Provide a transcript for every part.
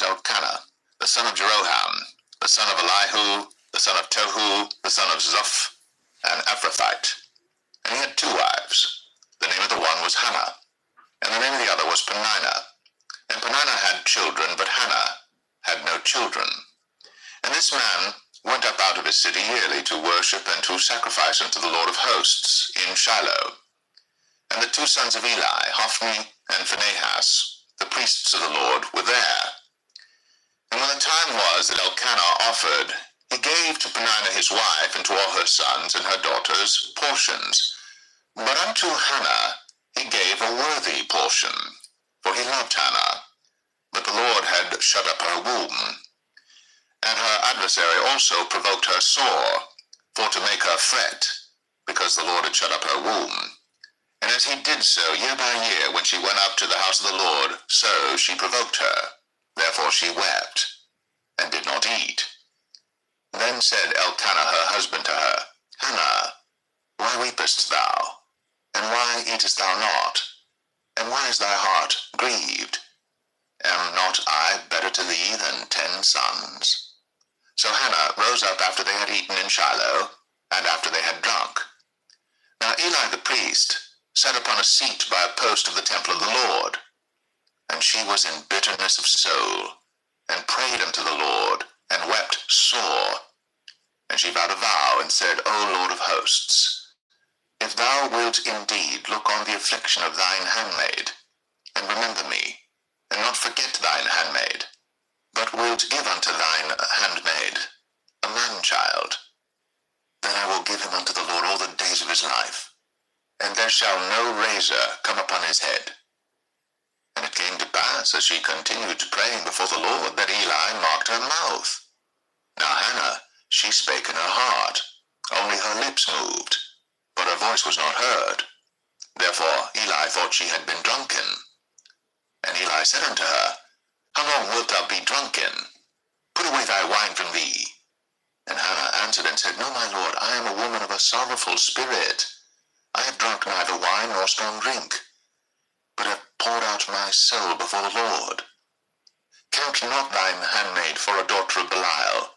Elkanah, the son of Jeroham, the son of Elihu, the son of Tohu, the son of Zoph, an Ephrathite. And he had 2 wives. The name of the one was Hannah, and the name of the other was Peninnah. And Peninnah had children, but Hannah had no children. And this man went up out of his city yearly to worship and to sacrifice unto the Lord of hosts in Shiloh. And the 2 sons of Eli, Hophni and Phinehas, the priests of the Lord, were there. And when the time was that Elkanah offered, he gave to Peninnah his wife and to all her sons and her daughters portions. But unto Hannah he gave a worthy portion, for he loved Hannah. But the Lord had shut up her womb. And her adversary also provoked her sore, for to make her fret, because the Lord had shut up her womb. And as he did so year by year, when she went up to the house of the Lord, so she provoked her. Therefore she wept, and did not eat. Then said Elkanah her husband to her, Hannah, why weepest thou? And why eatest thou not? And why is thy heart grieved? Am not I better to thee than 10 sons? So Hannah rose up after they had eaten in Shiloh, and after they had drunk. Now Eli the priest sat upon a seat by a post of the temple of the Lord. And she was in bitterness of soul, and prayed unto the Lord, and wept sore. And she vowed a vow, and said, O Lord of hosts, if thou wilt indeed look on the affliction of thine handmaid, and remember me, and not forget thine handmaid, but wilt give unto thine handmaid a man-child, then I will give him unto the Lord all the days of his life, and there shall no razor come upon his head. And it came to pass, as she continued praying before the Lord, that Eli marked her mouth. Now Hannah, she spake in her heart, only her lips moved, but her voice was not heard. Therefore Eli thought she had been drunken. And Eli said unto her, How long wilt thou be drunken? Put away thy wine from thee. And Hannah answered and said, No, my lord, I am a woman of a sorrowful spirit. I have drunk neither wine nor strong drink, but have poured out my soul before the Lord. Count not thine handmaid for a daughter of Belial,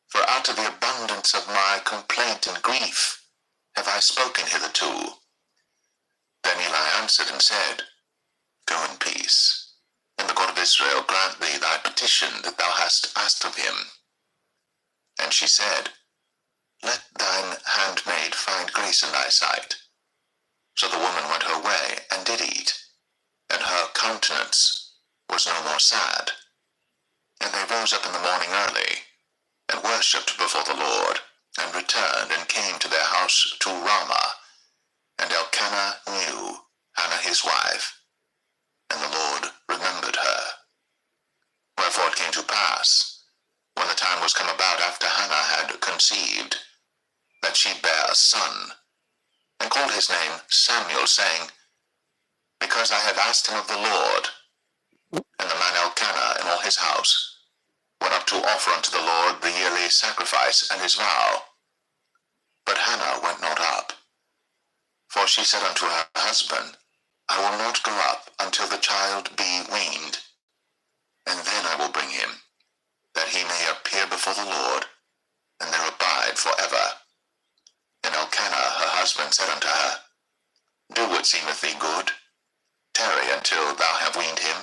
for out of the abundance of my complaint and grief have I spoken hitherto. Then Eli answered and said, Go in peace, and the God of Israel grant thee thy petition that thou hast asked of him. And she said, Let thine handmaid find grace in thy sight. So the woman went her way, and did eat, and her countenance was no more sad. And they rose up in the morning early, and worshipped before the Lord, and returned, and came to their house to Ramah. And Elkanah knew Hannah his wife, and the Lord remembered her. Wherefore it came to pass, when the time was come about after Hannah had conceived, that she bare a son, and called his name Samuel, saying, Because I have asked him of the Lord. And the man Elkanah and all his house went up to offer unto the Lord the yearly sacrifice and his vow. But Hannah went not up, for she said unto her husband, I will not go up until the child be weaned, and then I will bring him, that he may appear before the Lord, and there abide forever. And Elkanah her husband said unto her, Do what seemeth thee good, tarry until thou have weaned him.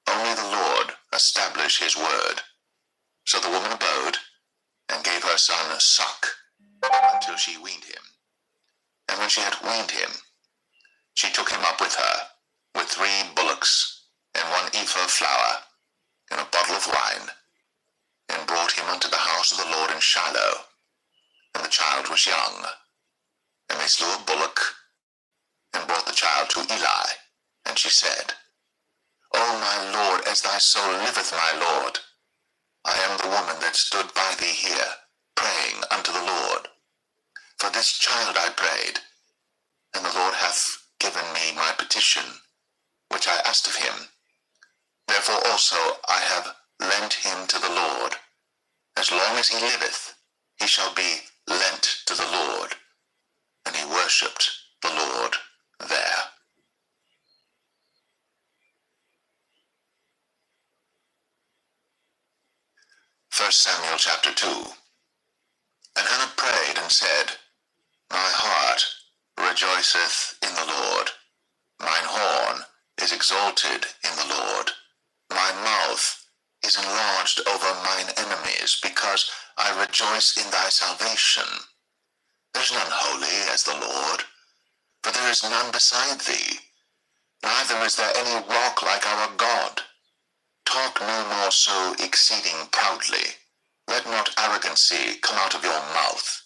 Only the Lord establish his word. So the woman abode, and gave her son suck, until she weaned him. And when she had weaned him, she took him up with her, with 3 bullocks, and 1 ephah of flour, and a bottle of wine, and brought him unto the house of the Lord in Shiloh. And the child was young. And they slew a bullock, and brought the child to Eli. And she said, O my Lord, as thy soul liveth, my Lord, I am the woman that stood by thee here, praying unto the Lord. For this child I prayed, and the Lord hath given me my petition, which I asked of him. Therefore also I have lent him to the Lord. As long as he liveth, he shall be lent to the Lord. And he worshipped the Lord there. 1 Samuel chapter 2. And Hannah prayed and said, My heart rejoiceth in the Lord. Mine horn is exalted in the Lord. My mouth is enlarged over mine enemies, because I rejoice in thy salvation. There is none holy as the Lord, for there is none beside thee. Neither is there any rock like our God. Talk no more so exceeding proudly. Let not arrogancy come out of your mouth.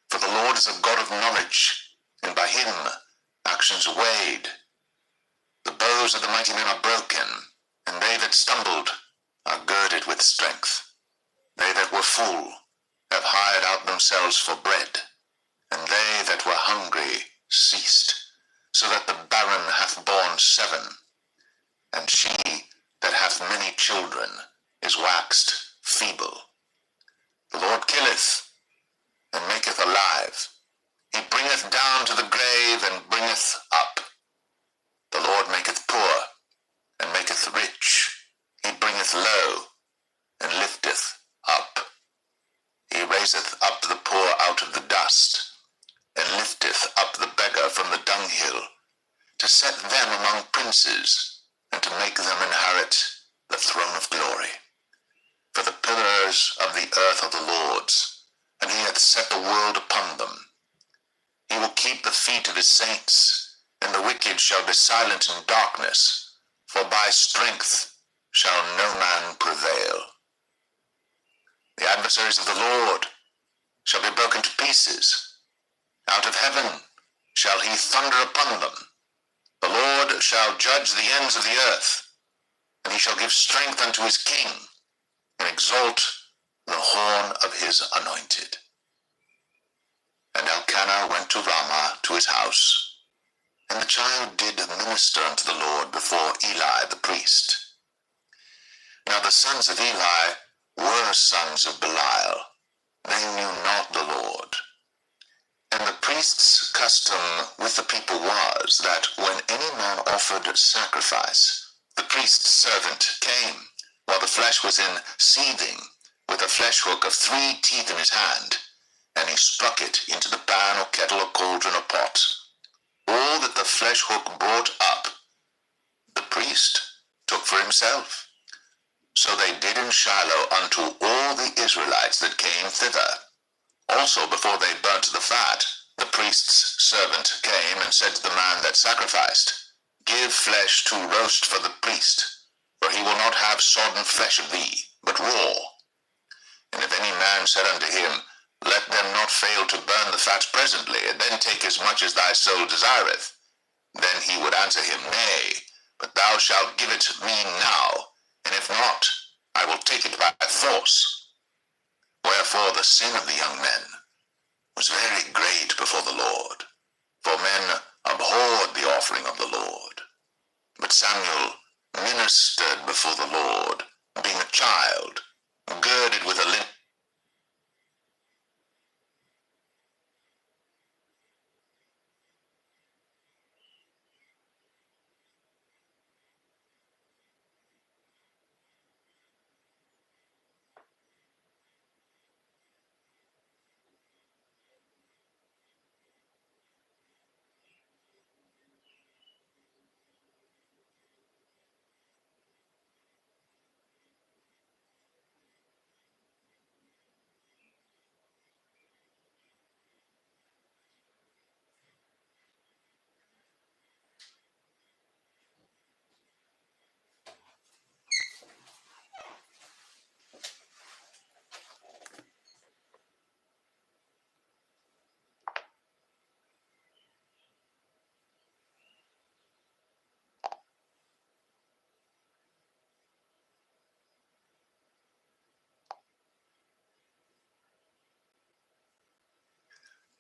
For the Lord is a God of knowledge, and by him actions are weighed. The bows of the mighty men are broken, and they that stumbled are girded with strength. They that were full have hired out themselves for bread, and they that were hungry ceased, so that the barren hath borne 7, and she that hath many children is waxed feeble. The Lord killeth, and maketh alive. He bringeth down to the grave, and bringeth up. The Lord maketh poor, and maketh rich. He bringeth low, and lifteth up. He raiseth up the poor out of the dust, and lifteth up the beggar from the dunghill, to set them among princes, and to make them inherit the throne of glory. For the pillars of the earth are the Lord's, and he hath set the world upon them. He will keep the feet of his saints, and the wicked shall be silent in darkness, for by strength shall no man prevail. The adversaries of the Lord shall be broken to pieces. Out of heaven shall he thunder upon them. The Lord shall judge the ends of the earth, and he shall give strength unto his king, and exalt the horn of his anointed. And Elkanah went to Ramah to his house, and the child did minister unto the Lord before Eli the priest. Now the sons of Eli were sons of Belial. They knew not the Lord. And the priest's custom with the people was that when any man offered sacrifice, the priest's servant came, while the flesh was in seething, with a flesh hook of 3 teeth in his hand, and he struck it into the pan or kettle or cauldron or pot. All that the flesh hook brought up, the priest took for himself. So they did in Shiloh unto all the Israelites that came thither. Also before they burnt the fat, the priest's servant came and said to the man that sacrificed, Give flesh to roast for the priest, for he will not have sodden flesh of thee, but raw. And if any man said unto him, Let them not fail to burn the fat presently, and then take as much as thy soul desireth, then he would answer him, Nay, but thou shalt give it me now, and if not, I will take it by force. Wherefore the sin of the young men was very great before the Lord, for men abhorred the offering of the Lord. But Samuel ministered before the Lord, being a child, girded with a linen.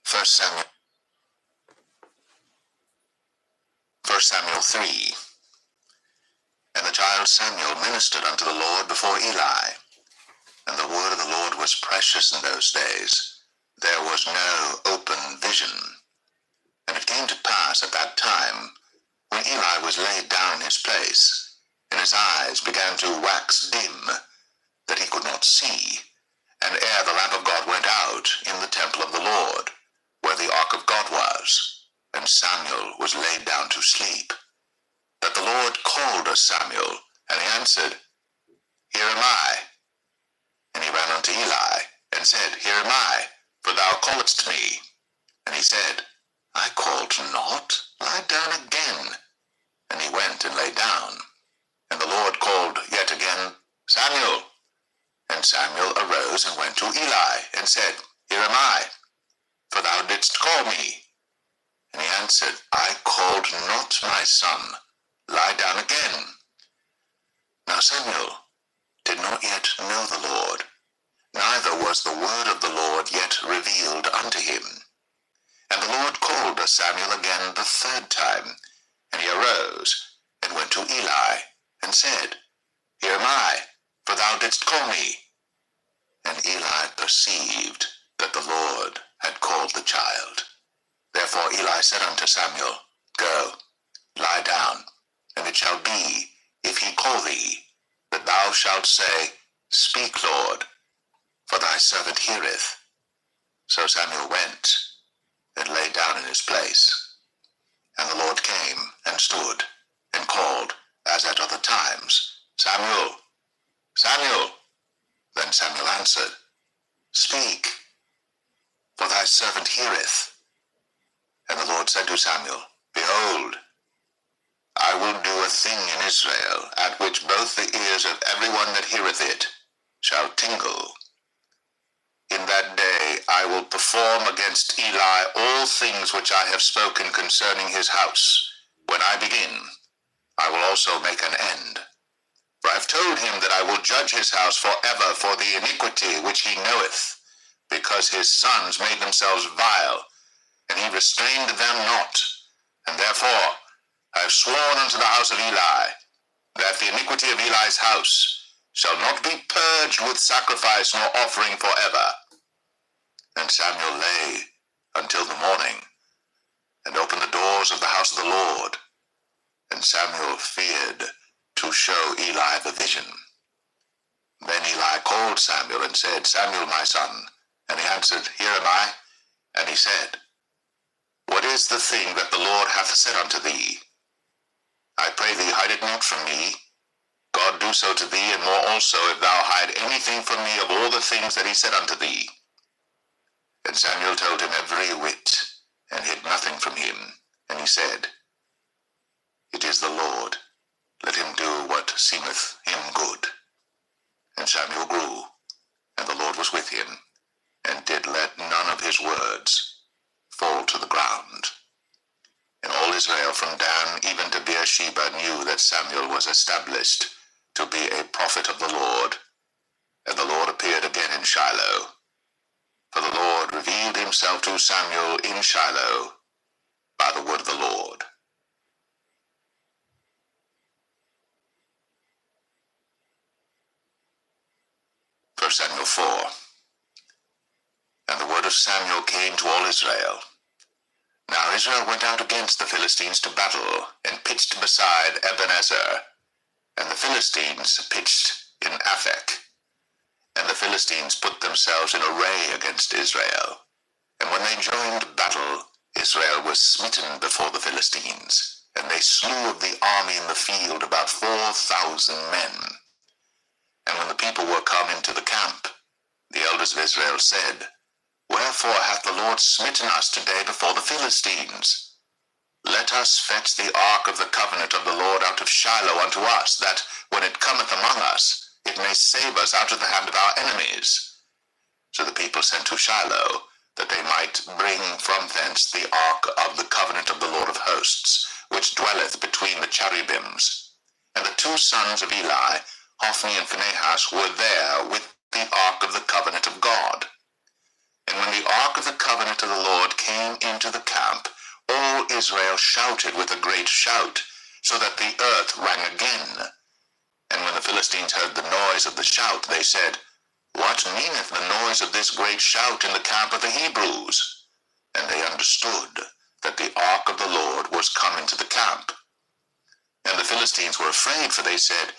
1 Samuel 3. And the child Samuel ministered unto the Lord before Eli. And the word of the Lord was precious in those days. There was no open vision. And it came to pass at that time, when Eli was laid down in his place, and his eyes began to wax dim, that he could not see, was laid down to sleep, that the Lord called Samuel, and he answered, Here am I. And he ran unto Eli, and said, Here am I, for thou calledst me. And he said, I called not, lie down again. And he went and lay down. And the Lord called yet again, Samuel. And Samuel arose and went to Eli, and said, Here am I, for thou didst call me. And he answered, I called not, my son, lie down again. Now Samuel did not yet know the Lord, neither was the word of the Lord yet revealed unto him. And the Lord called Samuel again the third time, and he arose and went to Eli, and said, Here am I, for thou didst call me. And Eli perceived that the Lord had called the child. Therefore Eli said unto Samuel, Go, lie down, and it shall be, if he call thee, that thou shalt say, Speak, Lord, for thy servant heareth. So Samuel went and lay down in his place. And the Lord came and stood and called, as at other times, Samuel, Samuel. Then Samuel answered, Speak, for thy servant heareth. And the Lord said to Samuel, Behold, I will do a thing in Israel, at which both the ears of everyone that heareth it shall tingle. In that day I will perform against Eli all things which I have spoken concerning his house. When I begin, I will also make an end. For I have told him that I will judge his house forever for the iniquity which he knoweth, because his sons made themselves vile, and he restrained them not. And therefore I have sworn unto the house of Eli, that the iniquity of Eli's house shall not be purged with sacrifice nor offering forever. And Samuel lay until the morning, and opened the doors of the house of the Lord. And Samuel feared to show Eli the vision. Then Eli called Samuel and said, Samuel, my son. And he answered, Here am I. And he said, What is the thing that the Lord hath said unto thee? I pray thee, hide it not from me. God do so to thee, and more also, if thou hide anything from me of all the things that he said unto thee. And Samuel told him every whit, and hid nothing from him. And he said, It is the Lord. Let him do what seemeth him good. And Samuel grew, and the Lord was with him, and did let none of his words fall to the ground. And all Israel from Dan even to Beersheba knew that Samuel was established to be a prophet of the Lord. And the Lord appeared again in Shiloh. For the Lord revealed himself to Samuel in Shiloh by the word of the Lord. 1 Samuel 4. And the word of Samuel came to all Israel. Now Israel went out against the Philistines to battle, and pitched beside Ebenezer. And the Philistines pitched in Aphek. And the Philistines put themselves in array against Israel. And when they joined battle, Israel was smitten before the Philistines. And they slew of the army in the field about 4,000 men. And when the people were come into the camp, the elders of Israel said, Wherefore hath the Lord smitten us today before the Philistines? Let us fetch the ark of the covenant of the Lord out of Shiloh unto us, that when it cometh among us, it may save us out of the hand of our enemies. So the people sent to Shiloh, that they might bring from thence the ark of the covenant of the Lord of hosts, which dwelleth between the cherubims. And the two sons of Eli, Hophni and Phinehas, were there with the ark of the covenant of God. And when the ark of the covenant of the Lord came into the camp, all Israel shouted with a great shout, so that the earth rang again. And when the Philistines heard the noise of the shout, they said, What meaneth the noise of this great shout in the camp of the Hebrews? And they understood that the ark of the Lord was come into the camp. And the Philistines were afraid, for they said,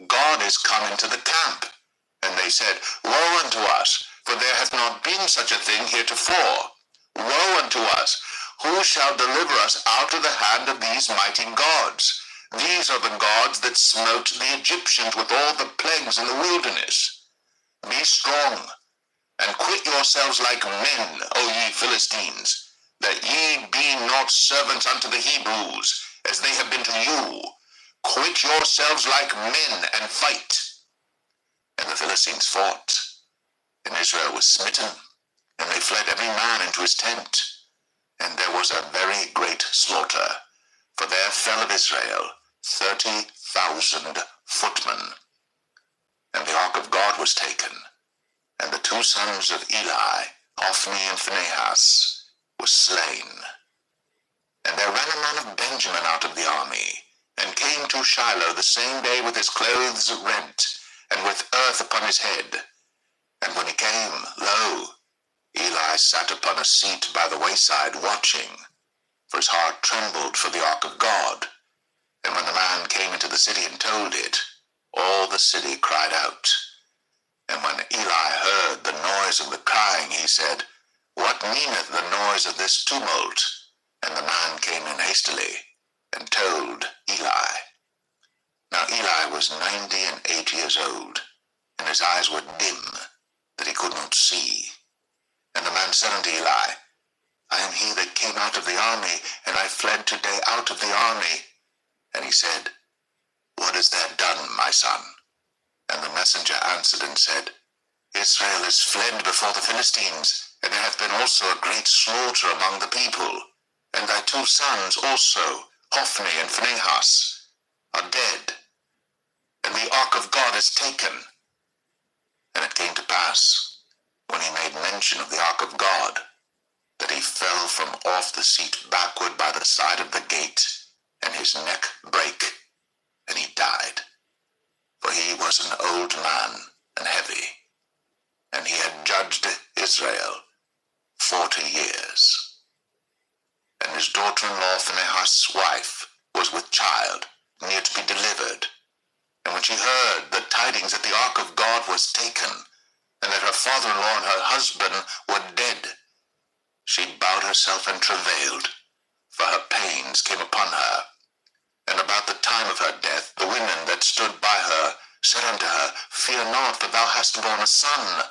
God is come into the camp. And they said, Woe unto us, for there hath not been such a thing heretofore. Woe unto us, Who shall deliver us out of the hand of these mighty gods? These are the gods that smote the Egyptians with all the plagues in the wilderness. Be strong, and quit yourselves like men, O ye Philistines, that ye be not servants unto the Hebrews, as they have been to you. Quit yourselves like men, and fight. And the Philistines fought, and Israel was smitten, and they fled every man into his tent. And there was a very great slaughter, for there fell of Israel 30,000 footmen. And the ark of God was taken, and the two sons of Eli, Hophni and Phinehas, were slain. And there ran a man of Benjamin out of the army, and came to Shiloh the same day with his clothes rent, and with earth upon his head. And when he came, lo, Eli sat upon a seat by the wayside watching, for his heart trembled for the ark of God. And when the man came into the city and told it, all the city cried out. And when Eli heard the noise of the crying, he said, What meaneth the noise of this tumult? And the man came in hastily, and told Eli. Now Eli was 98 years old, and his eyes were dim, that he could not see. And the man said unto Eli, I am he that came out of the army, and I fled today out of the army. And he said, What hast thou done, my son? And the messenger answered and said, Israel is fled before the Philistines, and there hath been also a great slaughter among the people. And thy two sons also, Hophni and Phinehas, are dead, and the ark of God is taken. And it came to pass, when he made mention of the ark of God, that he fell from off the seat backward by the side of the gate, and his neck brake, and he died. For he was an old man and heavy, and he had judged Israel 40 years. And his daughter-in-law Phinehas' wife was with child, near to be delivered. And when she heard the tidings that the ark of God was taken, and that her father-in-law and her husband were dead, she bowed herself and travailed, for her pains came upon her. And about the time of her death, the women that stood by her said unto her, Fear not, for thou hast borne a son.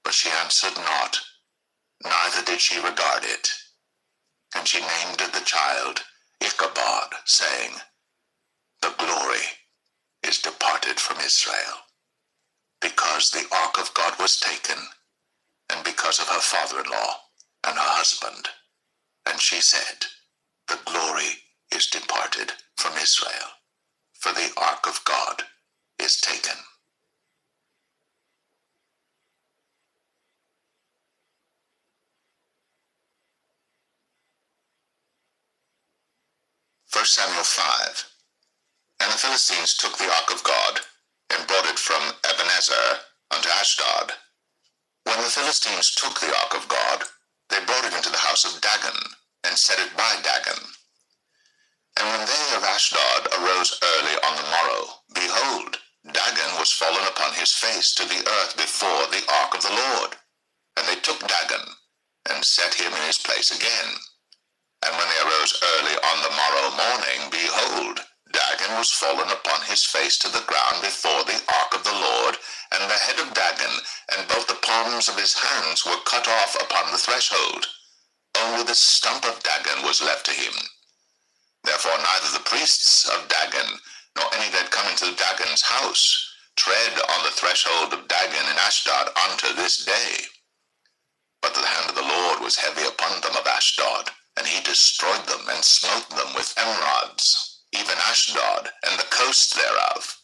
But she answered not, neither did she regard it. And she named the child Ichabod, saying, The glory is departed from Israel, because the ark of God was taken, and because of her father-in-law and her husband. And she said, The glory is departed from Israel, for the ark of God is taken. First Samuel 5. And the Philistines took the ark of God, and brought it from Ebenezer unto Ashdod. When the Philistines took the ark of God, they brought it into the house of Dagon, and set it by Dagon. And when they of Ashdod arose early on the morrow, behold, Dagon was fallen upon his face to the earth before the ark of the Lord. And they took Dagon, and set him in his place again. And when they arose early on the morrow morning, behold, Dagon was fallen upon his face to the ground before the ark of the Lord, and the head of Dagon and both the palms of his hands were cut off upon the threshold. Only the stump of Dagon was left to him. Therefore neither the priests of Dagon, nor any that come into Dagon's house, tread on the threshold of Dagon in Ashdod unto this day. But the hand of the Lord was heavy upon them of Ashdod, and he destroyed them and smote them with emerods, even Ashdod and the coast thereof.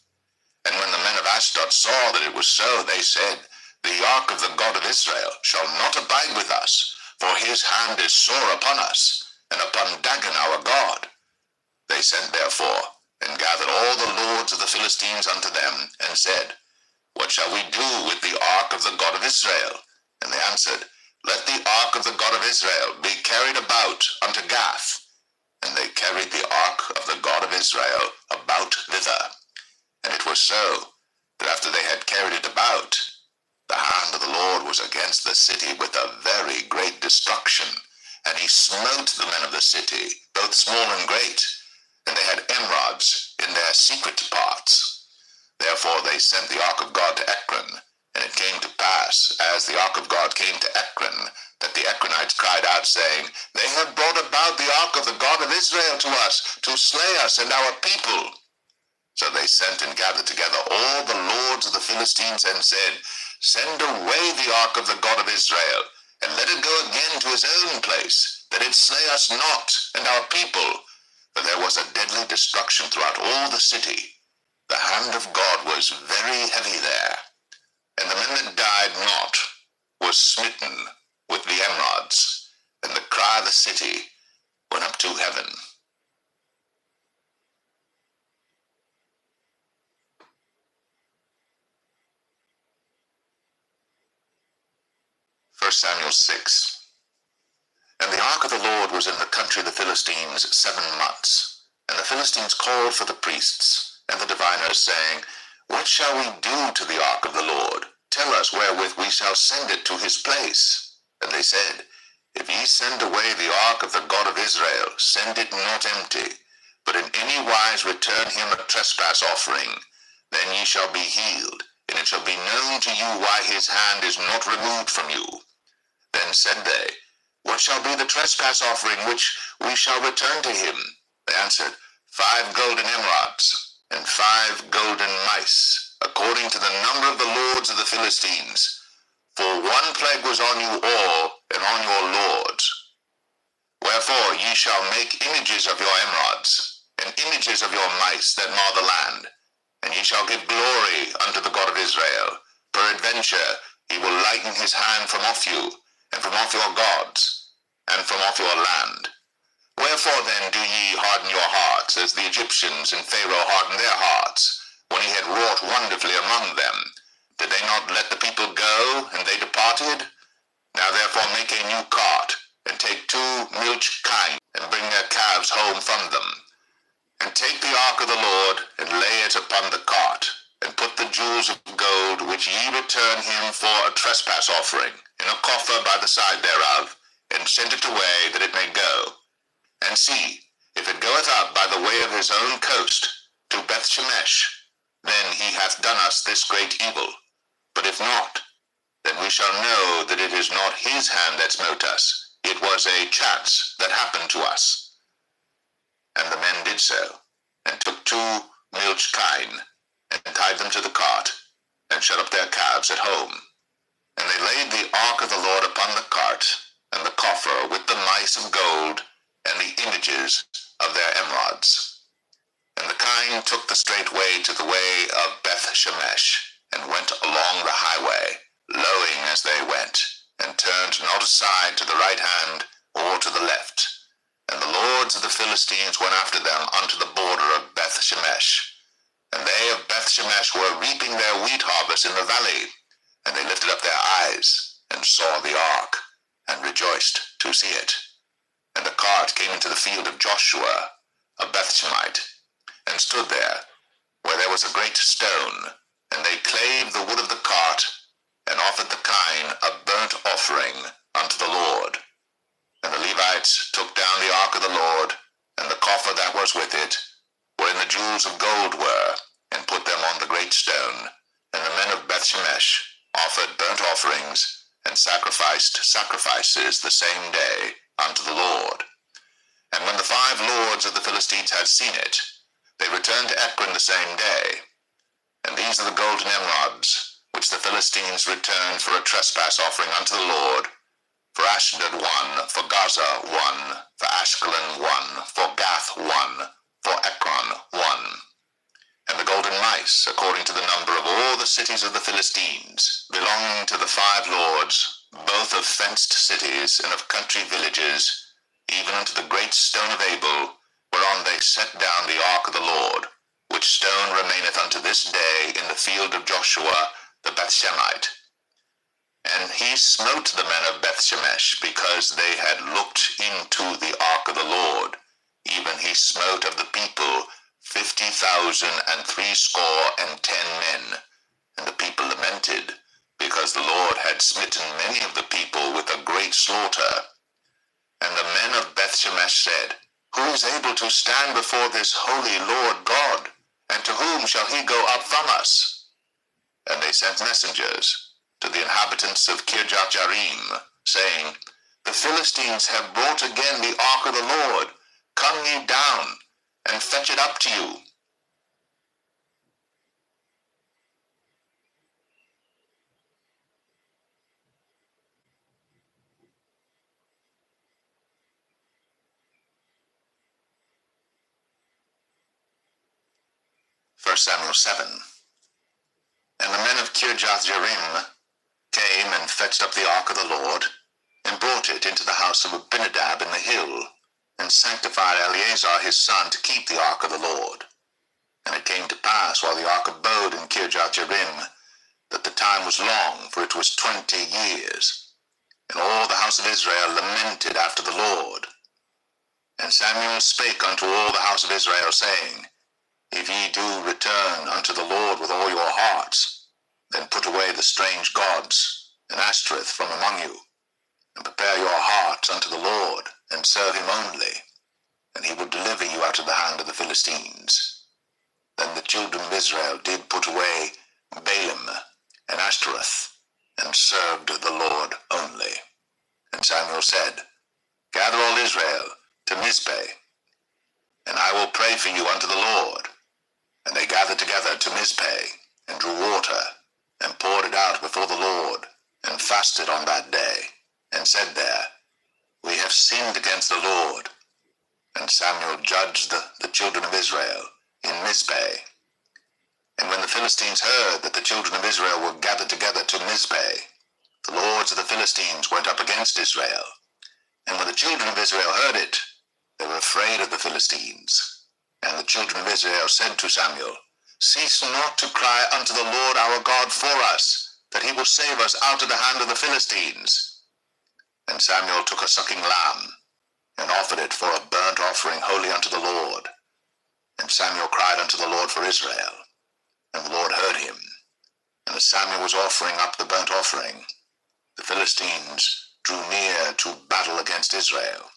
And when the men of Ashdod saw that it was so, they said, The ark of the God of Israel shall not abide with us, for his hand is sore upon us, and upon Dagon our God. They sent therefore, and gathered all the lords of the Philistines unto them, and said, What shall we do with the ark of the God of Israel? And they answered, Let the ark of the God of Israel be carried about unto Gath. And they carried the ark of the God of Israel about thither. And it was so, that after they had carried it about, the hand of the Lord was against the city with a very great destruction, And he smote the men of the city, both small and great, and they had emerods in their secret parts. Therefore they sent the ark of God to Ekron. And it came to pass, as the ark of God came to Ekron, that the Ekronites cried out, saying, They have brought about the ark of the God of Israel to us, to slay us and our people. So they sent and gathered together all the lords of the Philistines, and said, Send away the ark of the God of Israel, and let it go again to his own place, that it slay us not and our people. For there was a deadly destruction throughout all the city. The hand of God was very heavy there. And the men that died not was smitten with the emerods, and the cry of the city went up to heaven. 1 Samuel 6. And the ark of the Lord was in the country of the Philistines 7 months. And the Philistines called for the priests and the diviners, saying, What shall we do to the ark of the Lord? Tell us wherewith we shall send it to his place. And they said, If ye send away the ark of the God of Israel, send it not empty, but in any wise return him a trespass offering. Then ye shall be healed, and it shall be known to you why his hand is not removed from you. Then said they, What shall be the trespass offering which we shall return to him? They answered, 5 golden emerods, and 5 golden mice, according to the number of the lords of the Philistines. For 1 plague was on you all, and on your lords. Wherefore ye shall make images of your emerods, and images of your mice that mar the land. And ye shall give glory unto the God of Israel. Peradventure he will lighten his hand from off you, and from off your gods, and from off your land. Wherefore then do ye harden your hearts, as the Egyptians and Pharaoh hardened their hearts, when he had wrought wonderfully among them? Did they not let the people go, and they departed? Now therefore make a new cart, and take 2 milch kine, and bring their calves home from them. And take the ark of the Lord, and lay it upon the cart, and put the jewels of gold which ye return him for a trespass offering, in a coffer by the side thereof, and send it away that it may go. And see, if it goeth up by the way of his own coast, to Bethshemesh, then he hath done us this great evil. But if not, then we shall know that it is not his hand that smote us. It was a chance that happened to us. And the men did so, and took 2 milch kine, and tied them to the cart, and shut up their calves at home. And they laid the ark of the Lord upon the cart, and the coffer with the mice of gold, and the images of their emerods. And the kine took the straight way to the way of Bethshemesh, and went along the highway, lowing as they went, and turned not aside to the right hand or to the left. And the lords of the Philistines went after them unto the border of Bethshemesh. And they of Bethshemesh were reaping their wheat harvest in the valley. And they lifted up their eyes, and saw the ark, and rejoiced to see it. And the cart came into the field of Joshua, a Bethshemite, and stood there, where there was a great stone. And they clave the wood of the cart, and offered the kine a burnt offering unto the Lord. And the Levites took down the ark of the Lord, and the coffer that was with it, wherein the jewels of gold were, and put them on the great stone. And the men of Bethshemesh offered burnt offerings, and sacrificed sacrifices the same day unto the Lord. And when the 5 lords of the Philistines had seen it, they returned to Ekron the same day. And these are the golden emerods, which the Philistines returned for a trespass offering unto the Lord: for Ashdod 1, for Gaza 1, for Ashkelon 1, for Gath 1, for Ekron 1. And the golden mice, according to the number of all the cities of the Philistines, belonging to the 5 lords, both of fenced cities and of country villages, even unto the great stone of Abel, whereon they set down the ark of the Lord, which stone remaineth unto this day in the field of Joshua the Bethshemite. And he smote the men of Bethshemesh, because they had looked into the ark of the Lord. Even he smote of the people 50,000 and 60 men. And the people lamented, because the Lord had smitten many of the people with a great slaughter. And the men of Bethshemesh said, Who is able to stand before this holy Lord God? And to whom shall he go up from us? And they sent messengers to the inhabitants of Kirjath-jearim, saying, The Philistines have brought again the ark of the Lord. Come ye down, and fetch it up to you. First Samuel 7. And the men of Kirjath-jearim came and fetched up the ark of the Lord, and brought it into the house of Abinadab in the hill, and sanctified Eleazar his son to keep the ark of the Lord. And it came to pass, while the ark abode in Kirjath-jearim, that the time was long, for it was 20 years. And all the house of Israel lamented after the Lord. And Samuel spake unto all the house of Israel, saying, If ye do return unto the Lord with all your hearts, then put away the strange gods and Ashtoreth from among you, and prepare your hearts unto the Lord, and serve him only, and he will deliver you out of the hand of the Philistines. Then the children of Israel did put away Baalim and Ashtoreth, and served the Lord only. And Samuel said, Gather all Israel to Mizpeh, and I will pray for you unto the Lord. And they gathered together to Mizpeh, and drew water, and poured it out before the Lord, and fasted on that day, and said there, We have sinned against the Lord. And Samuel judged the children of Israel in Mizpeh. And when the Philistines heard that the children of Israel were gathered together to Mizpeh, the lords of the Philistines went up against Israel. And when the children of Israel heard it, they were afraid of the Philistines. And the children of Israel said to Samuel, Cease not to cry unto the Lord our God for us, that he will save us out of the hand of the Philistines. And Samuel took a sucking lamb, and offered it for a burnt offering holy unto the Lord. And Samuel cried unto the Lord for Israel, and the Lord heard him. And as Samuel was offering up the burnt offering, the Philistines drew near to battle against Israel.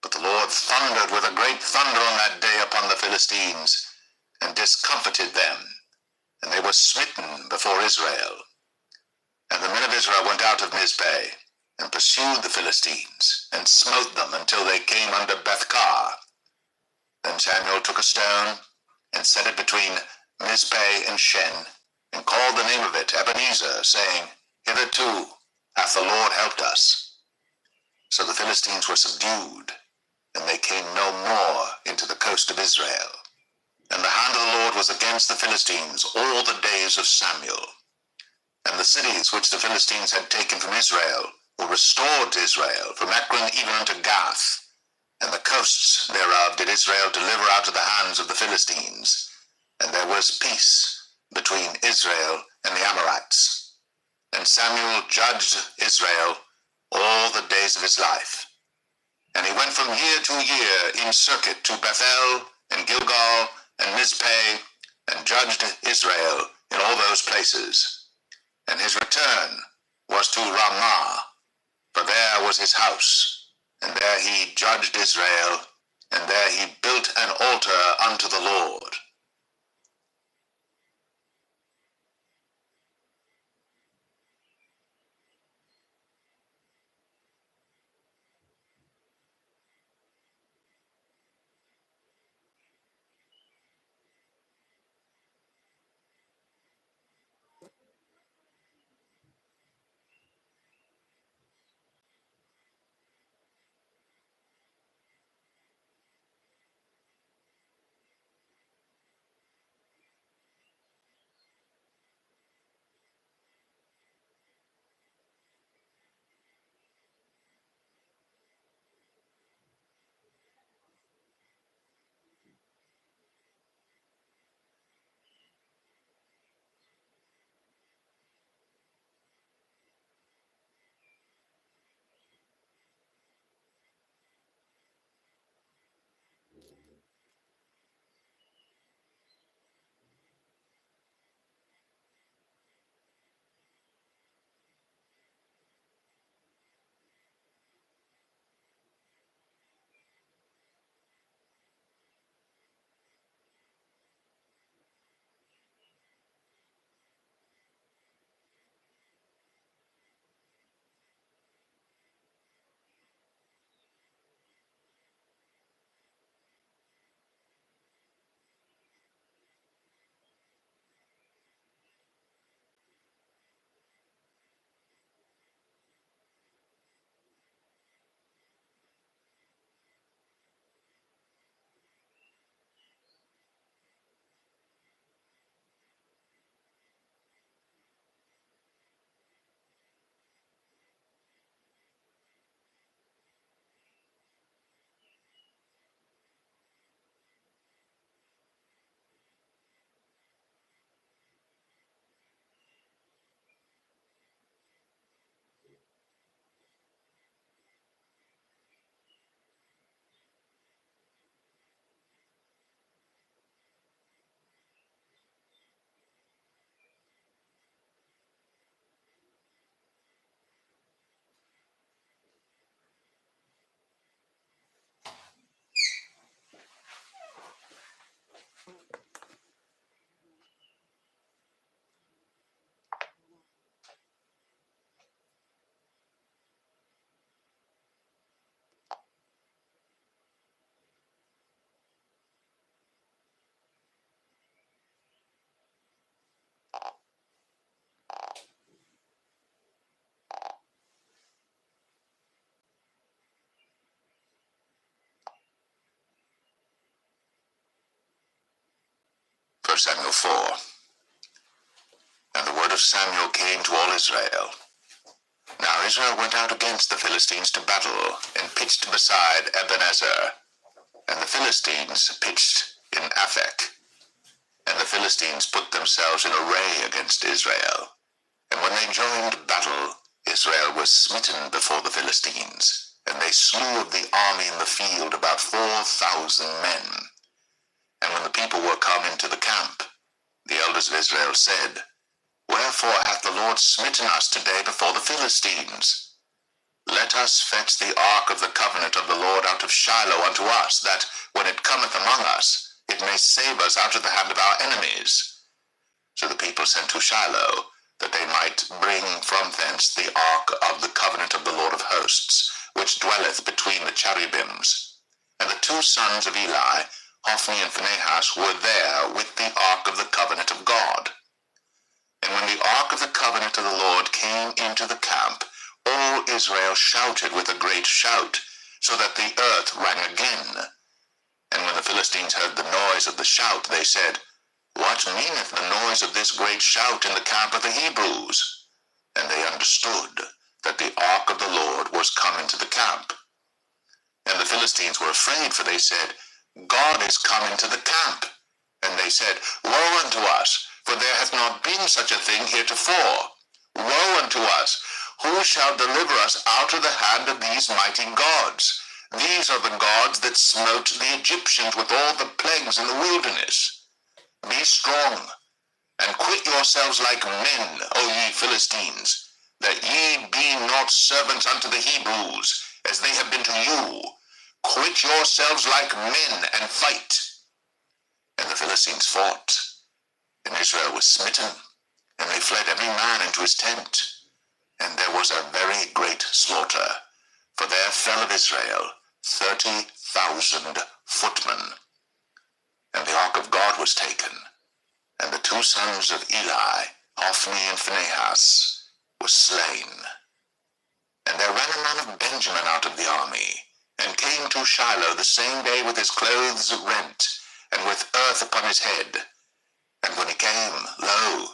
But the Lord thundered with a great thunder on that day upon the Philistines, and discomfited them, and they were smitten before Israel. And the men of Israel went out of Mizpeh, and pursued the Philistines, and smote them until they came unto Bethkar. Then Samuel took a stone, and set it between Mizpeh and Shen, and called the name of it Ebenezer, saying, Hitherto hath the Lord helped us. So the Philistines were subdued, and they came no more into the coast of Israel. And the hand of the Lord was against the Philistines all the days of Samuel. And the cities which the Philistines had taken from Israel were restored to Israel, from Ekron even unto Gath. And the coasts thereof did Israel deliver out of the hands of the Philistines. And there was peace between Israel and the Amorites. And Samuel judged Israel all the days of his life. And he went from year to year in circuit to Bethel and Gilgal and Mizpeh, and judged Israel in all those places. And his return was to Ramah, for there was his house, and there he judged Israel, and there he built an altar unto the Lord. 1 Samuel 4. And the word of Samuel came to all Israel. Now Israel went out against the Philistines to battle, and pitched beside Ebenezer. And the Philistines pitched in Aphek. And the Philistines put themselves in array against Israel. And when they joined battle, Israel was smitten before the Philistines, and they slew of the army in the field about 4,000 men. And when the people were come into the camp, the elders of Israel said, Wherefore hath the Lord smitten us today before the Philistines? Let us fetch the ark of the covenant of the Lord out of Shiloh unto us, that, when it cometh among us, it may save us out of the hand of our enemies. So the people sent to Shiloh, that they might bring from thence the ark of the covenant of the Lord of hosts, which dwelleth between the cherubims. And the two sons of Eli, Hophni and Phinehas, were there with the ark of the covenant of God. And when the ark of the covenant of the Lord came into the camp, all Israel shouted with a great shout, so that the earth rang again. And when the Philistines heard the noise of the shout, they said, What meaneth the noise of this great shout in the camp of the Hebrews? And they understood that the ark of the Lord was come into the camp. And the Philistines were afraid, for they said, God is come into the camp. And they said, Woe unto us, for there hath not been such a thing heretofore. Woe unto us! Who shall deliver us out of the hand of these mighty gods? These are the gods that smote the Egyptians with all the plagues in the wilderness. Be strong, and quit yourselves like men, O ye Philistines, that ye be not servants unto the Hebrews, as they have been to you. Quit yourselves like men, and fight. And the Philistines fought, and Israel was smitten, and they fled every man into his tent. And there was a very great slaughter, for there fell of Israel 30,000 footmen. And the ark of God was taken, and the two sons of Eli, Hophni and Phinehas, were slain. And there ran a man of Benjamin out of the army, and came to Shiloh the same day with his clothes rent, and with earth upon his head. And when he came, lo,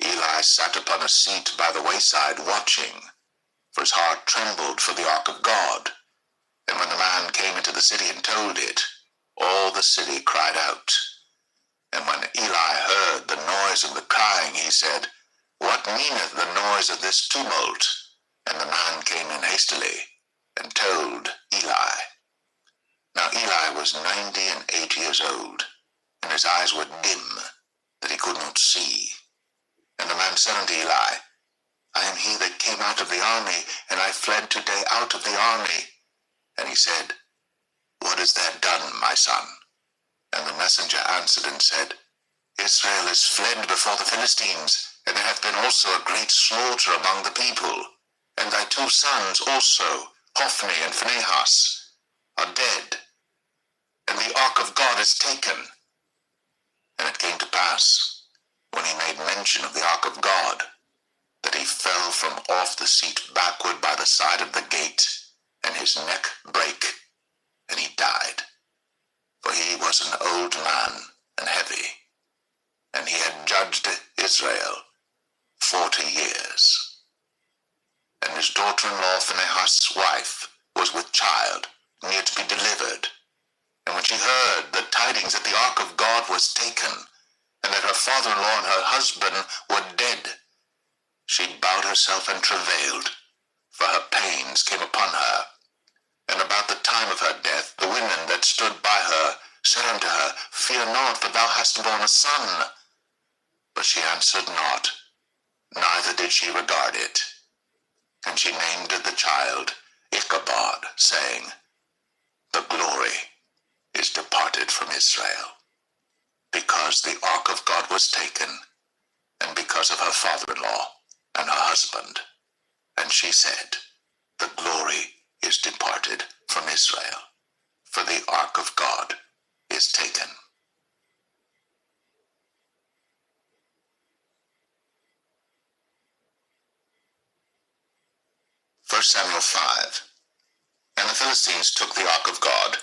Eli sat upon a seat by the wayside watching, for his heart trembled for the ark of God. And when the man came into the city and told it, all the city cried out. And when Eli heard the noise of the crying, he said, What meaneth the noise of this tumult? And the man came in hastily, and told Eli. Now Eli was 98 years old, and his eyes were dim, that he could not see. And the man said unto Eli, I am he that came out of the army, and I fled today out of the army. And he said, What hast thou done, my son? And the messenger answered and said, Israel is fled before the Philistines, and there hath been also a great slaughter among the people. And thy two sons also, Hophni and Phinehas, are dead, and the ark of God is taken. And it came to pass, when he made mention of the ark of God, that he fell from off the seat backward by the side of the gate, and his neck brake, and he died. For he was an old man and heavy, and he had judged Israel 40 years. And his daughter-in-law Phinehas' wife was with child, near to be delivered. And when she heard the tidings that the ark of God was taken, and that her father-in-law and her husband were dead, she bowed herself and travailed, for her pains came upon her. And about the time of her death, the women that stood by her said unto her, Fear not, for thou hast borne a son. But she answered not, neither did she regard it. And she named the child Ichabod, saying, The glory is departed from Israel, because the ark of God was taken, and because of her father-in-law and her husband. And she said, The glory is departed from Israel, for the ark of God is taken. 1 Samuel 5. And the Philistines took the ark of God,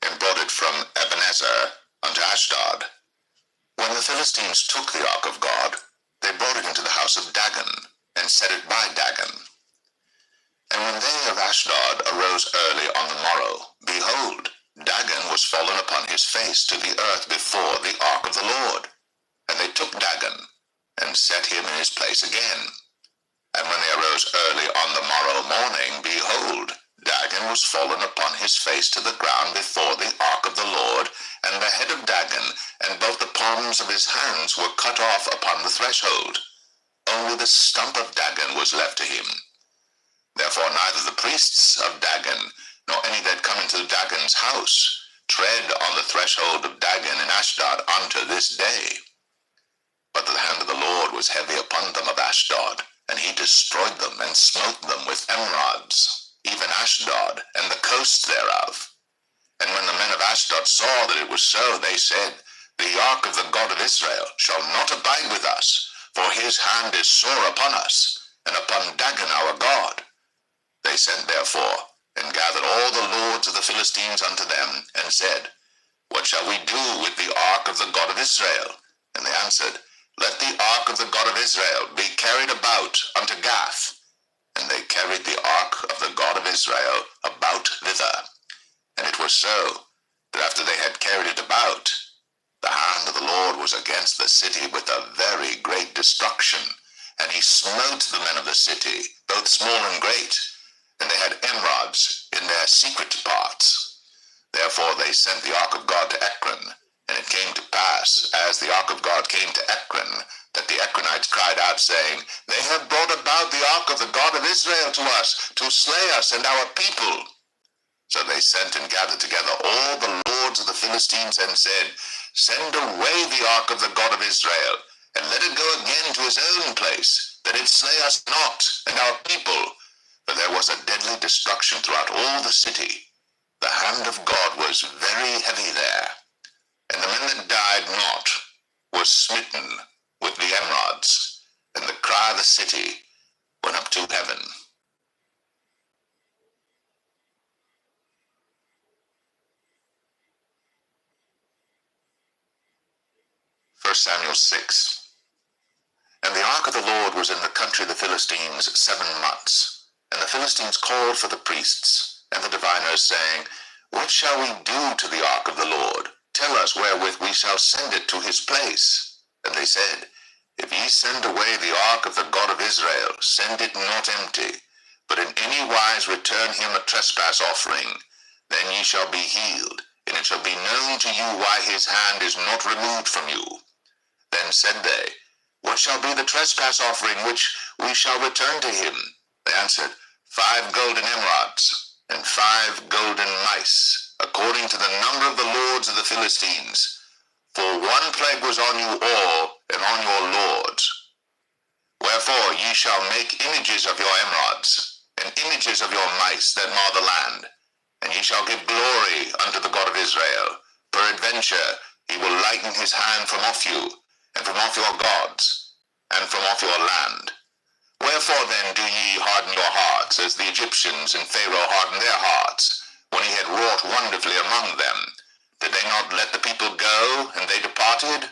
and brought it from Ebenezer unto Ashdod. When the Philistines took the ark of God, they brought it into the house of Dagon, and set it by Dagon. And when they of Ashdod arose early on the morrow, behold, Dagon was fallen upon his face to the earth before the ark of the Lord. And they took Dagon, and set him in his place again. And when they arose early on the morrow morning, behold, Dagon was fallen upon his face to the ground before the ark of the Lord, and the head of Dagon and both the palms of his hands were cut off upon the threshold. Only the stump of Dagon was left to him. Therefore neither the priests of Dagon, nor any that come into Dagon's house, tread on the threshold of Dagon in Ashdod unto this day. But the hand of the Lord was heavy upon them of Ashdod, and he destroyed them and smote them with emerods, even Ashdod and the coasts thereof. And when the men of Ashdod saw that it was so, they said, The ark of the God of Israel shall not abide with us, for his hand is sore upon us, and upon Dagon our God. They sent therefore, and gathered all the lords of the Philistines unto them, and said, What shall we do with the ark of the God of Israel? And they answered, Let the ark of the God of Israel be carried about unto Gath. And they carried the ark of the God of Israel about thither. And it was so, that after they had carried it about, the hand of the Lord was against the city with a very great destruction, and he smote the men of the city, both small and great, and they had emerods in their secret parts. Therefore they sent the ark of God to Ekron, and it came to pass, as the ark of God came to Ekron, that the Ekronites cried out, saying, They have brought about the ark of the God of Israel to us, to slay us and our people. So they sent and gathered together all the lords of the Philistines, and said, Send away the ark of the God of Israel, and let it go again to his own place, that it slay us not and our people. For there was a deadly destruction throughout all the city. The hand of God was very heavy there. And the men that died not were smitten with the emerods, and the cry of the city went up to heaven. 1 Samuel 6. And the ark of the Lord was in the country of the Philistines 7 months. And the Philistines called for the priests and the diviners, saying, What shall we do to the ark of the Lord? Tell us wherewith we shall send it to his place. And they said, If ye send away the ark of the God of Israel, send it not empty, but in any wise return him a trespass offering. Then ye shall be healed, and it shall be known to you why his hand is not removed from you. Then said they, What shall be the trespass offering which we shall return to him? They answered, 5 golden emerods, and 5 golden mice, according to the number of the lords of the Philistines. For 1 plague was on you all, and on your lords. Wherefore ye shall make images of your emerods, and images of your mice that mar the land. And ye shall give glory unto the God of Israel. Peradventure he will lighten his hand from off you, and from off your gods, and from off your land. Wherefore then do ye harden your hearts, as the Egyptians and Pharaoh hardened their hearts, when he had wrought wonderfully among them? Did they not let the people go, and they departed?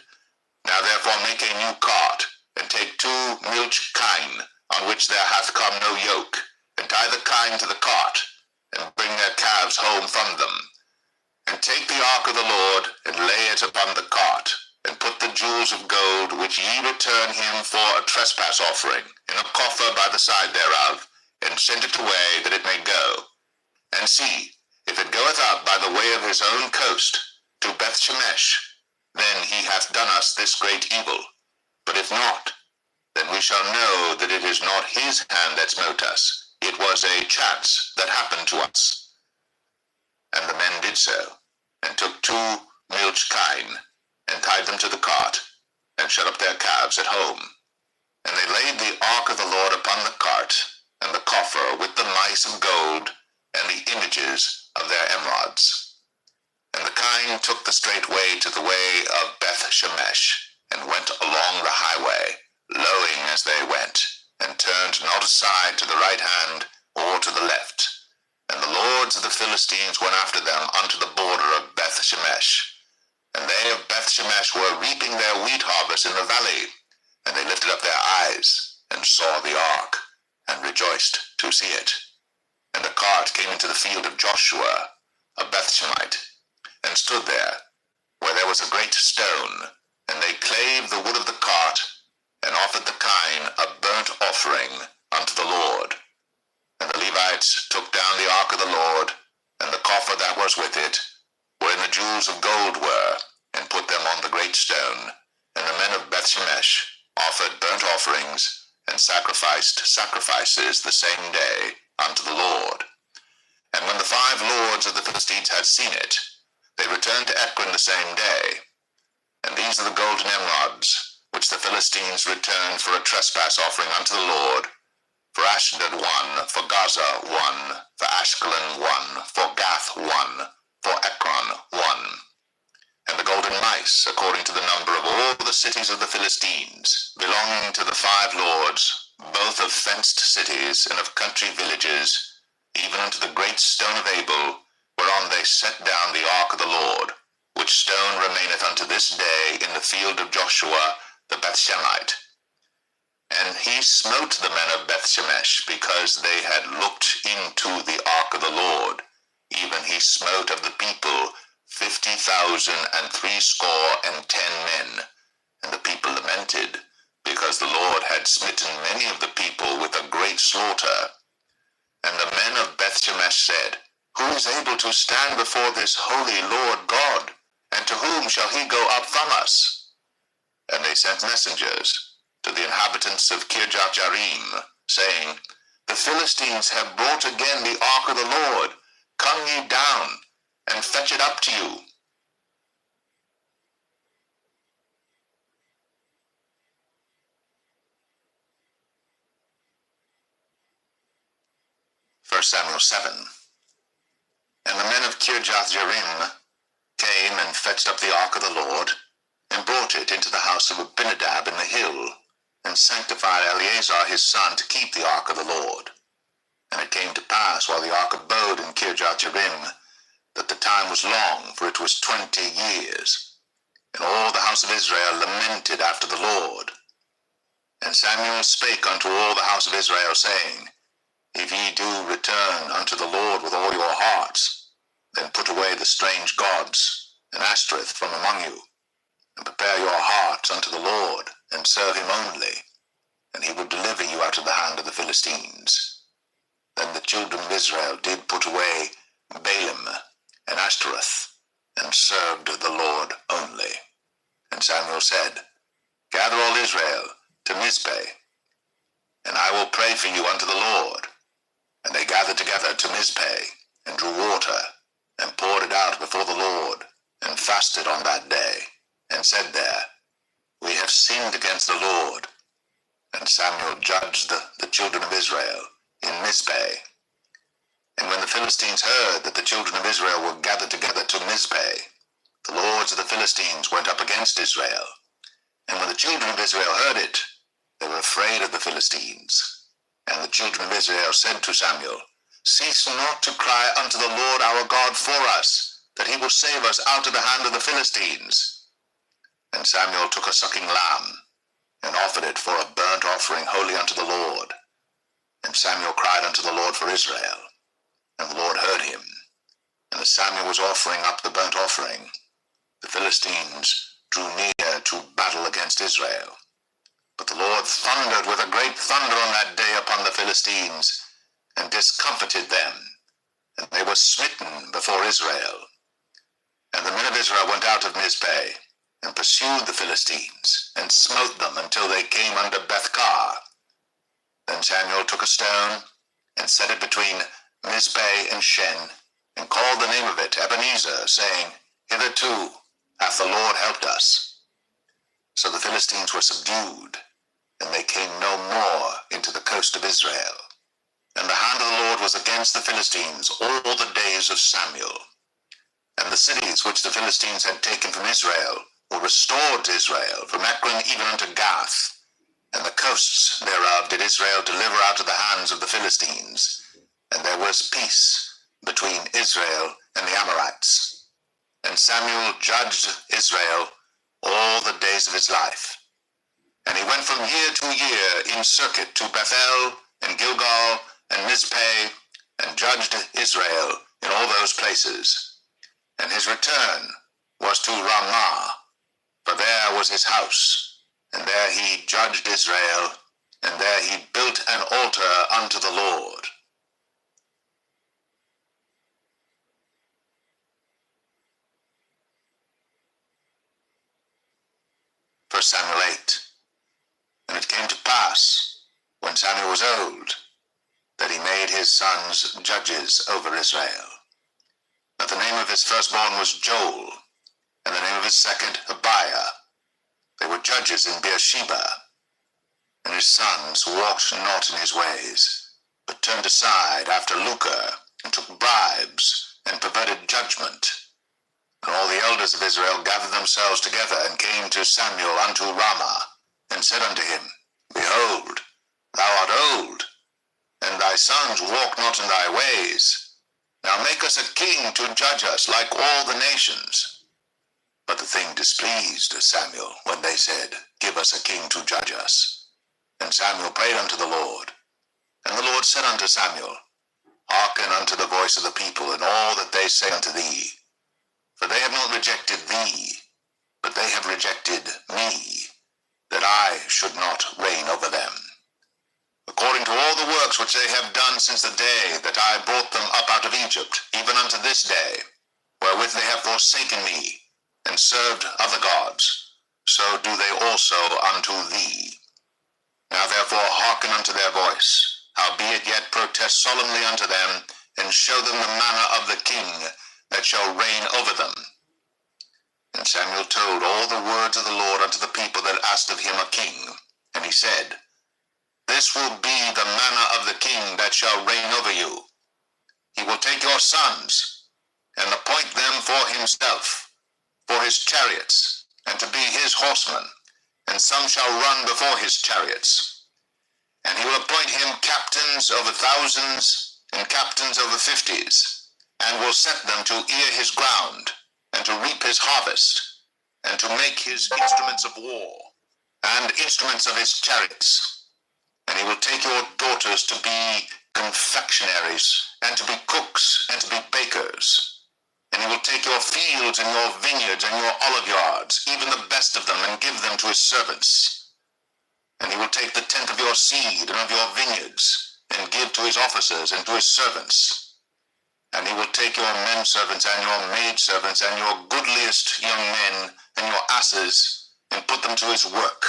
Now therefore make a new cart, and take 2 milch kine, on which there hath come no yoke, and tie the kine to the cart, and bring their calves home from them. And take the ark of the Lord, and lay it upon the cart, and put the jewels of gold which ye return him for a trespass offering in a coffer by the side thereof, and send it away that it may go. And see, if it goeth up by the way of his own coast to Bethshemesh, then he hath done us this great evil. But if not, then we shall know that it is not his hand that smote us. It was a chance that happened to us. And the men did so, and took 2 milch kine, and tied them to the cart, and shut up their calves at home. And they laid the ark of the Lord upon the cart, and the coffer with the mice of gold, and the images of their emerods. And the kine took the straight way to the way of Bethshemesh, and went along the highway, lowing as they went, and turned not aside to the right hand or to the left. And the lords of the Philistines went after them unto the border of Bethshemesh. And they of Bethshemesh were reaping their wheat harvest in the valley, and they lifted up their eyes, and saw the ark, and rejoiced to see it. And the cart came into the field of Joshua, a Bethshemite, and stood there, where there was a great stone, and they clave the wood of the cart, and offered the kine a burnt offering unto the Lord. And the Levites took down the ark of the Lord, and the coffer that was with it, wherein the jewels of gold were, and put them on the great stone. And the men of Bethshemesh offered burnt offerings, and sacrificed sacrifices the same day unto the Lord. And when the 5 lords of the Philistines had seen it, they returned to Ekron the same day. And these are the golden emerods, which the Philistines returned for a trespass offering unto the Lord, for Ashdod 1, for Gaza 1, for Ashkelon 1, for Gath 1, for Ekron 1. And the golden mice, according to the number of all the cities of the Philistines, belonging to the 5 lords, both of fenced cities and of country villages, even unto the great stone of Abel, whereon they set down the ark of the Lord, which stone remaineth unto this day in the field of Joshua the Bethshemite. And he smote the men of Bethshemesh, because they had looked into the ark of the Lord. Even he smote of the people 50,000 and 60 men. And the people lamented, because the Lord had smitten many of the people with a great slaughter. And the men of Bethshemesh said, Who is able to stand before this holy Lord God? And to whom shall he go up from us? And they sent messengers to the inhabitants of Kirjath-jearim, saying, The Philistines have brought again the ark of the Lord. Come ye down, and fetch it up to you. First Samuel 7. And the men of Kirjath-jearim came and fetched up the ark of the Lord, and brought it into the house of Abinadab in the hill, and sanctified Eleazar his son to keep the ark of the Lord. And it came to pass, while the ark abode in Kirjath-jearim, that the time was long, for it was 20 years. And all the house of Israel lamented after the Lord. And Samuel spake unto all the house of Israel, saying, If ye do return unto the Lord with all your hearts, then put away the strange gods and Ashtoreth from among you, and prepare your hearts unto the Lord, and serve him only, and he will deliver you out of the hand of the Philistines. Then the children of Israel did put away Baalim and Ashtoreth, and served the Lord only. And Samuel said, Gather all Israel to Mizpeh, and I will pray for you unto the Lord. And they gathered together to Mizpeh, and drew water, and poured it out before the Lord, and fasted on that day, and said there, We have sinned against the Lord. And Samuel judged the children of Israel in Mizpeh. And when the Philistines heard that the children of Israel were gathered together to Mizpeh, the lords of the Philistines went up against Israel. And when the children of Israel heard it, they were afraid of the Philistines. And the children of Israel said to Samuel, Cease not to cry unto the Lord our God for us, that he will save us out of the hand of the Philistines. And Samuel took a sucking lamb, and offered it for a burnt offering holy unto the Lord. And Samuel cried unto the Lord for Israel, and the Lord heard him. And as Samuel was offering up the burnt offering, the Philistines drew near to battle against Israel. But the Lord thundered with a great thunder on that day upon the Philistines, and discomfited them, and they were smitten before Israel. And the men of Israel went out of Mizpeh, and pursued the Philistines, and smote them until they came unto Bethkar. Then Samuel took a stone, and set it between Mizpeh and Shen, and called the name of it Ebenezer, saying, Hitherto hath the Lord helped us. So the Philistines were subdued, and they came no more into the coast of Israel. And the hand of the Lord was against the Philistines all the days of Samuel. And the cities which the Philistines had taken from Israel were restored to Israel, from Ekron even unto Gath. And the coasts thereof did Israel deliver out of the hands of the Philistines. And there was peace between Israel and the Ammonites. And Samuel judged Israel all the days of his life. And he went from year to year in circuit to Bethel and Gilgal and Mizpeh, and judged Israel in all those places. And his return was to Ramah, for there was his house, and there he judged Israel, and there he built an altar unto the Lord. 1 Samuel 8. And it came to pass, when Samuel was old, that he made his sons judges over Israel. But the name of his firstborn was Joel, and the name of his second Abiah. They were judges in Beersheba. And his sons walked not in his ways, but turned aside after lucre, and took bribes, and perverted judgment. And all the elders of Israel gathered themselves together, and came to Samuel unto Ramah, and said unto him, Behold, thou art old, and thy sons walk not in thy ways. Now make us a king to judge us like all the nations. But the thing displeased Samuel, when they said, Give us a king to judge us. And Samuel prayed unto the Lord. And the Lord said unto Samuel, Hearken unto the voice of the people, in all that they say unto thee. For they have not rejected thee, but they have rejected me, that I should not reign over them. According to all the works which they have done since the day that I brought them up out of Egypt, even unto this day, wherewith they have forsaken me, and served other gods, so do they also unto thee. Now therefore hearken unto their voice, howbeit yet protest solemnly unto them, and show them the manner of the king that shall reign over them. And Samuel told all the words of the Lord unto the people that asked of him a king. And he said, This will be the manner of the king that shall reign over you. He will take your sons, and appoint them for himself, for his chariots, and to be his horsemen, and some shall run before his chariots. And he will appoint him captains over thousands, and captains over fifties, and will set them to ear his ground, and to reap his harvest, and to make his instruments of war, and instruments of his chariots. And he will take your daughters to be confectionaries, and to be cooks, and to be bakers. And he will take your fields and your vineyards and your olive yards, even the best of them, and give them to his servants. And he will take the tenth of your seed and of your vineyards, and give to his officers and to his servants. And he will take your men servants and your maid servants and your goodliest young men and your asses, and put them to his work.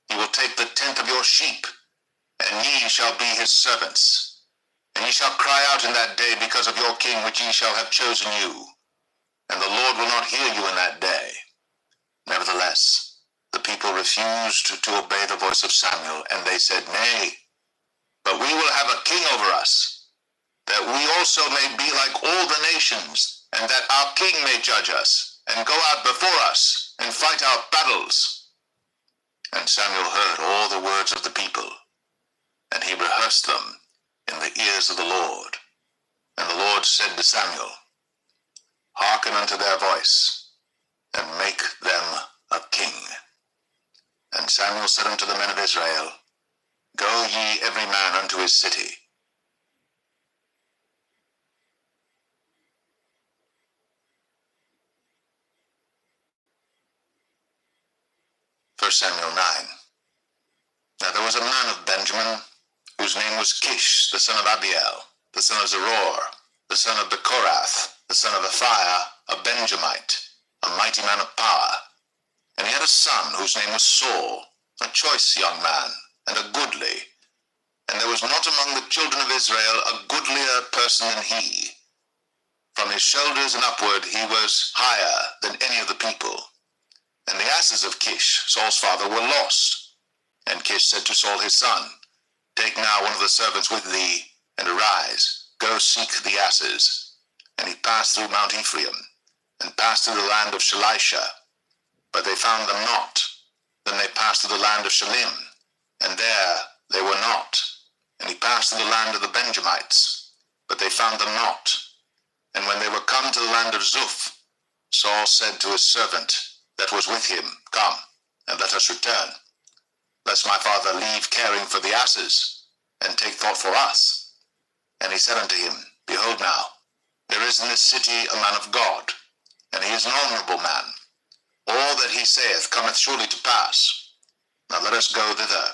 He will take the tenth of your sheep, and ye shall be his servants. And ye shall cry out in that day because of your king which ye shall have chosen you. And the Lord will not hear you in that day. Nevertheless, the people refused to obey the voice of Samuel, and they said, Nay, but we will have a king over us, that we also may be like all the nations, and that our king may judge us, and go out before us, and fight our battles. And Samuel heard all the words of the people, and he rehearsed them in the ears of the Lord. And the Lord said to Samuel, Hearken unto their voice, and make them a king. And Samuel said unto the men of Israel, Go ye every man unto his city. 1 Samuel 9. Now there was a man of Benjamin, whose name was Kish, the son of Abigail, the son of Zeror, the son of Bechorath, the son of Aphiah, a Benjamite, a mighty man of power. And he had a son whose name was Saul, a choice young man, and a goodly. And there was not among the children of Israel a goodlier person than he. From his shoulders and upward he was higher than any of the people. And the asses of Kish, Saul's father, were lost. And Kish said to Saul his son, Take now one of the servants with thee, and arise, go seek the asses. And he passed through Mount Ephraim, and passed through the land of Shalisha, but they found them not. Then they passed through the land of Shalim, and there they were not. And he passed through the land of the Benjamites, but they found them not. And when they were come to the land of Zuph, Saul said to his servant, that was with him, Come, and let us return, lest my father leave caring for the asses, and take thought for us. And he said unto him, Behold now, there is in this city a man of God, and he is an honorable man. All that he saith cometh surely to pass. Now let us go thither.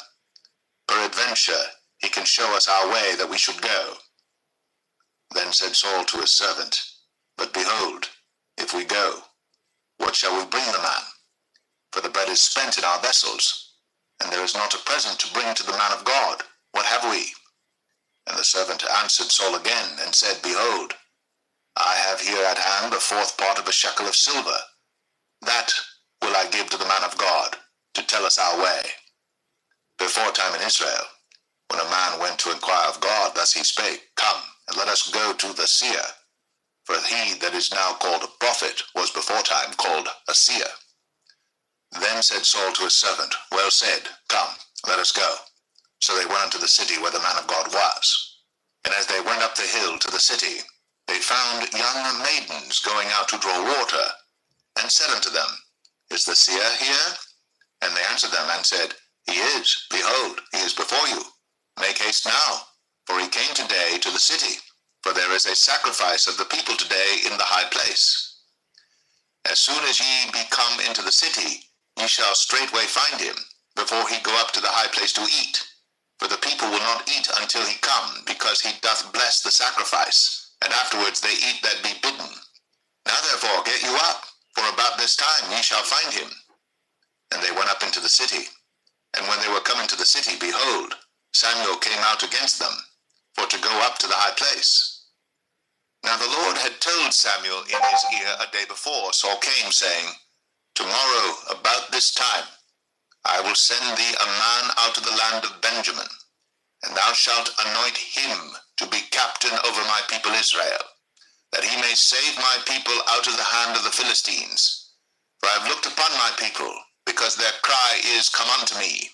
Peradventure he can show us our way that we should go. Then said Saul to his servant, But behold, if we go, what shall we bring the man? For the bread is spent in our vessels, and there is not a present to bring to the man of God. What have we? And the servant answered Saul again, and said, Behold, I have here at hand a fourth part of a shekel of silver. That will I give to the man of God, to tell us our way. Before time in Israel, when a man went to inquire of God, thus he spake, Come, and let us go to the seer. For he that is now called a prophet was before time called a seer. Then said Saul to his servant, Well said, Come, let us go. So they went unto the city where the man of God was. And as they went up the hill to the city, they found young maidens going out to draw water, and said unto them, Is the seer here? And they answered them and said, He is, behold, he is before you. Make haste now, for he came today to the city, for there is a sacrifice of the people today in the high place. As soon as ye be come into the city, ye shall straightway find him, before he go up to the high place to eat. For the people will not eat until he come, because he doth bless the sacrifice, and afterwards they eat that be bidden. Now therefore get you up, for about this time ye shall find him. And they went up into the city. And when they were come into the city, behold, Samuel came out against them, for to go up to the high place. Now the Lord had told Samuel in his ear a day before Saul came, saying, Tomorrow about this time I will send thee a man out of the land of Benjamin, and thou shalt anoint him to be captain over my people Israel, that he may save my people out of the hand of the Philistines. For I have looked upon my people, because their cry is come unto me.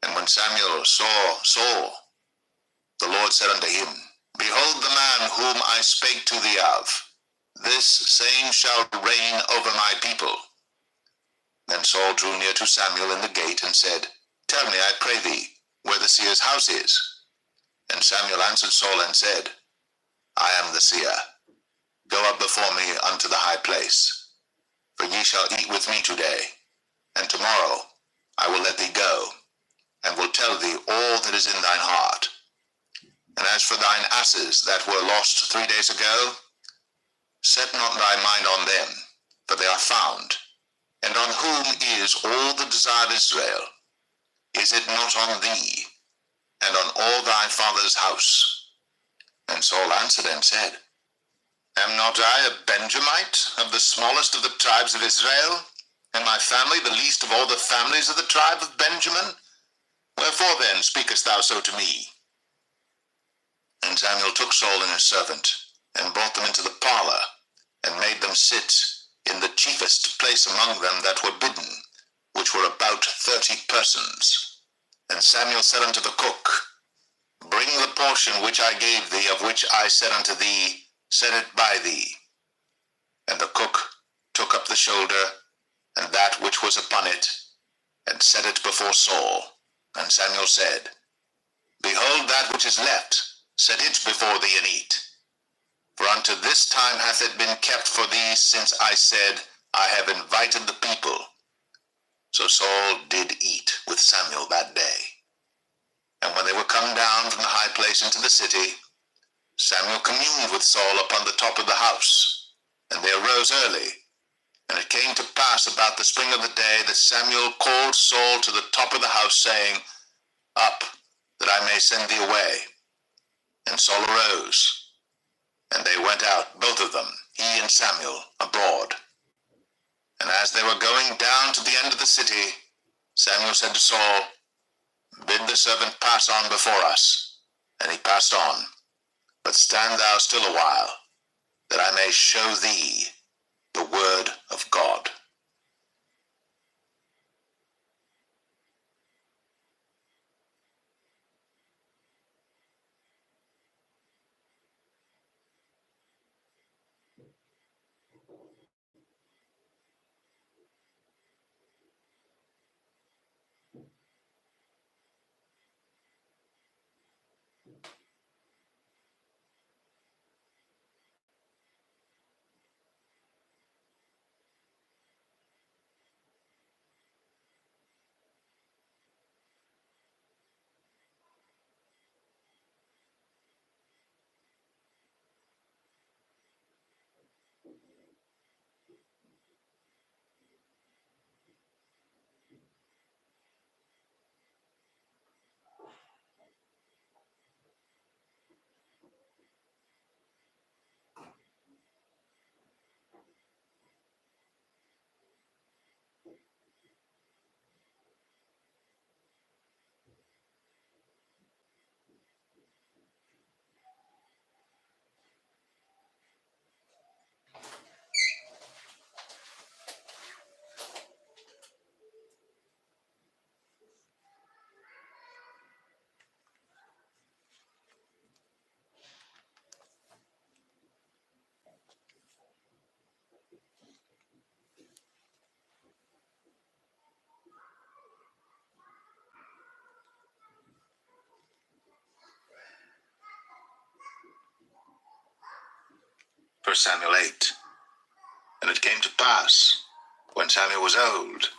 And when Samuel saw Saul, the Lord said unto him, Behold the man whom I spake to thee of, this same shall reign over my people. Then Saul drew near to Samuel in the gate, and said, Tell me, I pray thee, where the seer's house is. And Samuel answered Saul and said, I am the seer. Go up before me unto the high place. For ye shall eat with me today, and tomorrow I will let thee go, and will tell thee all that is in thine heart. And as for thine asses that were lost 3 days ago, set not thy mind on them, for they are found. And on whom is all the desire of Israel? Is it not on thee, and on all thy father's house? And Saul answered and said, Am not I a Benjamite, of the smallest of the tribes of Israel, and my family the least of all the families of the tribe of Benjamin? Wherefore then speakest thou so to me? And Samuel took Saul and his servant, and brought them into the parlor, and made them sit in the chiefest place among them that were bidden, which were about 30 persons. And Samuel said unto the cook, Bring the portion which I gave thee, of which I said unto thee, Set it by thee. And the cook took up the shoulder, and that which was upon it, and set it before Saul. And Samuel said, Behold that which is left, set it before thee, and eat. For unto this time hath it been kept for thee, since I said, I have invited the people. So Saul did eat with Samuel that day. And when they were come down from the high place into the city, Samuel communed with Saul upon the top of the house. And they arose early. And it came to pass about the spring of the day that Samuel called Saul to the top of the house, saying, Up, that I may send thee away. And Saul arose. And they went out, both of them, he and Samuel, abroad. And as they were going down to the end of the city, Samuel said to Saul, Bid the servant pass on before us. And he passed on. But stand thou still a while, that I may show thee the word of God. 1 Samuel 8. And it came to pass, when Samuel was old,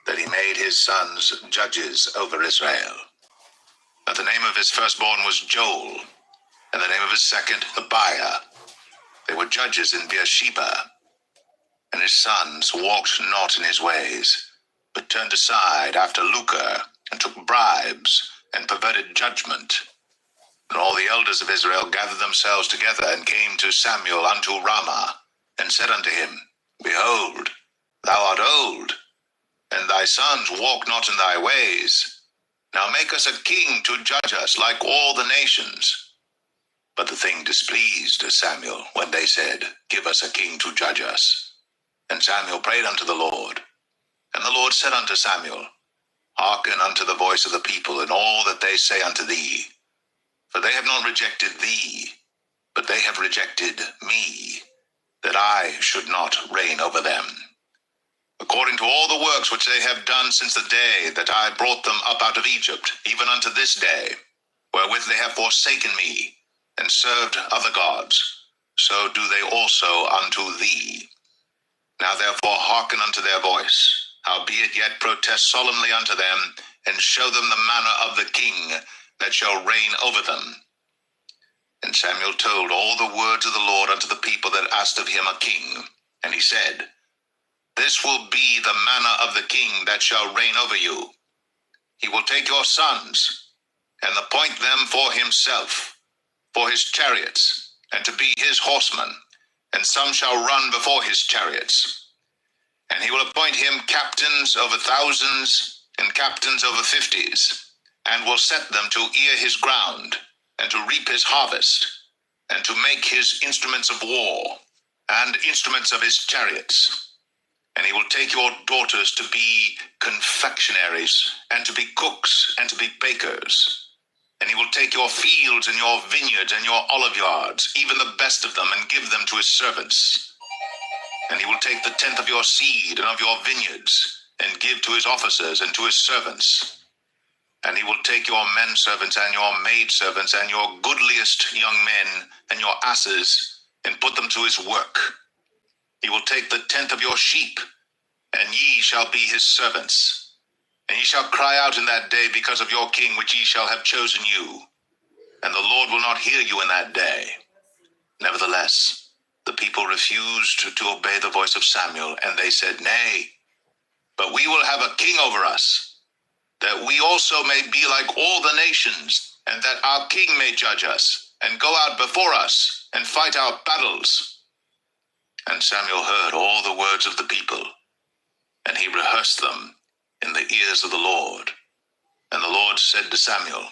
that he made his sons judges over Israel. But the name of his firstborn was Joel, and the name of his second Abiah. They were judges in Beersheba. And his sons walked not in his ways, but turned aside after lucre, and took bribes, and perverted judgment. And all the elders of Israel gathered themselves together, and came to Samuel unto Ramah, and said unto him, Behold, thou art old, and thy sons walk not in thy ways. Now make us a king to judge us like all the nations. But the thing displeased Samuel, when they said, Give us a king to judge us. And Samuel prayed unto the Lord. And the Lord said unto Samuel, Hearken unto the voice of the people, in all that they say unto thee. For they have not rejected thee, but they have rejected me, that I should not reign over them. According to all the works which they have done since the day that I brought them up out of Egypt, even unto this day, wherewith they have forsaken me, and served other gods, so do they also unto thee. Now therefore hearken unto their voice, howbeit yet protest solemnly unto them, and show them the manner of the king that shall reign over them. And Samuel told all the words of the Lord unto the people that asked of him a king. And he said, This will be the manner of the king that shall reign over you. He will take your sons, and appoint them for himself, for his chariots, and to be his horsemen, and some shall run before his chariots. And he will appoint him captains over thousands, and captains over fifties, and will set them to ear his ground, and to reap his harvest, and to make his instruments of war, and instruments of his chariots. And he will take your daughters to be confectionaries, and to be cooks, and to be bakers. And he will take your fields, and your vineyards, and your olive yards, even the best of them, and give them to his servants. And he will take the tenth of your seed, and of your vineyards, and give to his officers, and to his servants. And he will take your men servants, and your maid servants, and your goodliest young men, and your asses, and put them to his work. He will take the tenth of your sheep, and ye shall be his servants. And ye shall cry out in that day because of your king, which ye shall have chosen you. And the Lord will not hear you in that day. Nevertheless, the people refused to obey the voice of Samuel, and they said, Nay, but we will have a king over us, that we also may be like all the nations, and that our king may judge us, and go out before us, and fight our battles. And Samuel heard all the words of the people, and he rehearsed them in the ears of the Lord. And the Lord said to Samuel,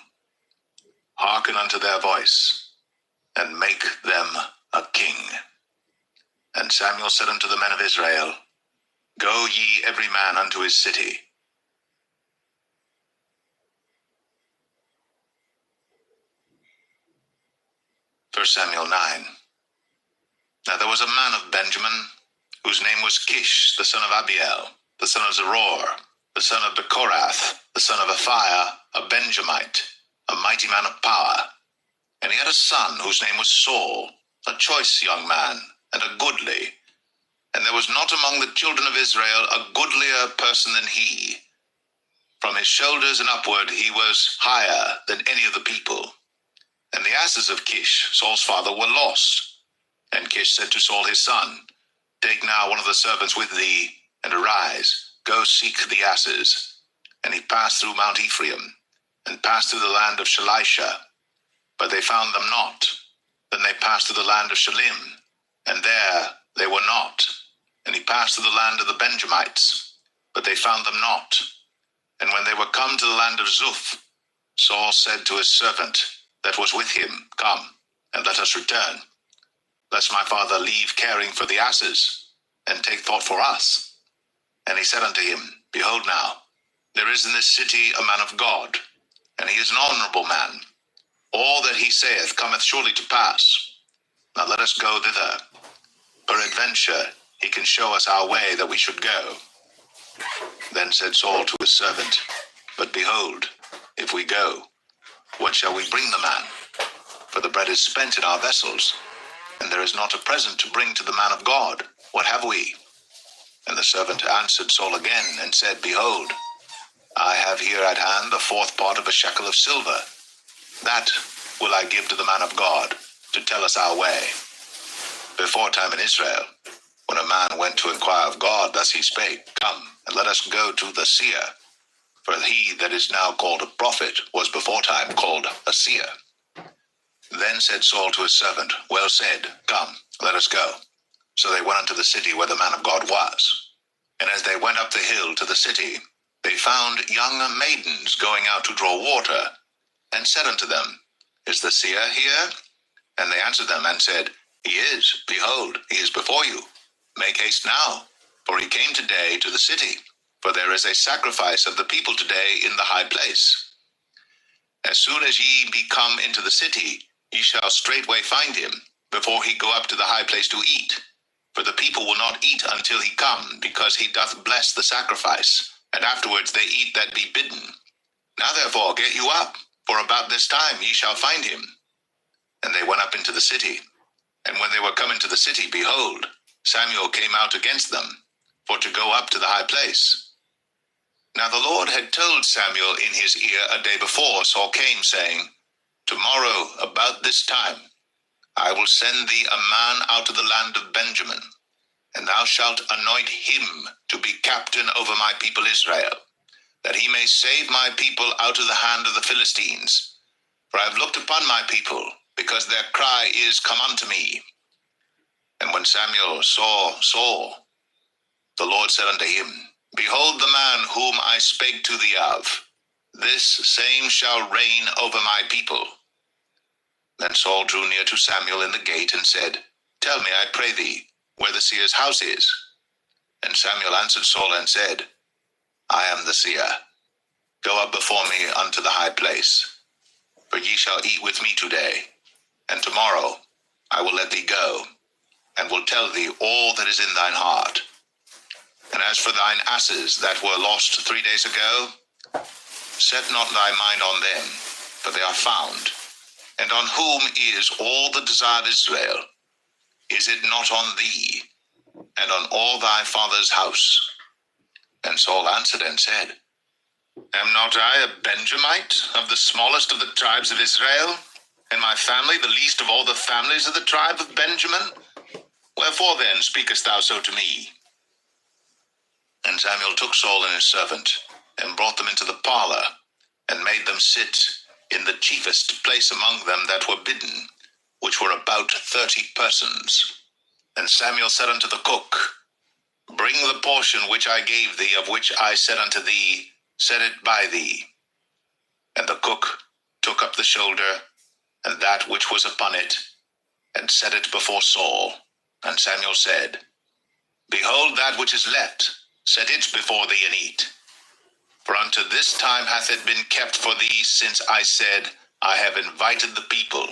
Hearken unto their voice, and make them a king. And Samuel said unto the men of Israel, Go ye every man unto his city. 1 Samuel 9. Now there was a man of Benjamin, whose name was Kish, the son of Abigail, the son of Zeror, the son of Bechorath, the son of Aphiah, a Benjamite, a mighty man of power. And he had a son whose name was Saul, a choice young man, and a goodly. And there was not among the children of Israel a goodlier person than he. From his shoulders and upward he was higher than any of the people. And the asses of Kish, Saul's father, were lost. And Kish said to Saul his son, Take now one of the servants with thee, and arise, go seek the asses. And he passed through Mount Ephraim, and passed through the land of Shalisha, but they found them not. Then they passed through the land of Shalim, and there they were not. And he passed through the land of the Benjamites, but they found them not. And when they were come to the land of Zuph, Saul said to his servant that was with him, Come, and let us return, lest my father leave caring for the asses, and take thought for us. And he said unto him, Behold now, there is in this city a man of God, and he is an honorable man. All that he saith cometh surely to pass. Now let us go thither. Peradventure he can show us our way that we should go. Then said Saul to his servant, But behold, if we go, what shall we bring the man? For the bread is spent in our vessels, and there is not a present to bring to the man of God. What have we? And the servant answered Saul again, and said, Behold, I have here at hand the fourth part of a shekel of silver. That will I give to the man of God, to tell us our way. Before time in Israel, when a man went to inquire of God, thus he spake, Come, and let us go to the seer. For he that is now called a prophet was before time called a seer. Then said Saul to his servant, Well said, come, let us go. So they went unto the city where the man of God was. And as they went up the hill to the city, they found young maidens going out to draw water, and said unto them, Is the seer here? And they answered them and said, He is, behold, he is before you. Make haste now, for he came today to the city, for there is a sacrifice of the people today in the high place. As soon as ye be come into the city, ye shall straightway find him, before he go up to the high place to eat. For the people will not eat until he come, because he doth bless the sacrifice, and afterwards they eat that be bidden. Now therefore get you up, for about this time ye shall find him. And they went up into the city. And when they were come into the city, behold, Samuel came out against them, for to go up to the high place. Now the Lord had told Samuel in his ear a day before Saul came, saying, Tomorrow about this time I will send thee a man out of the land of Benjamin, and thou shalt anoint him to be captain over my people Israel, that he may save my people out of the hand of the Philistines. For I have looked upon my people, because their cry is come unto me. And when Samuel saw Saul, the Lord said unto him, Behold the man whom I spake to thee of, this same shall reign over my people. Then Saul drew near to Samuel in the gate, and said, Tell me, I pray thee, where the seer's house is. And Samuel answered Saul and said, I am the seer. Go up before me unto the high place, for ye shall eat with me today, and tomorrow I will let thee go, and will tell thee all that is in thine heart. And as for thine asses that were lost 3 days ago, set not thy mind on them, for they are found. And on whom is all the desire of Israel? Is it not on thee, and on all thy father's house? And Saul answered and said, Am not I a Benjamite, of the smallest of the tribes of Israel, and my family the least of all the families of the tribe of Benjamin? Wherefore then speakest thou so to me? And Samuel took Saul and his servant, and brought them into the parlor, and made them sit in the chiefest place among them that were bidden, which were about 30 persons. And Samuel said unto the cook, Bring the portion which I gave thee, of which I said unto thee, Set it by thee. And the cook took up the shoulder, and that which was upon it, and set it before Saul. And Samuel said, Behold that which is left, set it before thee, and eat. For unto this time hath it been kept for thee, since I said, I have invited the people.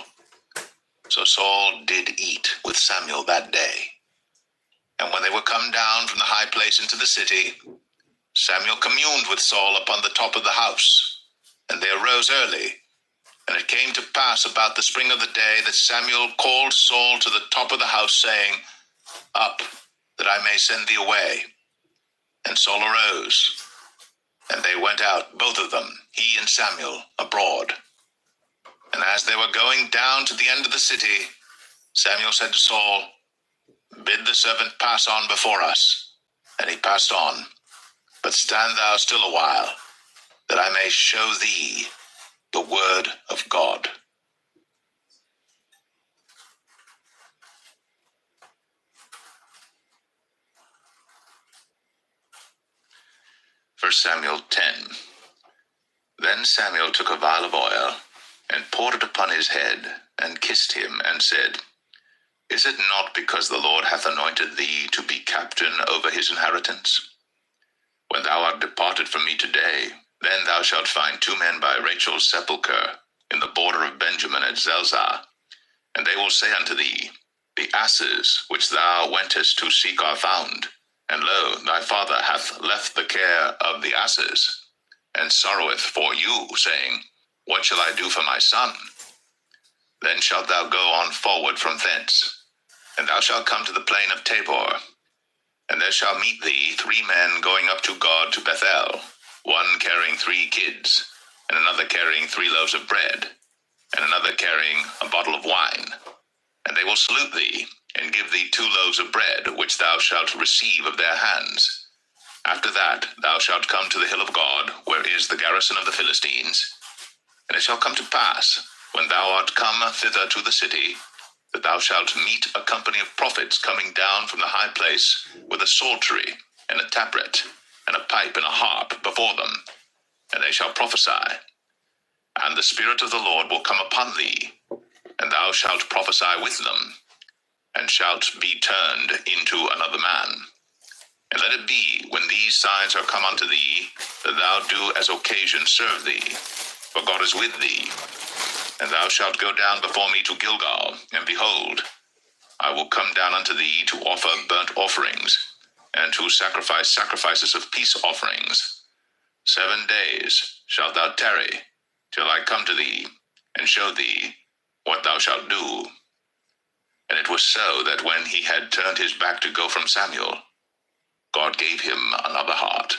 So Saul did eat with Samuel that day. And when they were come down from the high place into the city, Samuel communed with Saul upon the top of the house. And they arose early. And it came to pass about the spring of the day that Samuel called Saul to the top of the house, saying, Up, that I may send thee away. And Saul arose, and they went out, both of them, he and Samuel, abroad. And as they were going down to the end of the city, Samuel said to Saul, Bid the servant pass on before us. And he passed on. But stand thou still a while, that I may show thee the word of God. 1 Samuel 10. Then Samuel took a vial of oil, and poured it upon his head, and kissed him, and said, Is it not because the Lord hath anointed thee to be captain over his inheritance? When thou art departed from me today, then thou shalt find 2 men by Rachel's sepulchre, in the border of Benjamin at Zelzah. And they will say unto thee, The asses which thou wentest to seek are found. And lo, thy father hath left the care of the asses, and sorroweth for you, saying, What shall I do for my son? Then shalt thou go on forward from thence, And thou shalt come to the plain of Tabor, and there shall meet thee 3 men going up to God to Bethel, one carrying 3 kids, and another carrying 3 loaves of bread, and another carrying a bottle of wine. And they will salute thee, and give thee 2 loaves of bread, which thou shalt receive of their hands. After that thou shalt come to the hill of God, where is the garrison of the Philistines. And it shall come to pass, when thou art come thither to the city, that thou shalt meet a company of prophets coming down from the high place, with a psaltery, and a tabret, and a pipe, and a harp before them, and they shall prophesy. And the Spirit of the Lord will come upon thee, and thou shalt prophesy with them, and shalt be turned into another man. And let it be, when these signs are come unto thee, that thou do as occasion serve thee, for God is with thee. And thou shalt go down before me to Gilgal, and behold, I will come down unto thee to offer burnt offerings, and to sacrifice sacrifices of peace offerings. 7 days shalt thou tarry, till I come to thee, and show thee what thou shalt do. And it was so, that when he had turned his back to go from Samuel, God gave him another heart.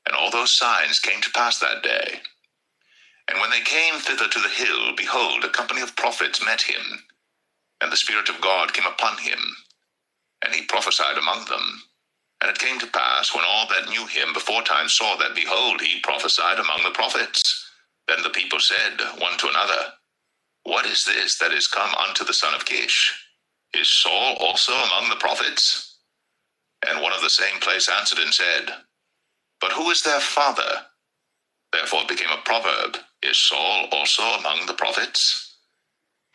And all those signs came to pass that day. And when they came thither to the hill, behold, a company of prophets met him, and the Spirit of God came upon him, and he prophesied among them. And it came to pass, when all that knew him beforetime saw that, behold, he prophesied among the prophets, then the people said one to another, What is this that is come unto the son of Kish? Is Saul also among the prophets? And one of the same place answered and said, But who is their father? Therefore it became a proverb, Is Saul also among the prophets?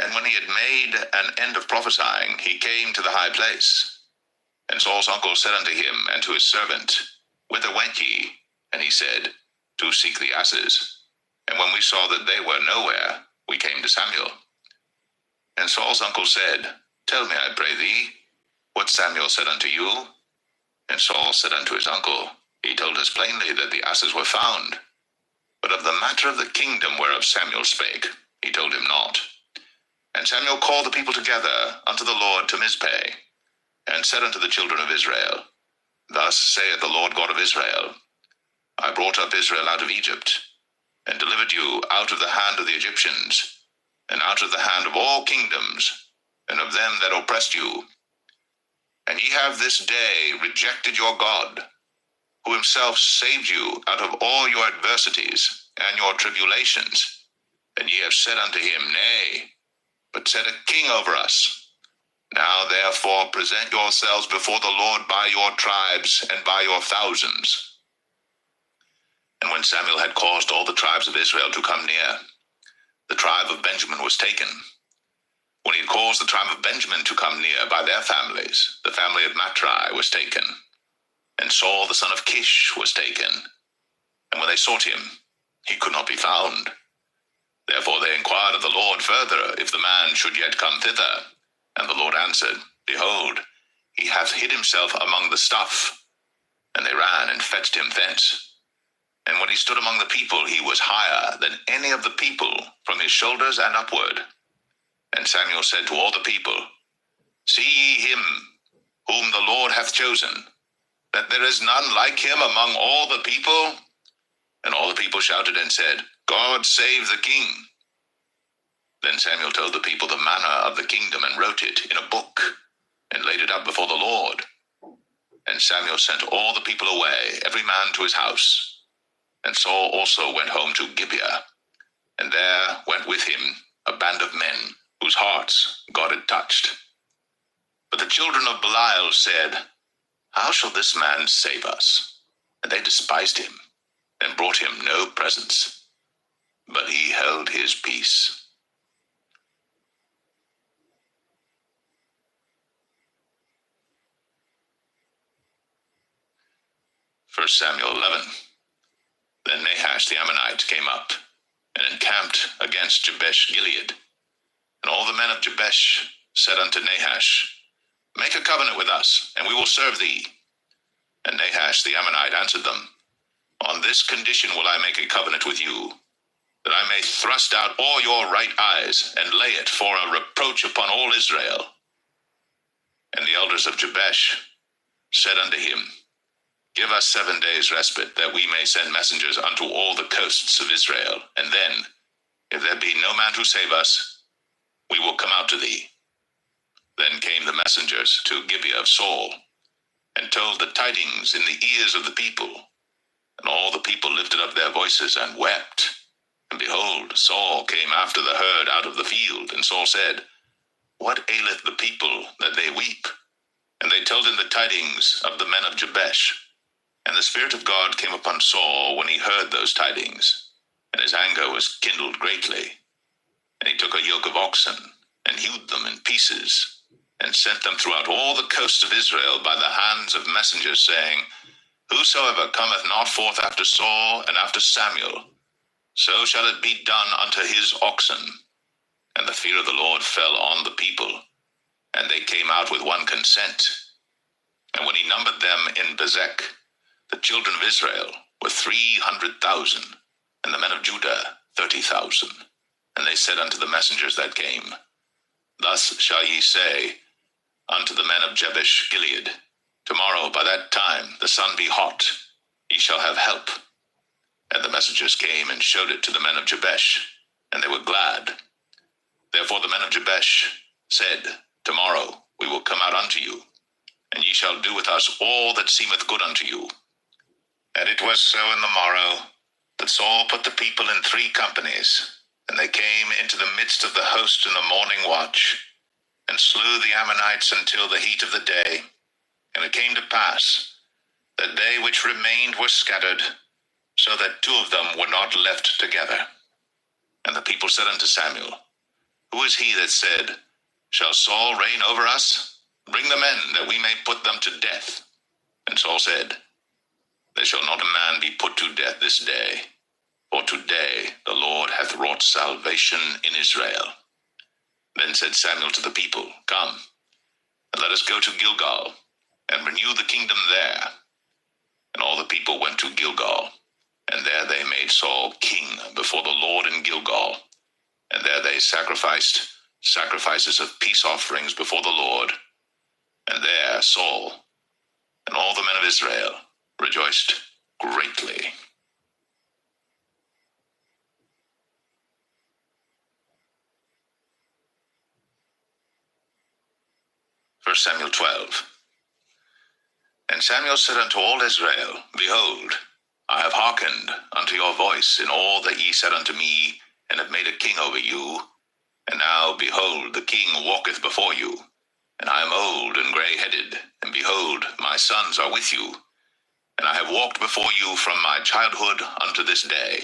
And when he had made an end of prophesying, he came to the high place. And Saul's uncle said unto him and to his servant, Whither went ye? And he said, To seek the asses. And when we saw that they were nowhere, we came to Samuel. And Saul's uncle said, Tell me, I pray thee, what Samuel said unto you. And Saul said unto his uncle, He told us plainly that the asses were found. But of the matter of the kingdom whereof Samuel spake, he told him not. And Samuel called the people together unto the Lord to Mizpeh, and said unto the children of Israel, Thus saith the Lord God of Israel, I brought up Israel out of Egypt, and delivered you out of the hand of the Egyptians, and out of the hand of all kingdoms, and of them that oppressed you. And ye have this day rejected your God, who himself saved you out of all your adversities and your tribulations. And ye have said unto him, Nay, but set a king over us. Now therefore present yourselves before the Lord by your tribes and by your thousands. And when Samuel had caused all the tribes of Israel to come near, the tribe of Benjamin was taken. When he had caused the tribe of Benjamin to come near by their families, the family of Matri was taken. And Saul the son of Kish was taken. And when they sought him, he could not be found. Therefore they inquired of the Lord further, if the man should yet come thither. And the Lord answered, Behold, he hath hid himself among the stuff. And they ran and fetched him thence. And when he stood among the people, he was higher than any of the people, from his shoulders and upward. And Samuel said to all the people, See ye him, whom the Lord hath chosen, that there is none like him among all the people? And all the people shouted and said, God save the king. Then Samuel told the people the manner of the kingdom, and wrote it in a book, and laid it up before the Lord. And Samuel sent all the people away, every man to his house. And Saul also went home to Gibeah, and there went with him a band of men, whose hearts God had touched. But the children of Belial said, How shall this man save us? And they despised him, and brought him no presents. But he held his peace. 1 Samuel 11. Then Nahash the Ammonite came up, and encamped against Jabesh Gilead. And all the men of Jabesh said unto Nahash, Make a covenant with us, and we will serve thee. And Nahash the Ammonite answered them, On this condition will I make a covenant with you, that I may thrust out all your right eyes, and lay it for a reproach upon all Israel. And the elders of Jabesh said unto him, Give us 7 days' respite, that we may send messengers unto all the coasts of Israel. And then, if there be no man to save us, we will come out to thee. Then came the messengers to Gibeah of Saul, and told the tidings in the ears of the people. And all the people lifted up their voices and wept. And behold, Saul came after the herd out of the field. And Saul said, What aileth the people that they weep? And they told him the tidings of the men of Jabesh. And the Spirit of God came upon Saul when he heard those tidings, and his anger was kindled greatly. And he took a yoke of oxen, and hewed them in pieces, and sent them throughout all the coasts of Israel by the hands of messengers, saying, Whosoever cometh not forth after Saul and after Samuel, so shall it be done unto his oxen. And the fear of the Lord fell on the people, and they came out with one consent. And when he numbered them in Bezek, the children of Israel were 300,000, and the men of Judah 30,000. And they said unto the messengers that came, Thus shall ye say unto the men of Jabesh Gilead, Tomorrow by that time the sun be hot, ye shall have help. And the messengers came and showed it to the men of Jabesh, and they were glad. Therefore the men of Jabesh said, Tomorrow we will come out unto you, and ye shall do with us all that seemeth good unto you. And it was so in the morrow, that Saul put the people in 3 companies, and they came into the midst of the host in the morning watch, and slew the Ammonites until the heat of the day. And it came to pass, that they which remained were scattered, so that 2 of them were not left together. And the people said unto Samuel, Who is he that said, Shall Saul reign over us? Bring them in, that we may put them to death. And Saul said, There shall not a man be put to death this day, for today the Lord hath wrought salvation in Israel. Then said Samuel to the people, Come, and let us go to Gilgal, and renew the kingdom there. And all the people went to Gilgal, and there they made Saul king before the Lord in Gilgal. And there they sacrificed sacrifices of peace offerings before the Lord. And there Saul and all the men of Israel rejoiced greatly. 1 Samuel 12. And Samuel said unto all Israel, Behold, I have hearkened unto your voice in all that ye said unto me, and have made a king over you. And now, behold, the king walketh before you, and I am old and grey-headed, and behold, my sons are with you. And I have walked before you from my childhood unto this day.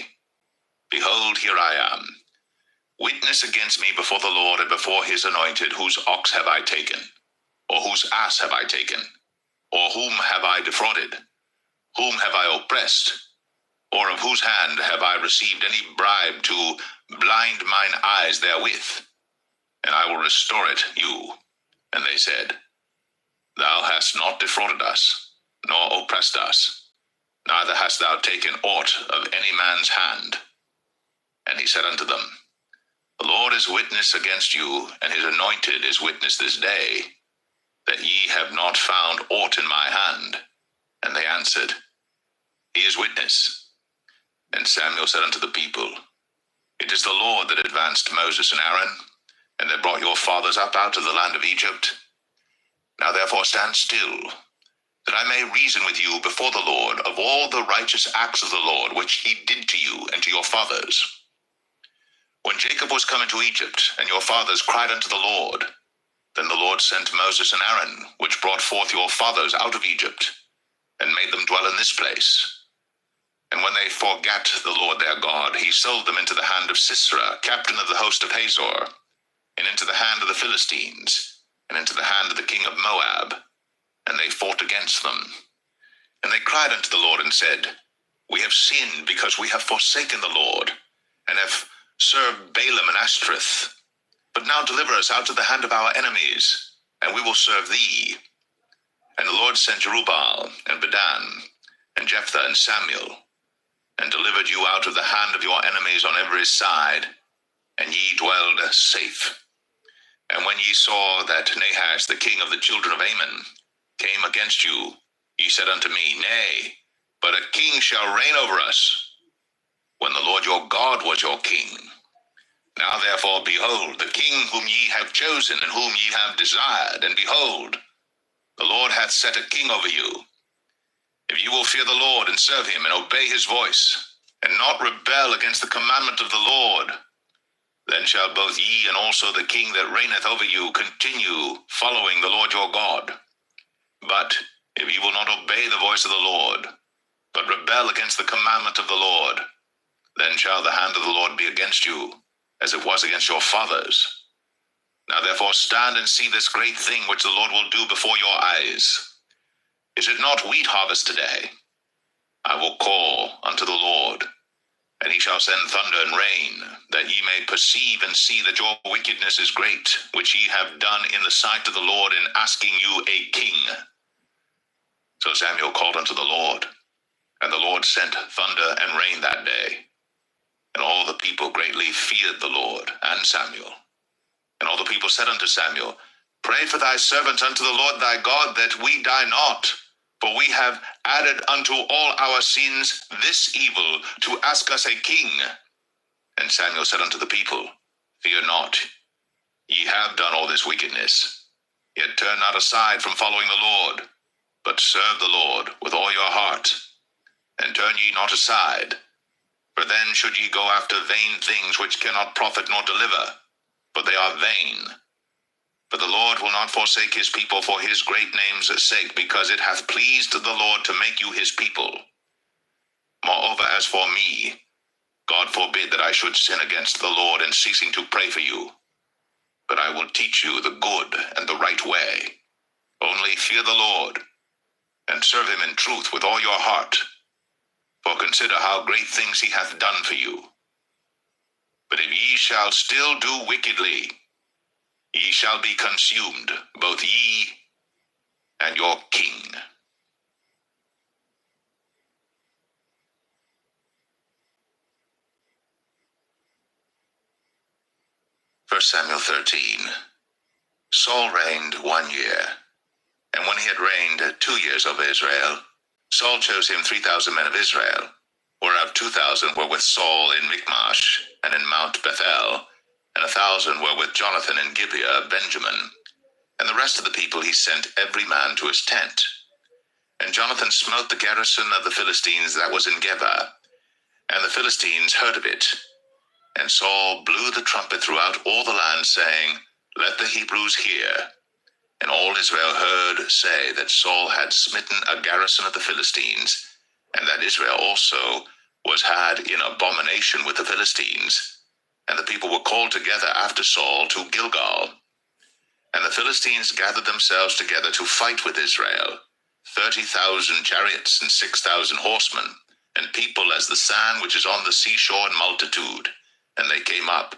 Behold, here I am. Witness against me before the Lord and before his anointed, whose ox have I taken? Or whose ass have I taken? Or whom have I defrauded? Whom have I oppressed? Or of whose hand have I received any bribe to blind mine eyes therewith? And I will restore it you. And they said, Thou hast not defrauded us, nor oppressed us, neither hast thou taken aught of any man's hand. And he said unto them, The Lord is witness against you, and his anointed is witness this day, that ye have not found aught in my hand. And they answered, He is witness. And Samuel said unto the people, It is the Lord that advanced Moses and Aaron, and that brought your fathers up out of the land of Egypt. Now therefore stand still, that I may reason with you before the Lord of all the righteous acts of the Lord, which he did to you and to your fathers. When Jacob was come into Egypt, and your fathers cried unto the Lord, then the Lord sent Moses and Aaron, which brought forth your fathers out of Egypt, and made them dwell in this place. And when they forgat the Lord their God, he sold them into the hand of Sisera, captain of the host of Hazor, and into the hand of the Philistines, and into the hand of the king of Moab. And they fought against them. And they cried unto the Lord and said, We have sinned because we have forsaken the Lord, and have served Balaam and Ashtoreth. But now deliver us out of the hand of our enemies, and we will serve thee. And the Lord sent Jerubbaal, and Bedan, and Jephthah, and Samuel, and delivered you out of the hand of your enemies on every side, and ye dwelled safe. And when ye saw that Nahash, the king of the children of Ammon, came against you, ye said unto me, Nay, but a king shall reign over us, when the Lord your God was your king. Now therefore, behold, the king whom ye have chosen, and whom ye have desired, and behold, the Lord hath set a king over you. If you will fear the Lord, and serve him, and obey his voice, and not rebel against the commandment of the Lord, then shall both ye and also the king that reigneth over you continue following the Lord your God. But if ye will not obey the voice of the Lord, but rebel against the commandment of the Lord, then shall the hand of the Lord be against you, as it was against your fathers. Now therefore stand and see this great thing which the Lord will do before your eyes. Is it not wheat harvest today? I will call unto the Lord, and he shall send thunder and rain, that ye may perceive and see that your wickedness is great, which ye have done in the sight of the Lord in asking you a king. So Samuel called unto the Lord, and the Lord sent thunder and rain that day. And all the people greatly feared the Lord and Samuel. And all the people said unto Samuel, Pray for thy servants unto the Lord thy God, that we die not. For we have added unto all our sins this evil, to ask us a king. And Samuel said unto the people, Fear not, ye have done all this wickedness. Yet turn not aside from following the Lord, but serve the Lord with all your heart. And turn ye not aside, for then should ye go after vain things which cannot profit nor deliver, for they are vain. For the Lord will not forsake his people for his great name's sake, because it hath pleased the Lord to make you his people. Moreover, as for me, God forbid that I should sin against the Lord in ceasing to pray for you. But I will teach you the good and the right way. Only fear the Lord, and serve him in truth with all your heart. For consider how great things he hath done for you. But if ye shall still do wickedly, ye shall be consumed, both ye and your king. 1 Samuel 13. Saul reigned 1 year, and when he had reigned 2 years over Israel, Saul chose him 3,000 men of Israel, whereof 2,000 were with Saul in Michmash and in Mount Bethel, and 1,000 were with Jonathan in Gibeah of Benjamin. And the rest of the people he sent every man to his tent. And Jonathan smote the garrison of the Philistines that was in Geba, and the Philistines heard of it. And Saul blew the trumpet throughout all the land, saying, Let the Hebrews hear. And all Israel heard say that Saul had smitten a garrison of the Philistines, and that Israel also was had in abomination with the Philistines. And the people were called together after Saul to Gilgal. And the Philistines gathered themselves together to fight with Israel, 30,000 chariots and 6,000 horsemen, and people as the sand which is on the seashore in multitude. And they came up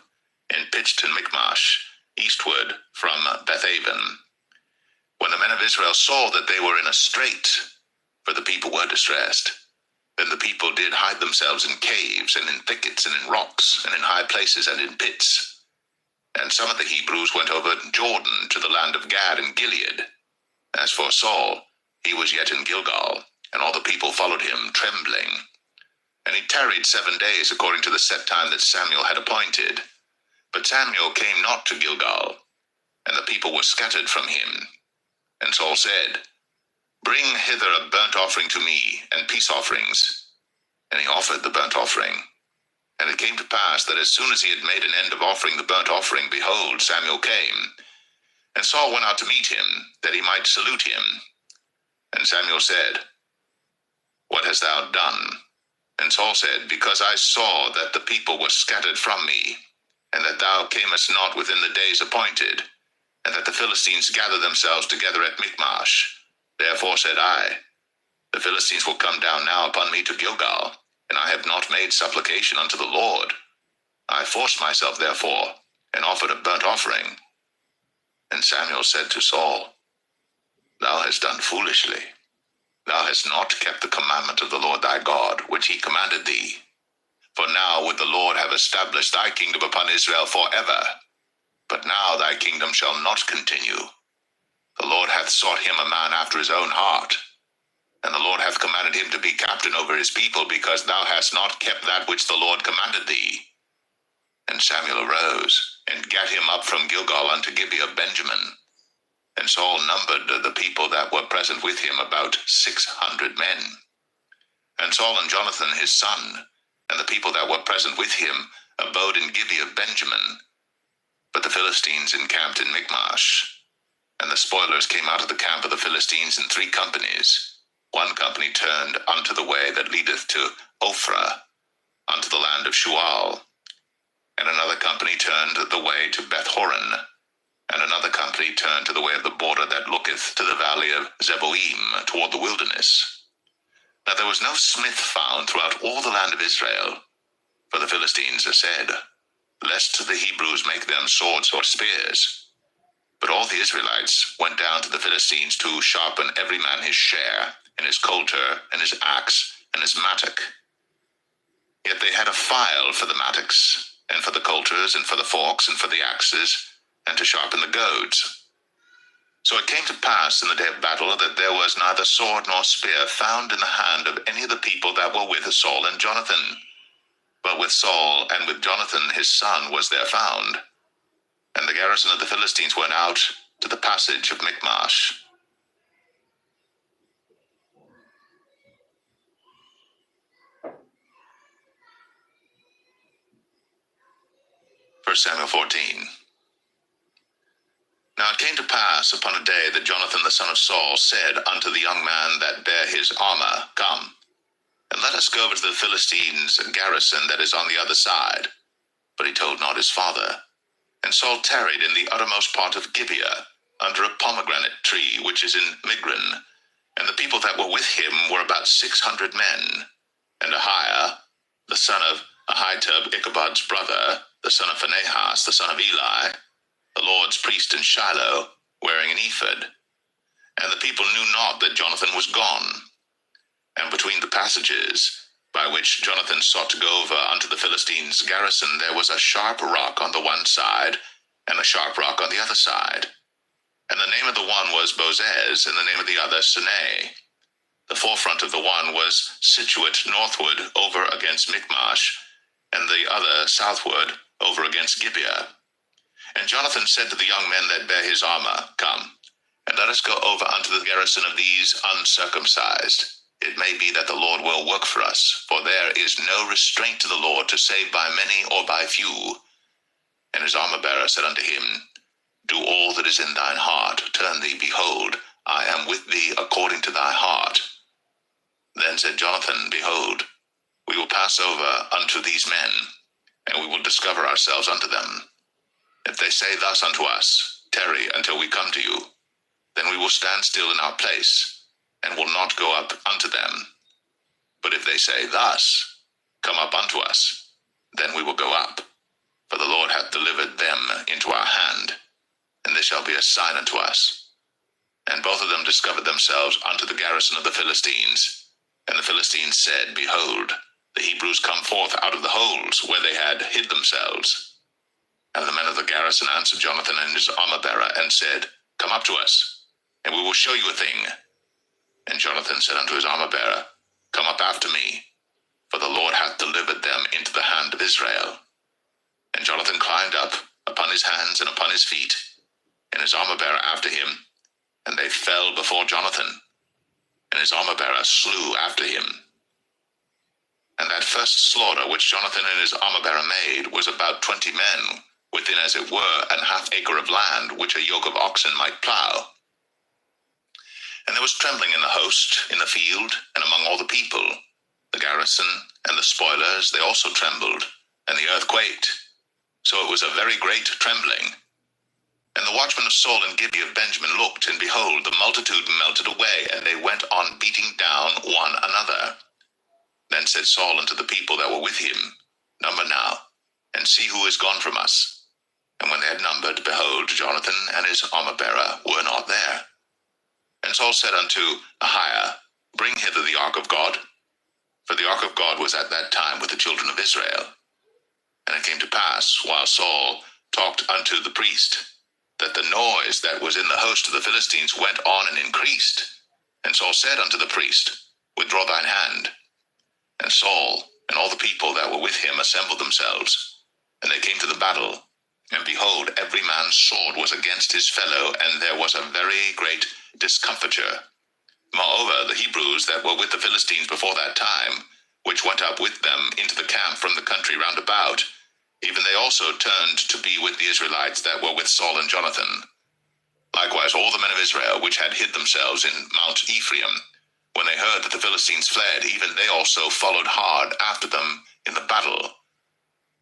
and pitched in Michmash, eastward from Bethaven. When the men of Israel saw that they were in a strait, for the people were distressed, then the people did hide themselves in caves, and in thickets, and in rocks, and in high places, and in pits. And some of the Hebrews went over Jordan to the land of Gad and Gilead. As for Saul, he was yet in Gilgal, and all the people followed him, trembling. And he tarried 7 days according to the set time that Samuel had appointed. But Samuel came not to Gilgal, and the people were scattered from him. And Saul said, Bring hither a burnt offering to me, and peace offerings. And he offered the burnt offering. And it came to pass that as soon as he had made an end of offering the burnt offering, behold, Samuel came. And Saul went out to meet him, that he might salute him. And Samuel said, What hast thou done? And Saul said, Because I saw that the people were scattered from me, and that thou camest not within the days appointed, and that the Philistines gathered themselves together at Michmash. Therefore said I, The Philistines will come down now upon me to Gilgal, and I have not made supplication unto the Lord. I forced myself therefore, and offered a burnt offering. And Samuel said to Saul, Thou hast done foolishly. Thou hast not kept the commandment of the Lord thy God, which he commanded thee. For now would the Lord have established thy kingdom upon Israel forever. But now thy kingdom shall not continue. The Lord hath sought him a man after his own heart, and the Lord hath commanded him to be captain over his people, because thou hast not kept that which the Lord commanded thee. And Samuel arose, and gat him up from Gilgal unto Gibeah of Benjamin. And Saul numbered the people that were present with him about 600 men. And Saul and Jonathan his son, and the people that were present with him, abode in Gibeah of Benjamin. But the Philistines encamped in Michmash. And the spoilers came out of the camp of the Philistines in 3 companies. One company turned unto the way that leadeth to Ophrah, unto the land of Shual. And another company turned the way to Beth-horon. And another company turned to the way of the border that looketh to the valley of Zeboim, toward the wilderness. Now there was no smith found throughout all the land of Israel. For the Philistines said, lest the Hebrews make them swords or spears. But all the Israelites went down to the Philistines to sharpen every man his share, and his coulter, and his axe, and his mattock. Yet they had a file for the mattocks, and for the coulters, and for the forks, and for the axes, and to sharpen the goads. So it came to pass in the day of battle that there was neither sword nor spear found in the hand of any of the people that were with Saul and Jonathan. But with Saul and with Jonathan his son was there found. And the garrison of the Philistines went out to the passage of Michmash. 1 Samuel 14. Now it came to pass upon a day that Jonathan the son of Saul said unto the young man that bare his armor, Come, and let us go over to the Philistines' garrison that is on the other side. But he told not his father. And Saul tarried in the uttermost part of Gibeah, under a pomegranate tree which is in Migron. And the people that were with him were about 600 men. And Ahiah, the son of Ahitub, Ichabod's brother, the son of Phinehas, the son of Eli, the Lord's priest in Shiloh, wearing an ephod. And the people knew not that Jonathan was gone. And between the passages by which Jonathan sought to go over unto the Philistines' garrison, there was a sharp rock on the one side, and a sharp rock on the other side. And the name of the one was Bozez, and the name of the other Sinai. The forefront of the one was situate northward over against Michmash, and the other southward over against Gibeah. And Jonathan said to the young men that bare his armor, Come, and let us go over unto the garrison of these uncircumcised. It may be that the Lord will work for us, for there is no restraint to the Lord to save by many or by few. And his armor-bearer said unto him, Do all that is in thine heart, turn thee, behold, I am with thee according to thy heart. Then said Jonathan, Behold, we will pass over unto these men, and we will discover ourselves unto them. If they say thus unto us, Tarry until we come to you, then we will stand still in our place, and will not go up unto them. But if they say thus, Come up unto us, then we will go up. For the Lord hath delivered them into our hand, and they shall be a sign unto us. And both of them discovered themselves unto the garrison of the Philistines. And the Philistines said, Behold, the Hebrews come forth out of the holes where they had hid themselves. And the men of the garrison answered Jonathan and his armor-bearer, and said, Come up to us, and we will show you a thing. And Jonathan said unto his armor-bearer, Come up after me, for the Lord hath delivered them into the hand of Israel. And Jonathan climbed up upon his hands and upon his feet, and his armor-bearer after him, and they fell before Jonathan, and his armor-bearer slew after him. And that first slaughter which Jonathan and his armor-bearer made was about 20 men, within as it were an half acre of land, which a yoke of oxen might plow. And there was trembling in the host, in the field, and among all the people. The garrison and the spoilers, they also trembled, and the earth quaked. So it was a very great trembling. And the watchmen of Saul and Gibeah of Benjamin looked, and behold, the multitude melted away, and they went on beating down one another. Then said Saul unto the people that were with him, Number now, and see who is gone from us. And when they had numbered, behold, Jonathan and his armor-bearer were not there. And Saul said unto Ahiah, Bring hither the ark of God. For the ark of God was at that time with the children of Israel. And it came to pass, while Saul talked unto the priest, that the noise that was in the host of the Philistines went on and increased. And Saul said unto the priest, Withdraw thine hand. And Saul and all the people that were with him assembled themselves, and they came to the battle. And behold, every man's sword was against his fellow, and there was a very great discomfiture. Moreover, the Hebrews that were with the Philistines before that time, which went up with them into the camp from the country round about, even they also turned to be with the Israelites that were with Saul and Jonathan. Likewise all the men of Israel, which had hid themselves in Mount Ephraim, when they heard that the Philistines fled, even they also followed hard after them in the battle.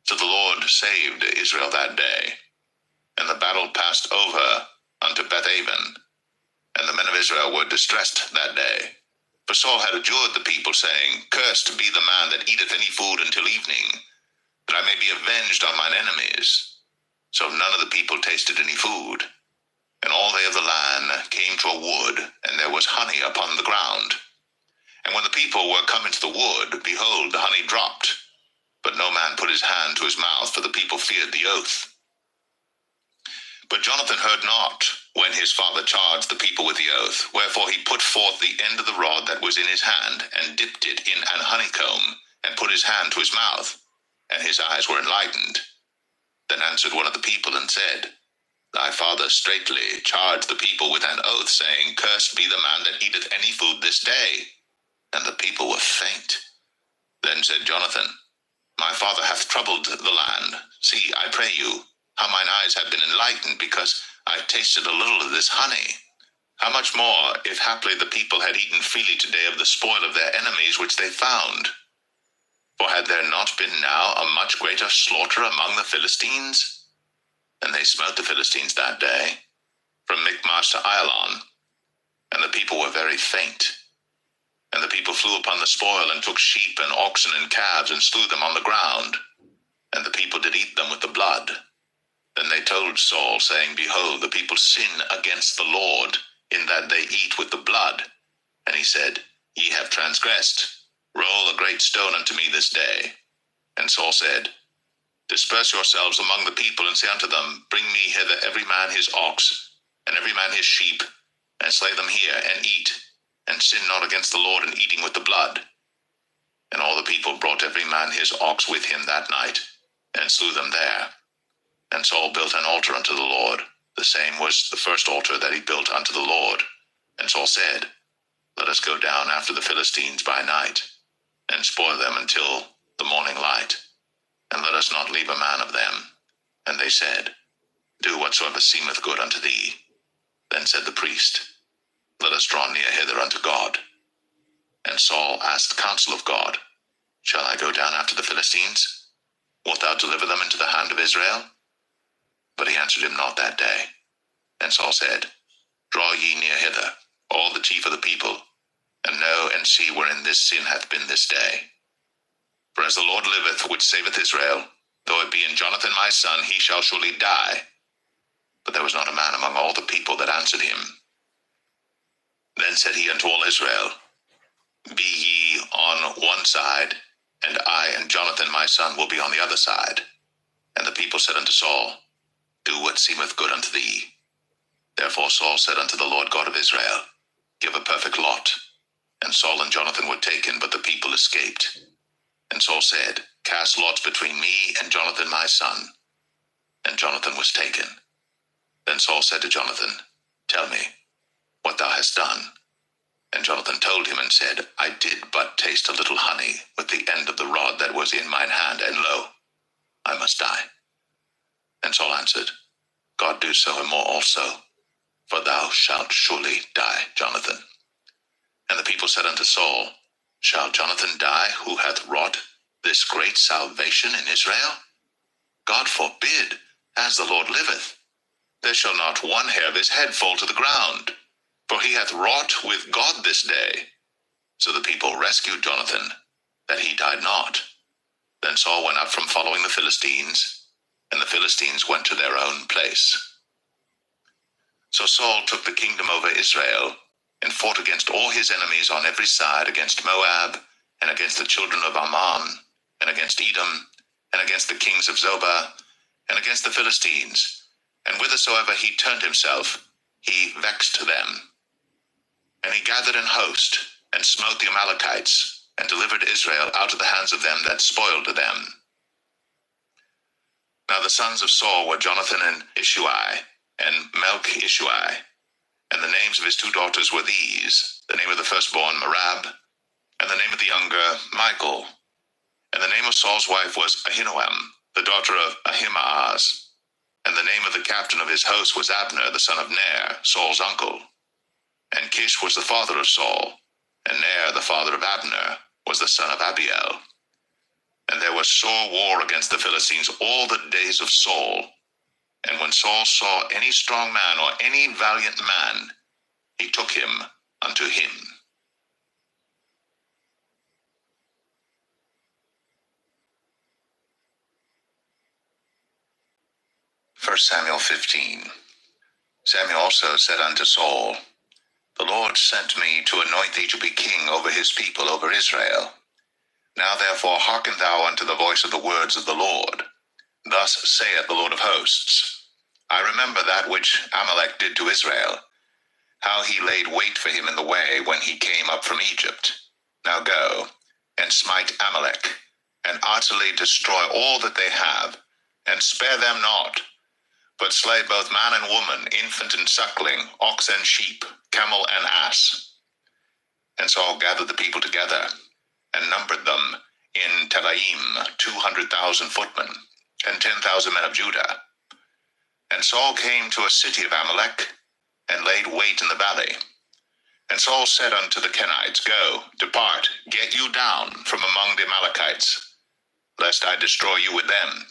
So the Lord saved Israel that day. And the battle passed over unto Bethaven, and the men of Israel were distressed that day. For Saul had adjured the people, saying, Cursed be the man that eateth any food until evening, that I may be avenged on mine enemies. So none of the people tasted any food. And all they of the land came to a wood, and there was honey upon the ground. And when the people were come into the wood, behold, the honey dropped. But no man put his hand to his mouth, for the people feared the oath. But Jonathan heard not when his father charged the people with the oath. Wherefore he put forth the end of the rod that was in his hand, and dipped it in an honeycomb, and put his hand to his mouth, and his eyes were enlightened. Then answered one of the people, and said, Thy father straitly charged the people with an oath, saying, Cursed be the man that eateth any food this day. And the people were faint. Then said Jonathan, My father hath troubled the land. See, I pray you, how mine eyes have been enlightened, because I tasted a little of this honey. How much more, if haply the people had eaten freely today of the spoil of their enemies which they found? For had there not been now a much greater slaughter among the Philistines? And they smote the Philistines that day, from Michmash to Ailon, and the people were very faint. And the people flew upon the spoil, and took sheep and oxen and calves, and slew them on the ground. And the people did eat them with the blood. Then they told Saul, saying, Behold, the people sin against the Lord, in that they eat with the blood. And he said, Ye have transgressed. Roll a great stone unto me this day. And Saul said, Disperse yourselves among the people, and say unto them, Bring me hither every man his ox, and every man his sheep, and slay them here, and eat, and sin not against the Lord in eating with the blood. And all the people brought every man his ox with him that night, and slew them there. And Saul built an altar unto the Lord. The same was the first altar that he built unto the Lord. And Saul said, Let us go down after the Philistines by night, and spoil them until the morning light, and let us not leave a man of them. And they said, Do whatsoever seemeth good unto thee. Then said the priest, Let us draw near hither unto God. And Saul asked counsel of God, Shall I go down after the Philistines? Wilt thou deliver them into the hand of Israel? But he answered him not that day. And Saul said, Draw ye near hither, all the chief of the people, and know and see wherein this sin hath been this day. For as the Lord liveth, which saveth Israel, though it be in Jonathan my son, he shall surely die. But there was not a man among all the people that answered him. Then said he unto all Israel, Be ye on one side, and I and Jonathan my son will be on the other side. And the people said unto Saul, Do what seemeth good unto thee. Therefore Saul said unto the Lord God of Israel, Give a perfect lot. And Saul and Jonathan were taken, but the people escaped. And Saul said, Cast lots between me and Jonathan my son. And Jonathan was taken. Then Saul said to Jonathan, Tell me what thou hast done. And Jonathan told him and said, I did but taste a little honey with the end of the rod that was in mine hand, and lo, I must die. And Saul answered, God do so and more also, for thou shalt surely die, Jonathan. And the people said unto Saul, Shall Jonathan die, who hath wrought this great salvation in Israel? God forbid, as the Lord liveth. There shall not one hair of his head fall to the ground, for he hath wrought with God this day. So the people rescued Jonathan, that he died not. Then Saul went up from following the Philistines, and the Philistines went to their own place. So Saul took the kingdom over Israel, and fought against all his enemies on every side, against Moab, and against the children of Ammon, and against Edom, and against the kings of Zobah, and against the Philistines, and whithersoever he turned himself, he vexed them. And he gathered an host, and smote the Amalekites, and delivered Israel out of the hands of them that spoiled them. Now the sons of Saul were Jonathan and Ishuai, and Melch-Ishuai, and the names of his two daughters were these: the name of the firstborn Merab, and the name of the younger Michal. And the name of Saul's wife was Ahinoam, the daughter of Ahimaaz. And the name of the captain of his host was Abner, the son of Ner, Saul's uncle. And Kish was the father of Saul, and Ner, the father of Abner, was the son of Abigail. And there was sore war against the Philistines all the days of Saul. And when Saul saw any strong man or any valiant man, he took him unto him. 1 Samuel 15. Samuel also said unto Saul, The Lord sent me to anoint thee to be king over his people, over Israel. Now therefore hearken thou unto the voice of the words of the Lord. Thus saith the Lord of hosts, I remember that which Amalek did to Israel, how he laid wait for him in the way when he came up from Egypt. Now go, and smite Amalek, and utterly destroy all that they have, and spare them not, but slay both man and woman, infant and suckling, ox and sheep, camel and ass. And Saul gathered the people together, and numbered them in Telaim 200,000 footmen, and 10,000 men of Judah. And Saul came to a city of Amalek, and laid wait in the valley. And Saul said unto the Kenites, Go, depart, get you down from among the Amalekites, lest I destroy you with them.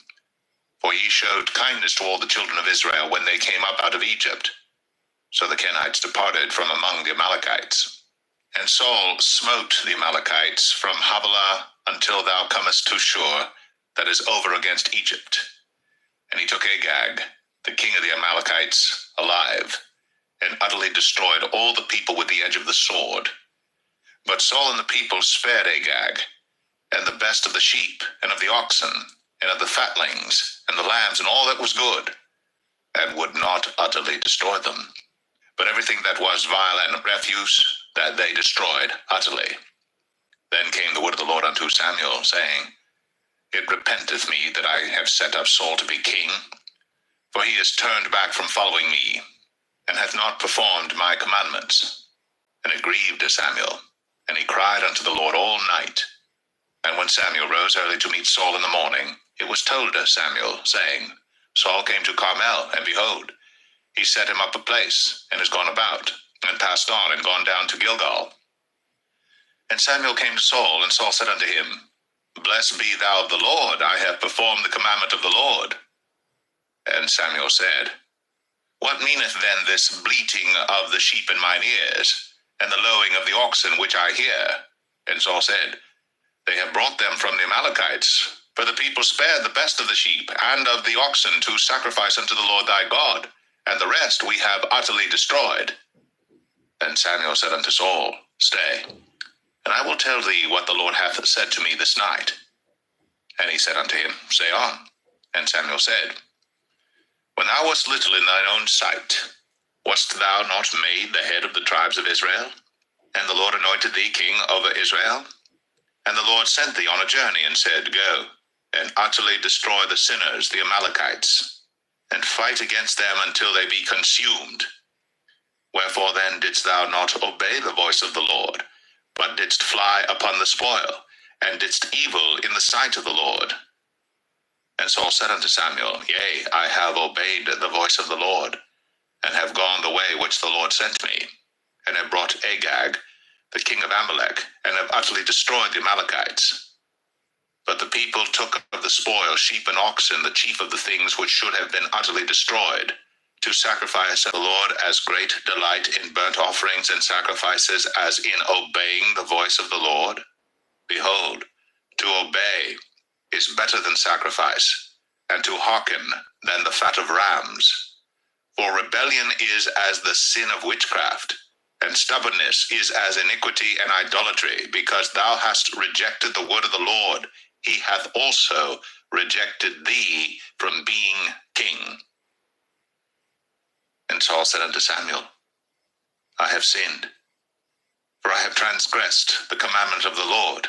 For ye showed kindness to all the children of Israel when they came up out of Egypt. So the Kenites departed from among the Amalekites. And Saul smote the Amalekites from Havilah until thou comest to Shur, that is over against Egypt. And he took Agag, the king of the Amalekites, alive, and utterly destroyed all the people with the edge of the sword. But Saul and the people spared Agag, and the best of the sheep, and of the oxen, and of the fatlings, and the lambs, and all that was good, and would not utterly destroy them. But everything that was vile and refuse, that they destroyed utterly. Then came the word of the Lord unto Samuel, saying, It repenteth me that I have set up Saul to be king, for he is turned back from following me, and hath not performed my commandments. And it grieved Samuel, and he cried unto the Lord all night. And when Samuel rose early to meet Saul in the morning, it was told Samuel, saying, Saul came to Carmel, and behold, he set him up a place, and is gone about, and passed on, and gone down to Gilgal. And Samuel came to Saul, and Saul said unto him, Blessed be thou of the Lord, I have performed the commandment of the Lord. And Samuel said, What meaneth then this bleating of the sheep in mine ears, and the lowing of the oxen which I hear? And Saul said, They have brought them from the Amalekites, for the people spared the best of the sheep and of the oxen to sacrifice unto the Lord thy God, and the rest we have utterly destroyed. Then Samuel said unto Saul, Stay, and I will tell thee what the Lord hath said to me this night. And he said unto him, Say on. And Samuel said, When thou wast little in thine own sight, wast thou not made the head of the tribes of Israel? And the Lord anointed thee king over Israel? And the Lord sent thee on a journey, and said, Go, and utterly destroy the sinners, the Amalekites, and fight against them until they be consumed. Wherefore then didst thou not obey the voice of the Lord, but didst fly upon the spoil, and didst evil in the sight of the Lord? And Saul said unto Samuel, Yea, I have obeyed the voice of the Lord, and have gone the way which the Lord sent me, and have brought Agag, the king of Amalek, and have utterly destroyed the Amalekites. But the people took of the spoil sheep and oxen, the chief of the things which should have been utterly destroyed, to sacrifice to the Lord as great delight in burnt offerings and sacrifices as in obeying the voice of the Lord. Behold, to obey is better than sacrifice, and to hearken than the fat of rams. For rebellion is as the sin of witchcraft, and stubbornness is as iniquity and idolatry. Because thou hast rejected the word of the Lord, he hath also rejected thee from being king. And Saul said unto Samuel, I have sinned, for I have transgressed the commandment of the Lord,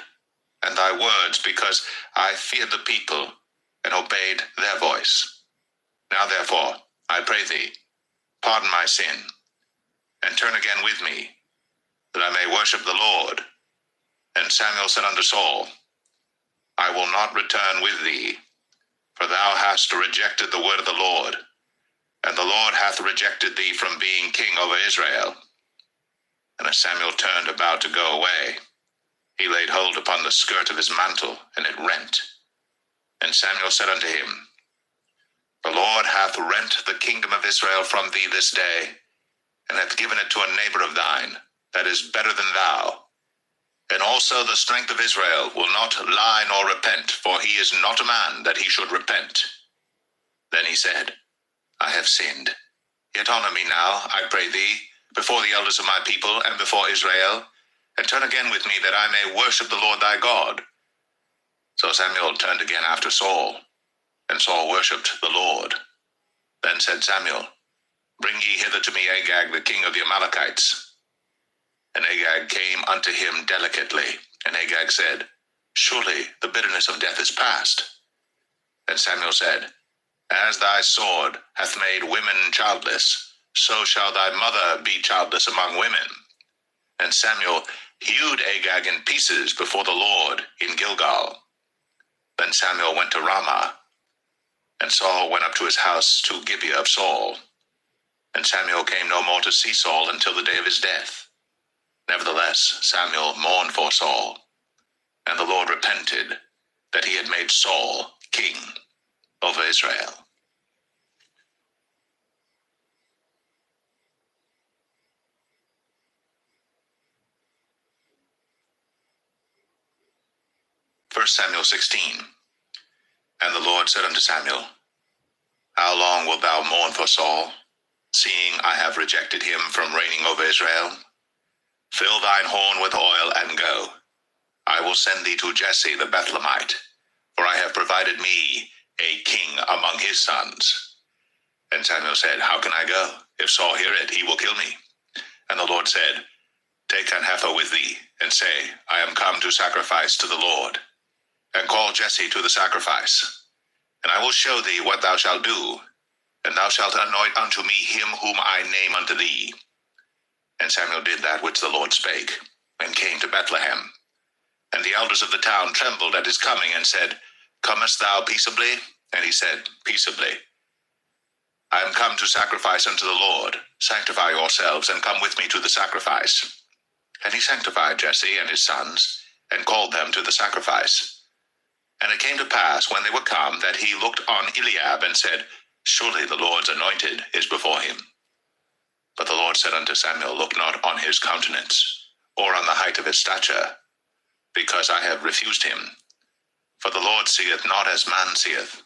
and thy words, because I feared the people, and obeyed their voice. Now therefore, I pray thee, pardon my sin, and turn again with me, that I may worship the Lord. And Samuel said unto Saul, I will not return with thee, for thou hast rejected the word of the Lord, and the Lord hath rejected thee from being king over Israel. And as Samuel turned about to go away, he laid hold upon the skirt of his mantle, and it rent. And Samuel said unto him, The Lord hath rent the kingdom of Israel from thee this day, and hath given it to a neighbor of thine, that is better than thou. And also the strength of Israel will not lie nor repent, for he is not a man that he should repent. Then he said, I have sinned. Yet honor me now, I pray thee, before the elders of my people, and before Israel, and turn again with me, that I may worship the Lord thy God. So Samuel turned again after Saul, and Saul worshipped the Lord. Then said Samuel, Bring ye hither to me Agag, the king of the Amalekites. And Agag came unto him delicately, and Agag said, Surely the bitterness of death is past. And Samuel said, As thy sword hath made women childless, so shall thy mother be childless among women. And Samuel hewed Agag in pieces before the Lord in Gilgal. Then Samuel went to Ramah, and Saul went up to his house to Gibeah of Saul. And Samuel came no more to see Saul until the day of his death. Nevertheless, Samuel mourned for Saul, and the Lord repented that he had made Saul king over Israel. First Samuel 16. And the Lord said unto Samuel, How long wilt thou mourn for Saul, seeing I have rejected him from reigning over Israel? Fill thine horn with oil, and go. I will send thee to Jesse the Bethlehemite, for I have provided me a king among his sons. And Samuel said, How can I go? If Saul hear it, he will kill me. And the Lord said, Take an heifer with thee, and say, I am come to sacrifice to the Lord. And call Jesse to the sacrifice. And I will show thee what thou shalt do, and thou shalt anoint unto me him whom I name unto thee. And Samuel did that which the Lord spake, and came to Bethlehem. And the elders of the town trembled at his coming, and said, Comest thou peaceably? And he said, Peaceably. I am come to sacrifice unto the Lord. Sanctify yourselves, and come with me to the sacrifice. And he sanctified Jesse and his sons, and called them to the sacrifice. And it came to pass, when they were come, that he looked on Eliab, and said, Surely the Lord's anointed is before him. But the Lord said unto Samuel, Look not on his countenance, or on the height of his stature, because I have refused him. For the Lord seeth not as man seeth.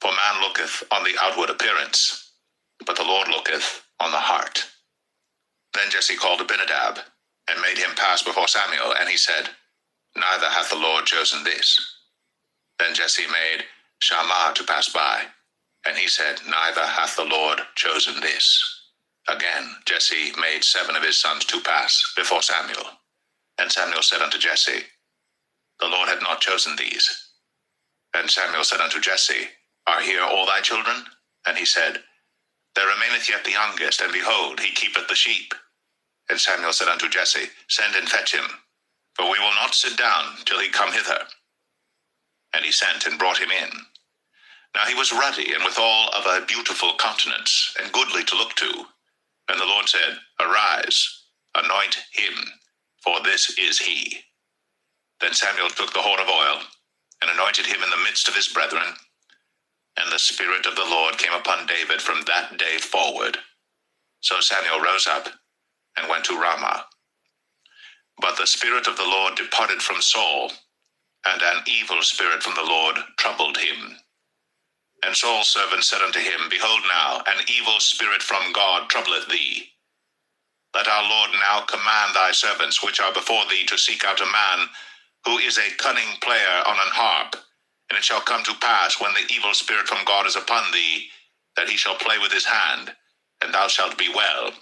For man looketh on the outward appearance, but the Lord looketh on the heart. Then Jesse called Abinadab, and made him pass before Samuel, and he said, Neither hath the Lord chosen this. Then Jesse made Shammah to pass by, and he said, Neither hath the Lord chosen this. Again Jesse made 7 of his sons to pass before Samuel. And Samuel said unto Jesse, The Lord had not chosen these. And Samuel said unto Jesse, Are here all thy children? And he said, There remaineth yet the youngest, and behold, he keepeth the sheep. And Samuel said unto Jesse, Send and fetch him, for we will not sit down till he come hither. And he sent and brought him in. Now he was ruddy, and withal of a beautiful countenance, and goodly to look to. And the Lord said, Arise, anoint him, for this is he. Then Samuel took the horn of oil, and anointed him in the midst of his brethren. And the Spirit of the Lord came upon David from that day forward. So Samuel rose up, and went to Ramah. But the Spirit of the Lord departed from Saul, and an evil spirit from the Lord troubled him. And Saul's servant said unto him, Behold now, an evil spirit from God troubleth thee. Let our Lord now command thy servants which are before thee to seek out a man who is a cunning player on an harp, And it shall come to pass, when the evil spirit from God is upon thee, that he shall play with his hand, and thou shalt be well.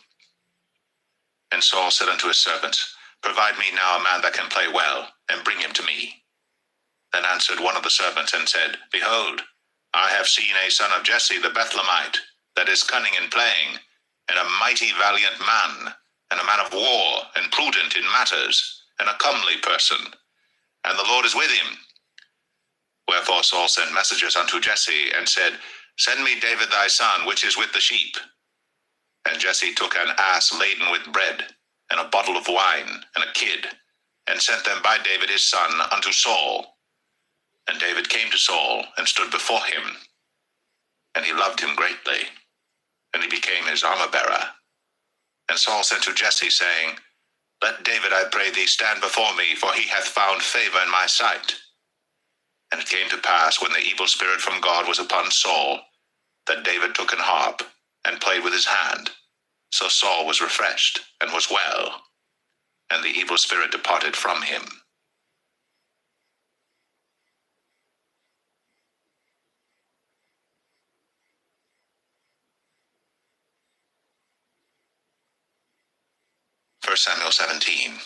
And Saul said unto his servants, Provide me now a man that can play well, and bring him to me. Then answered one of the servants, and said, Behold, I have seen a son of Jesse the Bethlehemite, that is cunning in playing, and a mighty valiant man, and a man of war, and prudent in matters, and a comely person, and the Lord is with him. Wherefore Saul sent messengers unto Jesse, and said, Send me David thy son, which is with the sheep. And Jesse took an ass laden with bread, and a bottle of wine, and a kid, and sent them by David his son unto Saul. And David came to Saul, and stood before him. And he loved him greatly, and he became his armor-bearer. And Saul sent to Jesse, saying, Let David, I pray thee, stand before me, for he hath found favor in my sight. And it came to pass, when the evil spirit from God was upon Saul, that David took an harp, and played with his hand. So Saul was refreshed, and was well, and the evil spirit departed from him. First Samuel 17.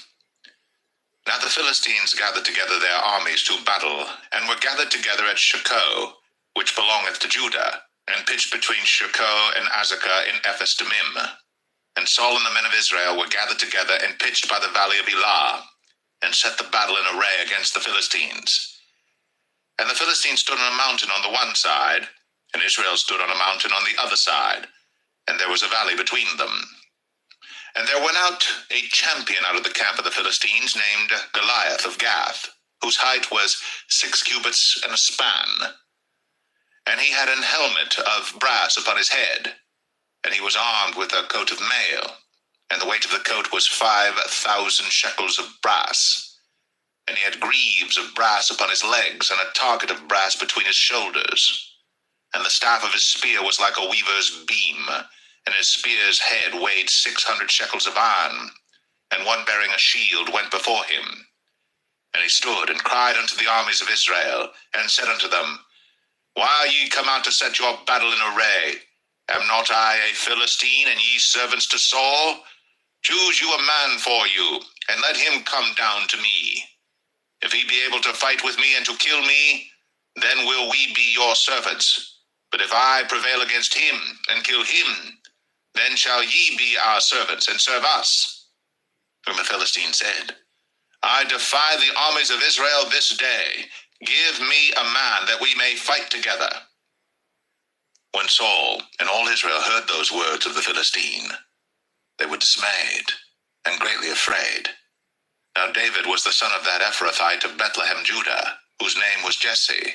Now the Philistines gathered together their armies to battle, and were gathered together at Shecco, which belongeth to Judah, and pitched between Shecco and Azekah in Ephes-dammim. And Saul and the men of Israel were gathered together, and pitched by the valley of Elah, and set the battle in array against the Philistines. And the Philistines stood on a mountain on the one side, and Israel stood on a mountain on the other side, and there was a valley between them. And there went out a champion out of the camp of the Philistines, named Goliath of Gath, whose height was 6 cubits and a span. And he had an helmet of brass upon his head, and he was armed with a coat of mail, and the weight of the coat was 5,000 shekels of brass. And he had greaves of brass upon his legs, and a target of brass between his shoulders. And the staff of his spear was like a weaver's beam, and his spear's head weighed 600 shekels of iron, and one bearing a shield went before him. And he stood and cried unto the armies of Israel, and said unto them, Why are ye come out to set your battle in array? Am not I a Philistine, and ye servants to Saul? Choose you a man for you, and let him come down to me. If he be able to fight with me and to kill me, then will we be your servants. But if I prevail against him and kill him, then shall ye be our servants, and serve us. Whom the Philistine said, I defy the armies of Israel this day. Give me a man, that we may fight together. When Saul and all Israel heard those words of the Philistine, they were dismayed, and greatly afraid. Now David was the son of that Ephrathite of Bethlehem, Judah, whose name was Jesse,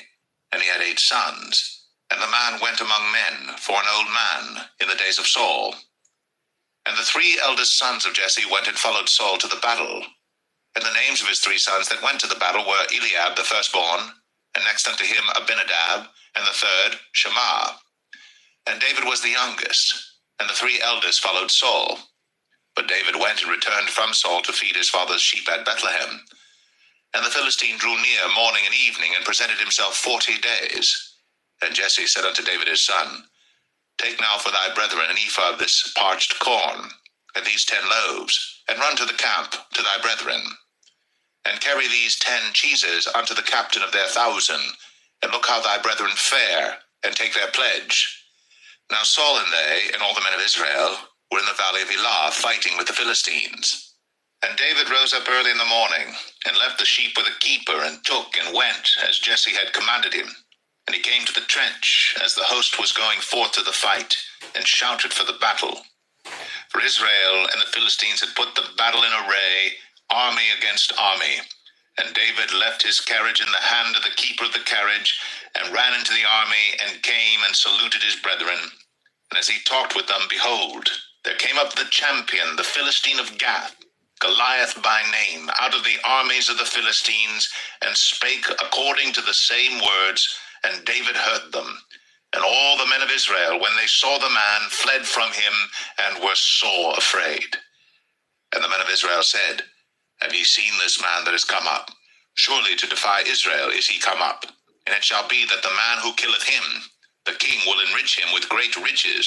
and he had 8 sons. And the man went among men for an old man in the days of Saul. And the 3 eldest sons of Jesse went and followed Saul to the battle. And the names of his 3 sons that went to the battle were Eliab the firstborn, and next unto him Abinadab, and the third Shema. And David was the youngest, and the 3 eldest followed Saul. But David went and returned from Saul to feed his father's sheep at Bethlehem. And the Philistine drew near morning and evening, and presented himself 40 days. And Jesse said unto David his son, Take now for thy brethren an ephah of this parched corn, and these 10 loaves, and run to the camp to thy brethren. And carry these 10 cheeses unto the captain of their 1,000, and look how thy brethren fare, and take their pledge. Now Saul and they, and all the men of Israel, were in the valley of Elah, fighting with the Philistines. And David rose up early in the morning, and left the sheep with a keeper, and took and went, as Jesse had commanded him. And he came to the trench, as the host was going forth to the fight, and shouted for the battle. For Israel and the Philistines had put the battle in array, army against army. And David left his carriage in the hand of the keeper of the carriage, and ran into the army, and came and saluted his brethren. And as he talked with them, behold, there came up the champion, the Philistine of Gath, Goliath by name, out of the armies of the Philistines, and spake according to the same words, and David heard them. And all the men of Israel, when they saw the man, fled from him, and were sore afraid. And the men of Israel said, Have ye seen this man that is come up? Surely to defy Israel is he come up. And it shall be that the man who killeth him, the king will enrich him with great riches,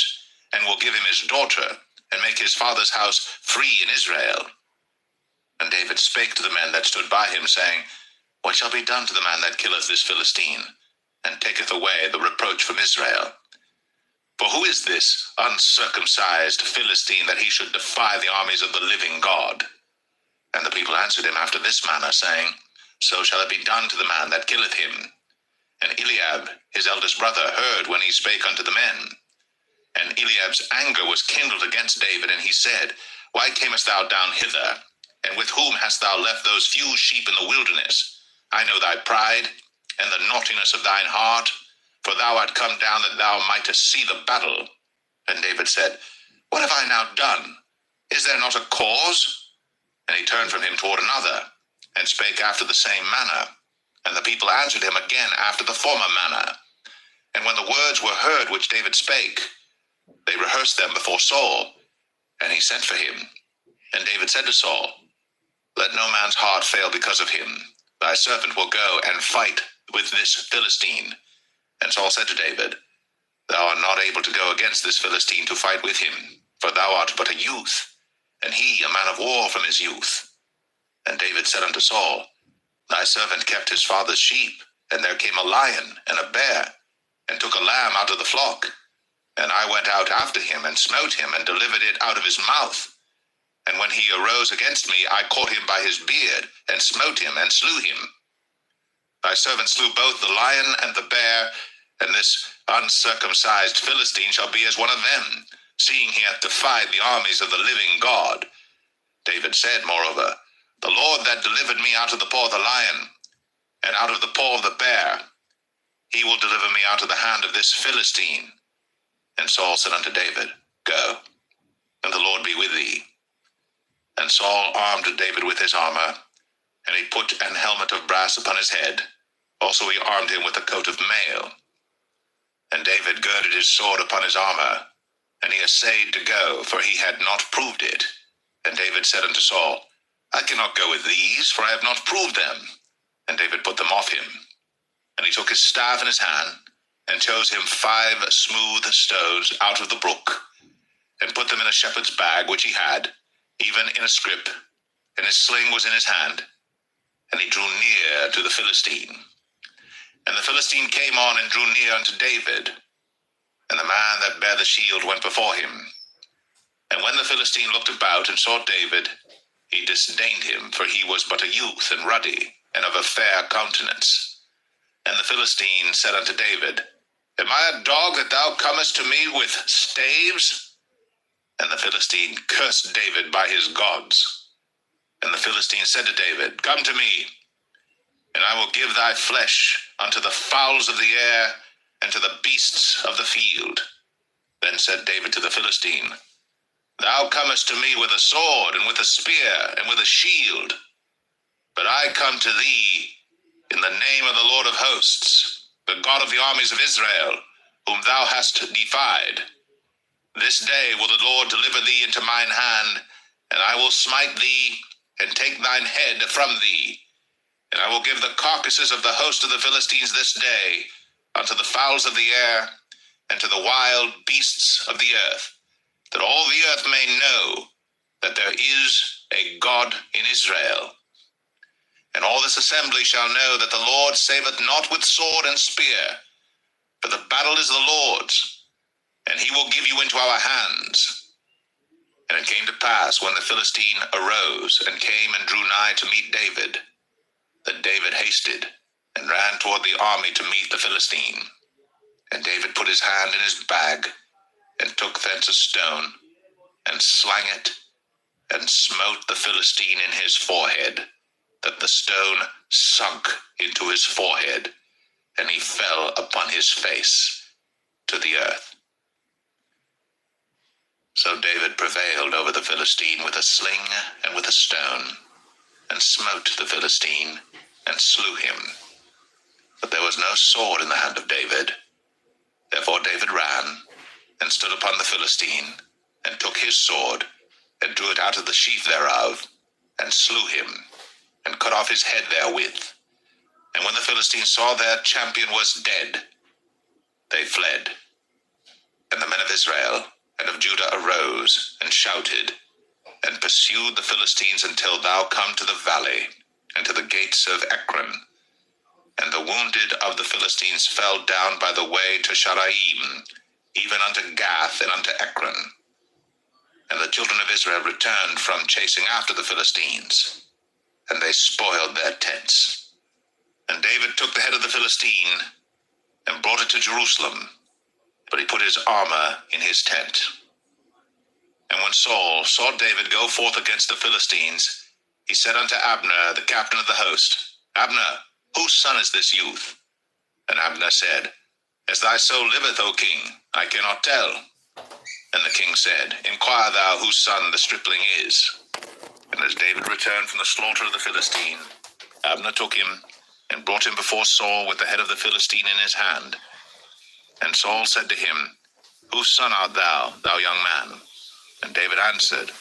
and will give him his daughter, and make his father's house free in Israel. And David spake to the men that stood by him, saying, What shall be done to the man that killeth this Philistine, and taketh away the reproach from Israel? For who is this uncircumcised Philistine, that he should defy the armies of the living God? And the people answered him after this manner, saying, So shall it be done to the man that killeth him. And Eliab, his eldest brother, heard when he spake unto the men. And Eliab's anger was kindled against David, and he said, Why camest thou down hither? And with whom hast thou left those few sheep in the wilderness? I know thy pride, and the naughtiness of thine heart, for thou art come down that thou mightest see the battle. And David said, What have I now done? Is there not a cause? And he turned from him toward another, and spake after the same manner. And the people answered him again after the former manner. And when the words were heard which David spake, they rehearsed them before Saul, and he sent for him. And David said to Saul, Let no man's heart fail because of him. Thy servant will go and fight with this Philistine. And Saul said to David, Thou art not able to go against this Philistine to fight with him, for thou art but a youth, and he a man of war from his youth. And David said unto Saul, Thy servant kept his father's sheep, and there came a lion and a bear, and took a lamb out of the flock. And I went out after him, and smote him, and delivered it out of his mouth. And when he arose against me, I caught him by his beard, and smote him, and slew him. Thy servant slew both the lion and the bear, and this uncircumcised Philistine shall be as one of them, seeing he hath defied the armies of the living God. David said, moreover, The Lord that delivered me out of the paw of the lion, and out of the paw of the bear, he will deliver me out of the hand of this Philistine. And Saul said unto David, Go, and the Lord be with thee. And Saul armed David with his armor, and he put an helmet of brass upon his head. Also he armed him with a coat of mail. And David girded his sword upon his armor, and he essayed to go, for he had not proved it. And David said unto Saul, I cannot go with these, for I have not proved them. And David put them off him. And he took his staff in his hand, and chose him 5 smooth stones out of the brook, and put them in a shepherd's bag which he had, even in a scrip, and his sling was in his hand. And he drew near to the Philistine. And the Philistine came on and drew near unto David, and the man that bare the shield went before him. And when the Philistine looked about and saw David, he disdained him, for he was but a youth, and ruddy, and of a fair countenance. And the Philistine said unto David, Am I a dog that thou comest to me with staves? And the Philistine cursed David by his gods. And the Philistine said to David, Come to me, and I will give thy flesh unto the fowls of the air, and to the beasts of the field. Then said David to the Philistine, Thou comest to me with a sword, and with a spear, and with a shield. But I come to thee in the name of the Lord of hosts, the God of the armies of Israel, whom thou hast defied. This day will the Lord deliver thee into mine hand, and I will smite thee, and take thine head from thee. And I will give the carcasses of the host of the Philistines this day unto the fowls of the air, and to the wild beasts of the earth, that all the earth may know that there is a God in Israel. And all this assembly shall know that the Lord saveth not with sword and spear, for the battle is the Lord's, and he will give you into our hands. And it came to pass, when the Philistine arose, and came and drew nigh to meet David, that David hasted, and ran toward the army to meet the Philistine. And David put his hand in his bag, and took thence a stone, and slang it, and smote the Philistine in his forehead, that the stone sunk into his forehead, and he fell upon his face to the earth. So David prevailed over the Philistine with a sling and with a stone, and smote the Philistine, and slew him. But there was no sword in the hand of David. Therefore David ran, and stood upon the Philistine, and took his sword, and drew it out of the sheath thereof, and slew him, and cut off his head therewith. And when the Philistines saw their champion was dead, they fled. And the men of Israel and of Judah arose and shouted, and pursued the Philistines until thou come to the valley, and to the gates of Ekron. And the wounded of the Philistines fell down by the way to Sharaim, even unto Gath and unto Ekron. And the children of Israel returned from chasing after the Philistines, and they spoiled their tents. And David took the head of the Philistine, and brought it to Jerusalem, but he put his armor in his tent. And when Saul saw David go forth against the Philistines, he said unto Abner, the captain of the host, Abner, whose son is this youth? And Abner said, As thy soul liveth, O king, I cannot tell. And the king said, Inquire thou whose son the stripling is. And as David returned from the slaughter of the Philistine, Abner took him, and brought him before Saul with the head of the Philistine in his hand. And Saul said to him, Whose son art thou, thou young man? And David answered,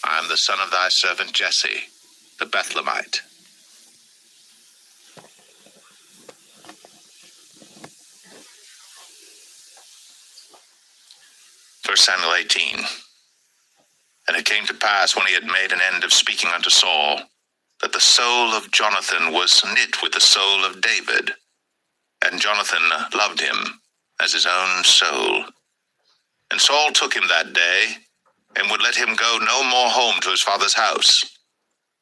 I am the son of thy servant Jesse, the Bethlehemite. 1 Samuel 18. And it came to pass, when he had made an end of speaking unto Saul, that the soul of Jonathan was knit with the soul of David, and Jonathan loved him as his own soul. And Saul took him that day, and would let him go no more home to his father's house.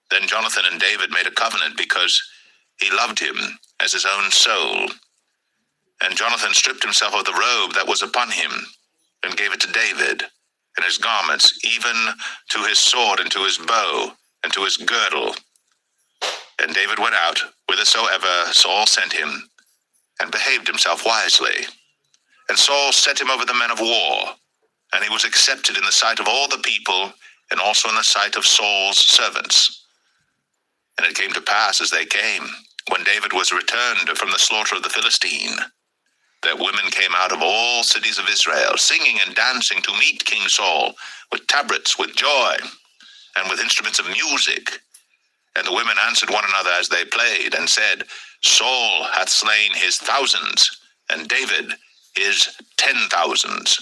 Then Jonathan and David made a covenant, because he loved him as his own soul. And Jonathan stripped himself of the robe that was upon him, and gave it to David, and his garments, even to his sword, and to his bow, and to his girdle. And David went out whithersoever Saul sent him, and behaved himself wisely. And Saul set him over the men of war, and he was accepted in the sight of all the people, and also in the sight of Saul's servants. And it came to pass, as they came, when David was returned from the slaughter of the Philistine, that women came out of all cities of Israel, singing and dancing to meet King Saul, with tabrets, with joy, and with instruments of music. And the women answered one another as they played, and said, Saul hath slain his thousands, and David his 10,000s.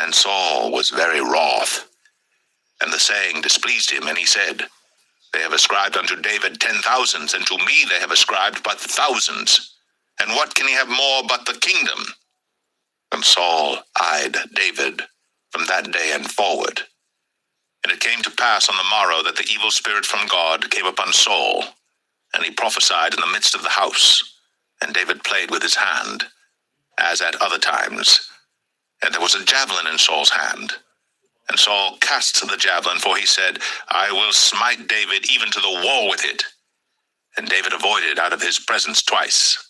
And Saul was very wroth, and the saying displeased him, and he said, They have ascribed unto David 10,000s, and to me they have ascribed but thousands. And what can he have more but the kingdom? And Saul eyed David from that day and forward. And it came to pass on the morrow that the evil spirit from God came upon Saul, and he prophesied in the midst of the house. And David played with his hand, as at other times. And there was a javelin in Saul's hand. And Saul cast the javelin, for he said, I will smite David even to the wall with it. And David avoided out of his presence twice.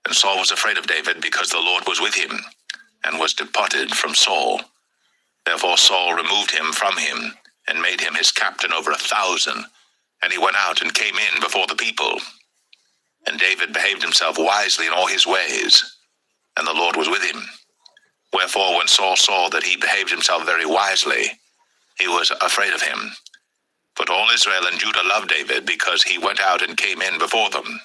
And Saul was afraid of David, because the Lord was with him, and was departed from Saul. Therefore Saul removed him from him, and made him his captain over 1,000. And he went out and came in before the people. And David behaved himself wisely in all his ways, and the Lord was with him. Wherefore when Saul saw that he behaved himself very wisely, he was afraid of him. But all Israel and Judah loved David, because he went out and came in before them.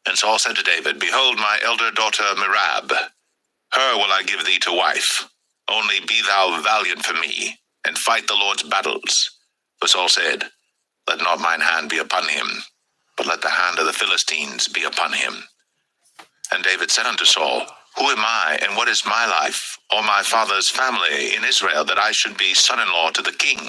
And Saul said to David, Behold, my elder daughter Merab, her will I give thee to wife. Only be thou valiant for me, and fight the Lord's battles. For Saul said, Let not mine hand be upon him, but let the hand of the Philistines be upon him. And David said unto Saul, Who am I, and what is my life, or my father's family in Israel, that I should be son-in-law to the king?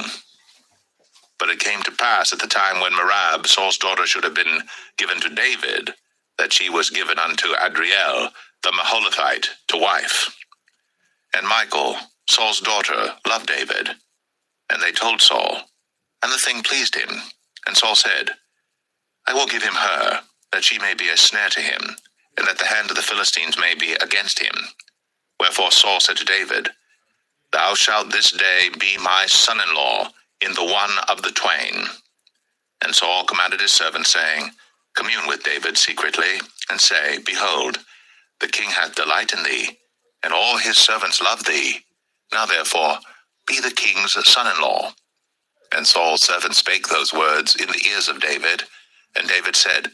But it came to pass at the time when Merab, Saul's daughter, should have been given to David, that she was given unto Adriel, the Maholathite, to wife. And Michal, Saul's daughter, loved David. And they told Saul, and the thing pleased him. And Saul said, I will give him her, that she may be a snare to him, and that the hand of the Philistines may be against him. Wherefore Saul said to David, Thou shalt this day be my son-in-law in the one of the twain. And Saul commanded his servants, saying, Commune with David secretly, and say, Behold, the king hath delight in thee, and all his servants love thee. Now therefore be the king's son-in-law. And Saul's servant spake those words in the ears of David. And David said,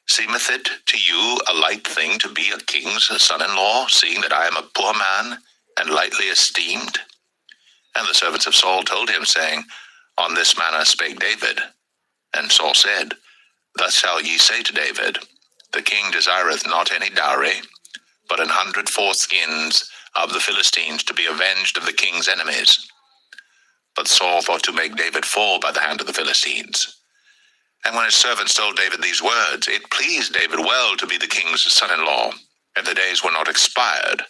Seemeth it to you a light thing to be a king's son-in-law, seeing that I am a poor man, and lightly esteemed? And the servants of Saul told him, saying, On this manner spake David. And Saul said, Thus shall ye say to David, The king desireth not any dowry, but 100 foreskins of the Philistines to be avenged of the king's enemies. But Saul thought to make David fall by the hand of the Philistines. And when his servants told David these words, it pleased David well to be the king's son-in-law, and the days were not expired.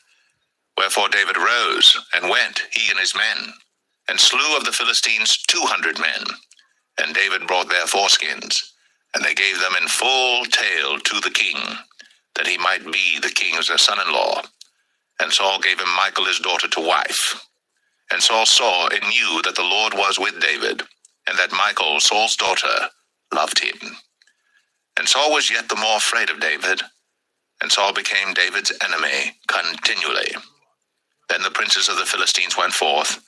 Wherefore David arose, and went, he and his men, and slew of the Philistines 200 men. And David brought their foreskins, and they gave them in full tale to the king, that he might be the king's son-in-law. And Saul gave him Michal his daughter to wife. And Saul saw and knew that the Lord was with David, and that Michal, Saul's daughter, loved him. And Saul was yet the more afraid of David, and Saul became David's enemy continually. Then the princes of the Philistines went forth,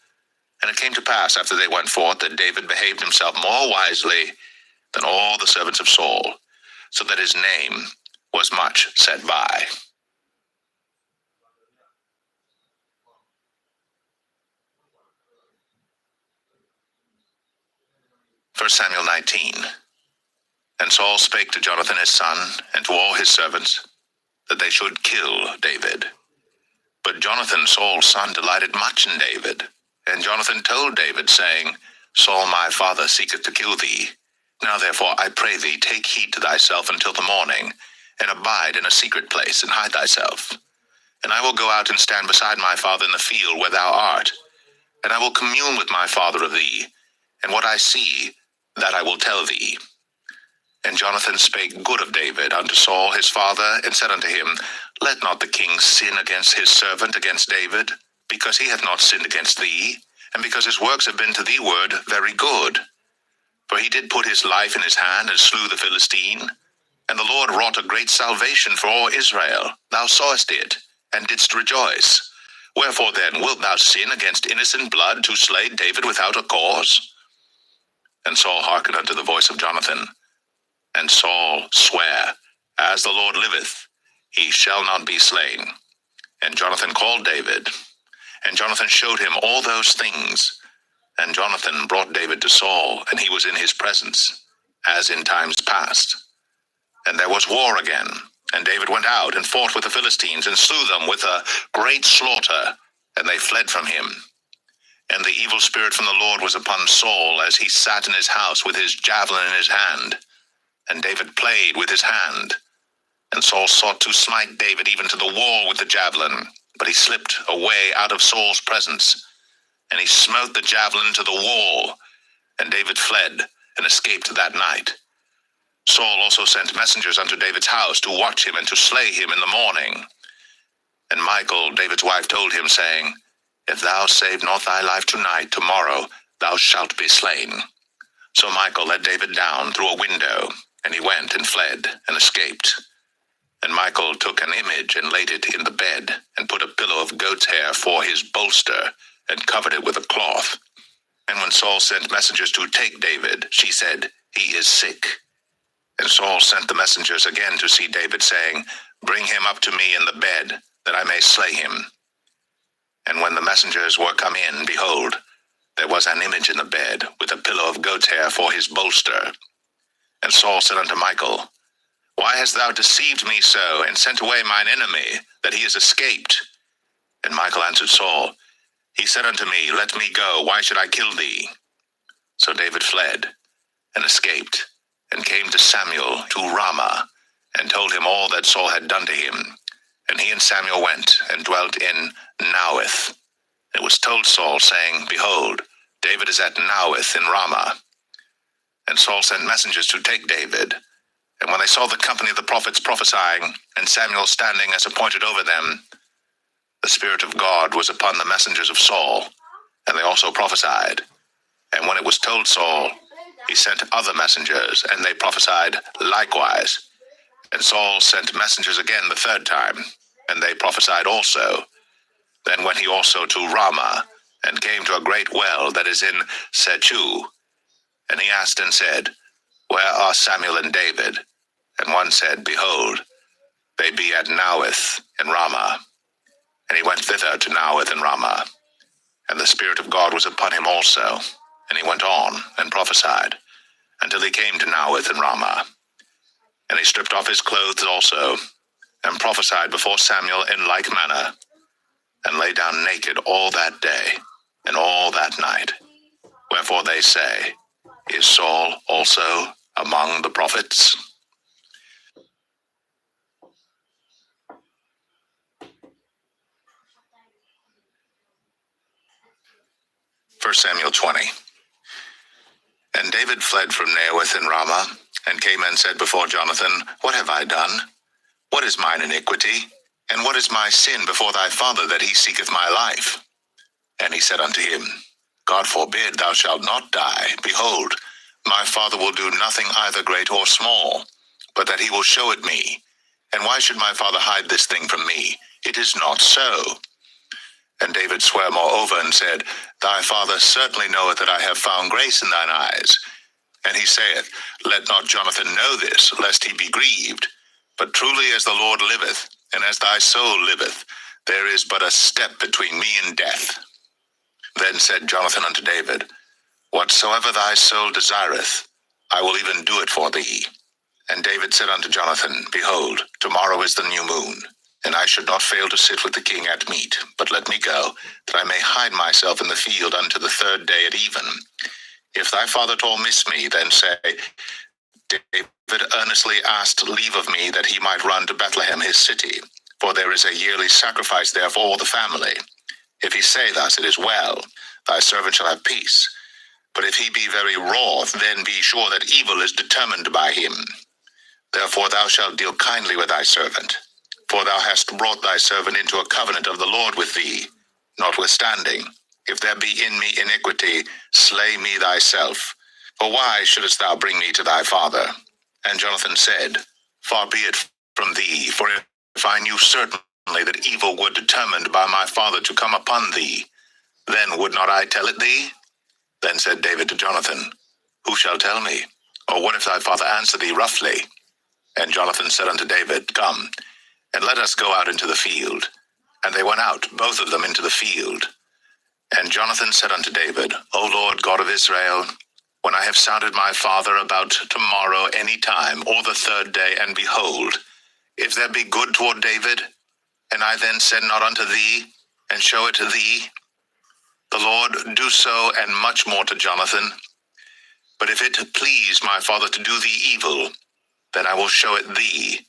and it came to pass after they went forth that David behaved himself more wisely than all the servants of Saul, so that his name was much set by. 1 Samuel 19. And Saul spake to Jonathan his son, and to all his servants, that they should kill David. But Jonathan, Saul's son, delighted much in David. And Jonathan told David, saying, Saul my father seeketh to kill thee. Now therefore I pray thee, take heed to thyself until the morning, and abide in a secret place, and hide thyself. And I will go out and stand beside my father in the field where thou art, and I will commune with my father of thee, and what I see, that I will tell thee. And Jonathan spake good of David unto Saul his father, and said unto him, Let not the king sin against his servant, against David, because he hath not sinned against thee, and because his works have been to thee word very good. For he did put his life in his hand, and slew the Philistine. And the Lord wrought a great salvation for all Israel. Thou sawest it, and didst rejoice. Wherefore then wilt thou sin against innocent blood, to slay David without a cause? And Saul hearkened unto the voice of Jonathan. And Saul sware, As the Lord liveth, he shall not be slain. And Jonathan called David, and Jonathan showed him all those things. And Jonathan brought David to Saul, and he was in his presence, as in times past. And there was war again, and David went out and fought with the Philistines, and slew them with a great slaughter, and they fled from him. And the evil spirit from the Lord was upon Saul, as he sat in his house with his javelin in his hand. And David played with his hand. And Saul sought to smite David even to the wall with the javelin, but he slipped away out of Saul's presence. And he smote the javelin to the wall, and David fled and escaped that night. Saul also sent messengers unto David's house to watch him and to slay him in the morning. And Michal, David's wife, told him, saying, If thou save not thy life tonight, tomorrow thou shalt be slain. So Michal let David down through a window, and he went and fled and escaped. And Michal took an image and laid it in the bed, and put a pillow of goat's hair for his bolster, and covered it with a cloth. And when Saul sent messengers to take David, she said, He is sick. And Saul sent the messengers again to see David, saying, Bring him up to me in the bed, that I may slay him. And when the messengers were come in, behold, there was an image in the bed, with a pillow of goat's hair for his bolster. And Saul said unto Michal, Why hast thou deceived me so, and sent away mine enemy, that he is escaped? And Michal answered Saul, He said unto me, Let me go, why should I kill thee? So David fled, and escaped, and came to Samuel to Ramah, and told him all that Saul had done to him. And he and Samuel went, and dwelt in Naueth. It was told Saul, saying, Behold, David is at Naueth in Ramah. And Saul sent messengers to take David. And when they saw the company of the prophets prophesying, and Samuel standing as appointed over them, the Spirit of God was upon the messengers of Saul, and they also prophesied. And when it was told Saul, he sent other messengers, and they prophesied likewise. And Saul sent messengers again the third time, and they prophesied also. Then went he also to Ramah, and came to a great well that is in Sechu. And he asked and said, Where are Samuel and David? And one said, Behold, they be at Naueth in Ramah. And he went thither to Naueth in Ramah. And the Spirit of God was upon him also. And he went on and prophesied, until he came to Naueth in Ramah. And he stripped off his clothes also, and prophesied before Samuel in like manner, and lay down naked all that day, and all that night. Wherefore they say, Is Saul also among the prophets? 1 Samuel 20. And David fled from Naioth in Ramah, and came and said before Jonathan, What have I done? What is mine iniquity? And what is my sin before thy father, that he seeketh my life? And he said unto him, God forbid, thou shalt not die. Behold, my father will do nothing either great or small, but that he will show it me. And why should my father hide this thing from me? It is not so. And David sware moreover, and said, Thy father certainly knoweth that I have found grace in thine eyes. And he saith, Let not Jonathan know this, lest he be grieved. But truly as the Lord liveth, and as thy soul liveth, there is but a step between me and death. Then said Jonathan unto David, Whatsoever thy soul desireth, I will even do it for thee. And David said unto Jonathan, Behold, tomorrow is the new moon, and I should not fail to sit with the king at meat, but let me go, that I may hide myself in the field unto the third day at even. If thy father at all miss me, then say, David earnestly asked leave of me that he might run to Bethlehem his city, for there is a yearly sacrifice there for all the family. If he say thus, it is well, thy servant shall have peace. But if he be very wroth, then be sure that evil is determined by him. Therefore thou shalt deal kindly with thy servant, for thou hast brought thy servant into a covenant of the Lord with thee. Notwithstanding, if there be in me iniquity, slay me thyself. For why shouldest thou bring me to thy father? And Jonathan said, Far be it from thee, for if I knew certainly that evil were determined by my father to come upon thee, then would not I tell it thee? Then said David to Jonathan, Who shall tell me? Or what if thy father answer thee roughly? And Jonathan said unto David, Come, and let us go out into the field. And they went out, both of them, into the field. And Jonathan said unto David, O Lord God of Israel, when I have sounded my father about tomorrow any time, or the third day, and behold, if there be good toward David, and I then send not unto thee, and show it to thee, the Lord do so, and much more to Jonathan. But if it please my father to do thee evil, then I will show it thee,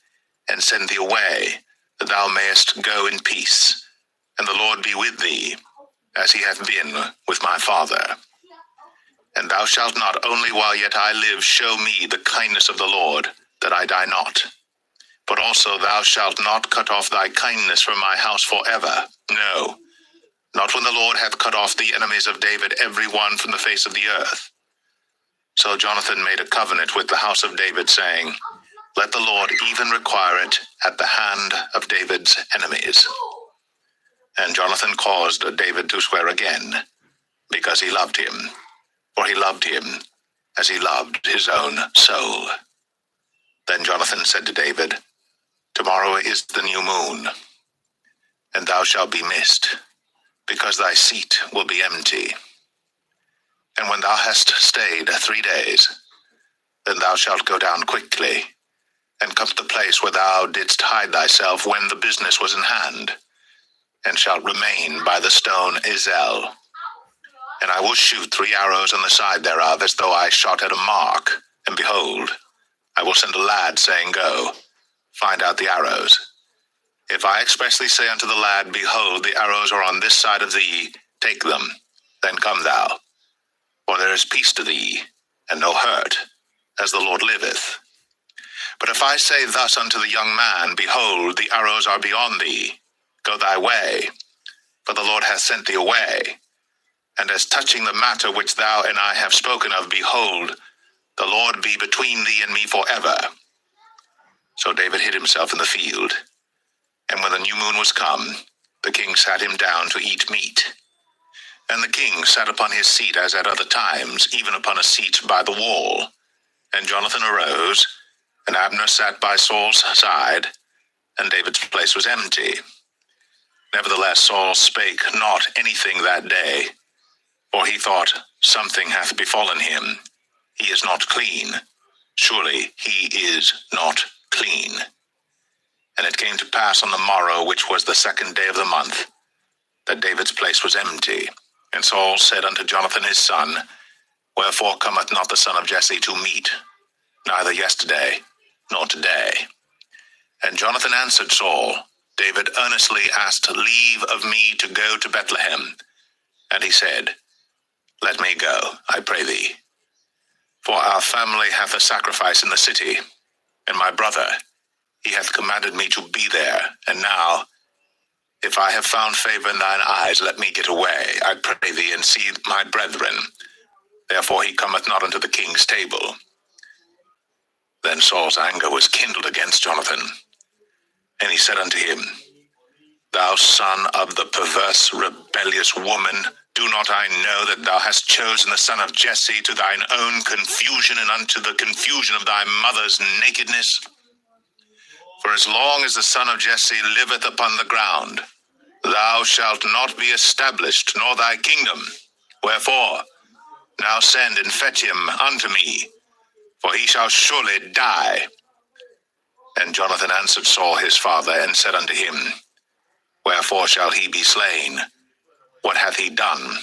and send thee away, that thou mayest go in peace, and the Lord be with thee, as he hath been with my father. And thou shalt not only while yet I live show me the kindness of the Lord, that I die not, but also thou shalt not cut off thy kindness from my house forever. No, not when the Lord hath cut off the enemies of David every one from the face of the earth. So Jonathan made a covenant with the house of David, saying, Let the Lord even require it at the hand of David's enemies. And Jonathan caused David to swear again, because he loved him, for he loved him as he loved his own soul. Then Jonathan said to David, Tomorrow is the new moon, and thou shalt be missed, because thy seat will be empty. And when thou hast stayed 3 days, then thou shalt go down quickly, and come to the place where thou didst hide thyself when the business was in hand, and shalt remain by the stone Ezel. And I will shoot 3 arrows on the side thereof, as though I shot at a mark. And behold, I will send a lad, saying, Go, find out the arrows. If I expressly say unto the lad, Behold, the arrows are on this side of thee, take them, then come thou. For there is peace to thee, and no hurt, as the Lord liveth. But if I say thus unto the young man, Behold, the arrows are beyond thee, go thy way, for the Lord hath sent thee away. And as touching the matter which thou and I have spoken of, behold, the Lord be between thee and me forever. So David hid himself in the field. And when the new moon was come, the king sat him down to eat meat. And the king sat upon his seat as at other times, even upon a seat by the wall. And Jonathan arose, And Abner sat by Saul's side, and David's place was empty. Nevertheless Saul spake not anything that day, for he thought, something hath befallen him. He is not clean. Surely he is not clean. And it came to pass on the morrow, which was the 2nd day of the month, that David's place was empty. And Saul said unto Jonathan his son, Wherefore cometh not the son of Jesse to meat, neither yesterday nor today? And Jonathan answered Saul, David earnestly asked leave of me to go to Bethlehem. And he said, Let me go, I pray thee. For our family hath a sacrifice in the city, and my brother, he hath commanded me to be there. And now, if I have found favor in thine eyes, let me get away, I pray thee, and see my brethren. Therefore he cometh not unto the king's table. Then Saul's anger was kindled against Jonathan, and he said unto him, Thou son of the perverse, rebellious woman, do not I know that thou hast chosen the son of Jesse to thine own confusion, and unto the confusion of thy mother's nakedness? For as long as the son of Jesse liveth upon the ground, thou shalt not be established, nor thy kingdom. Wherefore, now send and fetch him unto me, for he shall surely die. And Jonathan answered Saul his father, and said unto him, Wherefore shall he be slain? What hath he done?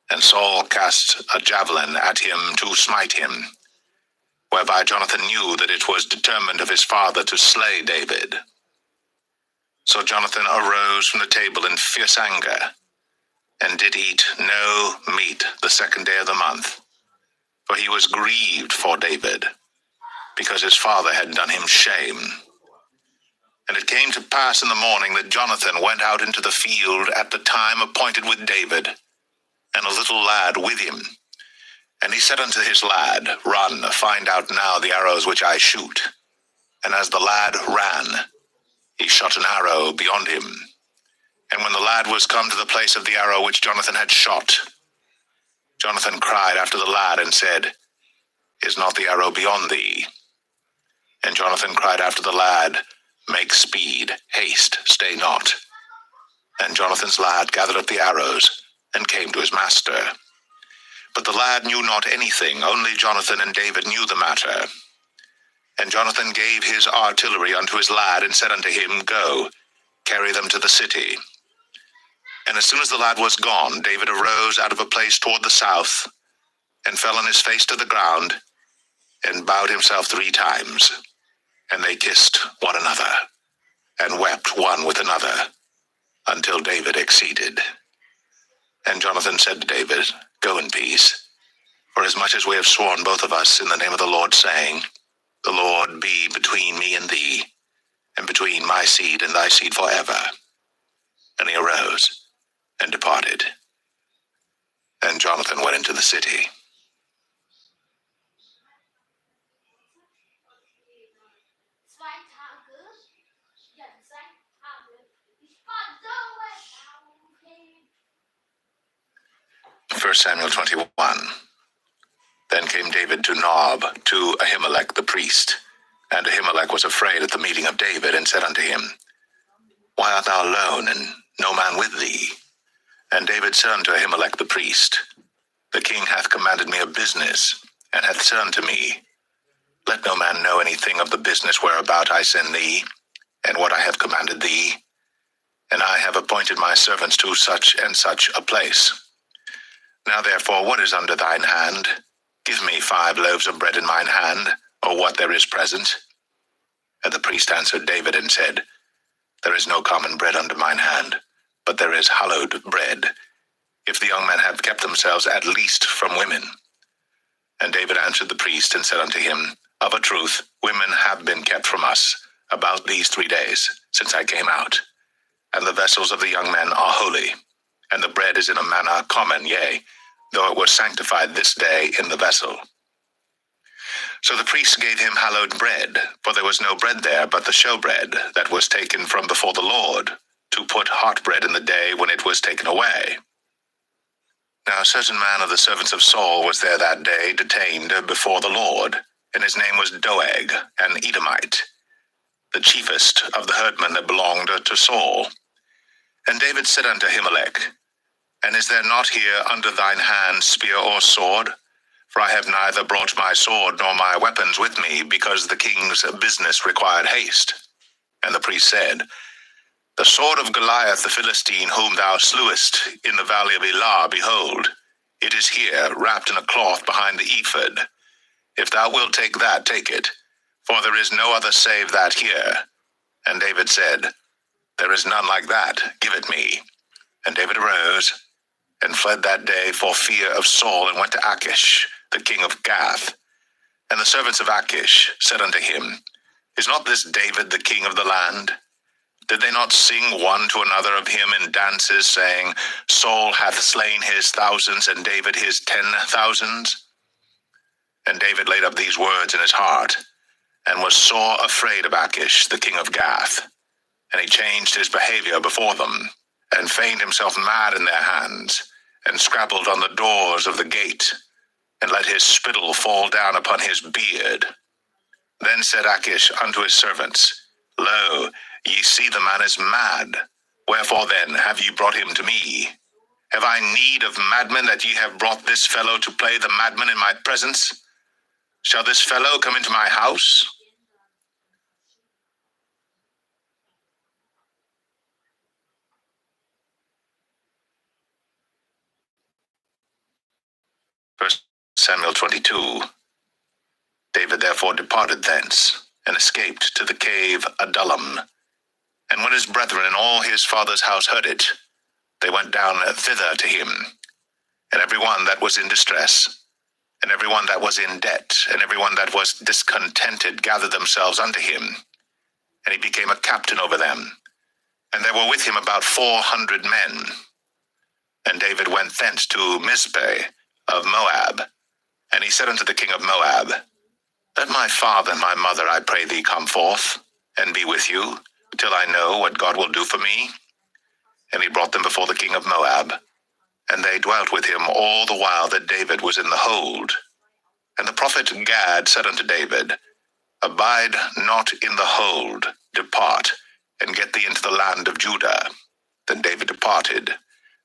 And Saul cast a javelin at him to smite him, whereby Jonathan knew that it was determined of his father to slay David. So Jonathan arose from the table in fierce anger, and did eat no meat the 2nd day of the month, for he was grieved for David, because his father had done him shame. And it came to pass in the morning that Jonathan went out into the field at the time appointed with David, and a little lad with him. And he said unto his lad, Run, find out now the arrows which I shoot. And as the lad ran, he shot an arrow beyond him. And when the lad was come to the place of the arrow which Jonathan had shot, Jonathan cried after the lad and said, Is not the arrow beyond thee? And Jonathan cried after the lad, Make speed, haste, stay not. And Jonathan's lad gathered up the arrows, and came to his master. But the lad knew not anything, only Jonathan and David knew the matter. And Jonathan gave his artillery unto his lad, and said unto him, Go, carry them to the city. And as soon as the lad was gone, David arose out of a place toward the south, and fell on his face to the ground, and bowed himself 3 times. And they kissed one another, and wept one with another, until David exceeded. And Jonathan said to David, Go in peace, for as much as we have sworn both of us in the name of the Lord, saying, The Lord be between me and thee, and between my seed and thy seed forever. And he arose and departed. And Jonathan went into the city. First Samuel 21. Then came David to Nob, to Ahimelech the priest. And Ahimelech was afraid at the meeting of David, and said unto him, Why art thou alone, and no man with thee? And David said unto Ahimelech the priest, The king hath commanded me a business, and hath said unto me, Let no man know anything of the business whereabout I send thee, and what I have commanded thee. And I have appointed my servants to such and such a place. Now therefore, what is under thine hand? Give me 5 loaves of bread in mine hand, or what there is present. And the priest answered David and said, There is no common bread under mine hand, but there is hallowed bread, if the young men have kept themselves at least from women. And David answered the priest and said unto him, Of a truth, women have been kept from us about these 3 days, since I came out. And the vessels of the young men are holy, and the bread is in a manner common, yea, though it was sanctified this day in the vessel. So the priests gave him hallowed bread, for there was no bread there but the showbread that was taken from before the Lord, to put hot bread in the day when it was taken away. Now a certain man of the servants of Saul was there that day detained before the Lord, and his name was Doeg, an Edomite, the chiefest of the herdmen that belonged to Saul. And David said unto Ahimelech, And is there not here under thine hand spear or sword? For I have neither brought my sword nor my weapons with me, because the king's business required haste. And the priest said, The sword of Goliath the Philistine, whom thou slewest in the valley of Elah, behold, it is here, wrapped in a cloth behind the ephod. If thou wilt take that, take it, for there is no other save that here. And David said, There is none like that, give it me. And David arose, and fled that day for fear of Saul, and went to Achish, the king of Gath. And the servants of Achish said unto him, Is not this David the king of the land? Did they not sing one to another of him in dances, saying, Saul hath slain his thousands, and David his 10,000s? And David laid up these words in his heart, and was sore afraid of Achish, the king of Gath. And he changed his behavior before them, and feigned himself mad in their hands, and scrabbled on the doors of the gate, and let his spittle fall down upon his beard. Then said Achish unto his servants, Lo, ye see the man is mad. Wherefore then have ye brought him to me? Have I need of madmen, that ye have brought this fellow to play the madman in my presence? Shall this fellow come into my house? First Samuel 22. David therefore departed thence, and escaped to the cave Adullam. And when his brethren and all his father's house heard it, they went down thither to him. And every one that was in distress, and every one that was in debt, and every one that was discontented gathered themselves unto him. And he became a captain over them. And there were with him about 400 men. And David went thence to Mizpeh of Moab. And he said unto the king of Moab, Let my father and my mother, I pray thee, come forth, and be with you, till I know what God will do for me. And he brought them before the king of Moab. And they dwelt with him all the while that David was in the hold. And the prophet Gad said unto David, Abide not in the hold, depart, and get thee into the land of Judah. Then David departed,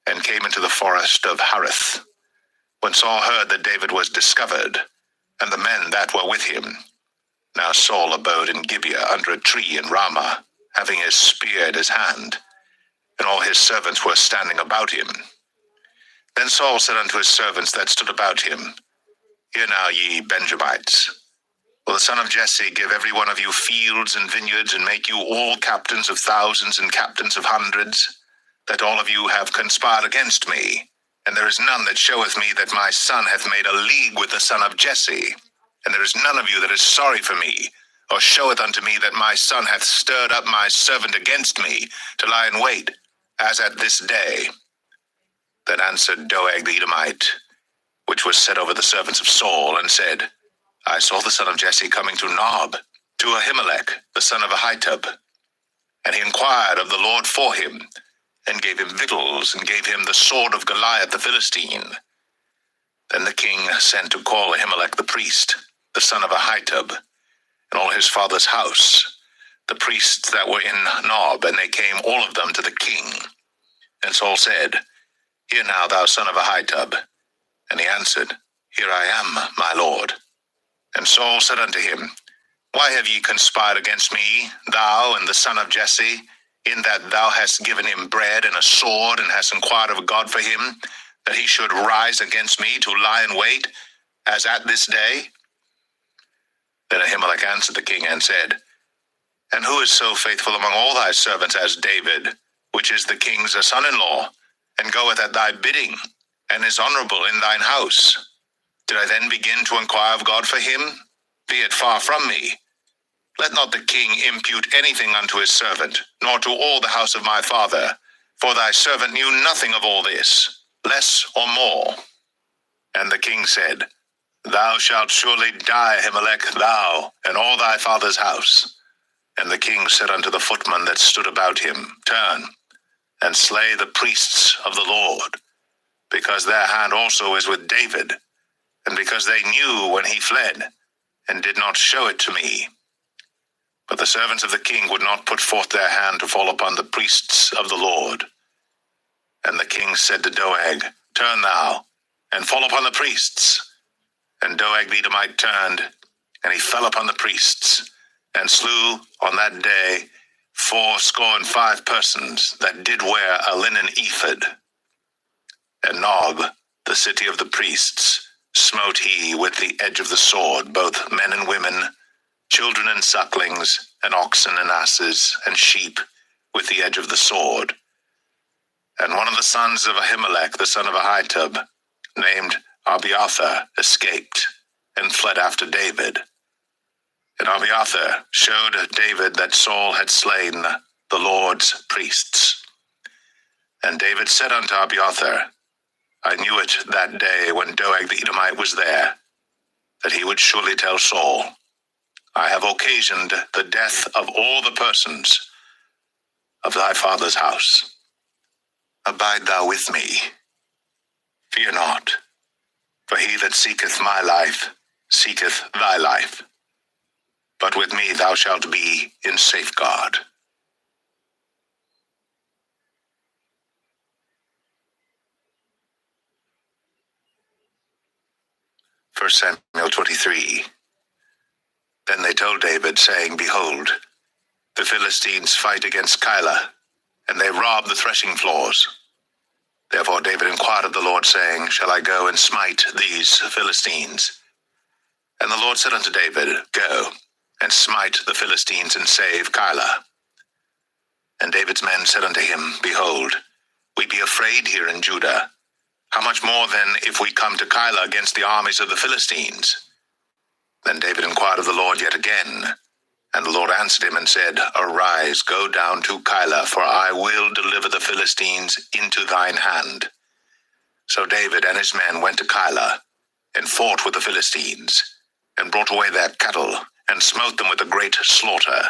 and came into the forest of Hareth. When Saul heard that David was discovered, and the men that were with him. Now Saul abode in Gibeah under a tree in Ramah, having his spear in his hand, and all his servants were standing about him. Then Saul said unto his servants that stood about him, Hear now, ye Benjamites. Will the son of Jesse give every one of you fields and vineyards, and make you all captains of thousands and captains of hundreds, that all of you have conspired against me? And there is none that showeth me that my son hath made a league with the son of Jesse. And there is none of you that is sorry for me, or showeth unto me that my son hath stirred up my servant against me, to lie in wait, as at this day. Then answered Doeg the Edomite, which was set over the servants of Saul, and said, I saw the son of Jesse coming to Nob, to Ahimelech, the son of Ahitub. And he inquired of the Lord for him, and gave him victuals, and gave him the sword of Goliath the Philistine. Then the king sent to call Ahimelech the priest, the son of Ahitub, and all his father's house, the priests that were in Nob, and they came all of them to the king. And Saul said, Hear now, thou son of Ahitub. And he answered, Here I am, my lord. And Saul said unto him, Why have ye conspired against me, thou and the son of Jesse, in that thou hast given him bread and a sword, and hast inquired of God for him, that he should rise against me to lie in wait, as at this day? Then Ahimelech answered the king, and said, And who is so faithful among all thy servants as David, which is the king's son-in-law, and goeth at thy bidding, and is honorable in thine house? Did I then begin to inquire of God for him? Be it far from me. Let not the king impute anything unto his servant, nor to all the house of my father, for thy servant knew nothing of all this, less or more. And the king said, Thou shalt surely die, Ahimelech, thou, and all thy father's house. And the king said unto the footmen that stood about him, Turn, and slay the priests of the Lord, because their hand also is with David, and because they knew when he fled, and did not show it to me. But the servants of the king would not put forth their hand to fall upon the priests of the Lord. And the king said to Doeg, Turn thou, and fall upon the priests. And Doeg the Edomite turned, and he fell upon the priests, and slew on that day 75 persons that did wear a linen ephod. And Nob, the city of the priests, smote he with the edge of the sword, both men and women, children and sucklings, and oxen and asses, and sheep, with the edge of the sword. And one of the sons of Ahimelech, the son of Ahitub, named Abiathar, escaped, and fled after David. And Abiathar showed David that Saul had slain the Lord's priests. And David said unto Abiathar, I knew it that day when Doeg the Edomite was there, that he would surely tell Saul, I have occasioned the death of all the persons of thy father's house. Abide thou with me. Fear not, for he that seeketh my life seeketh thy life. But with me thou shalt be in safeguard. 1 Samuel 23. Then they told David, saying, Behold, the Philistines fight against Keilah, and they rob the threshing floors. Therefore David inquired of the Lord, saying, Shall I go and smite these Philistines? And the Lord said unto David, Go, and smite the Philistines, and save Keilah. And David's men said unto him, Behold, we be afraid here in Judah. How much more then if we come to Keilah against the armies of the Philistines? Then David inquired of the Lord yet again. And the Lord answered him and said, Arise, go down to Keilah, for I will deliver the Philistines into thine hand. So David and his men went to Keilah, and fought with the Philistines, and brought away their cattle, and smote them with a great slaughter.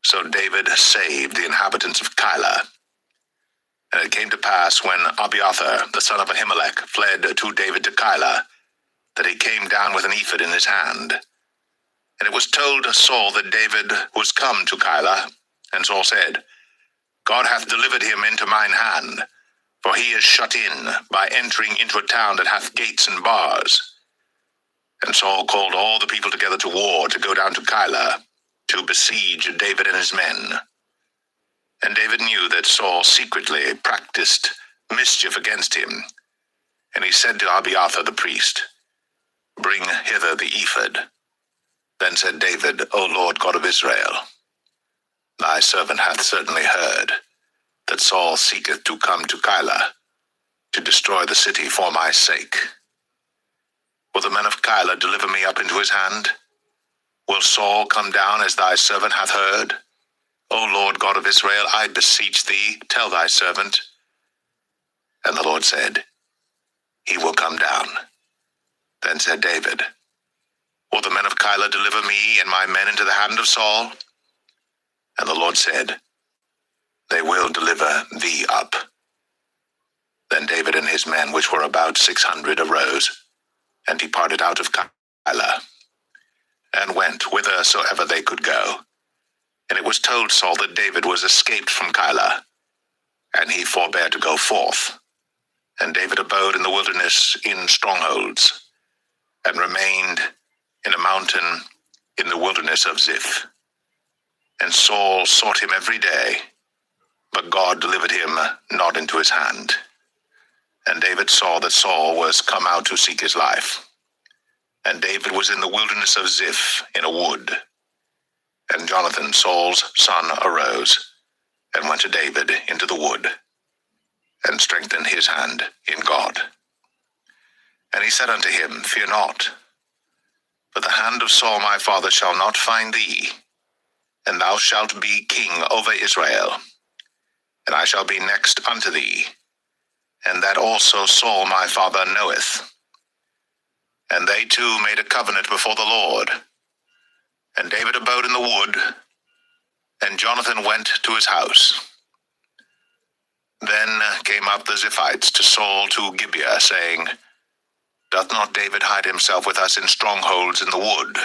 So David saved the inhabitants of Keilah. And it came to pass, when Abiathar, the son of Ahimelech, fled to David to Keilah, that he came down with an ephod in his hand. And it was told Saul that David was come to Keilah. And Saul said, God hath delivered him into mine hand, for he is shut in by entering into a town that hath gates and bars. And Saul called all the people together to war, to go down to Keilah, to besiege David and his men. And David knew that Saul secretly practiced mischief against him. And he said to Abiathar the priest, Bring hither the ephod. Then said David, O Lord God of Israel, thy servant hath certainly heard that Saul seeketh to come to Keilah, to destroy the city for my sake. Will the men of Keilah deliver me up into his hand? Will Saul come down as thy servant hath heard? O Lord God of Israel, I beseech thee, tell thy servant. And the Lord said, He will come down. Then said David, Will the men of Keilah deliver me and my men into the hand of Saul? And the Lord said, They will deliver thee up. Then David and his men, which were about 600, arose, and departed out of Keilah, and went whithersoever they could go. And it was told Saul that David was escaped from Keilah, and he forbare to go forth. And David abode in the wilderness in strongholds, and remained in a mountain in the wilderness of Ziph. And Saul sought him every day, but God delivered him not into his hand. And David saw that Saul was come out to seek his life. And David was in the wilderness of Ziph in a wood. And Jonathan, Saul's son, arose, and went to David into the wood, and strengthened his hand in God. And he said unto him, Fear not, for the hand of Saul my father shall not find thee, and thou shalt be king over Israel, and I shall be next unto thee, and that also Saul my father knoweth. And they two made a covenant before the Lord. And David abode in the wood, and Jonathan went to his house. Then came up the Ziphites to Saul to Gibeah, saying, Doth not David hide himself with us in strongholds in the wood,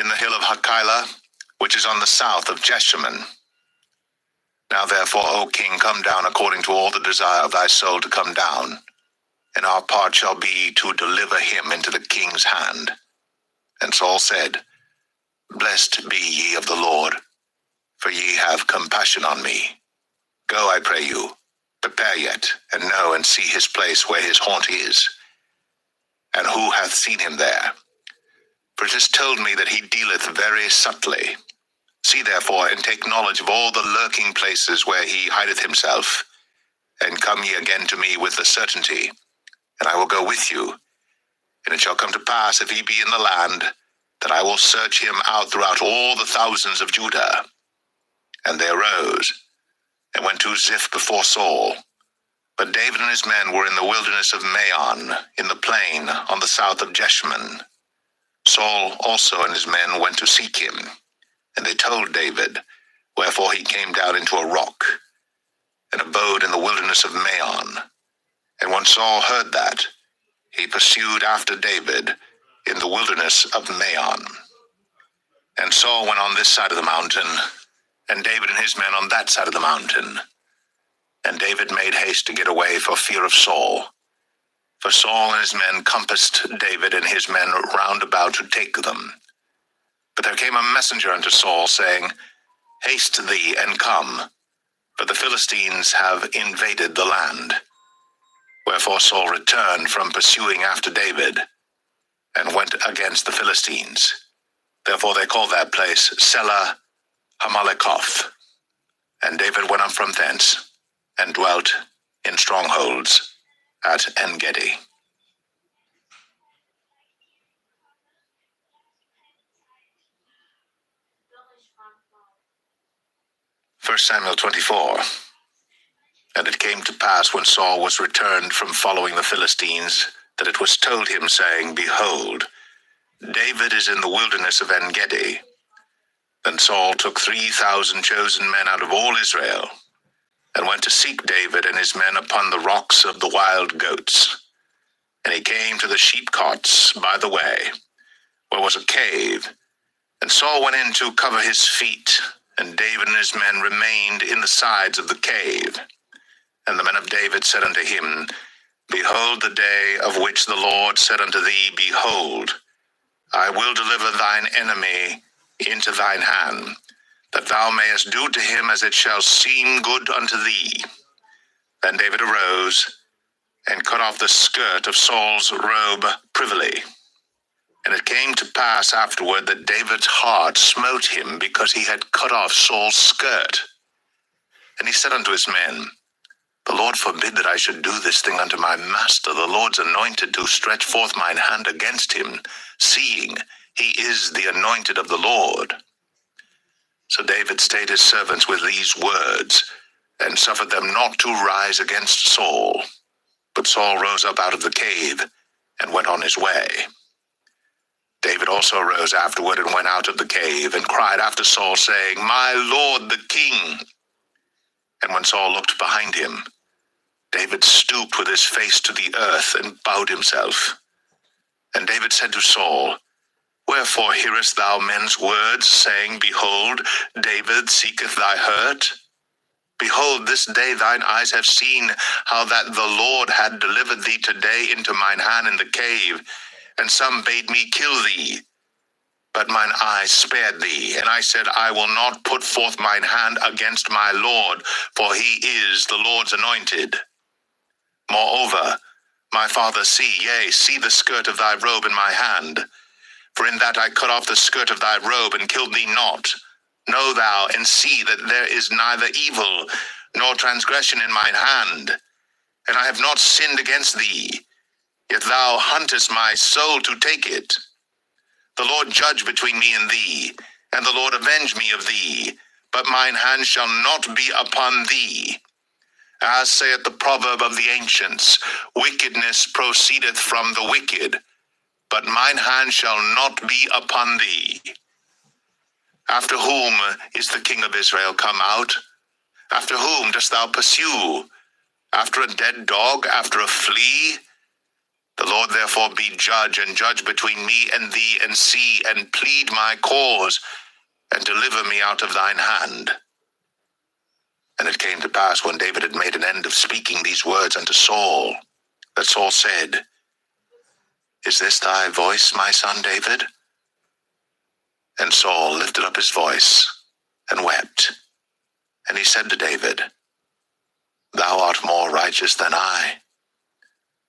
in the hill of Hachilah, which is on the south of Jeshimon? Now therefore, O king, come down according to all the desire of thy soul to come down, and our part shall be to deliver him into the king's hand. And Saul said, Blessed be ye of the Lord, for ye have compassion on me. Go, I pray you, prepare yet, and know and see his place where his haunt is, and who hath seen him there. For it is told me that he dealeth very subtly. See therefore, and take knowledge of all the lurking places where he hideth himself, and come ye again to me with the certainty, and I will go with you. And it shall come to pass, if he be in the land, that I will search him out throughout all the thousands of Judah. And they arose, and went to Ziph before Saul. But David and his men were in the wilderness of Maon, in the plain on the south of Jeshimon. Saul also and his men went to seek him, and they told David, wherefore he came down into a rock, and abode in the wilderness of Maon. And when Saul heard that, he pursued after David in the wilderness of Maon. And Saul went on this side of the mountain, and David and his men on that side of the mountain. And David made haste to get away for fear of Saul. For Saul and his men compassed David and his men round about to take them. But there came a messenger unto Saul, saying, Haste thee, and come, for the Philistines have invaded the land. Wherefore Saul returned from pursuing after David, and went against the Philistines. Therefore they called that place Selah Hamaleketh. And David went up from thence, and dwelt in strongholds at En-gedi. 1 Samuel 24. And it came to pass, when Saul was returned from following the Philistines, that it was told him, saying, Behold, David is in the wilderness of En-gedi. Then Saul took 3,000 chosen men out of all Israel, and went to seek David and his men upon the rocks of the wild goats. And he came to the sheepcots by the way, where was a cave. And Saul went in to cover his feet, and David and his men remained in the sides of the cave. And the men of David said unto him, Behold the day of which the Lord said unto thee, Behold, I will deliver thine enemy into thine hand, that thou mayest do to him as it shall seem good unto thee. Then David arose, and cut off the skirt of Saul's robe privily. And it came to pass afterward that David's heart smote him, because he had cut off Saul's skirt. And he said unto his men, The Lord forbid that I should do this thing unto my master, the Lord's anointed, to stretch forth mine hand against him, seeing he is the anointed of the Lord. So David stayed his servants with these words, and suffered them not to rise against Saul. But Saul rose up out of the cave, and went on his way. David also arose afterward, and went out of the cave, and cried after Saul, saying, My lord the king. And when Saul looked behind him, David stooped with his face to the earth, and bowed himself. And David said to Saul, Wherefore hearest thou men's words, saying, Behold, David seeketh thy hurt? Behold, this day thine eyes have seen how that the Lord had delivered thee today into mine hand in the cave, and some bade me kill thee. But mine eyes spared thee, and I said, I will not put forth mine hand against my Lord, for he is the Lord's anointed. Moreover, my father, see the skirt of thy robe in my hand. For in that I cut off the skirt of thy robe, and killed thee not. Know thou, and see that there is neither evil nor transgression in mine hand, and I have not sinned against thee. Yet thou huntest my soul to take it. The Lord judge between me and thee, and the Lord avenge me of thee, but mine hand shall not be upon thee. As saith the proverb of the ancients, wickedness proceedeth from the wicked, but mine hand shall not be upon thee. After whom is the king of Israel come out? After whom dost thou pursue? After a dead dog, after a flea? The Lord therefore be judge, and judge between me and thee, and see, and plead my cause, and deliver me out of thine hand. And it came to pass, when David had made an end of speaking these words unto Saul, that Saul said, Is this thy voice, my son David? And Saul lifted up his voice, and wept. And he said to David, Thou art more righteous than I,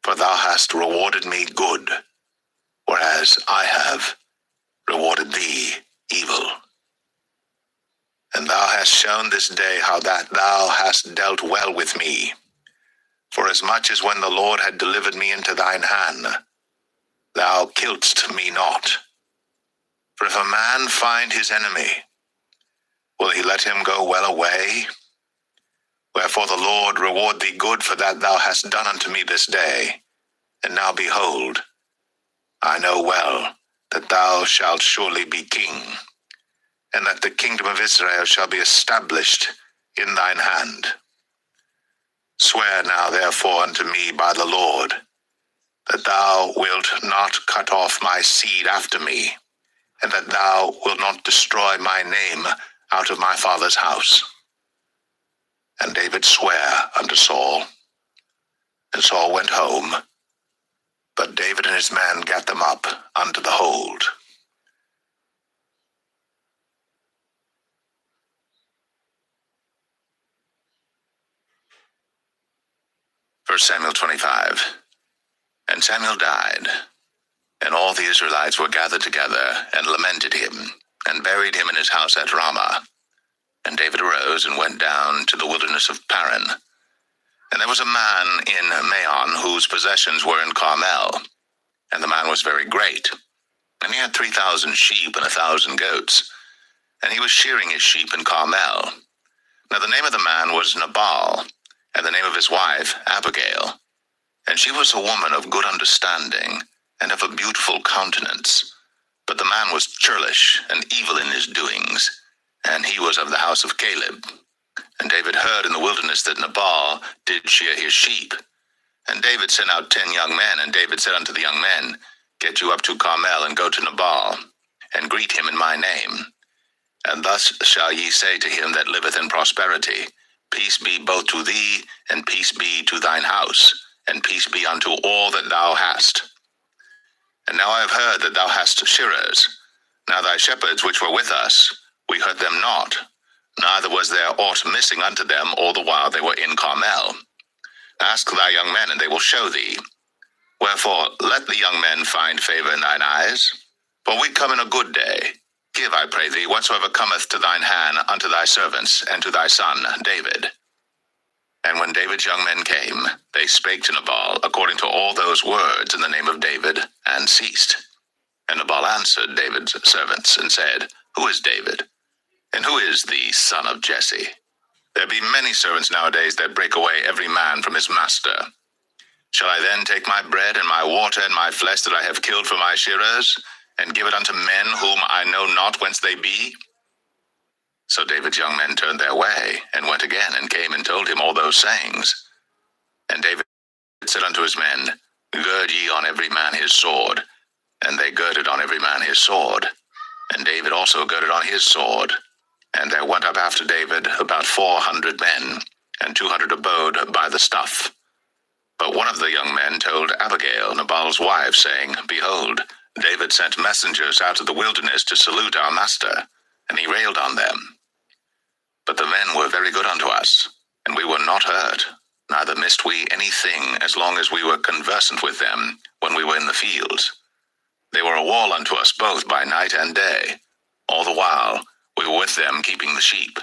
for thou hast rewarded me good, whereas I have rewarded thee evil. And thou hast shown this day how that thou hast dealt well with me, forasmuch as when the Lord had delivered me into thine hand, thou killedst me not. For if a man find his enemy, will he let him go well away? Wherefore the Lord reward thee good for that thou hast done unto me this day. And now behold, I know well that thou shalt surely be king, and that the kingdom of Israel shall be established in thine hand. Swear now therefore unto me by the Lord, that thou wilt not cut off my seed after me, and that thou wilt not destroy my name out of my father's house. And David sware unto Saul. And Saul went home, but David and his men gat them up unto the hold. 1 Samuel 25. And Samuel died, and all the Israelites were gathered together, and lamented him, and buried him in his house at Ramah. And David arose, and went down to the wilderness of Paran. And there was a man in Maon, whose possessions were in Carmel, and the man was very great. And he had 3,000 sheep, and 1,000 goats, and he was shearing his sheep in Carmel. Now the name of the man was Nabal, and the name of his wife Abigail. And she was a woman of good understanding, and of a beautiful countenance. But the man was churlish, and evil in his doings, and he was of the house of Caleb. And David heard in the wilderness that Nabal did shear his sheep. And David sent out 10 young men, and David said unto the young men, Get you up to Carmel, and go to Nabal, and greet him in my name. And thus shall ye say to him that liveth in prosperity, Peace be both to thee, and peace be to thine house, and peace be unto all that thou hast. And now I have heard that thou hast shearers. Now thy shepherds which were with us, we heard them not, neither was there aught missing unto them all the while they were in Carmel. Ask thy young men, and they will show thee. Wherefore let the young men find favor in thine eyes, for we come in a good day. Give, I pray thee, whatsoever cometh to thine hand unto thy servants, and to thy son David. And when David's young men came, they spake to Nabal according to all those words in the name of David, and ceased. And Nabal answered David's servants, and said, Who is David? And who is the son of Jesse? There be many servants nowadays that break away every man from his master. Shall I then take my bread, and my water, and my flesh that I have killed for my shearers, and give it unto men whom I know not whence they be? So David's young men turned their way, and went again, and came and told him all those sayings. And David said unto his men, Gird ye on every man his sword. And they girded on every man his sword. And David also girded on his sword. And there went up after David about 400 men, and 200 abode by the stuff. But one of the young men told Abigail, Nabal's wife, saying, Behold, David sent messengers out of the wilderness to salute our master, and he railed on them. But the men were very good unto us, and we were not hurt, neither missed we anything as long as we were conversant with them when we were in the fields. They were a wall unto us both by night and day. All the while we were with them keeping the sheep.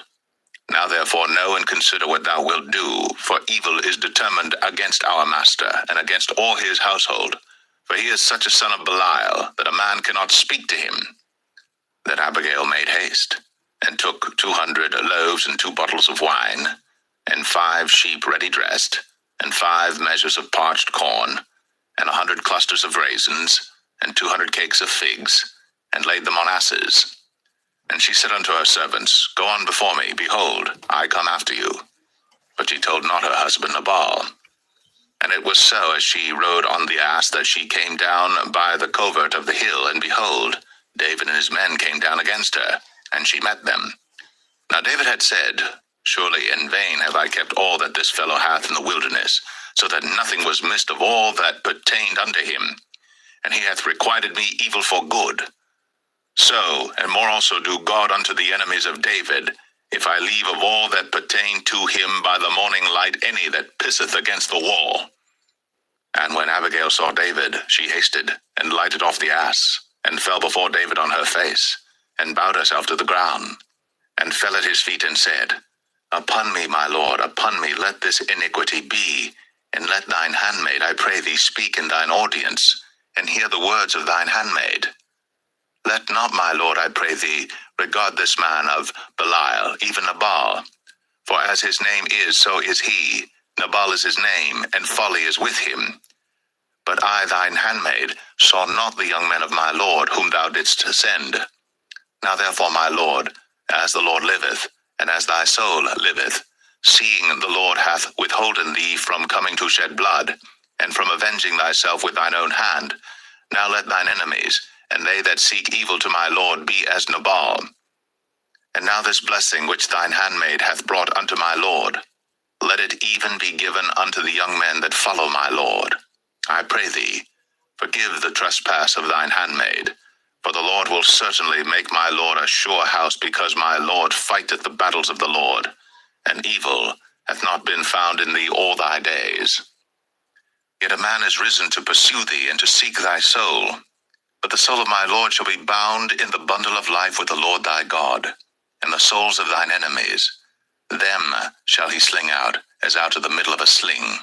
Now therefore know and consider what thou wilt do, for evil is determined against our master, and against all his household. For he is such a son of Belial, that a man cannot speak to him. Then Abigail made haste, and took 200 loaves and 2 bottles of wine, and 5 sheep ready dressed, and 5 measures of parched corn, and 100 clusters of raisins, and 200 cakes of figs, and laid them on asses. And she said unto her servants, Go on before me, behold, I come after you. But she told not her husband Nabal. And it was so, as she rode on the ass, that she came down by the covert of the hill, and behold, David and his men came down against her, and she met them. Now David had said, Surely in vain have I kept all that this fellow hath in the wilderness, so that nothing was missed of all that pertained unto him. And he hath requited me evil for good. So, and more also do God unto the enemies of David, if I leave of all that pertain to him by the morning light any that pisseth against the wall. And when Abigail saw David, she hasted, and lighted off the ass, and fell before David on her face, and bowed herself to the ground, and fell at his feet, and said, Upon me, my lord, upon me let this iniquity be, and let thine handmaid, I pray thee, speak in thine audience, and hear the words of thine handmaid. Let not, my lord, I pray thee, regard this man of Belial, even Nabal. For as his name is, so is he. Nabal is his name, and folly is with him. But I, thine handmaid, saw not the young men of my lord, whom thou didst send. Now therefore, my lord, as the Lord liveth, and as thy soul liveth, seeing the Lord hath withholden thee from coming to shed blood, and from avenging thyself with thine own hand, now let thine enemies, and they that seek evil to my lord, be as Nabal. And now this blessing which thine handmaid hath brought unto my lord, let it even be given unto the young men that follow my lord. I pray thee, forgive the trespass of thine handmaid, for the Lord will certainly make my lord a sure house, because my lord fighteth the battles of the Lord, and evil hath not been found in thee all thy days. Yet a man is risen to pursue thee, and to seek thy soul. But the soul of my lord shall be bound in the bundle of life with the Lord thy God, and the souls of thine enemies, them shall he sling out, as out of the middle of a sling.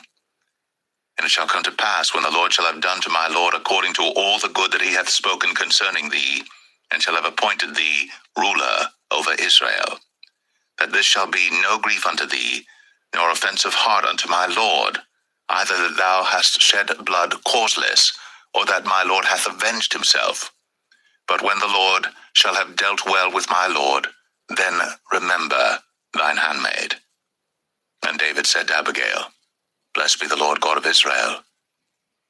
And it shall come to pass, when the Lord shall have done to my lord according to all the good that he hath spoken concerning thee, and shall have appointed thee ruler over Israel, that this shall be no grief unto thee, nor offense of heart unto my lord, either that thou hast shed blood causeless, or that my lord hath avenged himself. But when the Lord shall have dealt well with my lord, then remember thine handmaid. And David said to Abigail, Blessed be the Lord God of Israel,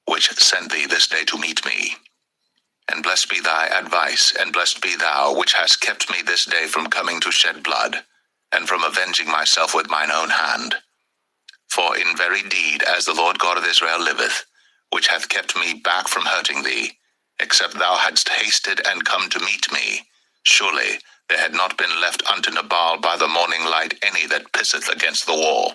which sent thee this day to meet me. And blessed be thy advice, and blessed be thou, which hast kept me this day from coming to shed blood, and from avenging myself with mine own hand. For in very deed, as the Lord God of Israel liveth, which hath kept me back from hurting thee, except thou hadst hasted and come to meet me, surely there had not been left unto Nabal by the morning light any that pisseth against the wall.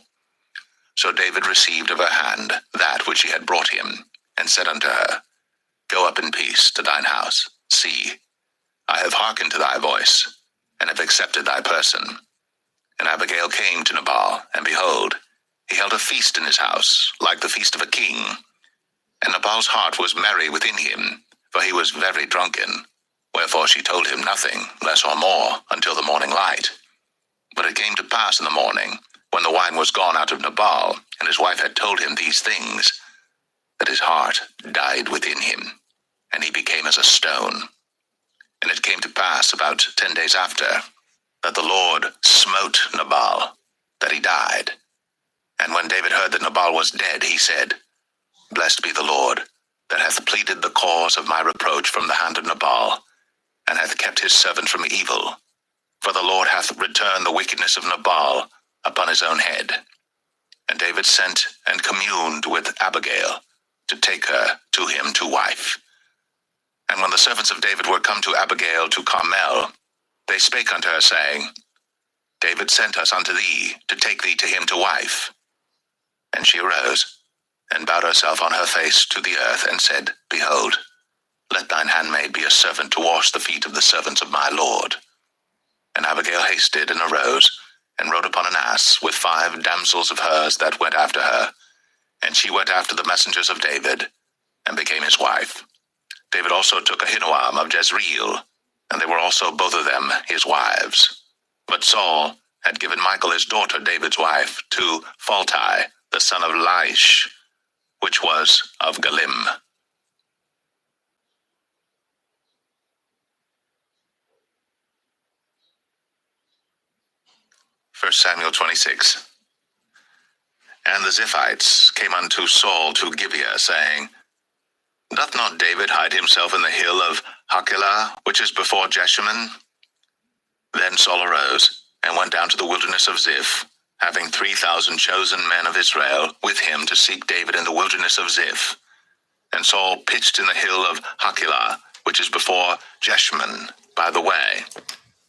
So David received of her hand that which she had brought him, and said unto her, Go up in peace to thine house. See, I have hearkened to thy voice, and have accepted thy person. And Abigail came to Nabal, and behold, he held a feast in his house, like the feast of a king. And Nabal's heart was merry within him, for he was very drunken. Wherefore she told him nothing, less or more, until the morning light. But it came to pass in the morning, when the wine was gone out of Nabal, and his wife had told him these things, that his heart died within him, and he became as a stone. And it came to pass about 10 days after, that the Lord smote Nabal, that he died. And when David heard that Nabal was dead, he said, Blessed be the Lord, that hath pleaded the cause of my reproach from the hand of Nabal, and hath kept his servant from evil. For the Lord hath returned the wickedness of Nabal upon his own head. And David sent and communed with Abigail, to take her to him to wife. And when the servants of David were come to Abigail to Carmel, they spake unto her, saying, David sent us unto thee, to take thee to him to wife. And she arose, and bowed herself on her face to the earth, and said, Behold, let thine handmaid be a servant to wash the feet of the servants of my lord. And Abigail hasted, and arose, and rode upon an ass, with 5 damsels of hers that went after her. And she went after the messengers of David, and became his wife. David also took Ahinoam of Jezreel, and they were also both of them his wives. But Saul had given Michal his daughter, David's wife, to Phalti, the son of Laish, which was of Galim. 1 Samuel 26. And the Ziphites came unto Saul to Gibeah, saying, Doth not David hide himself in the hill of Hachilah, which is before Jeshimon? Then Saul arose, and went down to the wilderness of Ziph, having 3,000 chosen men of Israel with him to seek David in the wilderness of Ziph. And Saul pitched in the hill of Hachilah, which is before Jeshimon, by the way.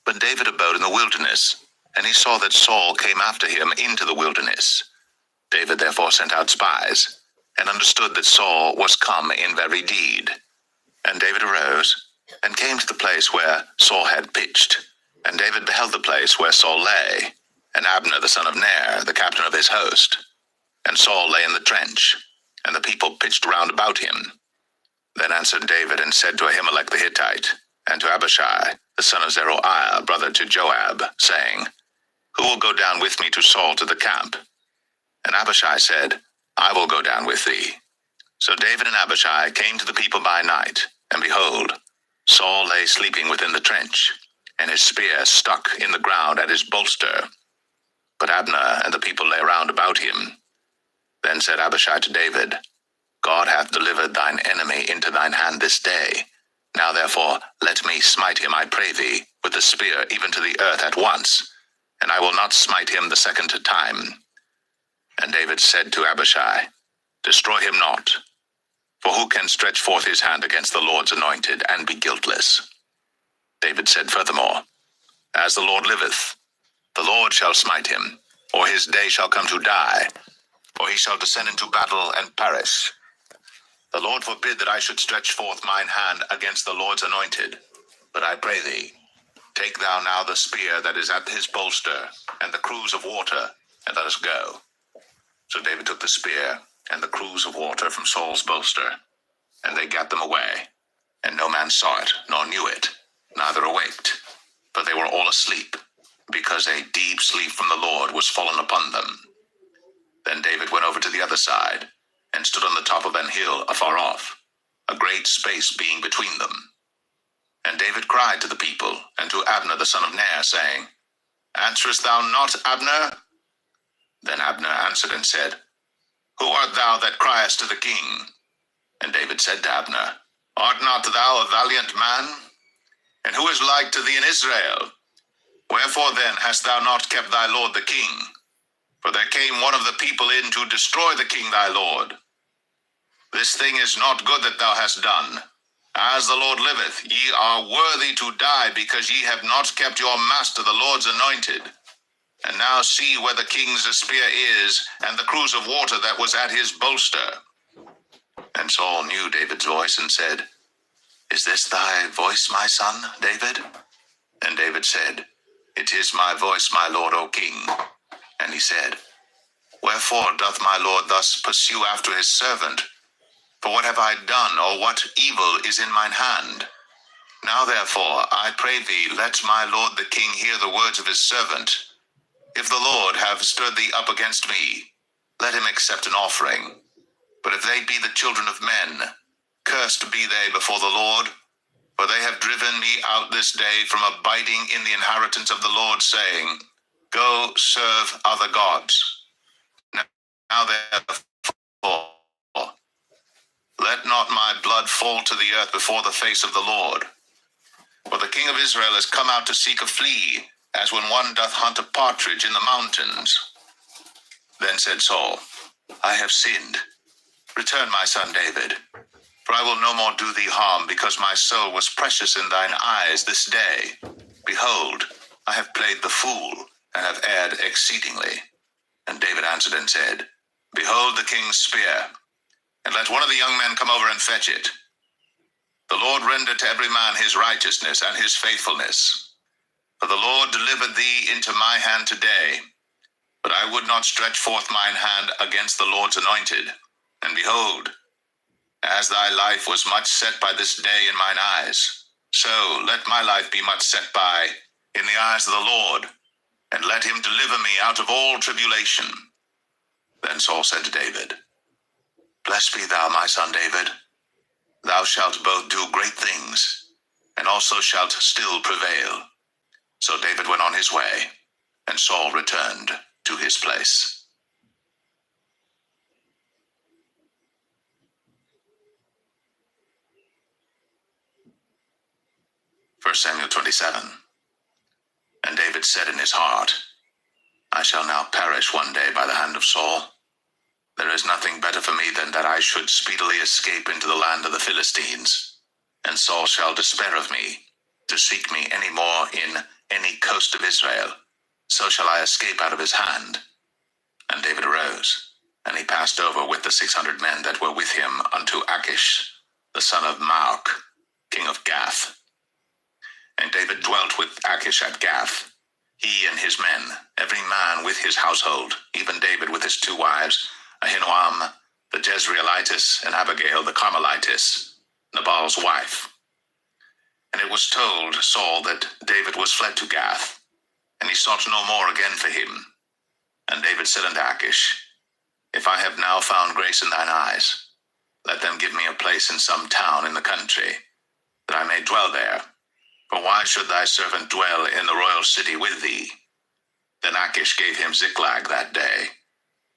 But David abode in the wilderness, and he saw that Saul came after him into the wilderness. David therefore sent out spies, and understood that Saul was come in very deed. And David arose, and came to the place where Saul had pitched. And David beheld the place where Saul lay, and Abner the son of Ner, the captain of his host. And Saul lay in the trench, and the people pitched round about him. Then answered David, and said to Ahimelech the Hittite, and to Abishai, the son of Zeruiah, brother to Joab, saying, Who will go down with me to Saul to the camp? And Abishai said, I will go down with thee. So David and Abishai came to the people by night, and behold, Saul lay sleeping within the trench, and his spear stuck in the ground at his bolster. But Abner and the people lay round about him. Then said Abishai to David, God hath delivered thine enemy into thine hand this day. Now therefore let me smite him, I pray thee, with the spear even to the earth at once, and I will not smite him the second time. And David said to Abishai, Destroy him not, for who can stretch forth his hand against the Lord's anointed, and be guiltless? David said furthermore, As the Lord liveth, the Lord shall smite him, or his day shall come to die, or he shall descend into battle and perish. The Lord forbid that I should stretch forth mine hand against the Lord's anointed. But I pray thee, take thou now the spear that is at his bolster, and the cruse of water, and let us go. So David took the spear and the cruse of water from Saul's bolster, and they gat them away. And no man saw it, nor knew it, neither awaked, for they were all asleep, because a deep sleep from the Lord was fallen upon them. Then David went over to the other side, and stood on the top of an hill afar off, a great space being between them. And David cried to the people, and to Abner the son of Ner, saying, Answerest thou not, Abner? Then Abner answered and said, Who art thou that criest to the king? And David said to Abner, Art not thou a valiant man? And who is like to thee in Israel? Wherefore then hast thou not kept thy lord the king? For there came one of the people in to destroy the king thy lord. This thing is not good that thou hast done. As the Lord liveth, ye are worthy to die, because ye have not kept your master the Lord's anointed. And now see where the king's spear is, and the cruse of water that was at his bolster. And Saul knew David's voice, and said, Is this thy voice, my son, David? And David said, It is my voice, my lord, O king. And he said, Wherefore doth my lord thus pursue after his servant? For what have I done, or what evil is in mine hand? Now therefore, I pray thee, let my lord the king hear the words of his servant. If the Lord have stirred thee up against me, let him accept an offering. But if they be the children of men, cursed be they before the Lord, for they have driven me out this day from abiding in the inheritance of the Lord, saying, Go serve other gods. Now therefore, let not my blood fall to the earth before the face of the Lord. For the king of Israel is come out to seek a flea, as when one doth hunt a partridge in the mountains. Then said Saul, I have sinned. Return, my son David, for I will no more do thee harm, because my soul was precious in thine eyes this day. Behold, I have played the fool, and have erred exceedingly. And David answered and said, Behold the king's spear, and let one of the young men come over and fetch it. The Lord render to every man his righteousness and his faithfulness. For the Lord delivered thee into my hand today. But I would not stretch forth mine hand against the Lord's anointed. And behold, as thy life was much set by this day in mine eyes, so let my life be much set by in the eyes of the Lord, and let him deliver me out of all tribulation. Then Saul said to David, Blessed be thou, my son David. Thou shalt both do great things, and also shalt still prevail. So David went on his way, and Saul returned to his place. Samuel 27. And David said in his heart, I shall now perish one day by the hand of Saul. There is nothing better for me than that I should speedily escape into the land of the Philistines, and Saul shall despair of me, to seek me any more in any coast of Israel. So shall I escape out of his hand. And David arose, and he passed over with the 600 men that were with him unto Achish, the son of Maoch, king of Gath. And David dwelt with Achish at Gath, he and his men, every man with his household, even David with his 2 wives, Ahinoam the Jezreelitess, and Abigail the Carmelitess, Nabal's wife. And it was told Saul that David was fled to Gath, and he sought no more again for him. And David said unto Achish, If I have now found grace in thine eyes, let them give me a place in some town in the country, that I may dwell there. For why should thy servant dwell in the royal city with thee? Then Achish gave him Ziklag that day.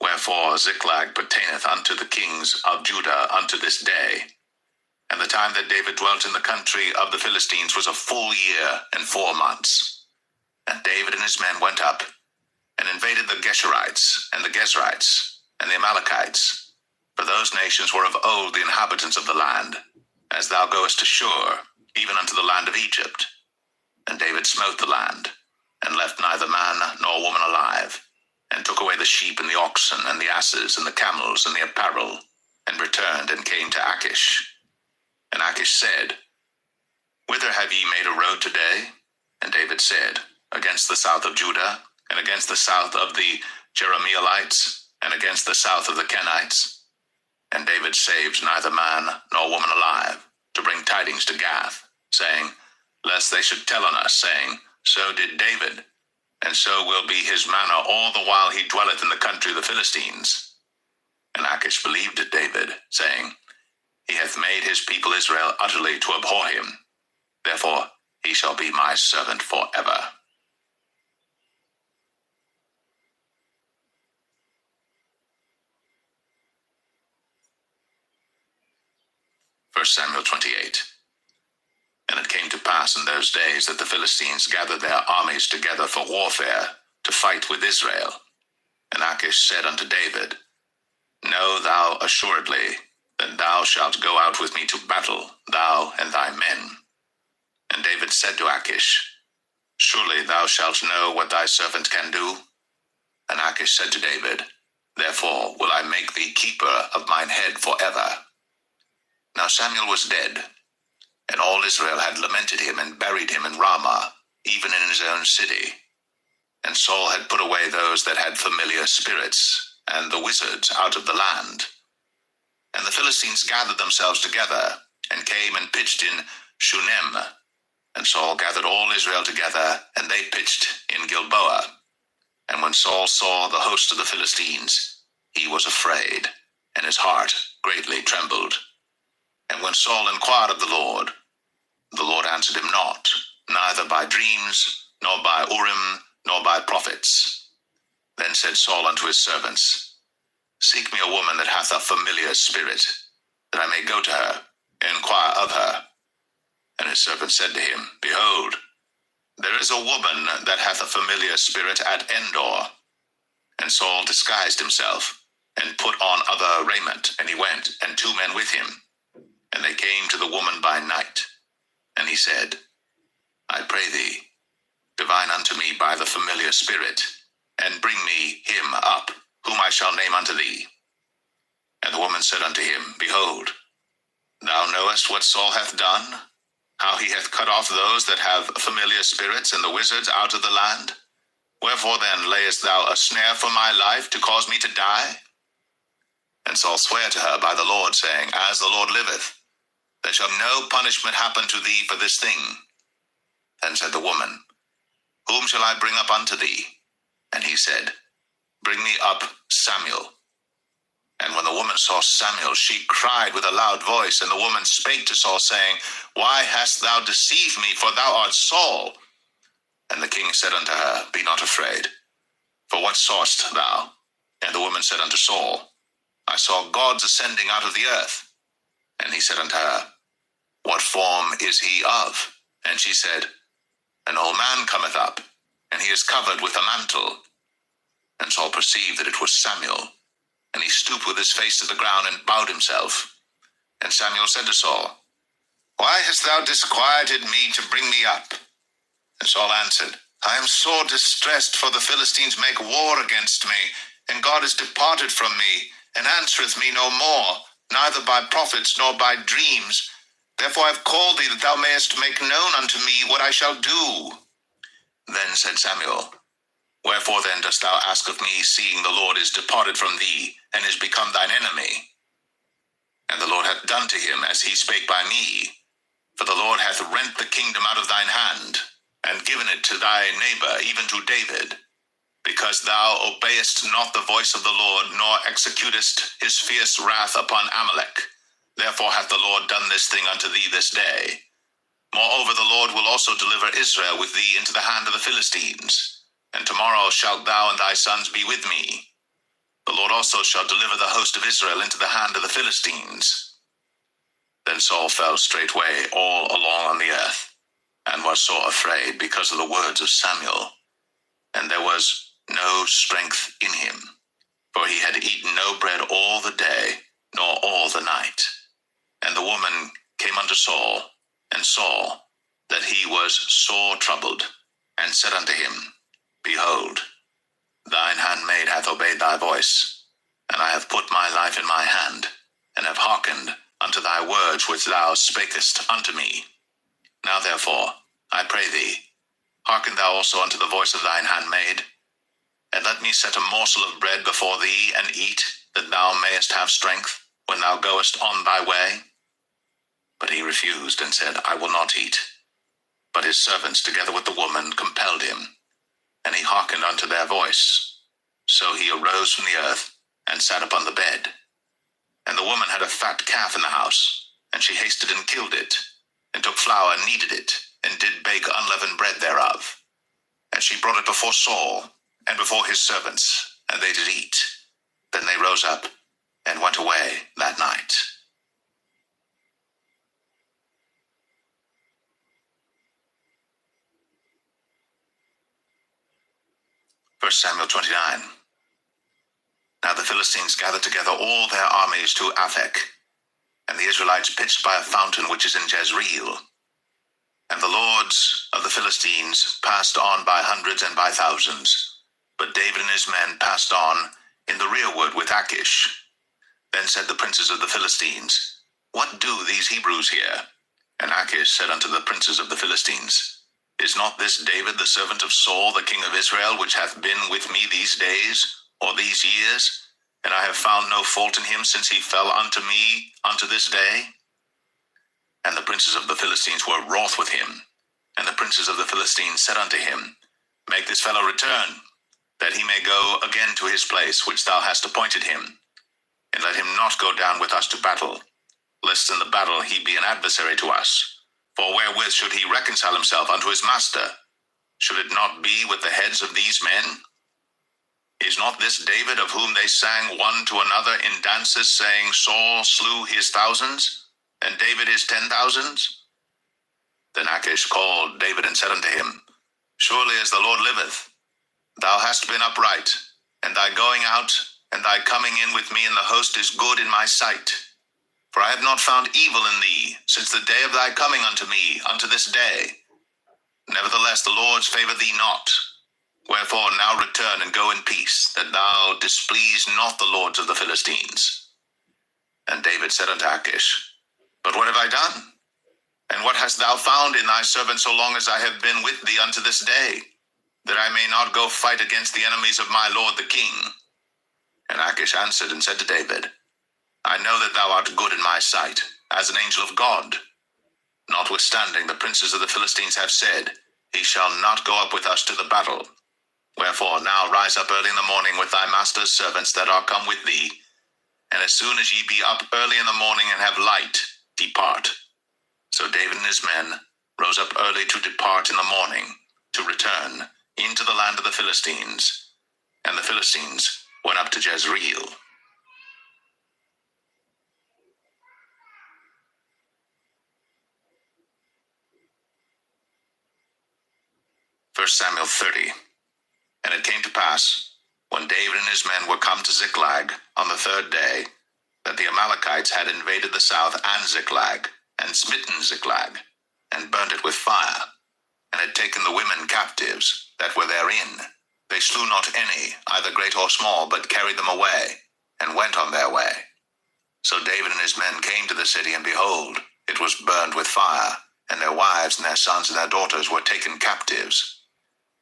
Wherefore Ziklag pertaineth unto the kings of Judah unto this day. And the time that David dwelt in the country of the Philistines was a full year and 4 months. And David and his men went up, and invaded the Geshurites, and the Gezrites, and the Amalekites. For those nations were of old the inhabitants of the land, as thou goest to Shur, even unto the land of Egypt. And David smote the land, and left neither man nor woman alive, and took away the sheep and the oxen and the asses and the camels and the apparel, and returned and came to Achish. And Achish said, Whither have ye made a road today? And David said, Against the south of Judah, and against the south of the Jerahmeelites, and against the south of the Kenites. And David saved neither man nor woman alive, to bring tidings to Gath, saying, Lest they should tell on us, saying, So did David, and so will be his manner all the while he dwelleth in the country of the Philistines. And Achish believed David, saying, He hath made his people Israel utterly to abhor him. Therefore he shall be my servant forever. 1 Samuel 28. And it came to pass in those days that the Philistines gathered their armies together for warfare, to fight with Israel. And Achish said unto David, Know thou assuredly that thou shalt go out with me to battle, thou and thy men. And David said to Achish, Surely thou shalt know what thy servant can do. And Achish said to David, Therefore will I make thee keeper of mine head forever. Now Samuel was dead, and all Israel had lamented him and buried him in Ramah, even in his own city. And Saul had put away those that had familiar spirits, and the wizards out of the land. And the Philistines gathered themselves together, and came and pitched in Shunem. And Saul gathered all Israel together, and they pitched in Gilboa. And when Saul saw the host of the Philistines, he was afraid, and his heart greatly trembled. And when Saul inquired of the Lord answered him not, neither by dreams, nor by Urim, nor by prophets. Then said Saul unto his servants, Seek me a woman that hath a familiar spirit, that I may go to her, and inquire of her. And his servant said to him, Behold, there is a woman that hath a familiar spirit at Endor. And Saul disguised himself, and put on other raiment, and he went, and 2 men with him. And they came to the woman by night. And he said, I pray thee, divine unto me by the familiar spirit, and bring me him up, whom I shall name unto thee. And the woman said unto him, Behold, thou knowest what Saul hath done, how he hath cut off those that have familiar spirits and the wizards out of the land. Wherefore then layest thou a snare for my life, to cause me to die? And Saul sware to her by the Lord, saying, As the Lord liveth, there shall no punishment happen to thee for this thing. Then said the woman, Whom shall I bring up unto thee? And he said, Bring me up Samuel. And when the woman saw Samuel, she cried with a loud voice. And the woman spake to Saul, saying, Why hast thou deceived me? For thou art Saul. And the king said unto her, Be not afraid. For what sawest thou? And the woman said unto Saul, I saw gods ascending out of the earth. And he said unto her, What form is he of? And she said, An old man cometh up, and he is covered with a mantle. And Saul perceived that it was Samuel. And he stooped with his face to the ground and bowed himself. And Samuel said to Saul, Why hast thou disquieted me to bring me up? And Saul answered, I am sore distressed, for the Philistines make war against me, and God is departed from me, and answereth me no more, neither by prophets nor by dreams. Therefore I have called thee, that thou mayest make known unto me what I shall do. Then said Samuel, Wherefore then dost thou ask of me, seeing the Lord is departed from thee, and is become thine enemy? And the Lord hath done to him as he spake by me. For the Lord hath rent the kingdom out of thine hand, and given it to thy neighbor, even to David, because thou obeyest not the voice of the Lord, nor executest his fierce wrath upon Amalek. Therefore hath the Lord done this thing unto thee this day. Moreover, the Lord will also deliver Israel with thee into the hand of the Philistines. And tomorrow shalt thou and thy sons be with me. The Lord also shall deliver the host of Israel into the hand of the Philistines. Then Saul fell straightway all along on the earth, and was sore afraid because of the words of Samuel. And there was no strength in him, for he had eaten no bread all the day, nor all the night. And the woman came unto Saul, and saw that he was sore troubled, and said unto him, Behold, thine handmaid hath obeyed thy voice, and I have put my life in my hand, and have hearkened unto thy words which thou spakest unto me. Now therefore, I pray thee, hearken thou also unto the voice of thine handmaid, and let me set a morsel of bread before thee, and eat, that thou mayest have strength when thou goest on thy way. But he refused, and said, I will not eat. But his servants, together with the woman, compelled him, and he hearkened unto their voice. So he arose from the earth, and sat upon the bed. And the woman had a fat calf in the house, and she hasted and killed it, and took flour and kneaded it, and did bake unleavened bread thereof. And she brought it before Saul, and before his servants, and they did eat. Then they rose up, and went away that night. 1 Samuel 29. Now the Philistines gathered together all their armies to Aphek, and the Israelites pitched by a fountain which is in Jezreel. And the lords of the Philistines passed on by hundreds and by thousands, but David and his men passed on in the rearward with Achish. Then said the princes of the Philistines, What do these Hebrews here? And Achish said unto the princes of the Philistines, Is not this David the servant of Saul, the king of Israel, which hath been with me these days, or these years? And I have found no fault in him since he fell unto me unto this day. And the princes of the Philistines were wroth with him. And the princes of the Philistines said unto him, Make this fellow return, that he may go again to his place which thou hast appointed him, and let him not go down with us to battle, lest in the battle he be an adversary to us. For wherewith should he reconcile himself unto his master? Should it not be with the heads of these men? Is not this David, of whom they sang one to another in dances, saying, Saul slew his thousands, and David his 10,000s? Then Achish called David and said unto him, Surely as the Lord liveth, thou hast been upright, and thy going out and thy coming in with me in the host is good in my sight. For I have not found evil in thee since the day of thy coming unto me unto this day. Nevertheless the Lord's favour thee not. Wherefore now return and go in peace, that thou displease not the lords of the Philistines. And David said unto Achish, But what have I done? And what hast thou found in thy servant so long as I have been with thee unto this day, that I may not go fight against the enemies of my lord the king? And Achish answered and said to David, I know that thou art good in my sight, as an angel of God. Notwithstanding, the princes of the Philistines have said, He shall not go up with us to the battle. Wherefore now rise up early in the morning with thy master's servants that are come with thee, and as soon as ye be up early in the morning and have light, depart. So David and his men rose up early to depart in the morning, to return into the land of the Philistines. And the Philistines went up to Jezreel. 1 Samuel 30. And it came to pass, when David and his men were come to Ziklag on the third day, that the Amalekites had invaded the south and Ziklag, and smitten Ziklag, and burnt it with fire, and had taken the women captives that were therein. They slew not any, either great or small, but carried them away, and went on their way. So David and his men came to the city, and behold, it was burned with fire, and their wives and their sons and their daughters were taken captives.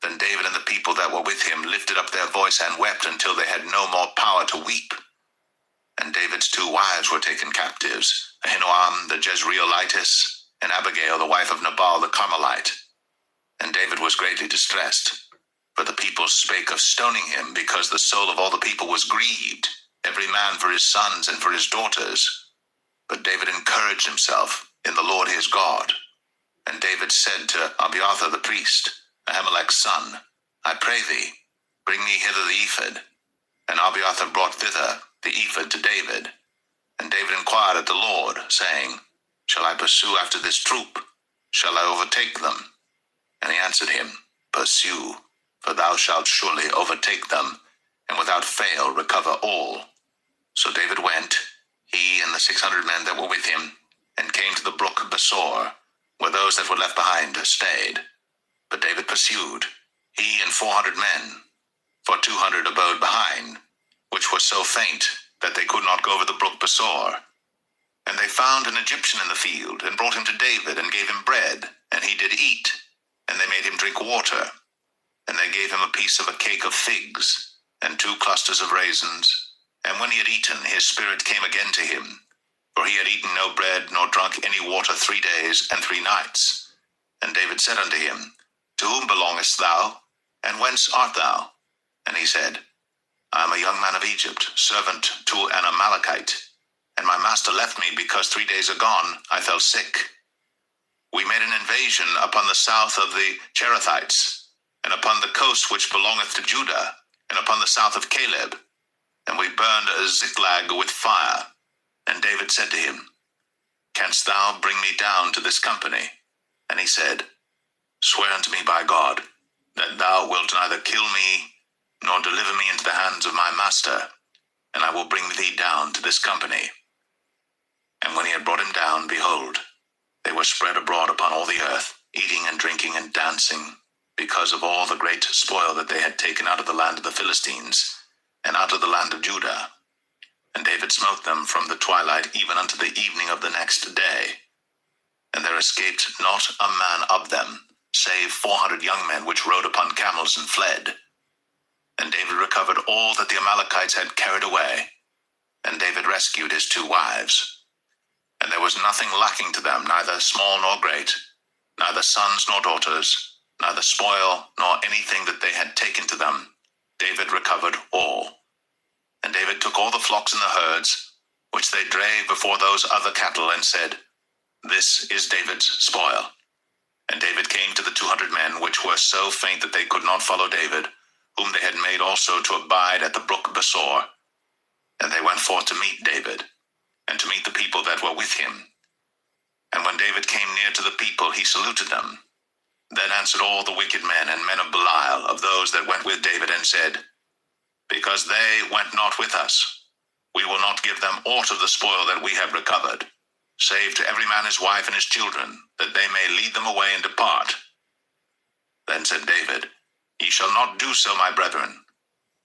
Then David and the people that were with him lifted up their voice and wept until they had no more power to weep. And David's 2 wives were taken captives, Ahinoam the Jezreelitess, and Abigail the wife of Nabal the Carmelite. And David was greatly distressed, for the people spake of stoning him, because the soul of all the people was grieved, every man for his sons and for his daughters. But David encouraged himself in the Lord his God. And David said to Abiathar the priest, Ahimelech's son, I pray thee, bring me hither the ephod. And Abiathar brought thither the ephod to David. And David inquired at the Lord, saying, Shall I pursue after this troop? Shall I overtake them? And he answered him, Pursue, for thou shalt surely overtake them, and without fail recover all. So David went, he and the 600 men that were with him, and came to the brook Besor, where those that were left behind stayed. But David pursued, he and 400 men, for 200 abode behind, which were so faint that they could not go over the brook Besor. And they found an Egyptian in the field, and brought him to David, and gave him bread, and he did eat, and they made him drink water. And they gave him a piece of a cake of figs, and 2 clusters of raisins. And when he had eaten, his spirit came again to him, for he had eaten no bread, nor drunk any water 3 days and 3 nights. And David said unto him, To whom belongest thou, and whence art thou? And he said, I am a young man of Egypt, servant to an Amalekite, and my master left me, because 3 days agone I fell sick. We made an invasion upon the south of the Cherethites, and upon the coast which belongeth to Judah, and upon the south of Caleb, and we burned Ziklag with fire. And David said to him, Canst thou bring me down to this company? And he said, Swear unto me by God, that thou wilt neither kill me, nor deliver me into the hands of my master, and I will bring thee down to this company. And when he had brought him down, behold, they were spread abroad upon all the earth, eating and drinking and dancing, because of all the great spoil that they had taken out of the land of the Philistines, and out of the land of Judah. And David smote them from the twilight even unto the evening of the next day. And there escaped not a man of them, save 400 young men which rode upon camels and fled. And David recovered all that the Amalekites had carried away. And David rescued his 2 wives. And there was nothing lacking to them, neither small nor great, neither sons nor daughters, neither spoil nor anything that they had taken to them. David recovered all. And David took all the flocks and the herds, which they drave before those other cattle, and said, This is David's spoil. And David came to the 200 men, which were so faint that they could not follow David, whom they had made also to abide at the brook Besor. And they went forth to meet David, and to meet the people that were with him. And when David came near to the people, he saluted them. Then answered all the wicked men and men of Belial, of those that went with David, and said, Because they went not with us, we will not give them aught of the spoil that we have recovered, save to every man his wife and his children, that they may lead them away and depart. Then said David, Ye shall not do so, my brethren.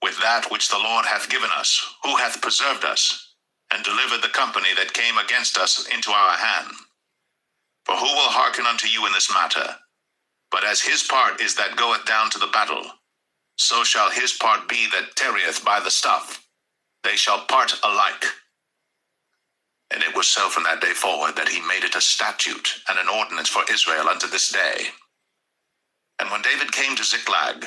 With that which the Lord hath given us, who hath preserved us, and delivered the company that came against us into our hand? For who will hearken unto you in this matter? But as his part is that goeth down to the battle, so shall his part be that tarrieth by the stuff. They shall part alike. And it was so from that day forward that he made it a statute and an ordinance for Israel unto this day. And when David came to Ziklag,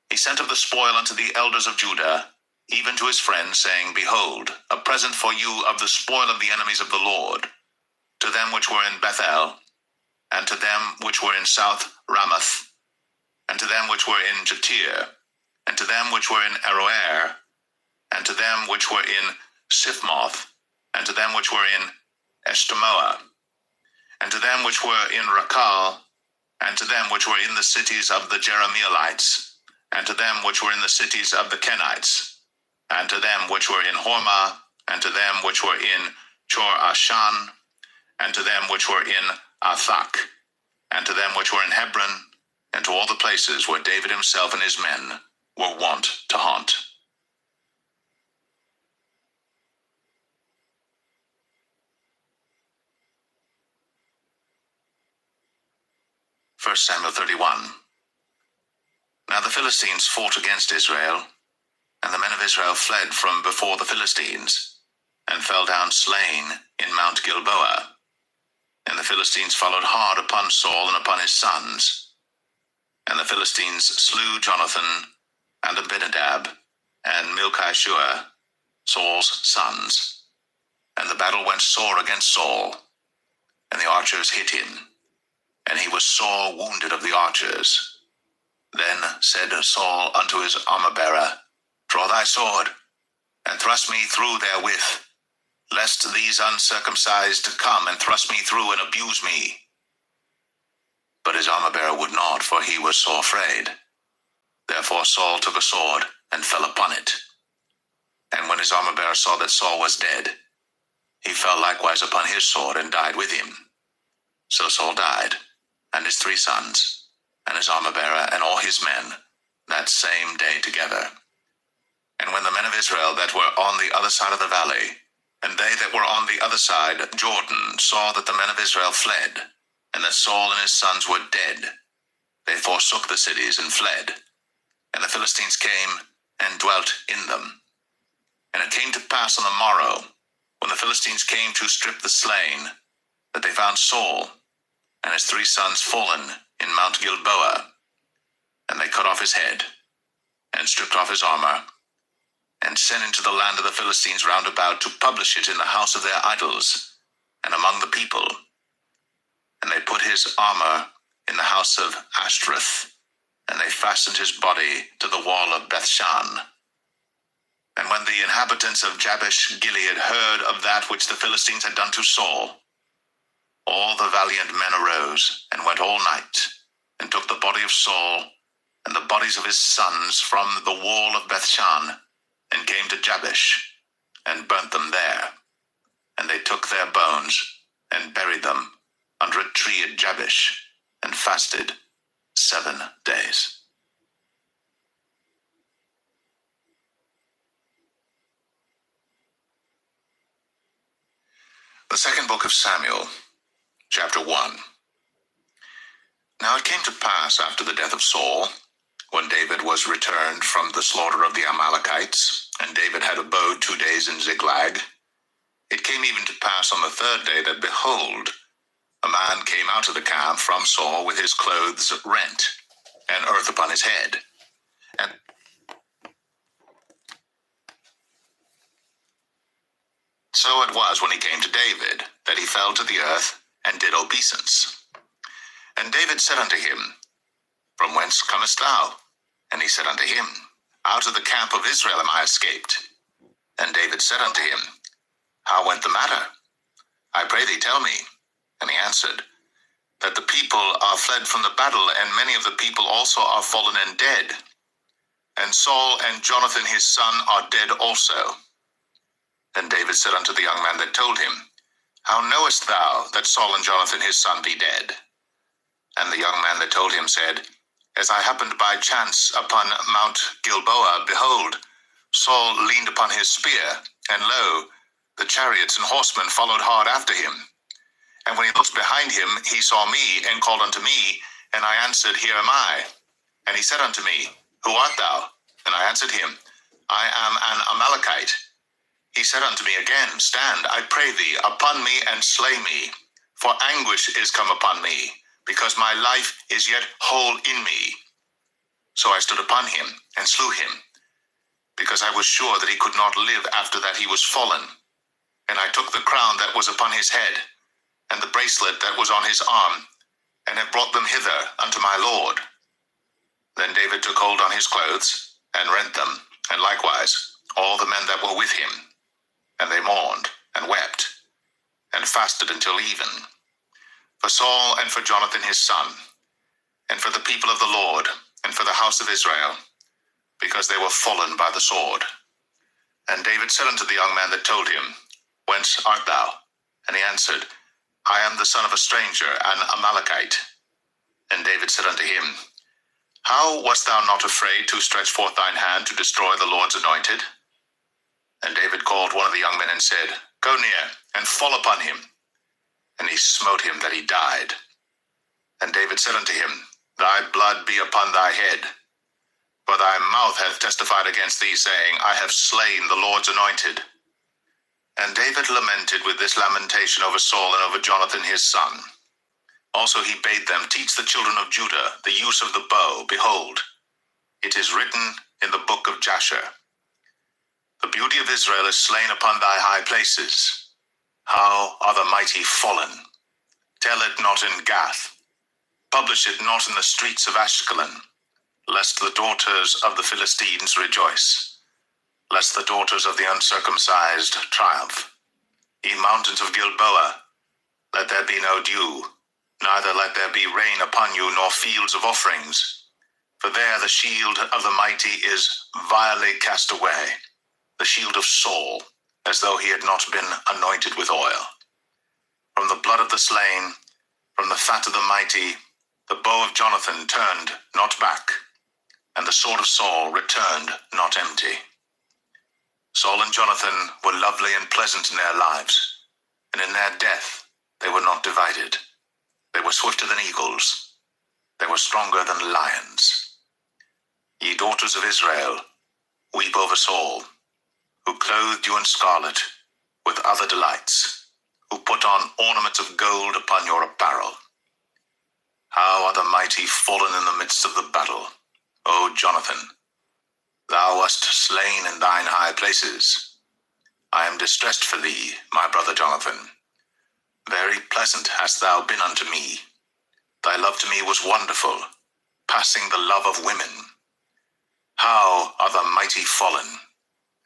he sent of the spoil unto the elders of Judah, even to his friends, saying, Behold, a present for you of the spoil of the enemies of the Lord, to them which were in Bethel, and to them which were in South Ramoth, and to them which were in Jatir, and to them which were in Aroer, and to them which were in Siphmoth, and to them which were in Eshtemoa, and to them which were in Rakal, and to them which were in the cities of the Jerahmeelites, and to them which were in the cities of the Kenites, and to them which were in Hormah, and to them which were in Chor-Ashan, and to them which were in Athak, and to them which were in Hebron, and to all the places where David himself and his men were wont to haunt. 1 Samuel 31. Now the Philistines fought against Israel, and the men of Israel fled from before the Philistines, and fell down slain in Mount Gilboa. And the Philistines followed hard upon Saul and upon his sons. And the Philistines slew Jonathan and Abinadab and Malchishua, Saul's sons. And the battle went sore against Saul, and the archers hit him, and he was sore wounded of the archers. Then said Saul unto his armor-bearer, Draw thy sword, and thrust me through therewith, lest these uncircumcised come and thrust me through and abuse me. But his armor-bearer would not, for he was sore afraid. Therefore Saul took a sword and fell upon it. And when his armor-bearer saw that Saul was dead, he fell likewise upon his sword and died with him. So Saul died, and his 3 sons, and his armor-bearer, and all his men, that same day together. And when the men of Israel that were on the other side of the valley, and they that were on the other side, Jordan, saw that the men of Israel fled, and that Saul and his sons were dead, they forsook the cities and fled. And the Philistines came and dwelt in them. And it came to pass on the morrow, when the Philistines came to strip the slain, that they found Saul and his 3 sons fallen in Mount Gilboa. And they cut off his head, and stripped off his armor, and sent into the land of the Philistines round about to publish it in the house of their idols, and among the people. And they put his armor in the house of Ashtoreth, and they fastened his body to the wall of Bethshan. And when the inhabitants of Jabesh Gilead heard of that which the Philistines had done to Saul, all the valiant men arose, and went all night, and took the body of Saul, and the bodies of his sons from the wall of Bethshan, and came to Jabesh, and burnt them there. And they took their bones, and buried them under a tree at Jabesh, and fasted 7 days. The second book of Samuel, chapter 1. Now it came to pass after the death of Saul, when David was returned from the slaughter of the Amalekites, and David had abode 2 days in Ziklag, it came even to pass on the 3rd day that, behold, a man came out of the camp from Saul with his clothes rent, and earth upon his head. And so it was when he came to David, that he fell to the earth, and did obeisance. And David said unto him, From whence comest thou? And he said unto him, Out of the camp of Israel am I escaped. And David said unto him, How went the matter? I pray thee, tell me. And he answered, That the people are fled from the battle, and many of the people also are fallen and dead. And Saul and Jonathan his son are dead also. Then David said unto the young man that told him, How knowest thou that Saul and Jonathan his son be dead? And the young man that told him said, As I happened by chance upon Mount Gilboa, behold, Saul leaned upon his spear, and lo, the chariots and horsemen followed hard after him. And when he looked behind him, he saw me, and called unto me, and I answered, Here am I. And he said unto me, Who art thou? And I answered him, I am an Amalekite. He said unto me again, Stand, I pray thee, upon me, and slay me, for anguish is come upon me, because my life is yet whole in me. So I stood upon him, and slew him, because I was sure that he could not live after that he was fallen. And I took the crown that was upon his head, and the bracelet that was on his arm, and have brought them hither unto my lord. Then David took hold on his clothes, and rent them, and likewise all the men that were with him. And they mourned, and wept, and fasted until even, for Saul and for Jonathan his son, and for the people of the Lord, and for the house of Israel, because they were fallen by the sword. And David said unto the young man that told him, Whence art thou? And he answered, I am the son of a stranger, an Amalekite. And David said unto him, How wast thou not afraid to stretch forth thine hand to destroy the Lord's anointed? And David called one of the young men and said, Go near, and fall upon him. And he smote him that he died. And David said unto him, Thy blood be upon thy head. For thy mouth hath testified against thee, saying, I have slain the Lord's anointed. And David lamented with this lamentation over Saul and over Jonathan his son. Also he bade them teach the children of Judah the use of the bow. Behold, it is written in the book of Jasher, The beauty of Israel is slain upon thy high places. How are the mighty fallen? Tell it not in Gath. Publish it not in the streets of Ashkelon, lest the daughters of the Philistines rejoice, lest the daughters of the uncircumcised triumph. Ye mountains of Gilboa, let there be no dew, neither let there be rain upon you, nor fields of offerings. For there the shield of the mighty is vilely cast away, the shield of Saul, as though he had not been anointed with oil. From the blood of the slain, from the fat of the mighty, the bow of Jonathan turned not back, and the sword of Saul returned not empty. Saul and Jonathan were lovely and pleasant in their lives, and in their death they were not divided. They were swifter than eagles. They were stronger than lions. Ye daughters of Israel, weep over Saul, who clothed you in scarlet with other delights, who put on ornaments of gold upon your apparel. How are the mighty fallen in the midst of the battle, O Jonathan? Thou wast slain in thine high places. I am distressed for thee, my brother Jonathan. Very pleasant hast thou been unto me. Thy love to me was wonderful, passing the love of women. How are the mighty fallen,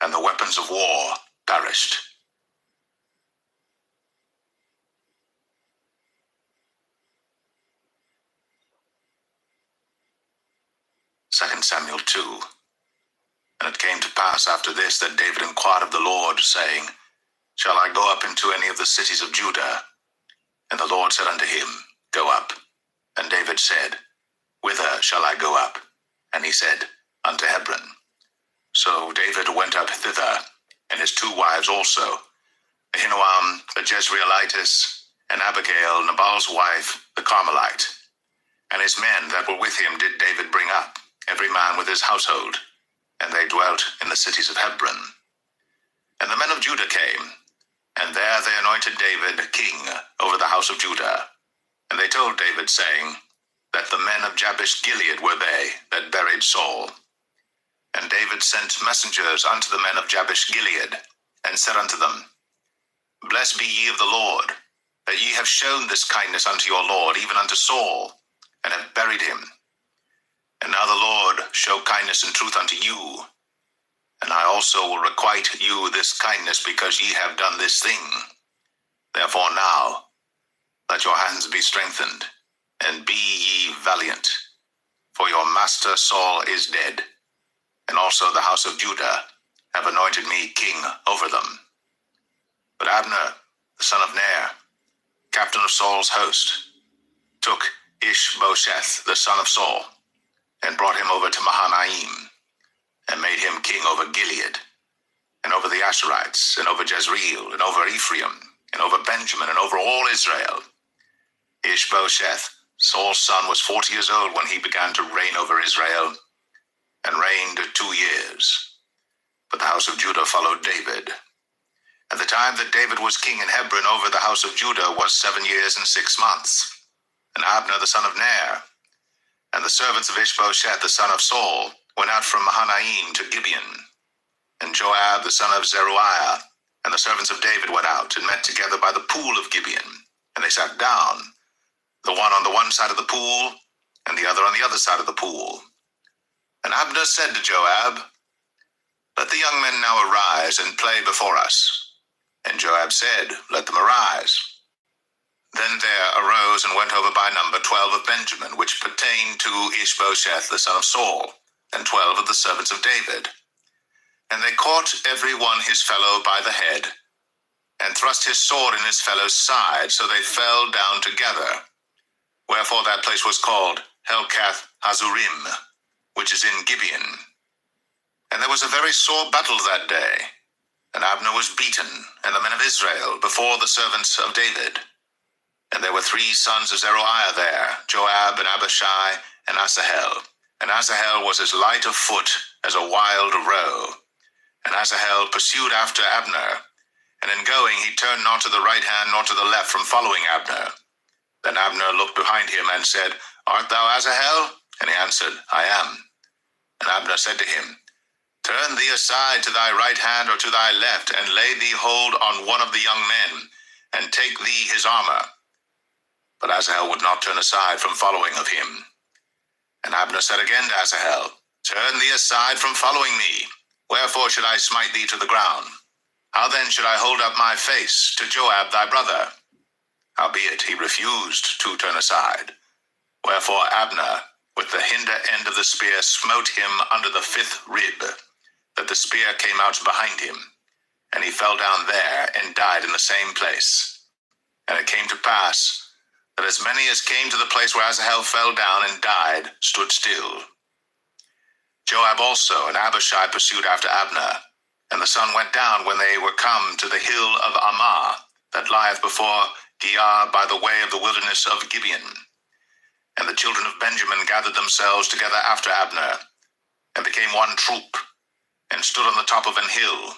and the weapons of war perished. 2 Samuel 2. And it came to pass after this that David inquired of the Lord, saying, Shall I go up into any of the cities of Judah? And the Lord said unto him, Go up. And David said, Whither shall I go up? And he said, Unto Hebron. So David went up thither, and his two wives also, Ahinoam the Jezreelitess, and Abigail, Nabal's wife, the Carmelite. And his men that were with him did David bring up, every man with his household, and they dwelt in the cities of Hebron. And the men of Judah came, and there they anointed David king over the house of Judah. And they told David, saying, that the men of Jabesh Gilead were they that buried Saul. And David sent messengers unto the men of Jabesh Gilead, and said unto them, Blessed be ye of the Lord, that ye have shown this kindness unto your Lord, even unto Saul, and have buried him. And now the Lord show kindness and truth unto you, and I also will requite you this kindness, because ye have done this thing. Therefore now, let your hands be strengthened, and be ye valiant, for your master Saul is dead, and also the house of Judah have anointed me king over them. But Abner, the son of Ner, captain of Saul's host, took Ishbosheth, the son of Saul, and brought him over to Mahanaim, and made him king over Gilead, and over the Asherites, and over Jezreel, and over Ephraim, and over Benjamin, and over all Israel. Ishbosheth, Saul's son, was 40 years old when he began to reign over Israel, and reigned 2 years. But the house of Judah followed David. And the time that David was king in Hebron over the house of Judah was 7 years and 6 months. And Abner the son of Ner, and the servants of Ishbosheth the son of Saul, went out from Mahanaim to Gibeon. And Joab the son of Zeruiah, and the servants of David went out, and met together by the pool of Gibeon. And they sat down, the one on the one side of the pool, and the other on the other side of the pool. And Abner said to Joab, Let the young men now arise and play before us. And Joab said, Let them arise. Then there arose and went over by number 12 of Benjamin, which pertained to Ishbosheth the son of Saul, and 12 of the servants of David. And they caught every one his fellow by the head, and thrust his sword in his fellow's side, so they fell down together. Wherefore that place was called Helkath Hazurim, which is in Gibeon. And there was a very sore battle that day, and Abner was beaten, and the men of Israel, before the servants of David. And there were 3 sons of Zeruiah there, Joab, and Abishai, and Asahel. And Asahel was as light of foot as a wild roe. And Asahel pursued after Abner, and in going he turned not to the right hand nor to the left from following Abner. Then Abner looked behind him and said, Art thou Asahel? And he answered, I am. And Abner said to him, Turn thee aside to thy right hand or to thy left, and lay thee hold on one of the young men, and take thee his armor. But Asahel would not turn aside from following of him. And Abner said again to Asahel, Turn thee aside from following me. Wherefore should I smite thee to the ground? How then should I hold up my face to Joab thy brother? Howbeit he refused to turn aside. Wherefore Abner, with the hinder end of the spear, smote him under the 5th rib, that the spear came out behind him. And he fell down there and died in the same place. And it came to pass, that as many as came to the place where Asahel fell down and died stood still. Joab also and Abishai pursued after Abner, and the sun went down when they were come to the hill of Ammah, that lieth before Giah by the way of the wilderness of Gibeon. And the children of Benjamin gathered themselves together after Abner, and became one troop, and stood on the top of an hill.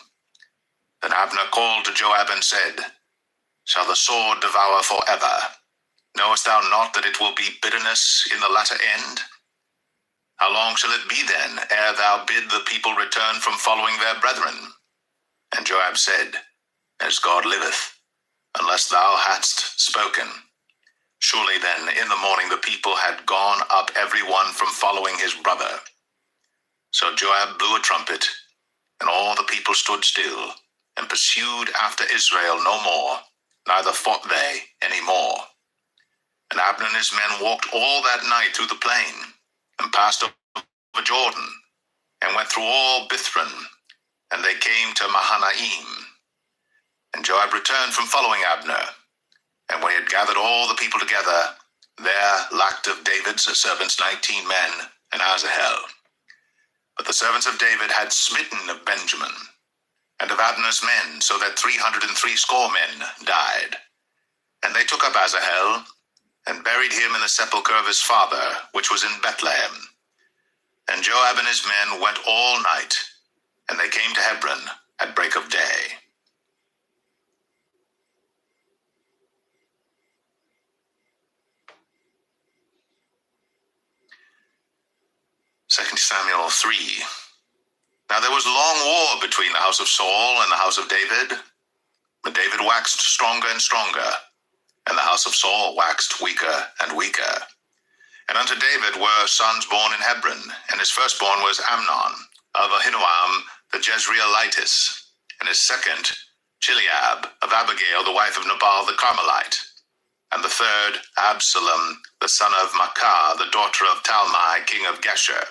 Then Abner called to Joab and said, Shall the sword devour forever? Knowest thou not that it will be bitterness in the latter end? How long shall it be then, ere thou bid the people return from following their brethren? And Joab said, As God liveth, unless thou hadst spoken. Surely then in the morning the people had gone up every one from following his brother. So Joab blew a trumpet, and all the people stood still, and pursued after Israel no more, neither fought they any more. And Abner and his men walked all that night through the plain, and passed over Jordan, and went through all Bithron, and they came to Mahanaim. And Joab returned from following Abner, and when he had gathered all the people together, there lacked of David's servants 19 men, and Asahel. But the servants of David had smitten of Benjamin, and of Abner's men, so that 360 men died. And they took up Asahel, and buried him in the sepulchre of his father, which was in Bethlehem. And Joab and his men went all night, and they came to Hebron at break of day. 2 Samuel 3. Now there was long war between the house of Saul and the house of David, but David waxed stronger and stronger, and the house of Saul waxed weaker and weaker. And unto David were sons born in Hebron, and his firstborn was Amnon, of Ahinoam the Jezreelitess, and his second Chileab, of Abigail the wife of Nabal the Carmelite, and the third Absalom the son of Maacah, the daughter of Talmai king of Geshur,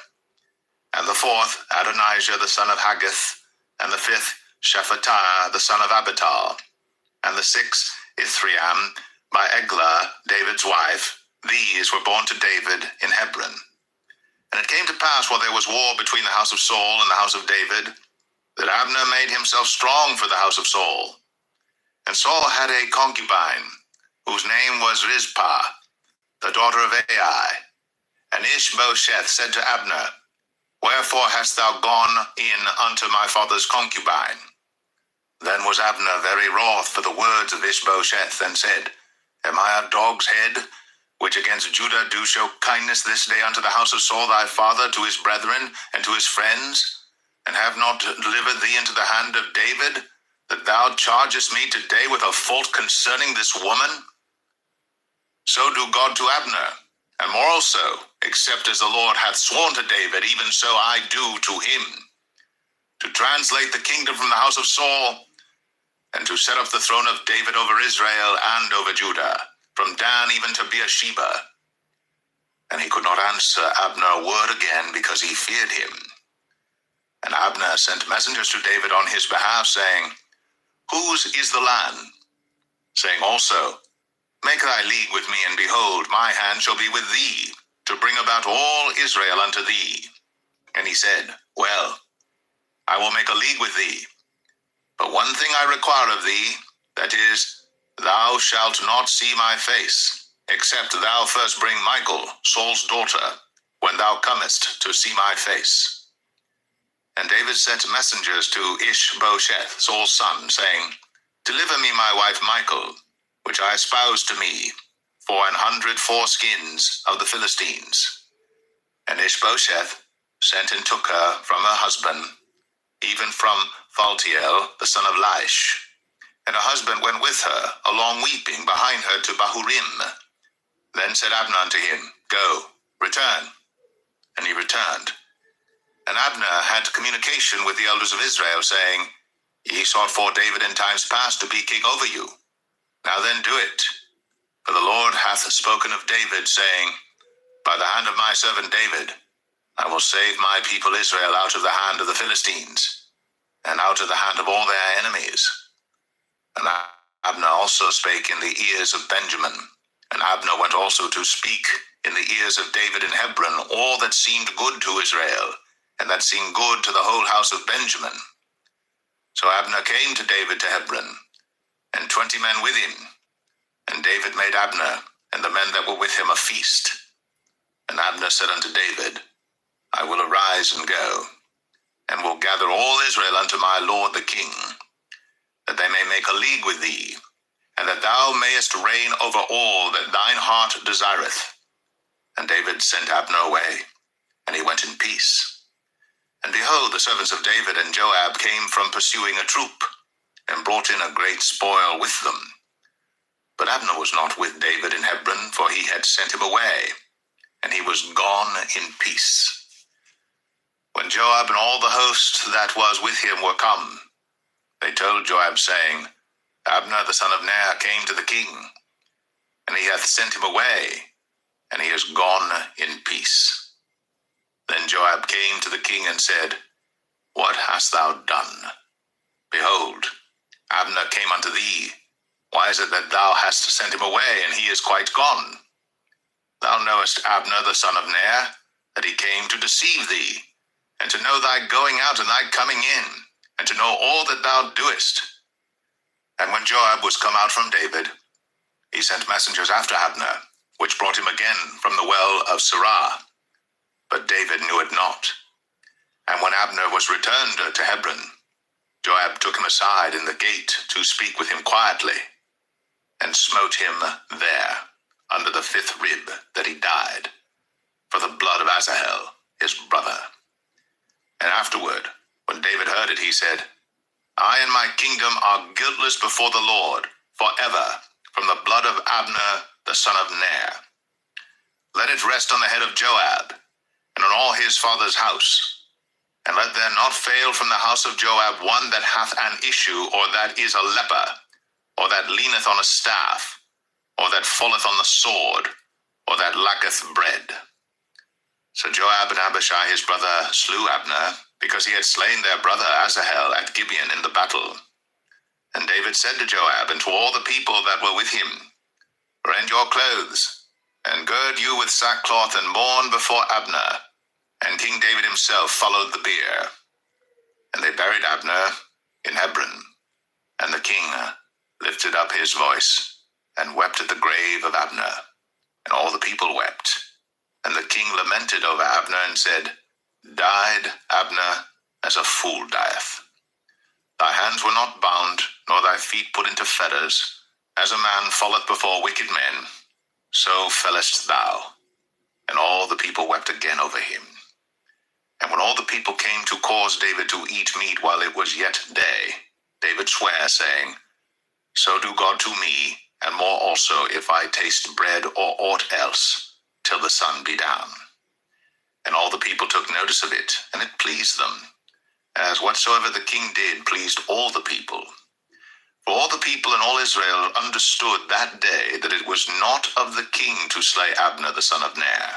and the fourth Adonijah the son of Haggith, and the fifth Shephatiah the son of Abital, and the sixth Ithream by Eglah, David's wife. These were born to David in Hebron. And it came to pass, while there was war between the house of Saul and the house of David, that Abner made himself strong for the house of Saul. And Saul had a concubine, whose name was Rizpah, the daughter of Ai. And Ishbosheth said to Abner, Wherefore hast thou gone in unto my father's concubine? Then was Abner very wroth for the words of Ishbosheth, and said, Am I a dog's head, which against Judah do show kindness this day unto the house of Saul thy father, to his brethren, and to his friends, and have not delivered thee into the hand of David, that thou chargest me today with a fault concerning this woman? So do God to Abner, and more also, except as the Lord hath sworn to David, even so I do to him, to translate the kingdom from the house of Saul, and to set up the throne of David over Israel and over Judah, from Dan even to Beersheba. And he could not answer Abner a word again, because he feared him. And Abner sent messengers to David on his behalf, saying, Whose is the land? Saying also, Make thy league with me, and behold, my hand shall be with thee, to bring about all Israel unto thee. And he said, Well, I will make a league with thee. But one thing I require of thee, that is, thou shalt not see my face, except thou first bring Michal, Saul's daughter, when thou comest to see my face. And David sent messengers to Ishbosheth, Saul's son, saying, Deliver me my wife Michal, which I espoused to me, for 100 foreskins of the Philistines. And Ishbosheth sent and took her from her husband, even from Phaltiel, the son of Laish. And her husband went with her, along weeping, behind her to Bahurim. Then said Abner unto him, Go, return. And he returned. And Abner had communication with the elders of Israel, saying, Ye sought for David in times past to be king over you. Now then do it. For the Lord hath spoken of David, saying, By the hand of my servant David, I will save my people Israel out of the hand of the Philistines, and out of the hand of all their enemies. And Abner also spake in the ears of Benjamin. And Abner went also to speak in the ears of David in Hebron all that seemed good to Israel, and that seemed good to the whole house of Benjamin. So Abner came to David to Hebron, and 20 men with him. And David made Abner and the men that were with him a feast. And Abner said unto David, I will arise and go, and will gather all Israel unto my lord the king, that they may make a league with thee, and that thou mayest reign over all that thine heart desireth. And David sent Abner away, and he went in peace. And behold, the servants of David and Joab came from pursuing a troop, and brought in a great spoil with them. But Abner was not with David in Hebron, for he had sent him away, and he was gone in peace. When Joab and all the host that was with him were come, they told Joab, saying, Abner the son of Ner came to the king, and he hath sent him away, and he is gone in peace. Then Joab came to the king and said, What hast thou done? Behold, Abner came unto thee. Why is it that thou hast sent him away, and he is quite gone? Thou knowest Abner the son of Ner, that he came to deceive thee, and to know thy going out and thy coming in, and to know all that thou doest. And when Joab was come out from David, he sent messengers after Abner, which brought him again from the well of Sirah. But David knew it not. And when Abner was returned to Hebron, Joab took him aside in the gate to speak with him quietly, and smote him there under the 5th rib, that he died, for the blood of Asahel his brother. And afterward, when David heard it, he said, I and my kingdom are guiltless before the Lord forever, from the blood of Abner the son of Ner. Let it rest on the head of Joab, and on all his father's house. And let there not fail from the house of Joab one that hath an issue, or that is a leper, or that leaneth on a staff, or that falleth on the sword, or that lacketh bread. So Joab and Abishai his brother slew Abner, because he had slain their brother Asahel at Gibeon in the battle. And David said to Joab and to all the people that were with him, Rend your clothes, and gird you with sackcloth, and mourn before Abner. And King David himself followed the bier. And they buried Abner in Hebron. And the king lifted up his voice, and wept at the grave of Abner. And all the people wept. And the king lamented over Abner, and said, Died Abner as a fool dieth. Thy hands were not bound, nor thy feet put into fetters. As a man falleth before wicked men, so fellest thou. And all the people wept again over him. And when all the people came to cause David to eat meat while it was yet day, David sware, saying, So do God to me, and more also, if I taste bread or aught else, till the sun be down. And all the people took notice of it, and it pleased them, as whatsoever the king did pleased all the people. For all the people and all Israel understood that day that it was not of the king to slay Abner the son of Ner.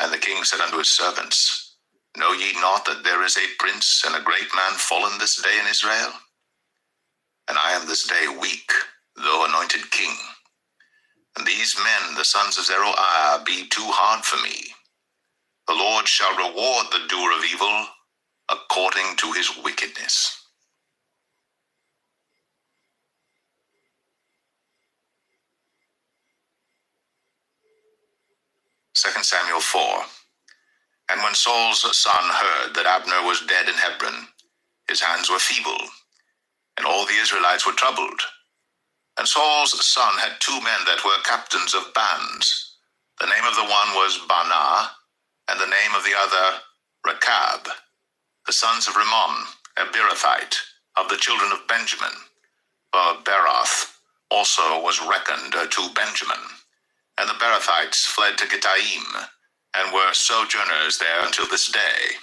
And the king said unto his servants, Know ye not that there is a prince and a great man fallen this day in Israel? And I am this day weak, though anointed king. And these men, the sons of Zeruiah, be too hard for me. The Lord shall reward the doer of evil according to his wickedness. 2 Samuel 4. And when Saul's son heard that Abner was dead in Hebron, his hands were feeble, and all the Israelites were troubled. And Saul's son had 2 men that were captains of bands. The name of the one was Baanah, and the name of the other Rechab, the sons of Rimmon, a Beerothite, of the children of Benjamin. For Beeroth also was reckoned to Benjamin. And the Beerothites fled to Gittaim, and were sojourners there until this day.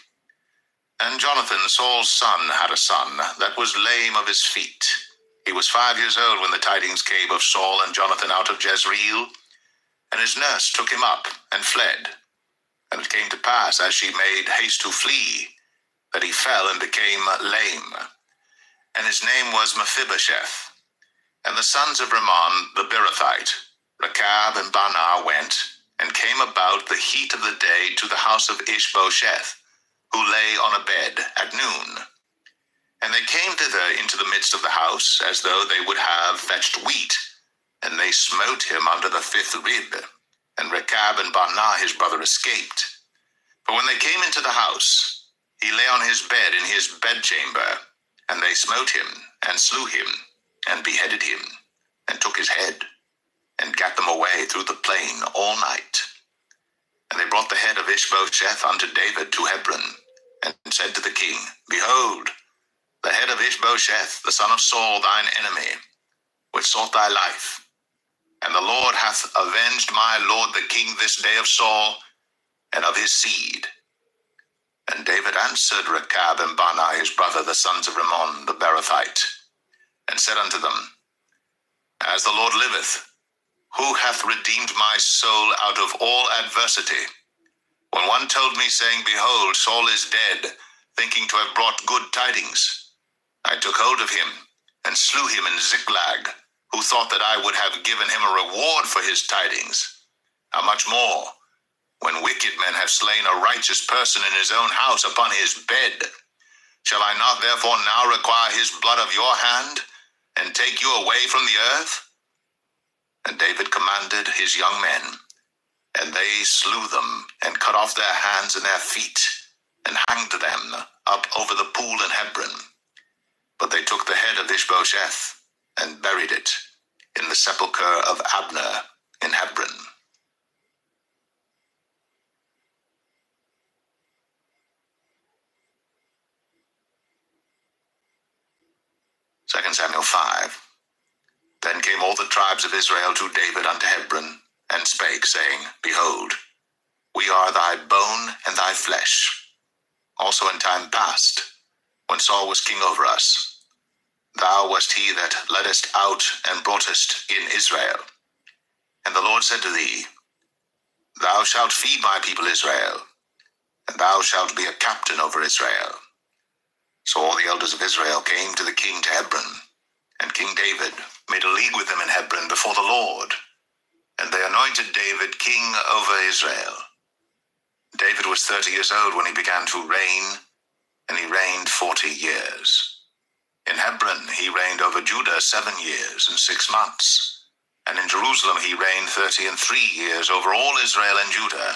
And Jonathan, Saul's son, had a son that was lame of his feet. He was 5 years old when the tidings came of Saul and Jonathan out of Jezreel, and his nurse took him up and fled. And it came to pass, as she made haste to flee, that he fell and became lame. And his name was Mephibosheth. And the sons of Rimmon the Beerothite, Rechab and Baanah, went, and came about the heat of the day to the house of Ishbosheth, who lay on a bed at noon. And they came thither into the midst of the house, as though they would have fetched wheat, and they smote him under the 5th rib. And Rechab and Baanah his brother escaped. For when they came into the house, he lay on his bed in his bedchamber, and they smote him, and slew him, and beheaded him, and took his head, and gat them away through the plain all night. And they brought the head of Ishbosheth unto David to Hebron, and said to the king, Behold, the head of Ishbosheth, the son of Saul, thine enemy, which sought thy life. And the Lord hath avenged my lord the king this day of Saul, and of his seed. And David answered Rechab and Baanah his brother, the sons of Rimmon the Beerothite, and said unto them, As the Lord liveth, who hath redeemed my soul out of all adversity? When one told me, saying, Behold, Saul is dead, thinking to have brought good tidings, I took hold of him, and slew him in Ziklag, who thought that I would have given him a reward for his tidings. How much more, when wicked men have slain a righteous person in his own house upon his bed? Shall I not therefore now require his blood of your hand, and take you away from the earth? And David commanded his young men, and they slew them, and cut off their hands and their feet, and hanged them up over the pool in Hebron. But they took the head of Ishbosheth, and buried it in the sepulchre of Abner in Hebron. 2 Samuel 5. Then came all the tribes of Israel to David unto Hebron, and spake, saying, Behold, we are thy bone and thy flesh. Also in time past, when Saul was king over us, thou wast he that leddest out and broughtest in Israel. And the Lord said to thee, Thou shalt feed my people Israel, and thou shalt be a captain over Israel. So all the elders of Israel came to the king to Hebron, and King David made a league with them in Hebron before the Lord, and they anointed David king over Israel. David was 30 years old when he began to reign, and he reigned 40 years. In Hebron he reigned over Judah 7 years and 6 months, and in Jerusalem he reigned 33 years over all Israel and Judah.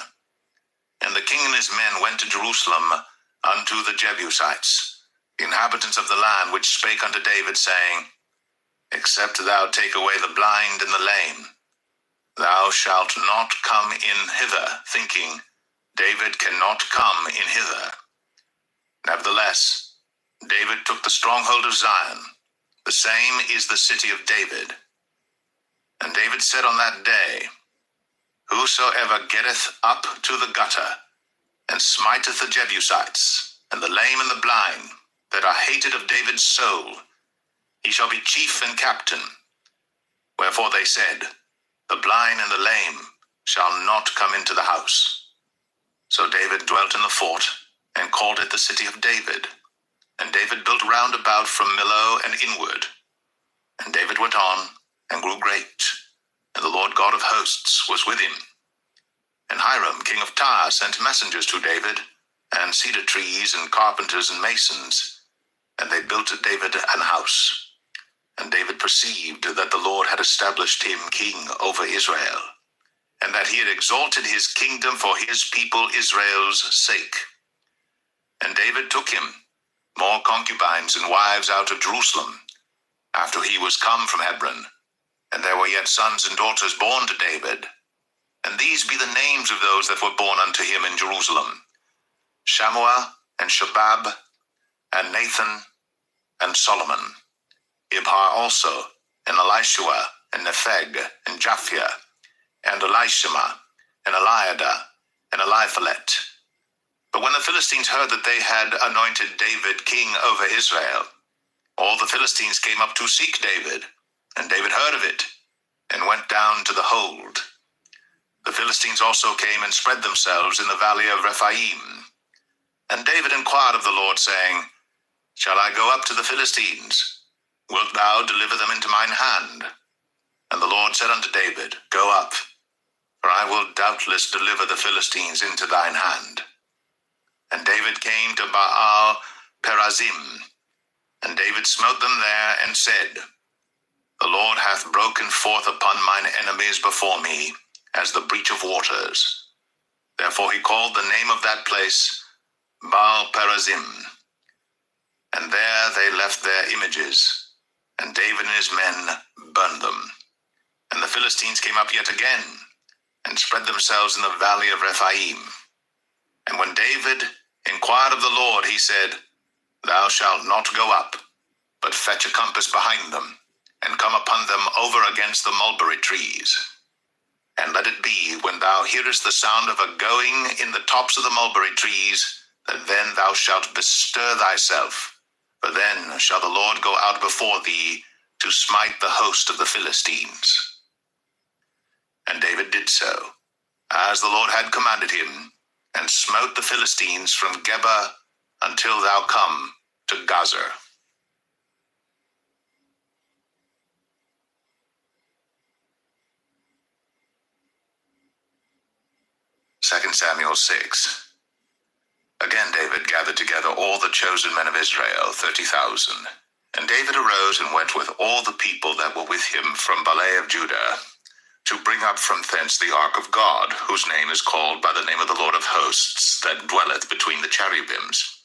And the king and his men went to Jerusalem unto the Jebusites, the inhabitants of the land, which spake unto David, saying, Except thou take away the blind and the lame, thou shalt not come in hither, thinking, David cannot come in hither. Nevertheless, David took the stronghold of Zion, the same is the city of David. And David said on that day, Whosoever getteth up to the gutter, and smiteth the Jebusites, and the lame and the blind, that are hated of David's soul, He shall be chief and captain. Wherefore they said, The blind and the lame shall not come into the house. So David dwelt in the fort, and called it the city of David. And David built round about from Millo and inward. And David went on, and grew great, and the Lord God of hosts was with him. And Hiram king of Tyre sent messengers to David, and cedar trees, and carpenters, and masons. And they built David an house. And David perceived that the Lord had established him king over Israel, and that he had exalted his kingdom for his people Israel's sake. And David took him more concubines and wives out of Jerusalem, after he was come from Hebron. And there were yet sons and daughters born to David. And these be the names of those that were born unto him in Jerusalem: Shammua, and Shobab, and Nathan, and Solomon. Ibhar also, and Elishua, and Nepheg, and Japhia, and Elishama, and Eliada, and Eliphalet. But when the Philistines heard that they had anointed David king over Israel, all the Philistines came up to seek David, and David heard of it, and went down to the hold. The Philistines also came and spread themselves in the valley of Rephaim. And David inquired of the Lord, saying, Shall I go up to the Philistines? Wilt thou deliver them into mine hand? And the Lord said unto David, Go up, for I will doubtless deliver the Philistines into thine hand. And David came to Baal Perazim, and David smote them there, and said, The Lord hath broken forth upon mine enemies before me, as the breach of waters. Therefore he called the name of that place Baal Perazim. And there they left their images, and David and his men burned them. And the Philistines came up yet again, and spread themselves in the valley of Rephaim. And when David inquired of the Lord, he said, Thou shalt not go up, but fetch a compass behind them, and come upon them over against the mulberry trees. And let it be, when thou hearest the sound of a going in the tops of the mulberry trees, that then thou shalt bestir thyself, for then shall the Lord go out before thee to smite the host of the Philistines. And David did so, as the Lord had commanded him, and smote the Philistines from Geba until thou come to Gazer. 2 Samuel 6. Again David gathered together all the chosen men of Israel, 30,000. And David arose and went with all the people that were with him from Baalah of Judah, to bring up from thence the ark of God, whose name is called by the name of the Lord of hosts, that dwelleth between the cherubims.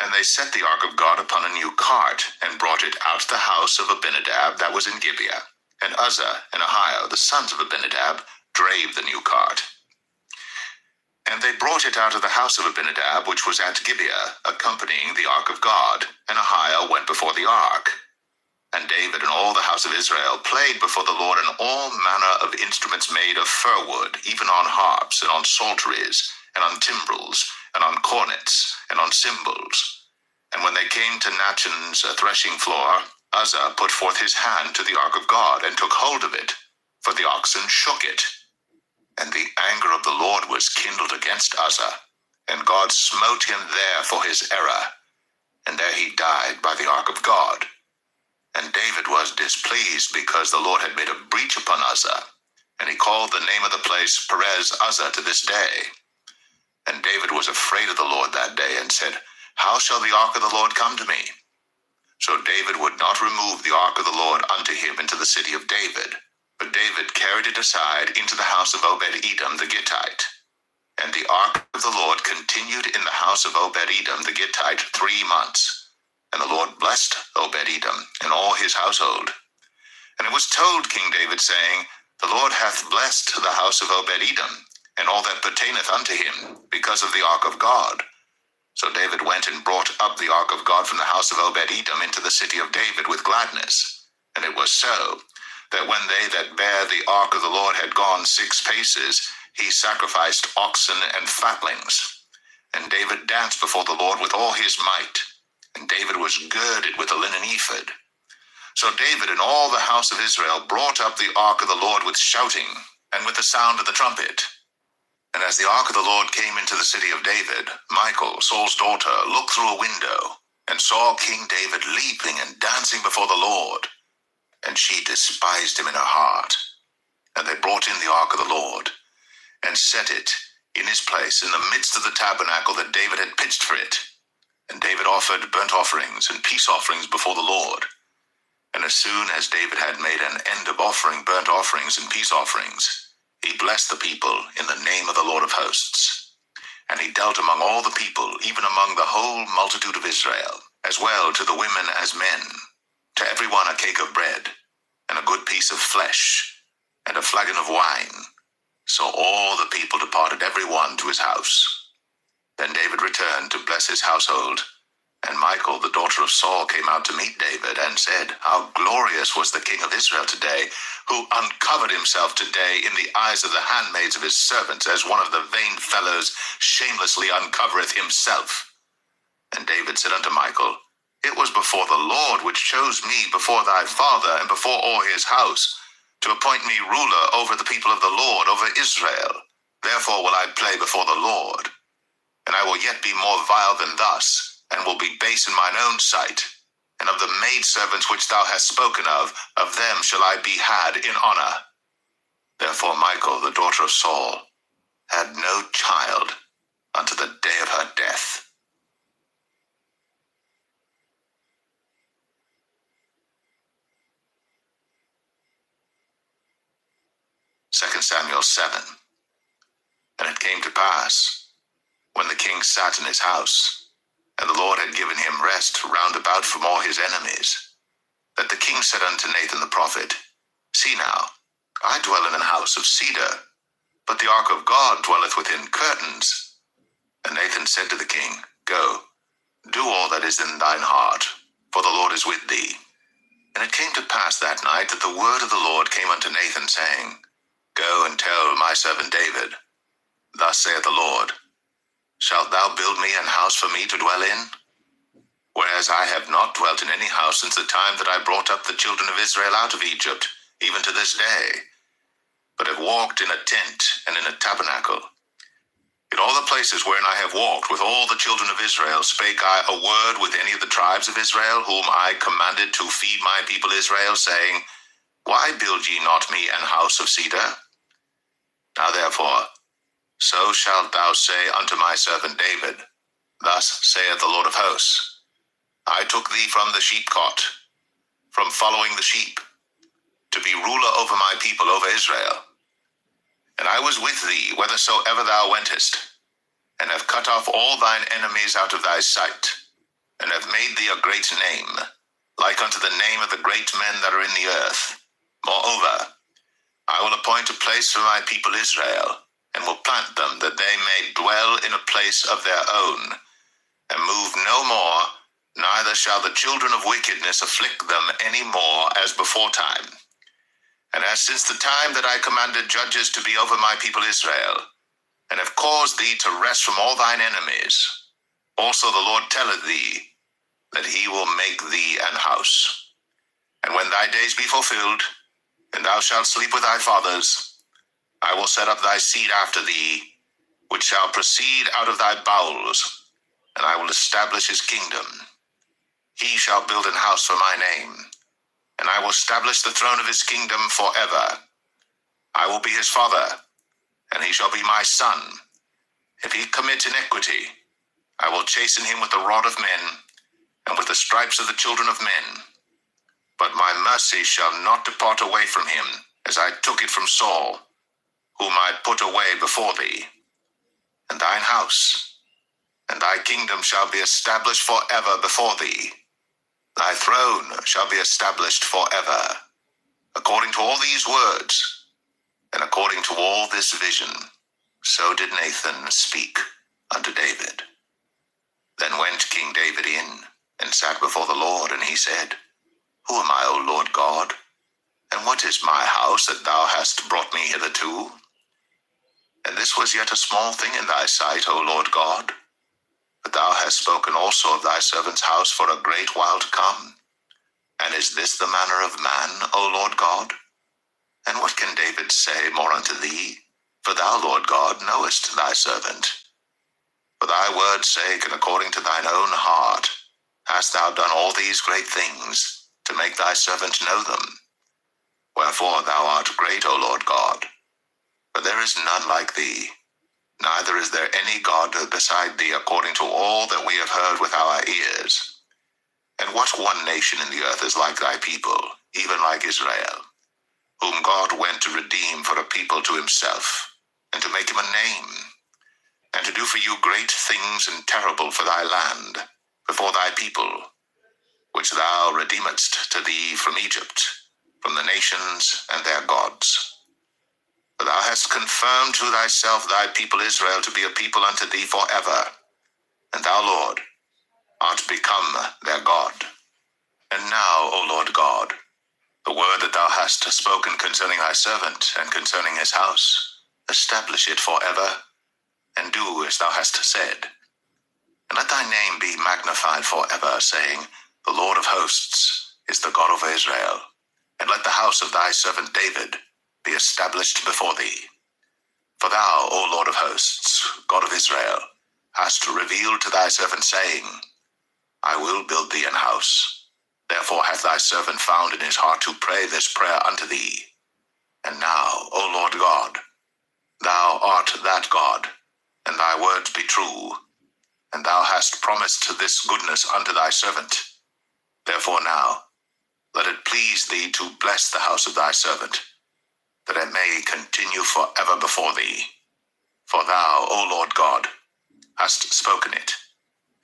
And they set the ark of God upon a new cart, and brought it out of the house of Abinadab that was in Gibeah. And Uzzah and Ahio, the sons of Abinadab, drave the new cart. And they brought it out of the house of Abinadab, which was at Gibeah, accompanying the ark of God, and Ahio went before the ark. And David and all the house of Israel played before the Lord in all manner of instruments made of fir wood, even on harps, and on psalteries, and on timbrels, and on cornets, and on cymbals. And when they came to Nachon's threshing floor, Uzzah put forth his hand to the ark of God, and took hold of it, for the oxen shook it. And the anger of the Lord was kindled against Uzzah, and God smote him there for his error, and there he died by the ark of God. And David was displeased, because the Lord had made a breach upon Uzzah, and he called the name of the place Perez Uzzah to this day. And David was afraid of the Lord that day, and said, How shall the ark of the Lord come to me? So David would not remove the ark of the Lord unto him into the city of David, but David carried it aside into the house of Obed-Edom the Gittite. And the ark of the Lord continued in the house of Obed-Edom the Gittite 3 months. And the Lord blessed Obed-Edom and all his household. And it was told King David, saying, The Lord hath blessed the house of Obed-Edom, and all that pertaineth unto him, because of the ark of God. So David went and brought up the ark of God from the house of Obed-Edom into the city of David with gladness. And it was so, that when they that bare the ark of the Lord had gone 6 paces, he sacrificed oxen and fatlings. And David danced before the Lord with all his might. And David was girded with a linen ephod. So David and all the house of Israel brought up the ark of the Lord with shouting, and with the sound of the trumpet. And as the ark of the Lord came into the city of David, Michal, Saul's daughter, looked through a window, and saw King David leaping and dancing before the Lord. And she despised him in her heart. And they brought in the ark of the Lord, and set it in his place in the midst of the tabernacle that David had pitched for it. And David offered burnt offerings and peace offerings before the Lord. And as soon as David had made an end of offering burnt offerings and peace offerings, he blessed the people in the name of the Lord of hosts. And he dealt among all the people, even among the whole multitude of Israel, as well to the women as men, to every one a cake of bread, and a good piece of flesh, and a flagon of wine. So all the people departed every one to his house. Then David returned to bless his household. And Michal, the daughter of Saul, came out to meet David, and said, How glorious was the king of Israel today, who uncovered himself today in the eyes of the handmaids of his servants, as one of the vain fellows shamelessly uncovereth himself. And David said unto Michal, It was before the Lord which chose me before thy father, and before all his house, to appoint me ruler over the people of the Lord, over Israel. Therefore will I play before the Lord. And I will yet be more vile than thus, and will be base in mine own sight. And of the maidservants which thou hast spoken of them shall I be had in honor. Therefore Michal, the daughter of Saul, had no child unto the day of her death. 2 Samuel 7. And it came to pass, when the king sat in his house, and the Lord had given him rest round about from all his enemies, that the king said unto Nathan the prophet, See now, I dwell in an house of cedar, but the ark of God dwelleth within curtains. And Nathan said to the king, Go, do all that is in thine heart, for the Lord is with thee. And it came to pass that night that the word of the Lord came unto Nathan, saying, Go and tell my servant David, Thus saith the Lord, Shalt thou build me an house for me to dwell in? Whereas I have not dwelt in any house since the time that I brought up the children of Israel out of Egypt, even to this day, but have walked in a tent and in a tabernacle. In all the places wherein I have walked with all the children of Israel spake I a word with any of the tribes of Israel, whom I commanded to feed my people Israel, saying, Why build ye not me an house of cedar? Now therefore, so shalt thou say unto my servant David, Thus saith the Lord of hosts, I took thee from the sheepcot, from following the sheep, to be ruler over my people, over Israel. And I was with thee whithersoever thou wentest, and have cut off all thine enemies out of thy sight, and have made thee a great name, like unto the name of the great men that are in the earth. Moreover, I will appoint a place for my people Israel, and will plant them, that they may dwell in a place of their own, and move no more, neither shall the children of wickedness afflict them any more as beforetime. And as since the time that I commanded judges to be over my people Israel, and have caused thee to rest from all thine enemies, also the Lord telleth thee, that he will make thee an house. And when thy days be fulfilled, and thou shalt sleep with thy fathers, I will set up thy seed after thee, which shall proceed out of thy bowels, and I will establish his kingdom. He shall build an house for my name, and I will establish the throne of his kingdom forever. I will be his father, and he shall be my son. If he commit iniquity, I will chasten him with the rod of men, and with the stripes of the children of men. But my mercy shall not depart away from him, as I took it from Saul, whom I put away before thee. And thine house, and thy kingdom shall be established forever before thee. Thy throne shall be established forever. According to all these words, and according to all this vision, so did Nathan speak unto David. Then went King David in, and sat before the Lord, and he said, Who am I, O Lord God? And what is my house that thou hast brought me hitherto? And this was yet a small thing in thy sight, O Lord God. But thou hast spoken also of thy servant's house for a great while to come. And is this the manner of man, O Lord God? And what can David say more unto thee? For thou, Lord God, knowest thy servant. For thy word's sake, and according to thine own heart, hast thou done all these great things, to make thy servant know them. Wherefore thou art great, O Lord God. For there is none like thee, neither is there any God beside thee, according to all that we have heard with our ears. And what one nation in the earth is like thy people, even like Israel, whom God went to redeem for a people to himself, and to make him a name, and to do for you great things and terrible for thy land, before thy people, which thou redeemedst to thee from Egypt, from the nations and their gods. For thou hast confirmed to thyself thy people Israel to be a people unto thee forever, and thou, Lord, art become their God. And now, O Lord God, the word that thou hast spoken concerning thy servant and concerning his house, establish it forever, and do as thou hast said. And let thy name be magnified forever, saying, The Lord of hosts is the God of Israel. And let the house of thy servant David be established before thee. For thou, O Lord of hosts, God of Israel, hast revealed to thy servant, saying, I will build thee an house. Therefore hath thy servant found in his heart to pray this prayer unto thee. And now, O Lord God, thou art that God, and thy words be true, and thou hast promised this goodness unto thy servant. Therefore now, let it please thee to bless the house of thy servant, that it may continue forever before thee. For thou, O Lord God, hast spoken it,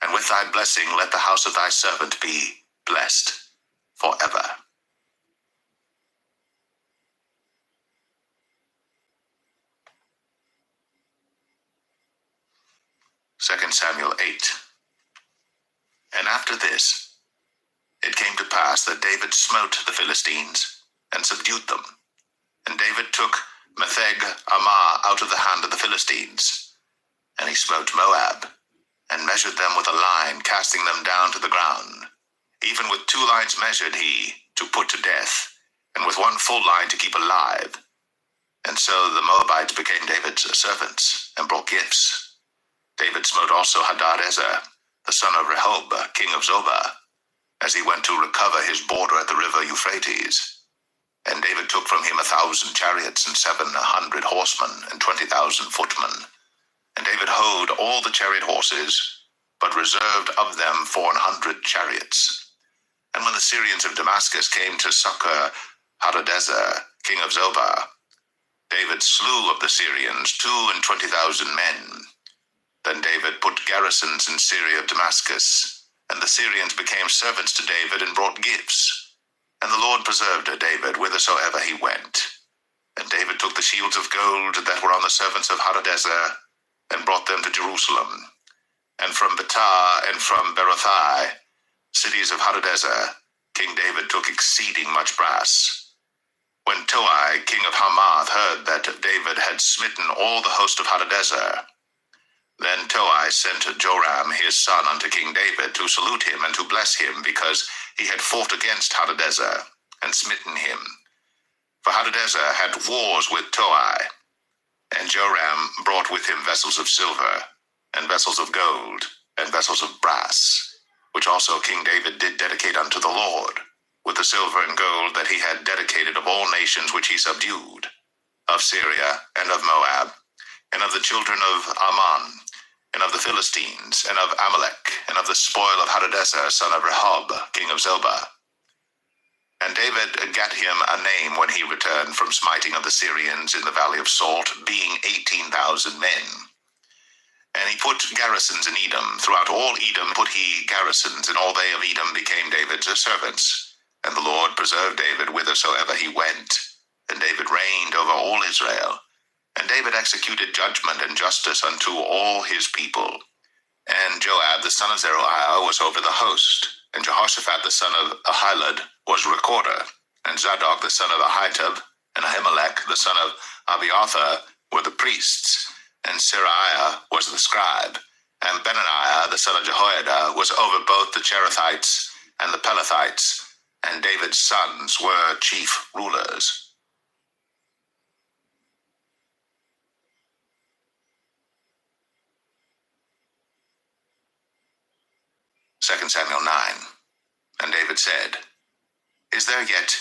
and with thy blessing let the house of thy servant be blessed forever. 2 Samuel 8. And after this, it came to pass that David smote the Philistines, and subdued them. And David took Metheg-ammah out of the hand of the Philistines. And he smote Moab, and measured them with a line, casting them down to the ground. Even with 2 lines measured he, to put to death, and with 1 full line to keep alive. And so the Moabites became David's servants, and brought gifts. David smote also Hadadezer, the son of Rehob, king of Zobah, as he went to recover his border at the river Euphrates. And David took from him 1,000 chariots, and 700 horsemen, and 20,000 footmen. And David houghed all the chariot horses, but reserved of them 400 chariots. And when the Syrians of Damascus came to succor Hadadezer, king of Zobah, David slew of the Syrians 22,000 men. Then David put garrisons in Syria of Damascus, and the Syrians became servants to David and brought gifts. And the Lord preserved David whithersoever he went. And David took the shields of gold that were on the servants of Hadadezer, and brought them to Jerusalem. And from Betah and from Berothai, cities of Hadadezer, King David took exceeding much brass. When Toi, king of Hamath, heard that David had smitten all the host of Hadadezer, then Toi sent Joram his son unto King David to salute him and to bless him, because he had fought against Hadadezer and smitten him. For Hadadezer had wars with Toi, and Joram brought with him vessels of silver, and vessels of gold, and vessels of brass, which also King David did dedicate unto the Lord, with the silver and gold that he had dedicated of all nations which he subdued, of Syria, and of Moab, and of the children of Ammon, and of the Philistines, and of Amalek, and of the spoil of Hadadezer, son of Rehob, king of Zobah. And David gat him a name when he returned from smiting of the Syrians in the valley of Salt, being 18,000 men. And he put garrisons in Edom. Throughout all Edom put he garrisons, and all they of Edom became David's servants. And the Lord preserved David whithersoever he went. And David reigned over all Israel. And David executed judgment and justice unto all his people. And Joab the son of Zeruiah was over the host. And Jehoshaphat the son of Ahilud was recorder. And Zadok the son of Ahitub, and Ahimelech the son of Abiathar were the priests. And Seraiah was the scribe. And Benaniah the son of Jehoiada was over both the Cherethites and the Pelethites. and David's sons were chief rulers. 2 Samuel 9. And David said, Is there yet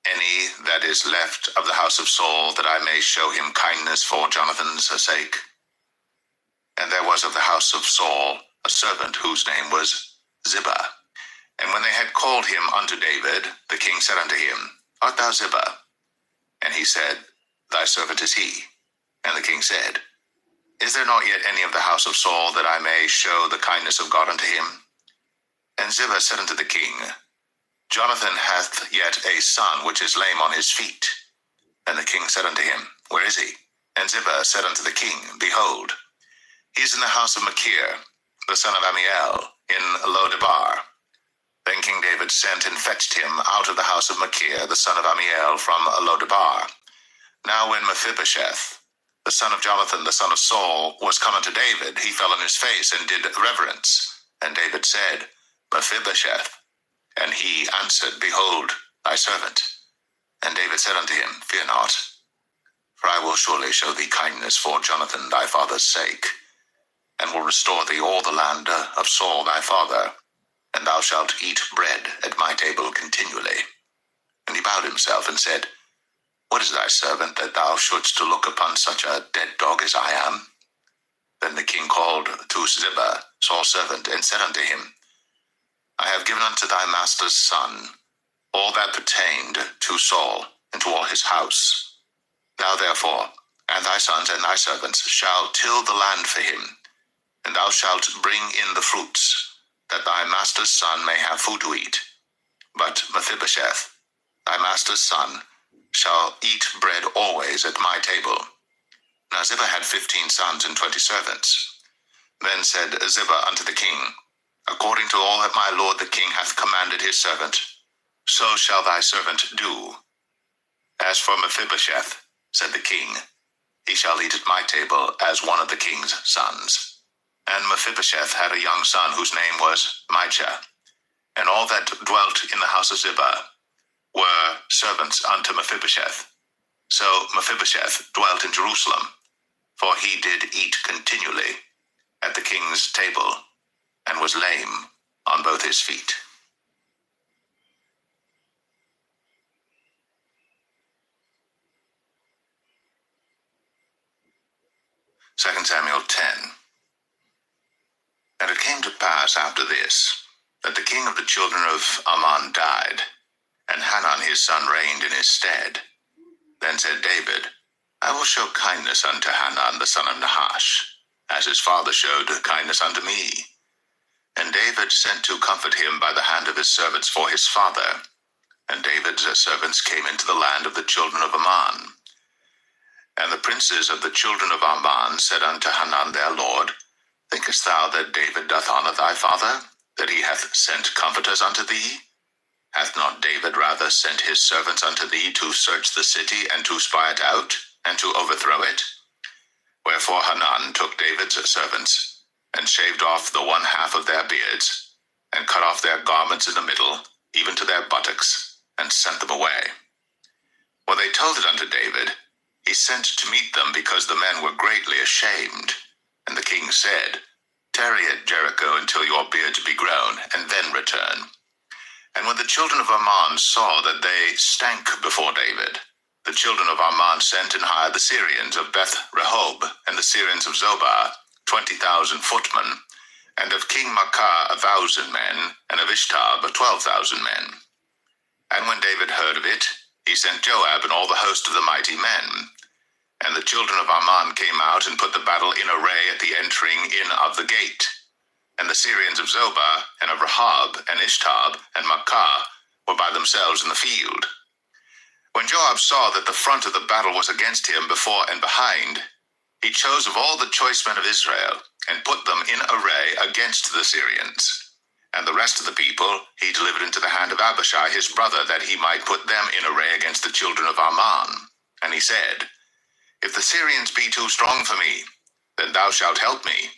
any that is left of the house of Saul, that I may show him kindness for Jonathan's sake? And there was of the house of Saul a servant whose name was Ziba. And when they had called him unto David, the king said unto him, Art thou Ziba? And he said, Thy servant is he. And the king said, Is there not yet any of the house of Saul, that I may show the kindness of God unto him? And Ziba said unto the king, Jonathan hath yet a son which is lame on his feet. And the king said unto him, Where is he? And Ziba said unto the king, Behold, he is in the house of Machir, the son of Amiel, in Lo-debar. Then King David sent and fetched him out of the house of Machir, the son of Amiel, from Lo-debar. Now when Mephibosheth, the son of Jonathan, the son of Saul, was come unto David, he fell on his face and did reverence. And David said, Mephibosheth. And he answered, Behold, thy servant. And David said unto him, Fear not, for I will surely show thee kindness for Jonathan thy father's sake, and will restore thee all the land of Saul thy father, and thou shalt eat bread at my table continually. And he bowed himself and said, What is thy servant, that thou shouldst look upon such a dead dog as I am? Then the king called to Ziba, Saul's servant, and said unto him, I have given unto thy master's son all that pertained to Saul, and to all his house. Thou therefore, and thy sons and thy servants, shall till the land for him, and thou shalt bring in the fruits, that thy master's son may have food to eat. But Mephibosheth, thy master's son, shall eat bread always at my table. Now Ziba had 15 sons and 20 servants. Then said Ziba unto the king, According to all that my lord the king hath commanded his servant, so shall thy servant do. As for Mephibosheth, said the king, he shall eat at my table as one of the king's sons. And Mephibosheth had a young son whose name was Micah. And all that dwelt in the house of Ziba were servants unto Mephibosheth. So Mephibosheth dwelt in Jerusalem, for he did eat continually at the king's table, and was lame on both his feet. 2 Samuel 10. And it came to pass after this, that the king of the children of Ammon died, and Hanan his son reigned in his stead. Then said David, I will show kindness unto Hanan the son of Nahash, as his father showed kindness unto me. And David sent to comfort him by the hand of his servants for his father. And David's servants came into the land of the children of Ammon. And the princes of the children of Ammon said unto Hanan their lord, Thinkest thou that David doth honor thy father, that he hath sent comforters unto thee? Hath not David rather sent his servants unto thee to search the city, and to spy it out, and to overthrow it? Wherefore Hanan took David's servants, and shaved off the one half of their beards, and cut off their garments in the middle, even to their buttocks, and sent them away. When they told it unto David, he sent to meet them, because the men were greatly ashamed. And the king said, Tarry at Jericho until your beards be grown, and then return. And when the children of Ammon saw that they stank before David, the children of Ammon sent and hired the Syrians of Beth-rehob, and the Syrians of Zobah, 20,000 footmen, and of King Maacah 1,000 men, and of Ishtab 12,000 men. And when David heard of it, he sent Joab and all the host of the mighty men. And the children of Ammon came out and put the battle in array at the entering in of the gate. And the Syrians of Zobah, and of Rehob, and Ishtab, and Maacah were by themselves in the field. When Joab saw that the front of the battle was against him before and behind, he chose of all the choice men of Israel, and put them in array against the Syrians. And the rest of the people he delivered into the hand of Abishai his brother, that he might put them in array against the children of Ammon. And he said, If the Syrians be too strong for me, then thou shalt help me.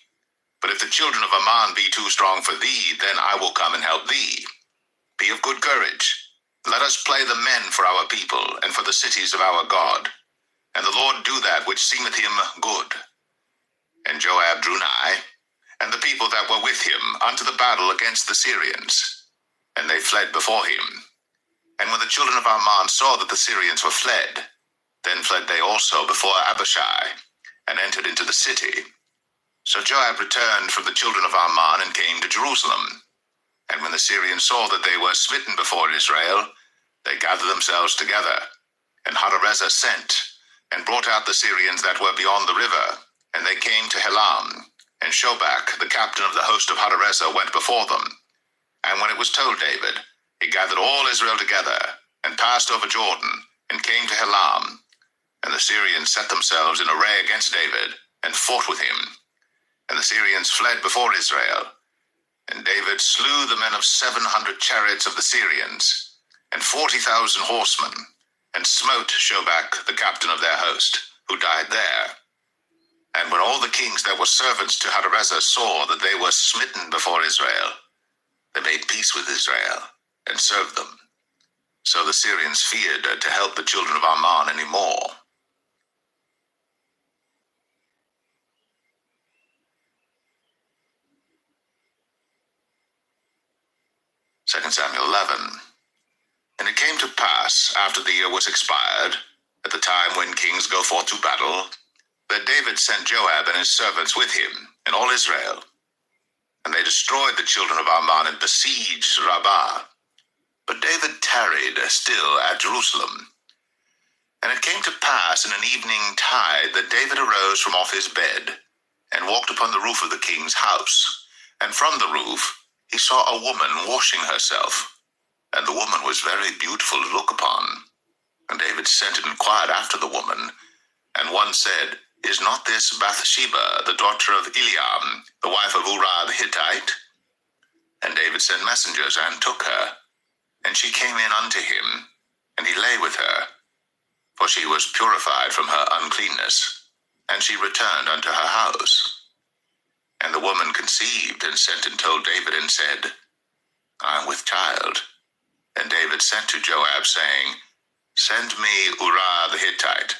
But if the children of Ammon be too strong for thee, then I will come and help thee. Be of good courage. Let us play the men for our people, and for the cities of our God. And the Lord do that which seemeth him good. And Joab drew nigh, and the people that were with him, unto the battle against the Syrians. And they fled before him. And when the children of Ammon saw that the Syrians were fled, then fled they also before Abishai, and entered into the city. So Joab returned from the children of Ammon, and came to Jerusalem. And when the Syrians saw that they were smitten before Israel, they gathered themselves together. And Hadarezer sent, and brought out the Syrians that were beyond the river. And they came to Helam, and Shobach, the captain of the host of Hadarezer, went before them. And when it was told David, he gathered all Israel together, and passed over Jordan, and came to Helam. And the Syrians set themselves in array against David, and fought with him. And the Syrians fled before Israel. And David slew the men of 700 chariots of the Syrians, and 40,000 horsemen, and smote Shobach, the captain of their host, who died there. And when all the kings that were servants to Hadarezer saw that they were smitten before Israel, they made peace with Israel, and served them. So the Syrians feared to help the children of Ammon any more. 2 Samuel 11. And it came to pass, after the year was expired, at the time when kings go forth to battle, that David sent Joab and his servants with him, and all Israel. And they destroyed the children of Ammon, and besieged Rabbah. But David tarried still at Jerusalem. And it came to pass in an evening tide that David arose from off his bed, and walked upon the roof of the king's house. And from the roof he saw a woman washing herself, and the woman was very beautiful to look upon. And David sent and inquired after the woman, and one said, Is not this Bathsheba, the daughter of Eliam, the wife of Uriah the Hittite? And David sent messengers, and took her. And she came in unto him, and he lay with her, for she was purified from her uncleanness, and she returned unto her house. And the woman conceived, and sent and told David, and said, I am with child. And David sent to Joab, saying, Send me Uriah the Hittite.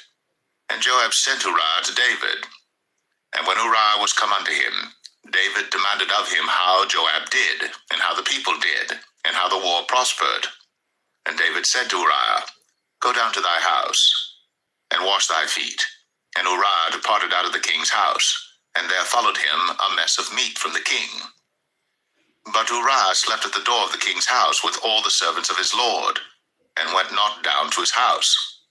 And Joab sent Uriah to David. And when Uriah was come unto him, David demanded of him how Joab did, and how the people did, and how the war prospered. And David said to Uriah, Go down to thy house, and wash thy feet. And Uriah departed out of the king's house, and there followed him a mess of meat from the king. But Uriah slept at the door of the king's house with all the servants of his lord, and went not down to his house.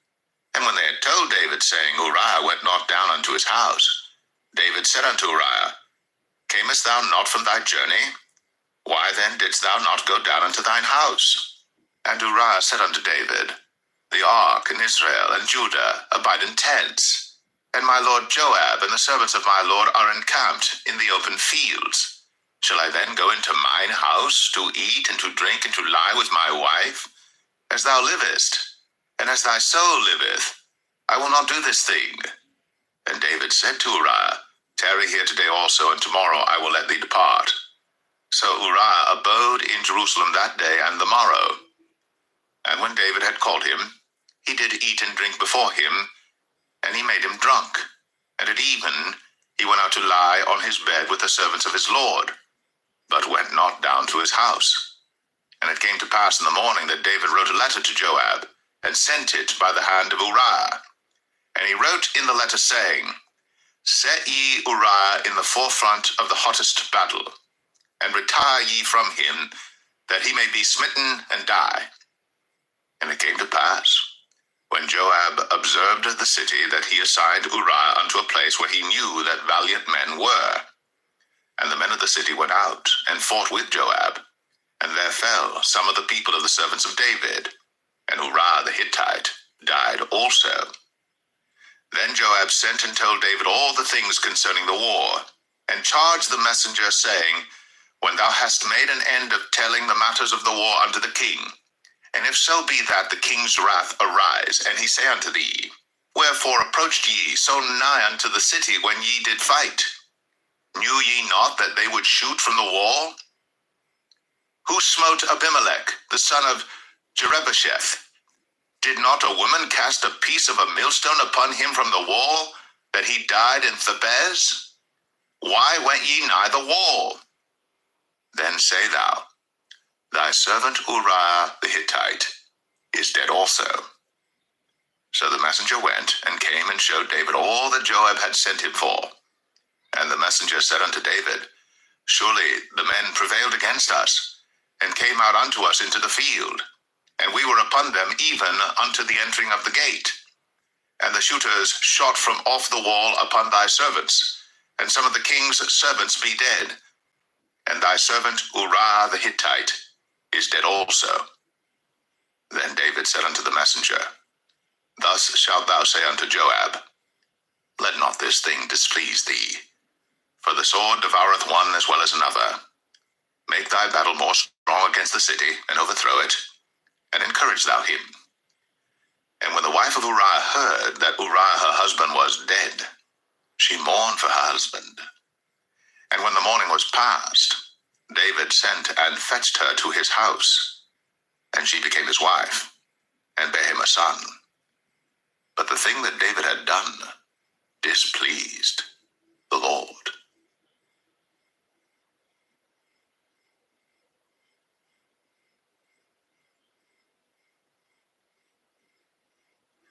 And when they had told David, saying, Uriah went not down unto his house, David said unto Uriah, Camest thou not from thy journey? Why then didst thou not go down unto thine house? And Uriah said unto David, The ark and Israel and Judah abide in tents, and my lord Joab and the servants of my lord are encamped in the open fields. Shall I then go into mine house to eat and to drink and to lie with my wife? As thou livest, and as thy soul liveth, I will not do this thing. And David said to Uriah, Tarry here today also, and tomorrow I will let thee depart. So Uriah abode in Jerusalem that day and the morrow. And when David had called him, he did eat and drink before him, and he made him drunk. And at even he went out to lie on his bed with the servants of his lord, but went not down to his house. And it came to pass in the morning that David wrote a letter to Joab, and sent it by the hand of Uriah. And he wrote in the letter, saying, Set ye Uriah in the forefront of the hottest battle, and retire ye from him, that he may be smitten and die. And it came to pass, when Joab observed the city, that he assigned Uriah unto a place where he knew that valiant men were. And the men of the city went out, and fought with Joab, and there fell some of the people of the servants of David, and Uriah the Hittite died also. Then Joab sent and told David all the things concerning the war, and charged the messenger, saying, When thou hast made an end of telling the matters of the war unto the king, and if so be that the king's wrath arise, and he say unto thee, Wherefore approached ye so nigh unto the city when ye did fight? Knew ye not that they would shoot from the wall? Who smote Abimelech, the son of Jerubbesheth, did not a woman cast a piece of a millstone upon him from the wall, that he died in Thebez? Why went ye nigh the wall? Then say thou, thy servant Uriah the Hittite is dead also. So the messenger went, and came and showed David all that Joab had sent him for. And the messenger said unto David, Surely the men prevailed against us, and came out unto us into the field, and we were upon them even unto the entering of the gate. And the shooters shot from off the wall upon thy servants, and some of the king's servants be dead. And thy servant Uriah the Hittite is dead also. Then David said unto the messenger, Thus shalt thou say unto Joab, Let not this thing displease thee, for the sword devoureth one as well as another. Make thy battle more strong against the city, and overthrow it, and encourage thou him. And when the wife of Uriah heard that Uriah her husband was dead, she mourned for her husband. And when the morning was past, David sent and fetched her to his house, and she became his wife, and bare him a son. But the thing that David had done displeased the Lord.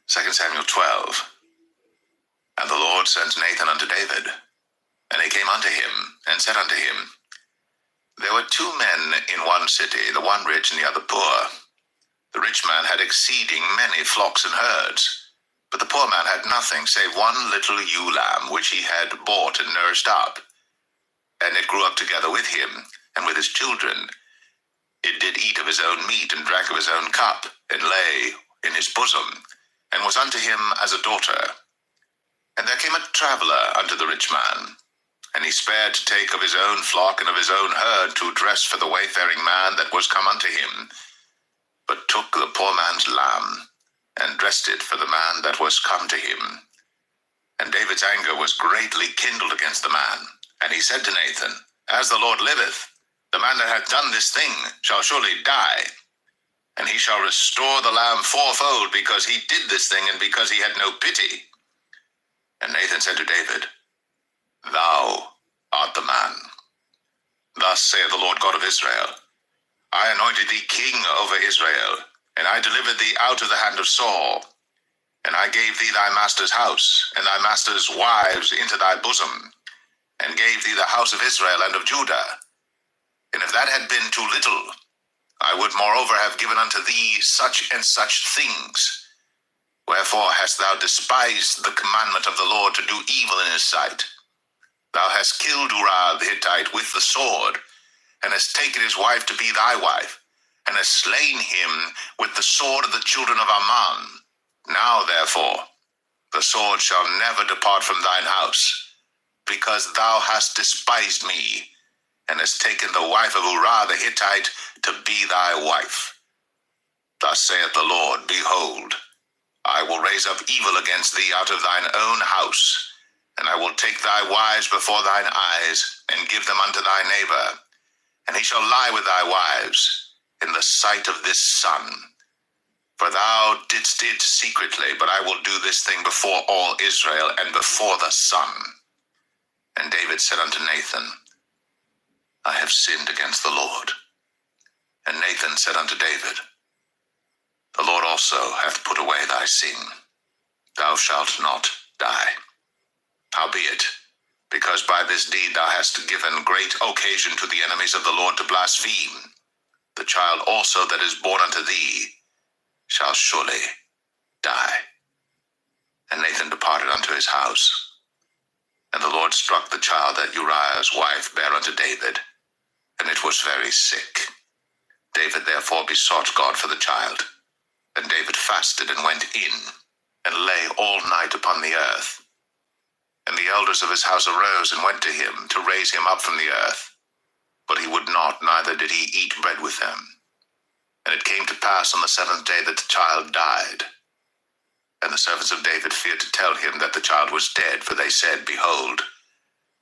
2 Samuel 12. And the Lord sent Nathan unto David, and he came unto him, and said unto him, There were 2 men in one city, the one rich and the other poor. The rich man had exceeding many flocks and herds, but the poor man had nothing save one little ewe lamb, which he had bought and nursed up. And it grew up together with him, and with his children. It did eat of his own meat, and drank of his own cup, and lay in his bosom, and was unto him as a daughter. And there came a traveler unto the rich man, and he spared to take of his own flock and of his own herd to dress for the wayfaring man that was come unto him, but took the poor man's lamb, and dressed it for the man that was come to him. And David's anger was greatly kindled against the man, and he said to Nathan, As the Lord liveth, the man that hath done this thing shall surely die, and he shall restore the lamb fourfold, because he did this thing, and because he had no pity. And Nathan said to David, Thou art the man. Thus saith the Lord God of Israel, I anointed thee king over Israel, and I delivered thee out of the hand of Saul. And I gave thee thy master's house, and thy master's wives into thy bosom, and gave thee the house of Israel and of Judah. And if that had been too little, I would moreover have given unto thee such and such things. Wherefore hast thou despised the commandment of the Lord to do evil in his sight? Thou hast killed Uriah the Hittite with the sword, and hast taken his wife to be thy wife, and hast slain him with the sword of the children of Ammon. Now therefore the sword shall never depart from thine house, because thou hast despised me, and hast taken the wife of Uriah the Hittite to be thy wife. Thus saith the Lord, Behold, I will raise up evil against thee out of thine own house, and I will take thy wives before thine eyes, and give them unto thy neighbor, and he shall lie with thy wives in the sight of this sun. For thou didst it secretly, but I will do this thing before all Israel, and before the sun. And David said unto Nathan, I have sinned against the Lord. And Nathan said unto David, The Lord also hath put away thy sin. Thou shalt not die. Howbeit, because by this deed thou hast given great occasion to the enemies of the Lord to blaspheme, the child also that is born unto thee shall surely die. And Nathan departed unto his house. And the Lord struck the child that Uriah's wife bare unto David, and it was very sick. David therefore besought God for the child. And David fasted and went in, and lay all night upon the earth. And the elders of his house arose and went to him to raise him up from the earth. But he would not, neither did he eat bread with them. And it came to pass on the 7th day that the child died. And the servants of David feared to tell him that the child was dead, for they said, Behold,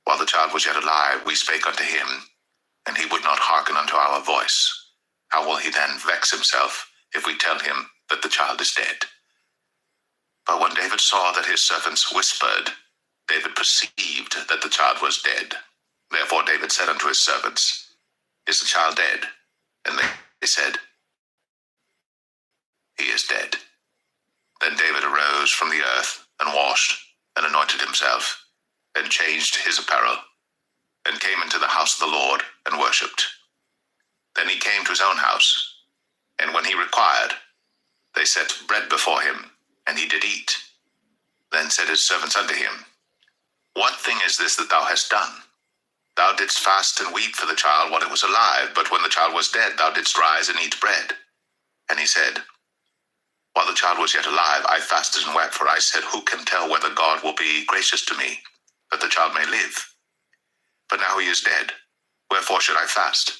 while the child was yet alive, we spake unto him, and he would not hearken unto our voice. How will he then vex himself, if we tell him that the child is dead. But when David saw that his servants whispered, David perceived that the child was dead. Therefore David said unto his servants, Is the child dead? And they said, He is dead. Then David arose from the earth, and washed, and anointed himself, and changed his apparel, and came into the house of the Lord, and worshipped. Then he came to his own house, and when he required, they set bread before him, and he did eat. Then said his servants unto him, What thing is this that thou hast done? Thou didst fast and weep for the child while it was alive, but when the child was dead, thou didst rise and eat bread. And he said, While the child was yet alive, I fasted and wept, for I said, Who can tell whether God will be gracious to me, that the child may live? But now he is dead. Wherefore should I fast?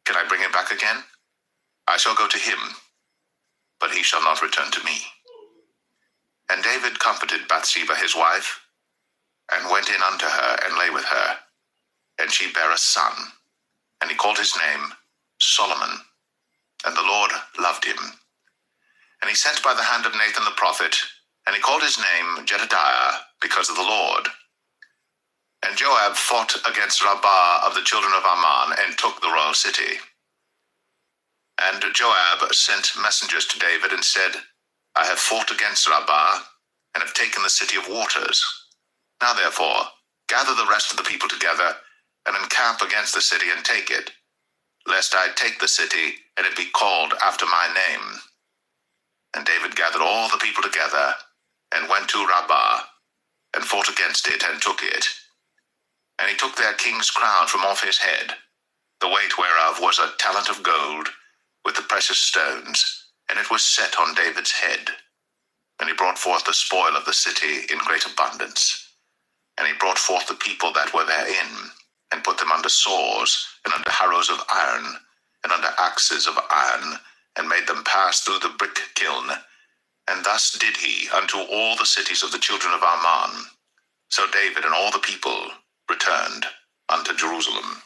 Can I bring him back again? I shall go to him, but he shall not return to me. And David comforted Bathsheba his wife, and went in unto her, and lay with her. And she bare a son, and he called his name Solomon. And the Lord loved him. And he sent by the hand of Nathan the prophet, and he called his name Jedediah, because of the Lord. And Joab fought against Rabbah of the children of Ammon, and took the royal city. And Joab sent messengers to David, and said, I have fought against Rabbah, and have taken the city of waters. Now therefore, gather the rest of the people together, and encamp against the city, and take it, lest I take the city, and it be called after my name. And David gathered all the people together, and went to Rabbah, and fought against it, and took it. And he took their king's crown from off his head, the weight whereof was a talent of gold, with the precious stones, and it was set on David's head. And he brought forth the spoil of the city in great abundance. And he brought forth the people that were therein, and put them under saws, and under harrows of iron, and under axes of iron, and made them pass through the brick kiln. And thus did he unto all the cities of the children of Ammon. So David and all the people returned unto Jerusalem.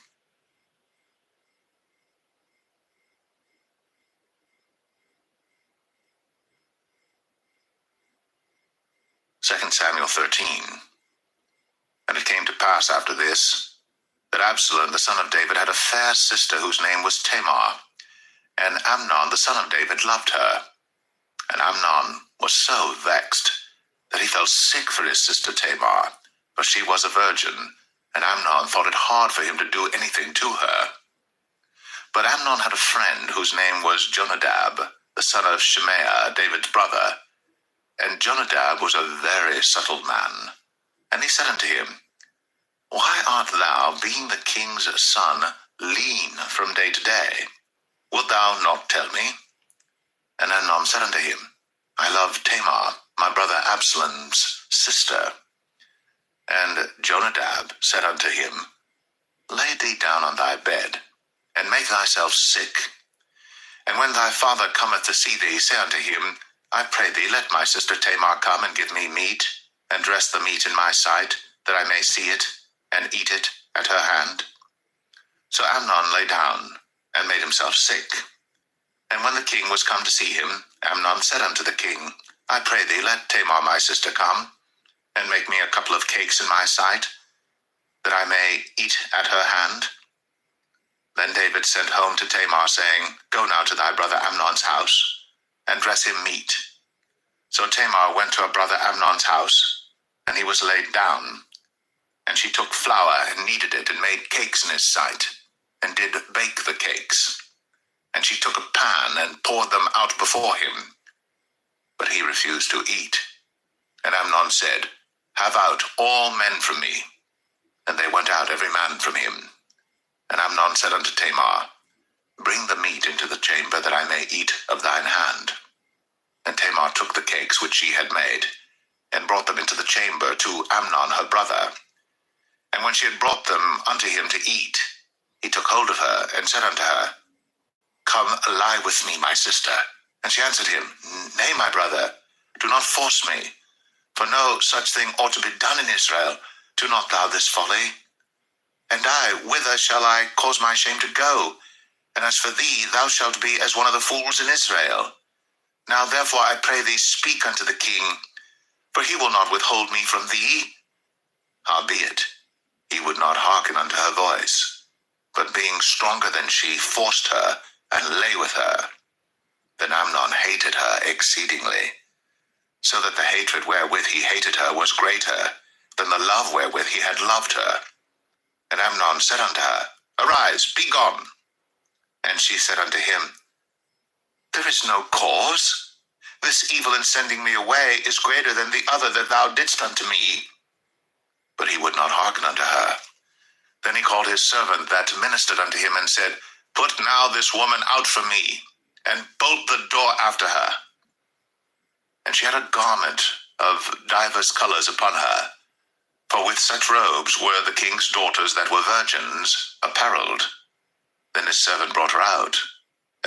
2 Samuel 13. And it came to pass after this, that Absalom the son of David had a fair sister whose name was Tamar, and Amnon the son of David loved her. And Amnon was so vexed that he fell sick for his sister Tamar, for she was a virgin, and Amnon thought it hard for him to do anything to her. But Amnon had a friend whose name was Jonadab, the son of Shimea, David's brother. And Jonadab was a very subtle man. And he said unto him, Why art thou, being the king's son, lean from day to day? Wilt thou not tell me? And Amnon said unto him, I love Tamar, my brother Absalom's sister. And Jonadab said unto him, Lay thee down on thy bed, and make thyself sick. And when thy father cometh to see thee, say unto him, I pray thee, let my sister Tamar come and give me meat, and dress the meat in my sight, that I may see it, and eat it at her hand. So Amnon lay down, and made himself sick. And when the king was come to see him, Amnon said unto the king, I pray thee, let Tamar my sister come, and make me a couple of cakes in my sight, that I may eat at her hand. Then David sent home to Tamar, saying, Go now to thy brother Amnon's house, and dress him meat. So Tamar went to her brother Amnon's house, and he was laid down. And she took flour, and kneaded it, and made cakes in his sight, and did bake the cakes. And she took a pan, and poured them out before him. But he refused to eat. And Amnon said, Have out all men from me. And they went out every man from him. And Amnon said unto Tamar, Bring the meat into the chamber, that I may eat of thine hand. And Tamar took the cakes which she had made, and brought them into the chamber to Amnon her brother. And when she had brought them unto him to eat, he took hold of her, and said unto her, Come lie with me, my sister. And she answered him, Nay, my brother, do not force me, for no such thing ought to be done in Israel. Do not thou this folly. And I, whither shall I cause my shame to go? And as for thee, thou shalt be as one of the fools in Israel. Now therefore I pray thee, speak unto the king, for he will not withhold me from thee. Howbeit, he would not hearken unto her voice, but being stronger than she, forced her, and lay with her. Then Amnon hated her exceedingly, so that the hatred wherewith he hated her was greater than the love wherewith he had loved her. And Amnon said unto her, Arise, be gone. And she said unto him, There is no cause. This evil in sending me away is greater than the other that thou didst unto me. But he would not hearken unto her. Then he called his servant that ministered unto him, and said, Put now this woman out from me, and bolt the door after her. And she had a garment of divers colors upon her, for with such robes were the king's daughters that were virgins apparelled. Then his servant brought her out,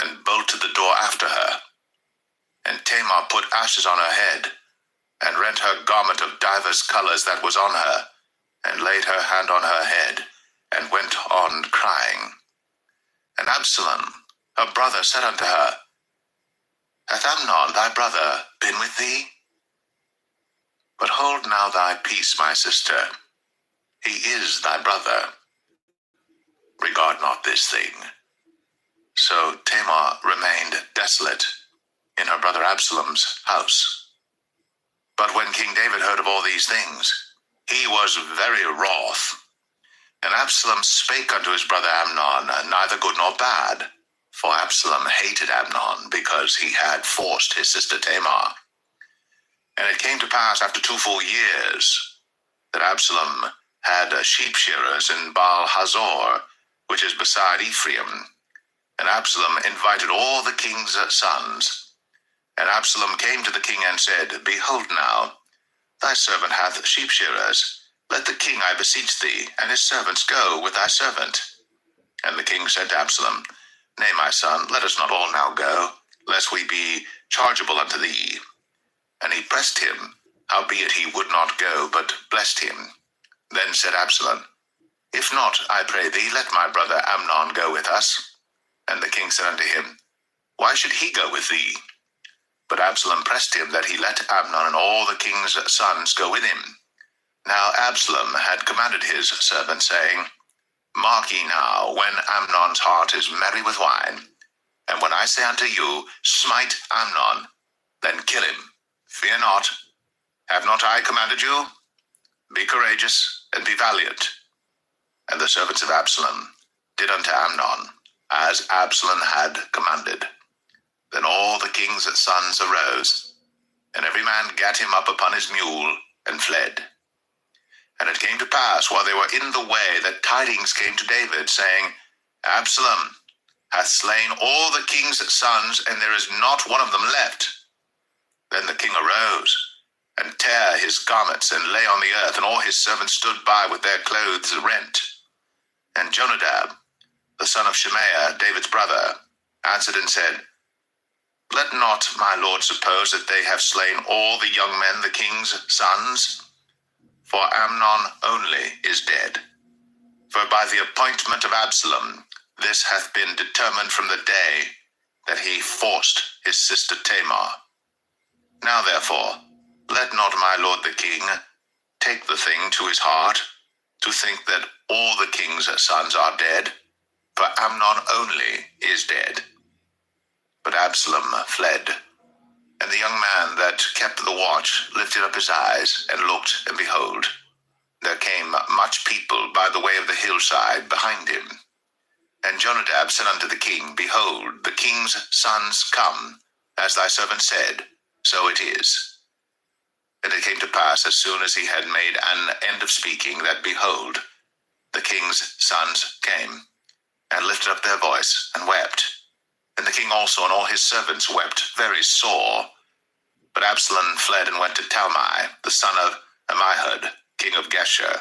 and bolted the door after her. And Tamar put ashes on her head, and rent her garment of divers colors that was on her, and laid her hand on her head, and went on crying. And Absalom, her brother, said unto her, Hath Amnon thy brother been with thee? But hold now thy peace, my sister. He is thy brother. Regard not this thing. So Tamar remained desolate in her brother Absalom's house. But when King David heard of all these things, he was very wroth. And Absalom spake unto his brother Amnon, neither good nor bad. For Absalom hated Amnon, because he had forced his sister Tamar. And it came to pass after 2 full years, that Absalom had sheep shearers in Baal Hazor, which is beside Ephraim. And Absalom invited all the king's sons. And Absalom came to the king and said, Behold now, thy servant hath sheep shearers. Let the king, I beseech thee, and his servants go with thy servant. And the king said to Absalom, Nay, my son, let us not all now go, lest we be chargeable unto thee. And he pressed him, howbeit he would not go, but blessed him. Then said Absalom, If not, I pray thee, let my brother Amnon go with us. And the king said unto him, Why should he go with thee? But Absalom pressed him that he let Amnon and all the king's sons go with him. Now Absalom had commanded his servant, saying, Mark ye now, when Amnon's heart is merry with wine, and when I say unto you, Smite Amnon, then kill him. Fear not. Have not I commanded you? Be courageous, and be valiant. And the servants of Absalom did unto Amnon, as Absalom had commanded. Then all the king's sons arose, and every man gat him up upon his mule, and fled. And it came to pass, while they were in the way, that tidings came to David, saying, Absalom hath slain all the king's sons, and there is not one of them left. Then the king arose, and tare his garments, and lay on the earth, and all his servants stood by with their clothes rent. And Jonadab, the son of Shemaiah, David's brother, answered and said, Let not my lord suppose that they have slain all the young men, the king's sons, for Amnon only is dead. For by the appointment of Absalom, this hath been determined from the day that he forced his sister Tamar. Now therefore, let not my lord the king take the thing to his heart, to think that all the king's sons are dead, for Amnon only is dead. But Absalom fled, and the young man that kept the watch lifted up his eyes, and looked, and behold, there came much people by the way of the hillside behind him. And Jonadab said unto the king, Behold, the king's sons come, as thy servant said, so it is. And it came to pass, as soon as he had made an end of speaking, that, behold, the king's sons came, and lifted up their voice, and wept. And the king also and all his servants wept very sore. But Absalom fled and went to Talmai, the son of Ammihud, king of Geshur.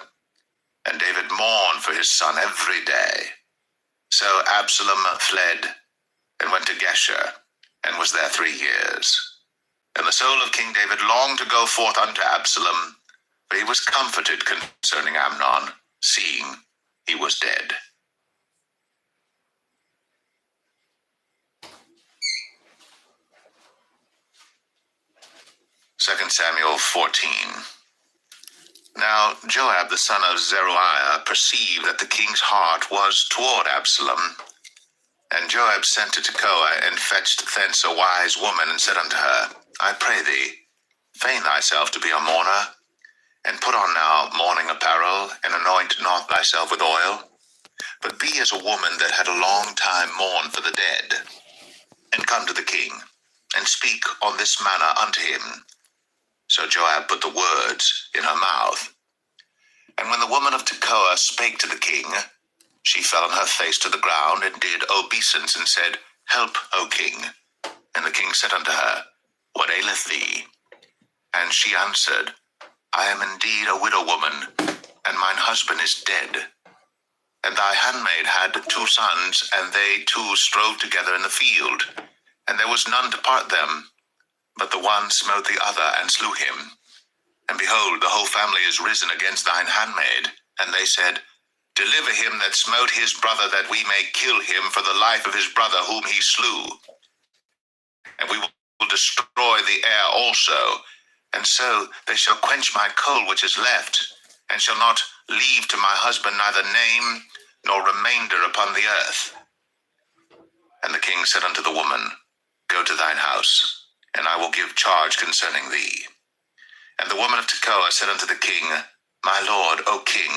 And David mourned for his son every day. So Absalom fled and went to Geshur, and was there 3 years. And the soul of King David longed to go forth unto Absalom, for he was comforted concerning Amnon, seeing he was dead. 2 Samuel 14. Now Joab the son of Zeruiah perceived that the king's heart was toward Absalom. And Joab sent to Tekoa, and fetched thence a wise woman, and said unto her, I pray thee, feign thyself to be a mourner, and put on now mourning apparel, and anoint not thyself with oil, but be as a woman that had a long time mourned for the dead, and come to the king, and speak on this manner unto him. So Joab put the words in her mouth. And when the woman of Tekoa spake to the king, she fell on her face to the ground, and did obeisance, and said, Help, O king. And the king said unto her, What aileth thee? And she answered, I am indeed a widow woman, and mine husband is dead. And thy handmaid had 2 sons, and they 2 strove together in the field, and there was none to part them. But the one smote the other, and slew him. And behold, the whole family is risen against thine handmaid. And they said, Deliver him that smote his brother, that we may kill him for the life of his brother whom he slew. And we will destroy the heir also, and so they shall quench my coal which is left, and shall not leave to my husband neither name nor remainder upon the earth. And the king said unto the woman, Go to thine house, and I will give charge concerning thee. And the woman of Tekoa said unto the king, My lord, O king,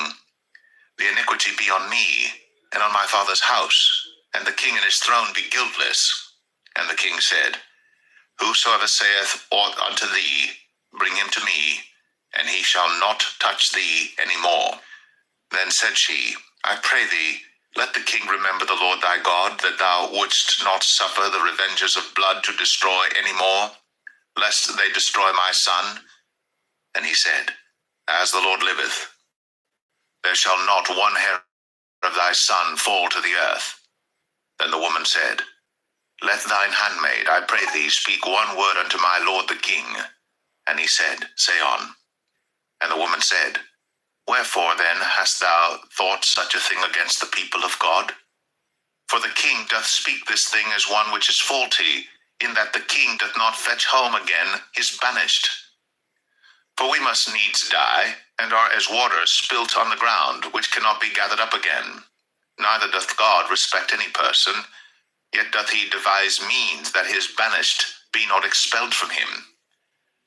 the iniquity be on me, and on my father's house, and the king and his throne be guiltless. And the king said, Whosoever saith aught unto thee, bring him to me, and he shall not touch thee any more. Then said she, I pray thee, let the king remember the Lord thy God, that thou wouldst not suffer the revengers of blood to destroy any more, lest they destroy my son. And he said, As the Lord liveth, there shall not one hair of thy son fall to the earth. Then the woman said, Let thine handmaid, I pray thee, speak one word unto my lord the king. And he said, Say on. And the woman said, Wherefore then hast thou thought such a thing against the people of God? For the king doth speak this thing as one which is faulty, in that the king doth not fetch home again his banished. For we must needs die, and are as water spilt on the ground, which cannot be gathered up again. Neither doth God respect any person, yet doth he devise means that his banished be not expelled from him.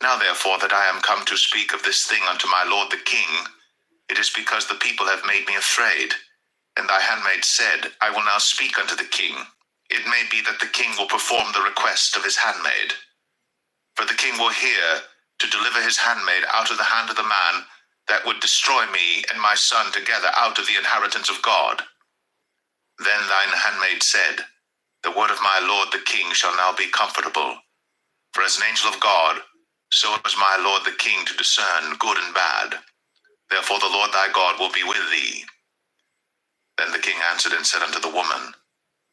Now therefore that I am come to speak of this thing unto my lord the king, it is because the people have made me afraid. And thy handmaid said, I will now speak unto the king. It may be that the king will perform the request of his handmaid. For the king will hear to deliver his handmaid out of the hand of the man that would destroy me and my son together out of the inheritance of God. Then thine handmaid said, The word of my lord the king shall now be comfortable. For as an angel of God, so is my lord the king to discern good and bad. Therefore the Lord thy God will be with thee. Then the king answered and said unto the woman,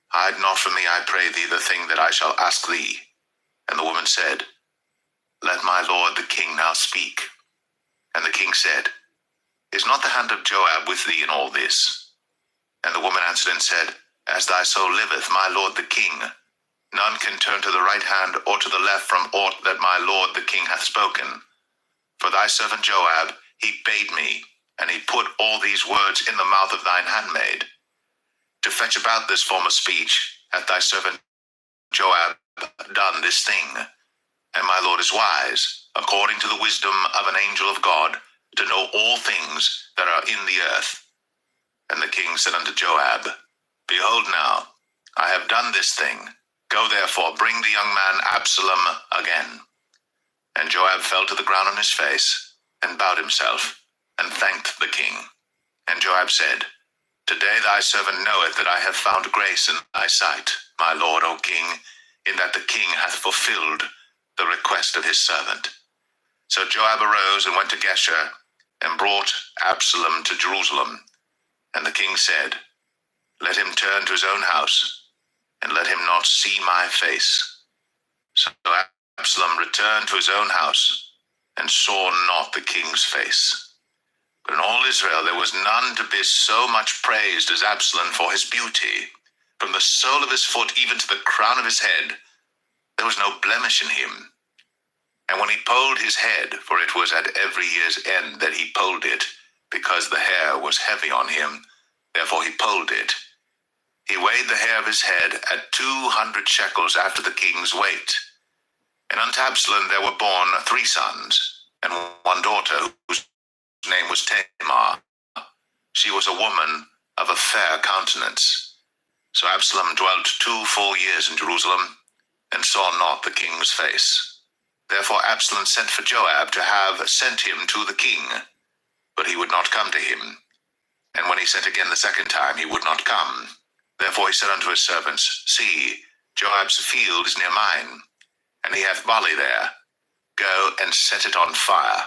Hide not from me, I pray thee, the thing that I shall ask thee. And the woman said, Let my lord the king now speak. And the king said, Is not the hand of Joab with thee in all this? And the woman answered and said, As thy soul liveth, my lord the king, none can turn to the right hand or to the left from aught that my lord the king hath spoken. For thy servant Joab, he bade me, and he put all these words in the mouth of thine handmaid. To fetch about this form of speech hath thy servant Joab done this thing. And my lord is wise, according to the wisdom of an angel of God, to know all things that are in the earth. And the king said unto Joab, Behold now, I have done this thing. Go therefore, bring the young man Absalom again. And Joab fell to the ground on his face, and bowed himself, and thanked the king. And Joab said, Today thy servant knoweth that I have found grace in thy sight, my lord, O king, in that the king hath fulfilled the request of his servant. So Joab arose and went to Geshur, and brought Absalom to Jerusalem. And the king said, Let him turn to his own house, and let him not see my face. So Absalom returned to his own house, and saw not the king's face. But in all Israel there was none to be so much praised as Absalom for his beauty. From the sole of his foot even to the crown of his head, there was no blemish in him. And when he polled his head, for it was at every year's end that he polled it, because the hair was heavy on him, therefore he polled it, he weighed the hair of his head at 200 shekels after the king's weight. And unto Absalom there were born 3 sons, and 1 daughter, whose name was Tamar. She was a woman of a fair countenance. So Absalom dwelt 2 full years in Jerusalem, and saw not the king's face. Therefore Absalom sent for Joab to have sent him to the king, but he would not come to him. And when he sent again the 2nd time, he would not come. Therefore he said unto his servants, See, Joab's field is near mine, and he hath barley there. Go and set it on fire.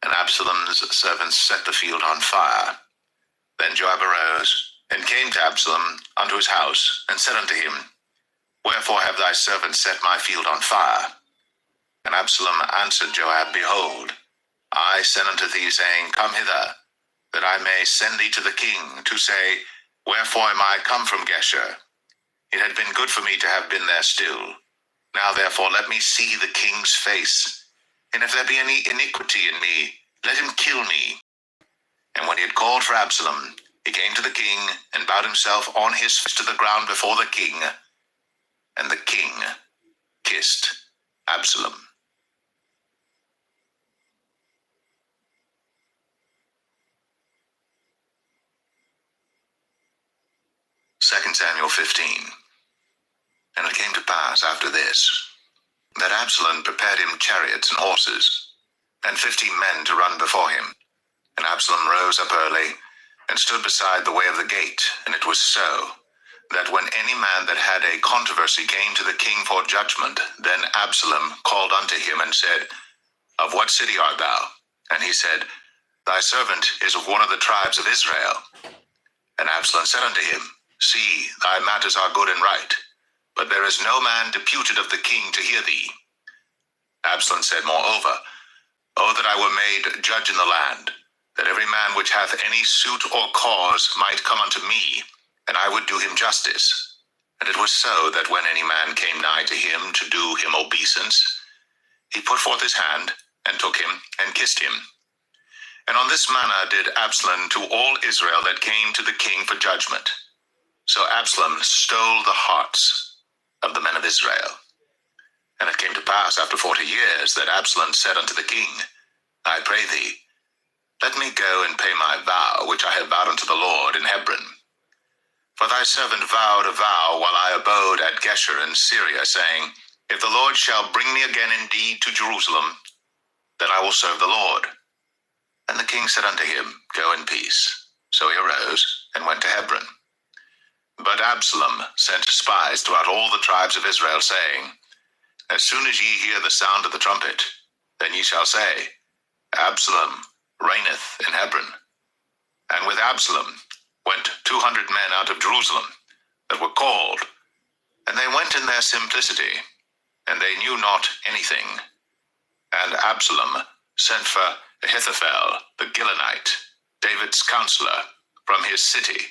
And Absalom's servants set the field on fire. Then Joab arose, and came to Absalom unto his house, and said unto him, Wherefore have thy servants set my field on fire? And Absalom answered Joab, Behold, I sent unto thee, saying, Come hither, that I may send thee to the king, to say, Wherefore am I come from Geshur? It had been good for me to have been there still. Now therefore let me see the king's face, and if there be any iniquity in me, let him kill me. And when he had called for Absalom, he came to the king, and bowed himself on his face to the ground before the king. And the king kissed Absalom. 2 Samuel 15. And it came to pass after this, that Absalom prepared him chariots and horses, and 50 men to run before him. And Absalom rose up early, and stood beside the way of the gate. And it was so, that when any man that had a controversy came to the king for judgment, then Absalom called unto him, and said, Of what city art thou? And he said, Thy servant is of one of the tribes of Israel. And Absalom said unto him, See, thy matters are good and right, but there is no man deputed of the king to hear thee. Absalom said moreover, O that I were made judge in the land, that every man which hath any suit or cause might come unto me, and I would do him justice. And it was so, that when any man came nigh to him to do him obeisance, he put forth his hand, and took him, and kissed him. And on this manner did Absalom to all Israel that came to the king for judgment. So Absalom stole the hearts of the men of Israel. And it came to pass after 40 years, that Absalom said unto the king, I pray thee, let me go and pay my vow, which I have vowed unto the Lord in Hebron. For thy servant vowed a vow while I abode at Geshur in Syria, saying, If the Lord shall bring me again indeed to Jerusalem, then I will serve the Lord. And the king said unto him, Go in peace. So he arose, and went to Hebron. But Absalom sent spies throughout all the tribes of Israel, saying, As soon as ye hear the sound of the trumpet, then ye shall say, Absalom reigneth in Hebron. And with Absalom went 200 men out of Jerusalem, that were called, and they went in their simplicity, and they knew not anything. And Absalom sent for Ahithophel the Gibeonite, David's counselor, from his city,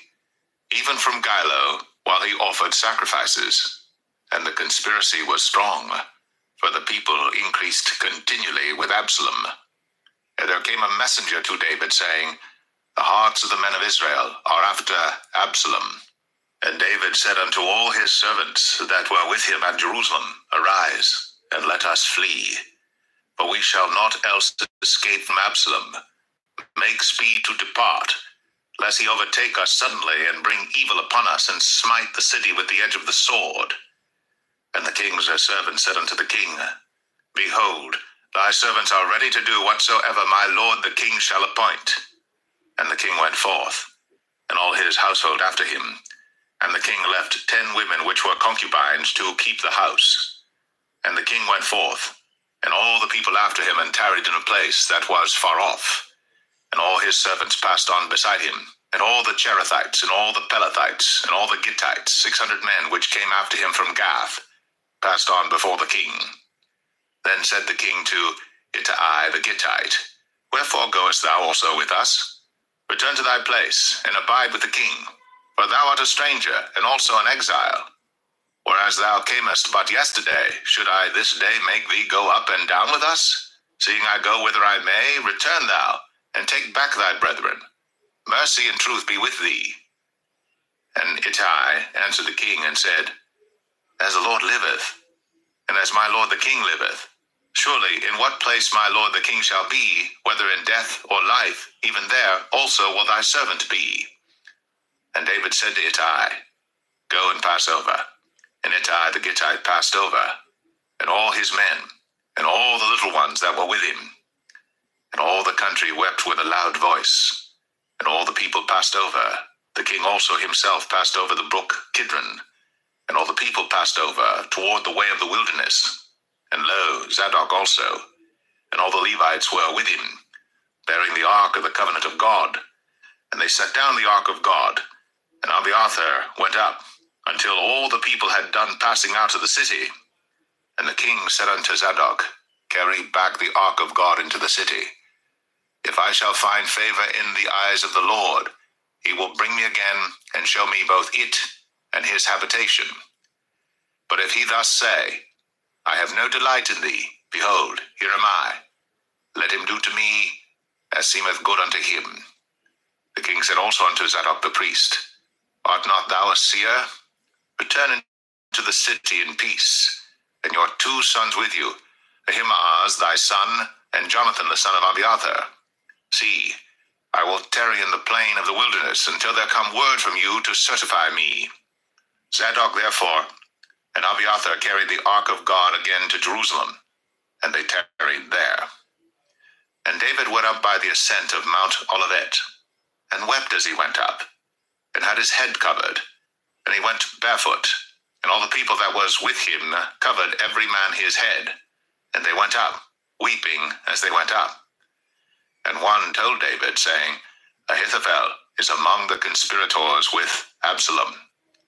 even from Gilo, while he offered sacrifices. And the conspiracy was strong, for the people increased continually with Absalom. And there came a messenger to David, saying, The hearts of the men of Israel are after Absalom. And David said unto all his servants that were with him at Jerusalem, Arise, and let us flee, for we shall not else escape from Absalom. Make speed to depart, lest he overtake us suddenly, and bring evil upon us, and smite the city with the edge of the sword. And the king's servants said unto the king, Behold, thy servants are ready to do whatsoever my lord the king shall appoint. And the king went forth, and all his household after him. And the king left 10 women which were concubines to keep the house. And the king went forth, and all the people after him, and tarried in a place that was far off. And all his servants passed on beside him, and all the Cherethites, and all the Pelethites, and all the Gittites, 600 men which came after him from Gath, passed on before the king. Then said the king to Ittai the Gittite, Wherefore goest thou also with us? Return to thy place, and abide with the king, for thou art a stranger, and also an exile. Whereas thou camest but yesterday, should I this day make thee go up and down with us? Seeing I go whither I may, return thou, and take back thy brethren. Mercy and truth be with thee. And Ittai answered the king and said, As the Lord liveth, and as my lord the king liveth, surely in what place my lord the king shall be, whether in death or life, even there also will thy servant be. And David said to Ittai, Go and pass over. And Ittai the Gittite passed over, and all his men, and all the little ones that were with him. And all the country wept with a loud voice, and all the people passed over. The king also himself passed over the brook Kidron, and all the people passed over toward the way of the wilderness. And lo, Zadok also, and all the Levites were with him, bearing the ark of the covenant of God. And they set down the ark of God, and Abiathar went up, until all the people had done passing out of the city. And the king said unto Zadok, Carry back the ark of God into the city. If I shall find favor in the eyes of the Lord, he will bring me again, and show me both it and his habitation. But if he thus say, I have no delight in thee, behold, here am I. Let him do to me as seemeth good unto him. The king said also unto Zadok the priest, Art not thou a seer? Return into the city in peace, and your 2 sons with you, Ahimaaz thy son, and Jonathan the son of Abiathar. See, I will tarry in the plain of the wilderness until there come word from you to certify me. Zadok therefore and Abiathar carried the ark of God again to Jerusalem, and they tarried there. And David went up by the ascent of Mount Olivet, and wept as he went up, and had his head covered, and he went barefoot, and all the people that was with him covered every man his head, and they went up, weeping as they went up. And one told David, saying, Ahithophel is among the conspirators with Absalom.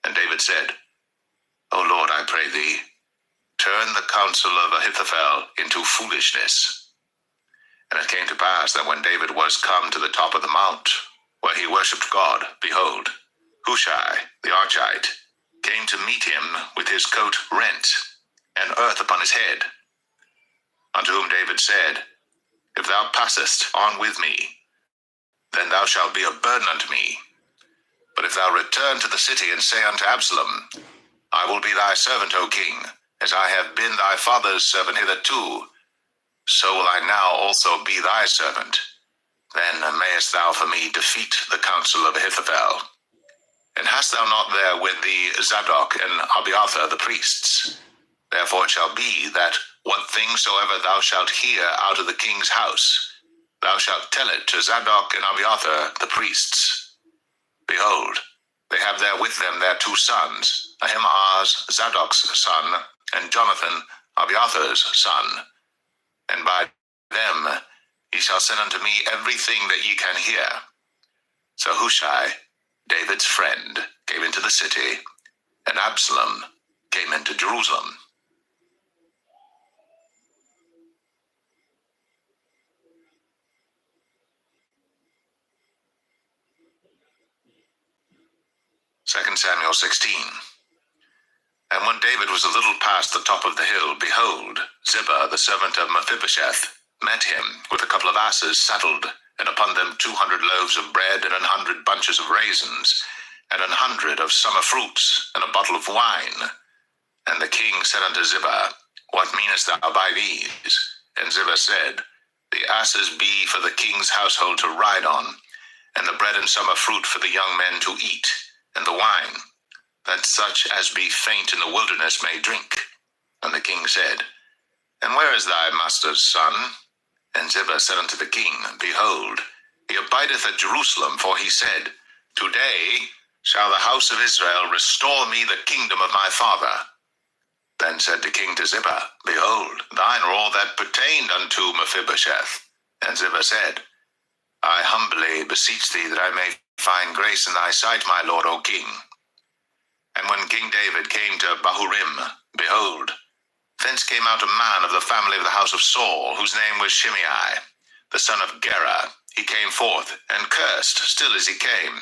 And David said, O Lord, I pray thee, turn the counsel of Ahithophel into foolishness. And it came to pass that when David was come to the top of the mount, where he worshipped God, behold, Hushai the Archite came to meet him with his coat rent, and earth upon his head. Unto whom David said, If thou passest on with me, then thou shalt be a burden unto me. But if thou return to the city and say unto Absalom, I will be thy servant, O king, as I have been thy father's servant hitherto, so will I now also be thy servant. Then mayest thou for me defeat the counsel of Ahithophel. And hast thou not there with thee Zadok and Abiathar the priests? Therefore it shall be that what thing soever thou shalt hear out of the king's house, thou shalt tell it to Zadok and Abiathar the priests. Behold, they have there with them their 2 sons, Ahimaaz Zadok's son, and Jonathan Abiathar's son. And by them ye shall send unto me everything that ye can hear. So Hushai, David's friend, came into the city, and Absalom came into Jerusalem. Second Samuel 16. And when David was a little past the top of the hill, behold, Ziba, the servant of Mephibosheth, met him with a couple of asses saddled, and upon them 200 loaves of bread, and 100 bunches of raisins, and 100 of summer fruits, and a bottle of wine. And the king said unto Ziba, What meanest thou by these? And Ziba said, The asses be for the king's household to ride on, and the bread and summer fruit for the young men to eat, and the wine, that such as be faint in the wilderness may drink. And the king said, And where is thy master's son? And Ziba said unto the king, Behold, he abideth at Jerusalem, for he said, Today shall the house of Israel restore me the kingdom of my father. Then said the king to Ziba, Behold, thine are all that pertained unto Mephibosheth. And Ziba said, I humbly beseech thee that I may find grace in thy sight, my lord, O king. And when King David came to Bahurim, behold, thence came out a man of the family of the house of Saul, whose name was Shimei, the son of Gera. He came forth, and cursed still as he came.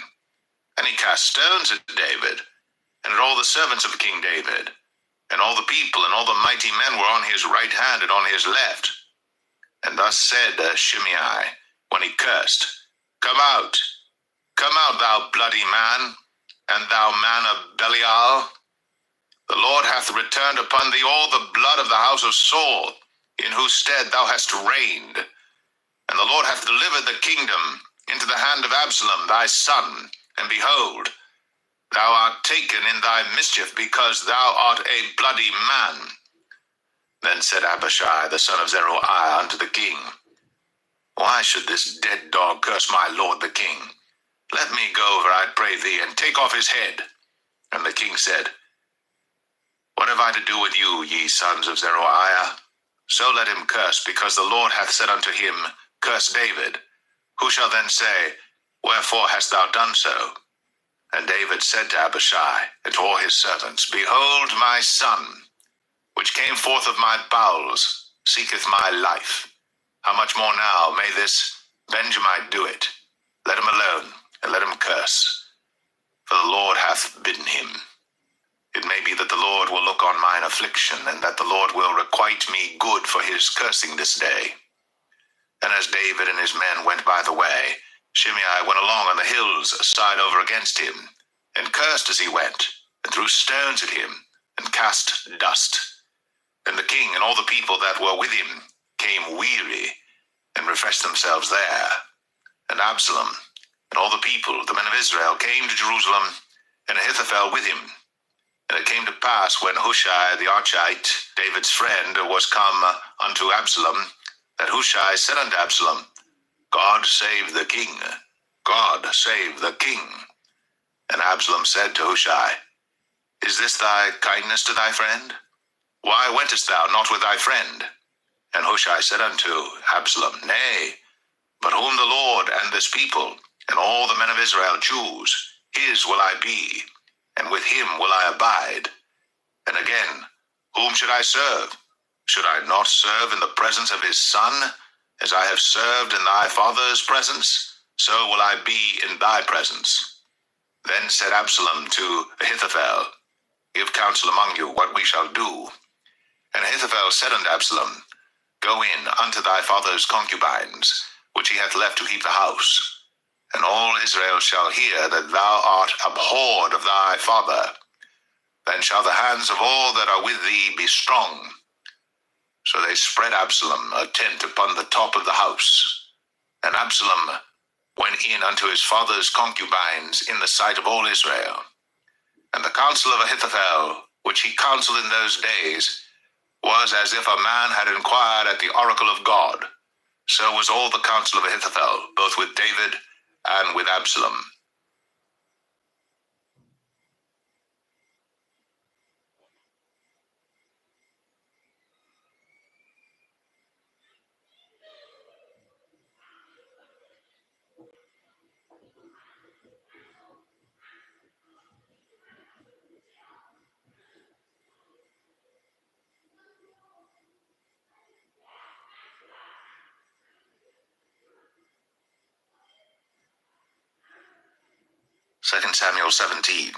And he cast stones at David, and at all the servants of King David. And all the people and all the mighty men were on his right hand and on his left. And thus said Shimei, when he cursed, Come out, thou bloody man, and thou man of Belial. The Lord hath returned upon thee all the blood of the house of Saul, in whose stead thou hast reigned. And the Lord hath delivered the kingdom into the hand of Absalom thy son, and behold, thou art taken in thy mischief, because thou art a bloody man. Then said Abishai the son of Zeruiah unto the king, Why should this dead dog curse my lord the king? Let me go over, I pray thee, and take off his head. And the king said, What have I to do with you, ye sons of Zeruiah? So let him curse, because the Lord hath said unto him, Curse David. Who shall then say, Wherefore hast thou done so? And David said to Abishai and to all his servants, Behold, my son, which came forth of my bowels, seeketh my life. How much more now may this Benjamite do it? Let him alone, and let him curse, for the Lord hath bidden him. It may be that the Lord will look on mine affliction, and that the Lord will requite me good for his cursing this day. And as David and his men went by the way, Shimei went along on the hills aside over against him, and cursed as he went, and threw stones at him, and cast dust. And the king and all the people that were with him came weary, and refreshed themselves there. And Absalom and all the people, the men of Israel, came to Jerusalem, and Ahithophel with him. And it came to pass, when Hushai the Archite, David's friend, was come unto Absalom, that Hushai said unto Absalom, God save the king, God save the king. And Absalom said to Hushai, Is this thy kindness to thy friend? Why wentest thou not with thy friend? And Hushai said unto Absalom, Nay, but whom the Lord and this people, and all the men of Israel choose, his will I be, and with him will I abide. And again, whom should I serve? Should I not serve in the presence of his son? As I have served in thy father's presence, so will I be in thy presence. Then said Absalom to Ahithophel, Give counsel among you what we shall do. And Ahithophel said unto Absalom, Go in unto thy father's concubines, which he hath left to keep the house. And all Israel shall hear that thou art abhorred of thy father. Then shall the hands of all that are with thee be strong. So they spread Absalom a tent upon the top of the house. And Absalom went in unto his father's concubines in the sight of all Israel. And the counsel of Ahithophel, which he counseled in those days, was as if a man had inquired at the oracle of God. So was all the counsel of Ahithophel, both with David and with Absalom. Second Samuel 17.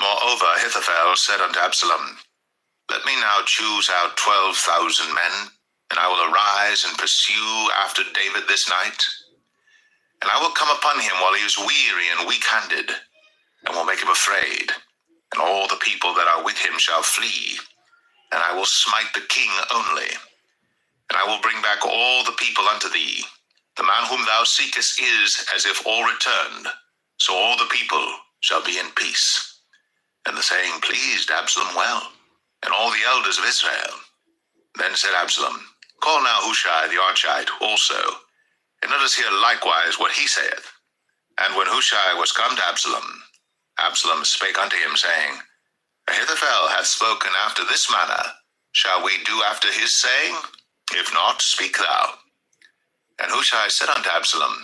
Moreover, Ahithophel said unto Absalom, Let me now choose out 12,000 men, and I will arise and pursue after David this night. And I will come upon him while he is weary and weak-handed, and will make him afraid. And all the people that are with him shall flee, and I will smite the king only. And I will bring back all the people unto thee. The man whom thou seekest is as if all returned, so all the people shall be in peace. And the saying pleased Absalom well, and all the elders of Israel. Then said Absalom, Call now Hushai the Archite also, and let us hear likewise what he saith. And when Hushai was come to Absalom, Absalom spake unto him, saying, Ahithophel hath spoken after this manner. Shall we do after his saying? If not, speak thou. And Hushai said unto Absalom,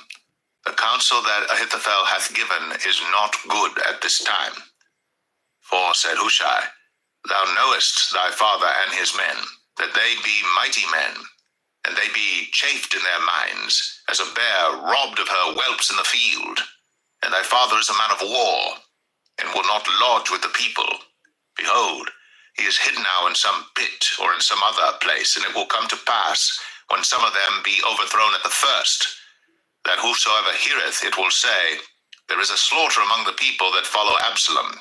The counsel that Ahithophel hath given is not good at this time. For, said Hushai, Thou knowest thy father and his men, that they be mighty men, and they be chafed in their minds, as a bear robbed of her whelps in the field. And thy father is a man of war, and will not lodge with the people. Behold, He is hidden now in some pit or in some other place, and it will come to pass, when some of them be overthrown at the first, that whosoever heareth it will say, There is a slaughter among the people that follow Absalom.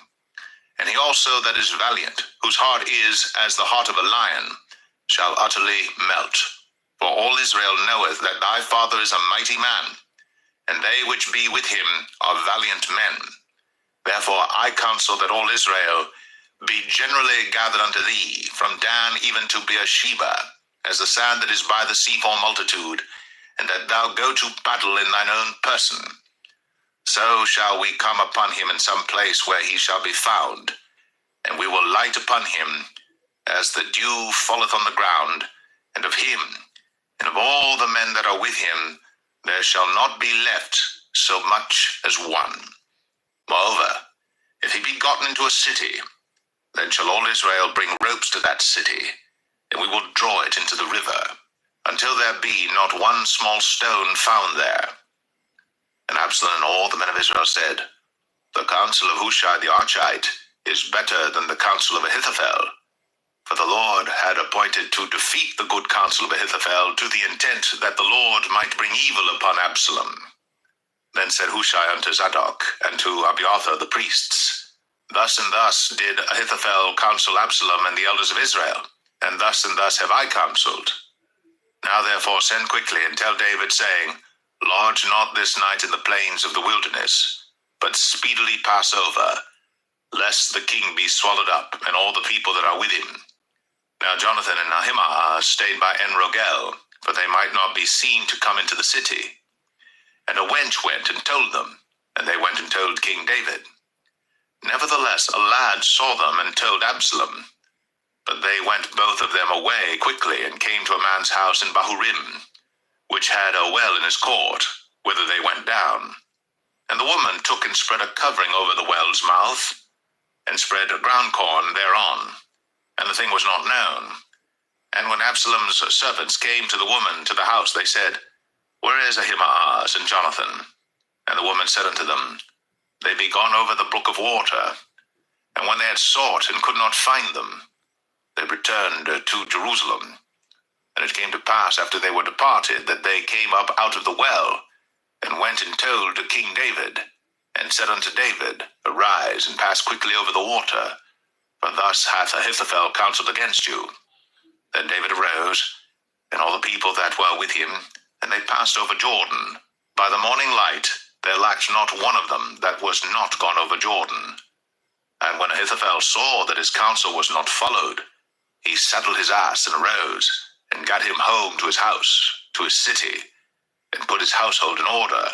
And he also that is valiant, whose heart is as the heart of a lion, shall utterly melt. For all Israel knoweth that thy father is a mighty man, and they which be with him are valiant men. Therefore I counsel that all Israel be generally gathered unto thee, from Dan even to Beersheba, as the sand that is by the sea for multitude, and that thou go to battle in thine own person. So shall we come upon him in some place where he shall be found, and we will light upon him as the dew falleth on the ground, and of him, and of all the men that are with him, there shall not be left so much as one. Moreover, if he be gotten into a city, then shall all Israel bring ropes to that city, and we will draw it into the river, until there be not one small stone found there. And Absalom and all the men of Israel said, The counsel of Hushai the Archite is better than the counsel of Ahithophel. For the Lord had appointed to defeat the good counsel of Ahithophel, to the intent that the Lord might bring evil upon Absalom. Then said Hushai unto Zadok and to Abiathar the priests, Thus and thus did Ahithophel counsel Absalom and the elders of Israel, and thus have I counseled. Now therefore send quickly and tell David, saying, Lodge not this night in the plains of the wilderness, but speedily pass over, lest the king be swallowed up, and all the people that are with him. Now Jonathan and Ahimaaz stayed by En-Rogel, for they might not be seen to come into the city. And a wench went and told them, and they went and told King David. Nevertheless a lad saw them and told Absalom. But they went both of them away quickly, and came to a man's house in Bahurim, which had a well in his court, whither they went down. And the woman took and spread a covering over the well's mouth, and spread ground corn thereon, and the thing was not known. And when Absalom's servants came to the woman to the house, they said, Where is Ahimaaz and Jonathan? And the woman said unto them, They be gone over the brook of water. And when they had sought and could not find them, they returned to Jerusalem. And it came to pass after they were departed, that they came up out of the well, and went and told to King David, and said unto David, Arise, and pass quickly over the water, for thus hath Ahithophel counseled against you. Then David arose, and all the people that were with him, and they passed over Jordan. By the morning light there lacked not one of them that was not gone over Jordan. And when Ahithophel saw that his counsel was not followed, he saddled his ass and arose, and gat him home to his house, to his city, and put his household in order,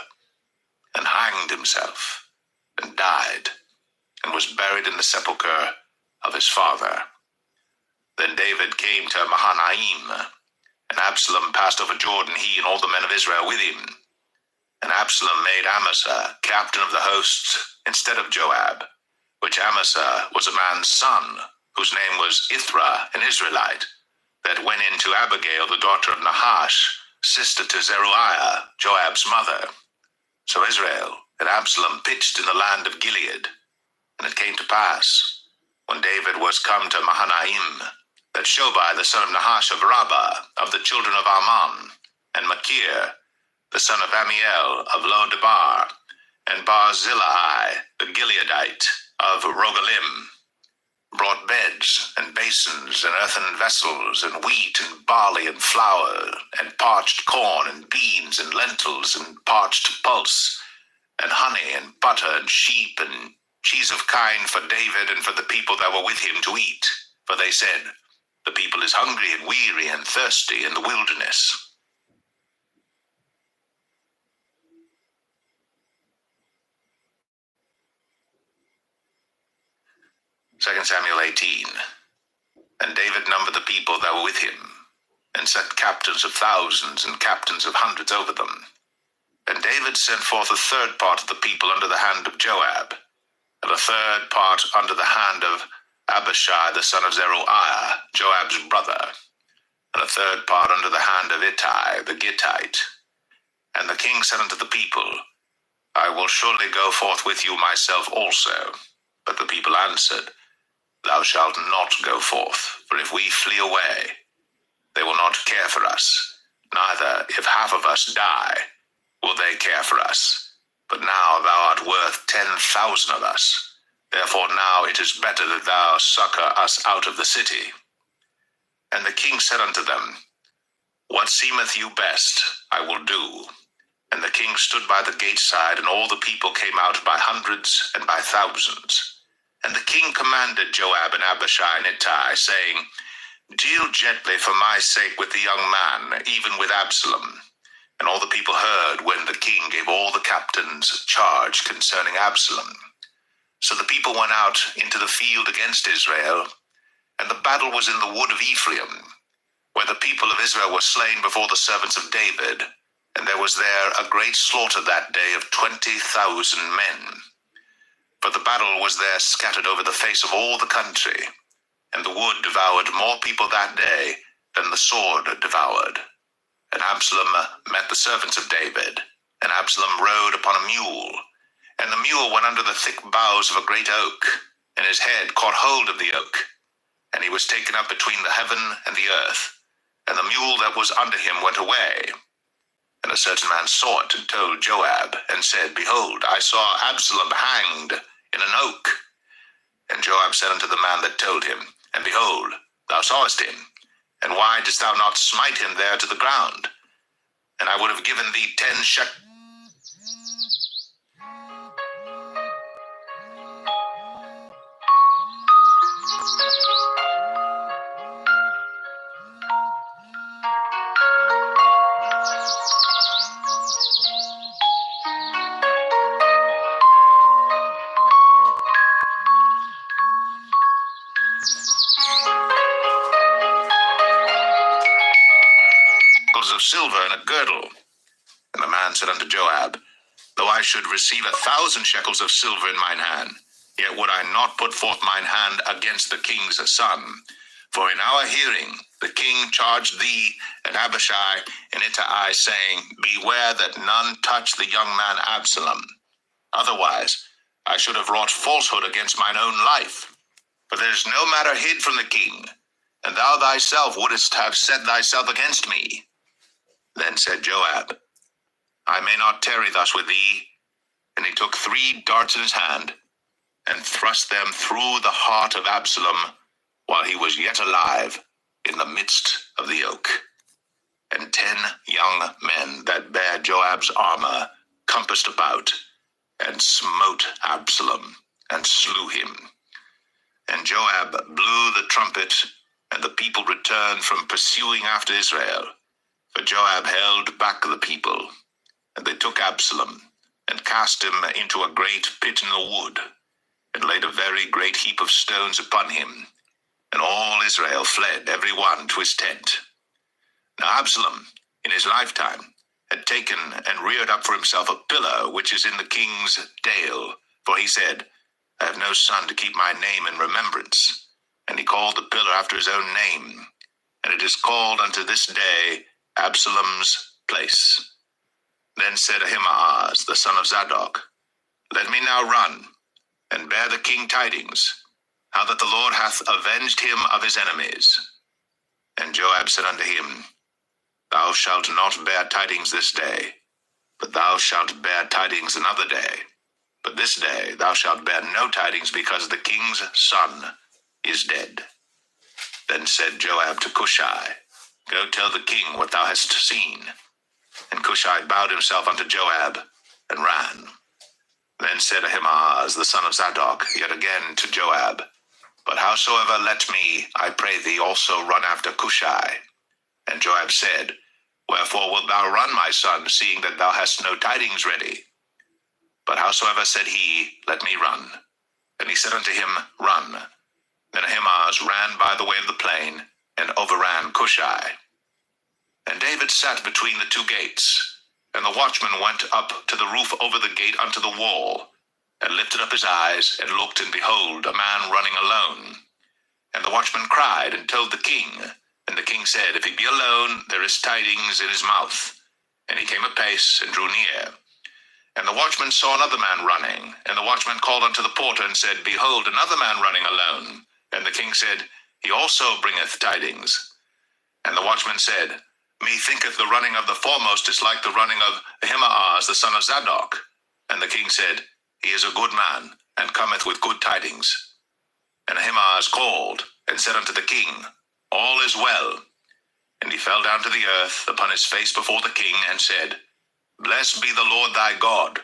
and hanged himself, and died, and was buried in the sepulchre of his father. Then David came to Mahanaim, and Absalom passed over Jordan, he and all the men of Israel with him. And Absalom made Amasa captain of the host instead of Joab, which Amasa was a man's son, whose name was Ithra, an Israelite, that went in to Abigail, the daughter of Nahash, sister to Zeruiah, Joab's mother. So Israel and Absalom pitched in the land of Gilead. And it came to pass, when David was come to Mahanaim, that Shobai the son of Nahash of Rabbah, of the children of Ammon, and Machir the son of Amiel of Lo-debar, and Barzillai the Gileadite of Rogelim, brought beds and basins and earthen vessels, and wheat and barley and flour, and parched corn and beans and lentils and parched pulse, and honey and butter and sheep and cheese of kine for David and for the people that were with him to eat. For they said, The people is hungry and weary and thirsty in the wilderness. 2 Samuel 18. And David numbered the people that were with him, and set captains of thousands and captains of hundreds over them. And David sent forth a third part of the people under the hand of Joab, and a third part under the hand of Abishai the son of Zeruiah, Joab's brother, and a third part under the hand of Ittai the Gittite. And the king said unto the people, I will surely go forth with you myself also. But the people answered, Thou shalt not go forth, for if we flee away, they will not care for us, neither if half of us die, will they care for us. But now thou art worth 10,000 of us. Therefore now it is better that thou succor us out of the city. And the king said unto them, What seemeth you best, I will do. And the king stood by the gate side, and all the people came out by hundreds and by thousands. And the king commanded Joab and Abishai and Ittai, saying, Deal gently for my sake with the young man, even with Absalom. And all the people heard when the king gave all the captains charge concerning Absalom. So the people went out into the field against Israel, and the battle was in the wood of Ephraim, where the people of Israel were slain before the servants of David, and there was there a great slaughter that day of 20,000 men. For the battle was there scattered over the face of all the country, and the wood devoured more people that day than the sword devoured. And Absalom met the servants of David, and Absalom rode upon a mule, and the mule went under the thick boughs of a great oak, and his head caught hold of the oak, and he was taken up between the heaven and the earth, and the mule that was under him went away. And a certain man saw it, and told Joab, and said, Behold, I saw Absalom hanged in an oak. And Joab said unto the man that told him, And behold, thou sawest him, and why didst thou not smite him there to the ground? And I would have given thee 10 shekels. Of silver and a girdle. And the man said unto Joab, Though I should receive 1,000 shekels of silver in mine hand, yet would I not put forth mine hand against the king's son. For in our hearing the king charged thee and Abishai and Ittai, saying, Beware that none touch the young man Absalom. Otherwise I should have wrought falsehood against mine own life. For there is no matter hid from the king, and thou thyself wouldest have set thyself against me. Then said Joab, I may not tarry thus with thee. And he took 3 darts in his hand, and thrust them through the heart of Absalom, while he was yet alive in the midst of the oak. And 10 young men that bare Joab's armor compassed about, and smote Absalom, and slew him. And Joab blew the trumpet, and the people returned from pursuing after Israel. For Joab held back the people, and they took Absalom, and cast him into a great pit in the wood, and laid a very great heap of stones upon him. And all Israel fled, every one to his tent. Now Absalom, in his lifetime, had taken and reared up for himself a pillar which is in the king's dale. For he said, I have no son to keep my name in remembrance. And he called the pillar after his own name, and it is called unto this day Absalom's place. Then said Ahimaaz, the son of Zadok, Let me now run, and bear the king tidings, how that the Lord hath avenged him of his enemies. And Joab said unto him, Thou shalt not bear tidings this day, but thou shalt bear tidings another day. But this day thou shalt bear no tidings, because the king's son is dead. Then said Joab to Cushai, Go tell the king what thou hast seen. And Cushai bowed himself unto Joab, and ran. Then said Ahimaaz, the son of Zadok, yet again to Joab, But howsoever let me, I pray thee, also run after Cushai. And Joab said, Wherefore wilt thou run, my son, seeing that thou hast no tidings ready? But howsoever said he, Let me run. And he said unto him, Run. Then Ahimaaz ran by the way of the plain, and overran Cushai. And David sat between the 2 gates, and the watchman went up to the roof over the gate unto the wall, and lifted up his eyes, and looked, and behold, a man running alone. And the watchman cried, and told the king. And the king said, If he be alone, there is tidings in his mouth. And he came apace, and drew near. And the watchman saw another man running. And the watchman called unto the porter, and said, Behold, another man running alone. And the king said, He also bringeth tidings. And the watchman said, Methinketh the running of the foremost is like the running of Ahimaaz the son of Zadok. And the king said, He is a good man, and cometh with good tidings. And Ahimaaz called, and said unto the king, All is well. And he fell down to the earth upon his face before the king, and said, Blessed be the Lord thy God,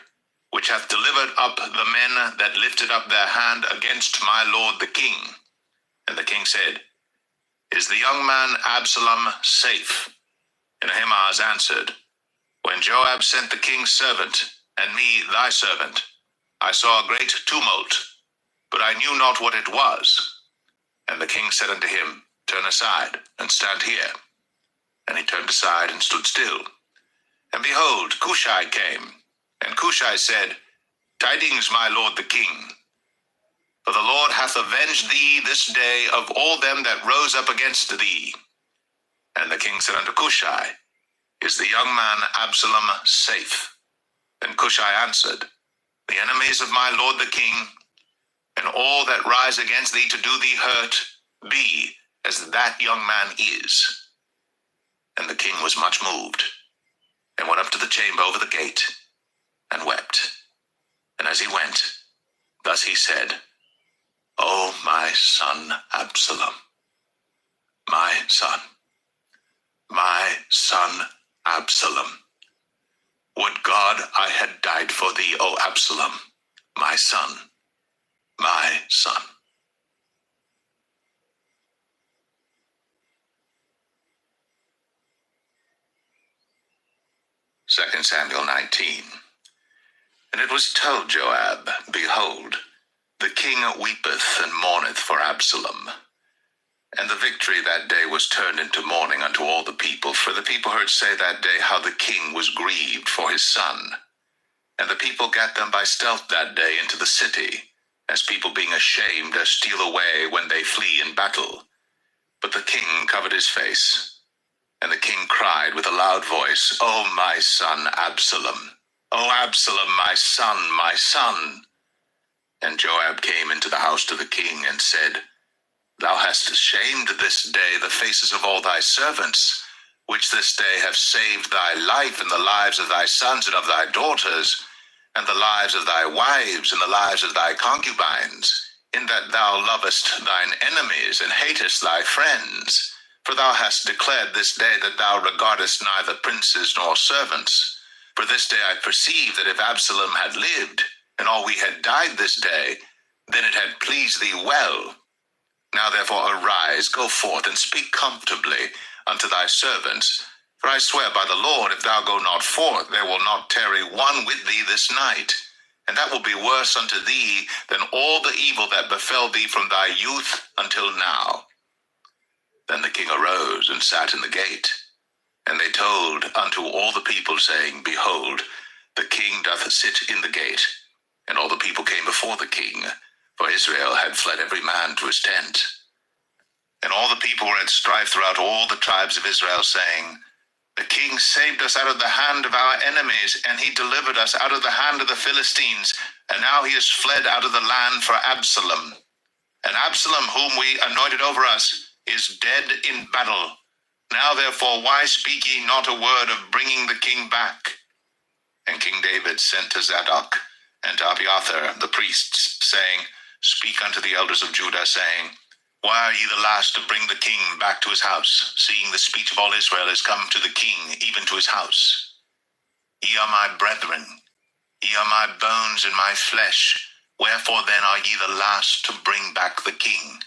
which hath delivered up the men that lifted up their hand against my lord the king. And the king said, Is the young man Absalom safe? And Ahimaaz answered, When Joab sent the king's servant, and me thy servant, I saw a great tumult, but I knew not what it was. And the king said unto him, Turn aside, and stand here. And he turned aside, and stood still. And behold, Cushai came. And Cushai said, Tidings, my lord the king. For the Lord hath avenged thee this day of all them that rose up against thee. And the king said unto Cushai, Is the young man Absalom safe? And Cushai answered, The enemies of my lord the king, and all that rise against thee to do thee hurt, be as that young man is. And the king was much moved, and went up to the chamber over the gate, and wept. And as he went, thus he said, O my son Absalom, my son Absalom, would God I had died for thee, O Absalom, my son, my son. 2 Samuel 19. And it was told Joab, Behold, the king weepeth and mourneth for Absalom. And the victory that day was turned into mourning unto all the people, for the people heard say that day how the king was grieved for his son. And the people gat them by stealth that day into the city, as people being ashamed steal away when they flee in battle. But the king covered his face. And the king cried with a loud voice, O my son Absalom, O Absalom, my son, my son. And Joab came into the house to the king, and said, Thou hast shamed this day the faces of all thy servants, which this day have saved thy life, and the lives of thy sons and of thy daughters, and the lives of thy wives, and the lives of thy concubines, in that thou lovest thine enemies, and hatest thy friends. For thou hast declared this day that thou regardest neither princes nor servants. For this day I perceive that if Absalom had lived, and all we had died this day, then it had pleased thee well. Now therefore arise, go forth, and speak comfortably unto thy servants. For I swear by the Lord, if thou go not forth, there will not tarry one with thee this night. And that will be worse unto thee than all the evil that befell thee from thy youth until now. Then the king arose and sat in the gate. And they told unto all the people, saying, Behold, the king doth sit in the gate. And all the people came before the king, for Israel had fled every man to his tent. And all the people were at strife throughout all the tribes of Israel, saying, The king saved us out of the hand of our enemies, and he delivered us out of the hand of the Philistines, and now he is fled out of the land for Absalom. And Absalom, whom we anointed over us, is dead in battle. Now therefore, why speak ye not a word of bringing the king back? And King David sent to Zadok and to Abiathar the priests, saying, Speak unto the elders of Judah, saying, Why are ye the last to bring the king back to his house, seeing the speech of all Israel is come to the king, even to his house? Ye are my brethren, ye are my bones and my flesh. Wherefore then are ye the last to bring back the king?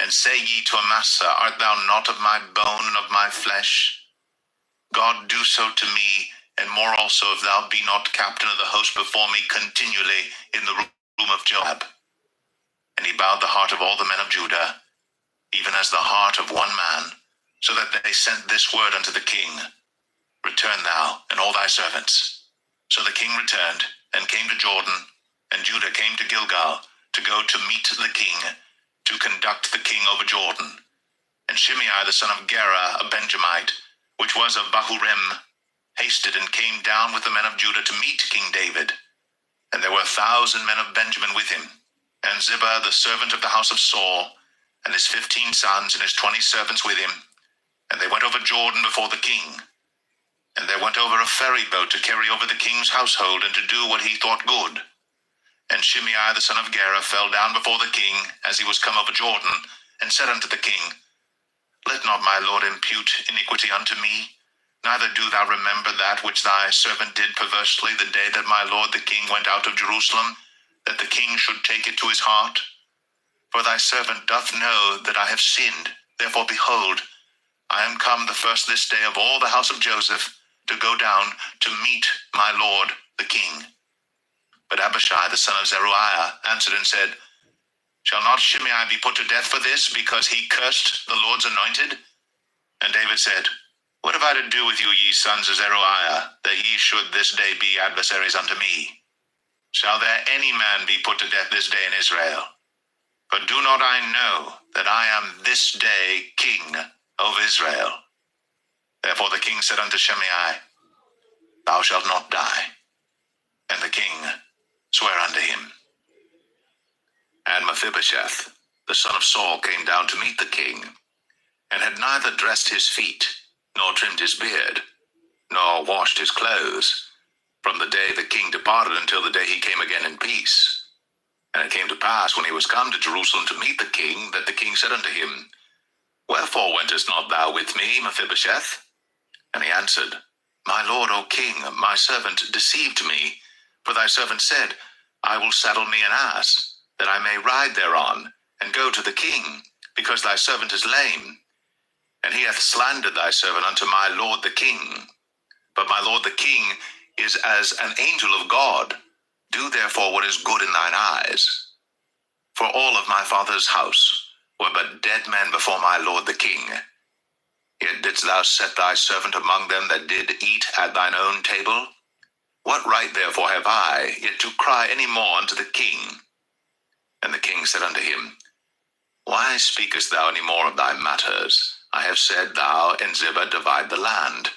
And say ye to Amasa, Art thou not of my bone and of my flesh? God do so to me, and more also, if thou be not captain of the host before me continually in the room of Joab. And he bowed the heart of all the men of Judah, even as the heart of one man, so that they sent this word unto the king, Return thou and all thy servants. So the king returned, and came to Jordan, and Judah came to Gilgal, to go to meet the king, to conduct the king over Jordan. And Shimei the son of Gera, a Benjamite, which was of Bahurim, hasted and came down with the men of Judah to meet King David. And there were 1,000 men of Benjamin with him, and Ziba the servant of the house of Saul, and his 15 sons and his 20 servants with him, and they went over Jordan before the king. And there went over a ferry boat to carry over the king's household, and to do what he thought good. And Shimei the son of Gera fell down before the king as he was come over Jordan, and said unto the king, Let not my lord impute iniquity unto me, neither do thou remember that which thy servant did perversely the day that my lord the king went out of Jerusalem, that the king should take it to his heart. For thy servant doth know that I have sinned. Therefore, behold, I am come the first this day of all the house of Joseph, to go down to meet my lord the king. But Abishai the son of Zeruiah answered and said, Shall not Shimei be put to death for this, because he cursed the Lord's anointed? And David said, What have I to do with you, ye sons of Zeruiah, that ye should this day be adversaries unto me? Shall there any man be put to death this day in Israel? For do not I know that I am this day king of Israel? Therefore the king said unto Shimei, Thou shalt not die. And the king sware unto him. And Mephibosheth, the son of Saul, came down to meet the king, and had neither dressed his feet, nor trimmed his beard, nor washed his clothes, from the day the king departed until the day he came again in peace. And it came to pass, when he was come to Jerusalem to meet the king, that the king said unto him, Wherefore wentest not thou with me, Mephibosheth? And he answered, My lord, O king, my servant deceived me. For thy servant said, I will saddle me an ass, that I may ride thereon, and go to the king, because thy servant is lame. And he hath slandered thy servant unto my lord the king. But my lord the king is as an angel of God. Do therefore what is good in thine eyes. For all of my father's house were but dead men before my lord the king. Yet didst thou set thy servant among them that did eat at thine own table? What right therefore have I yet to cry any more unto the king? And the king said unto him, Why speakest thou any more of thy matters? I have said, Thou and Ziba divide the land.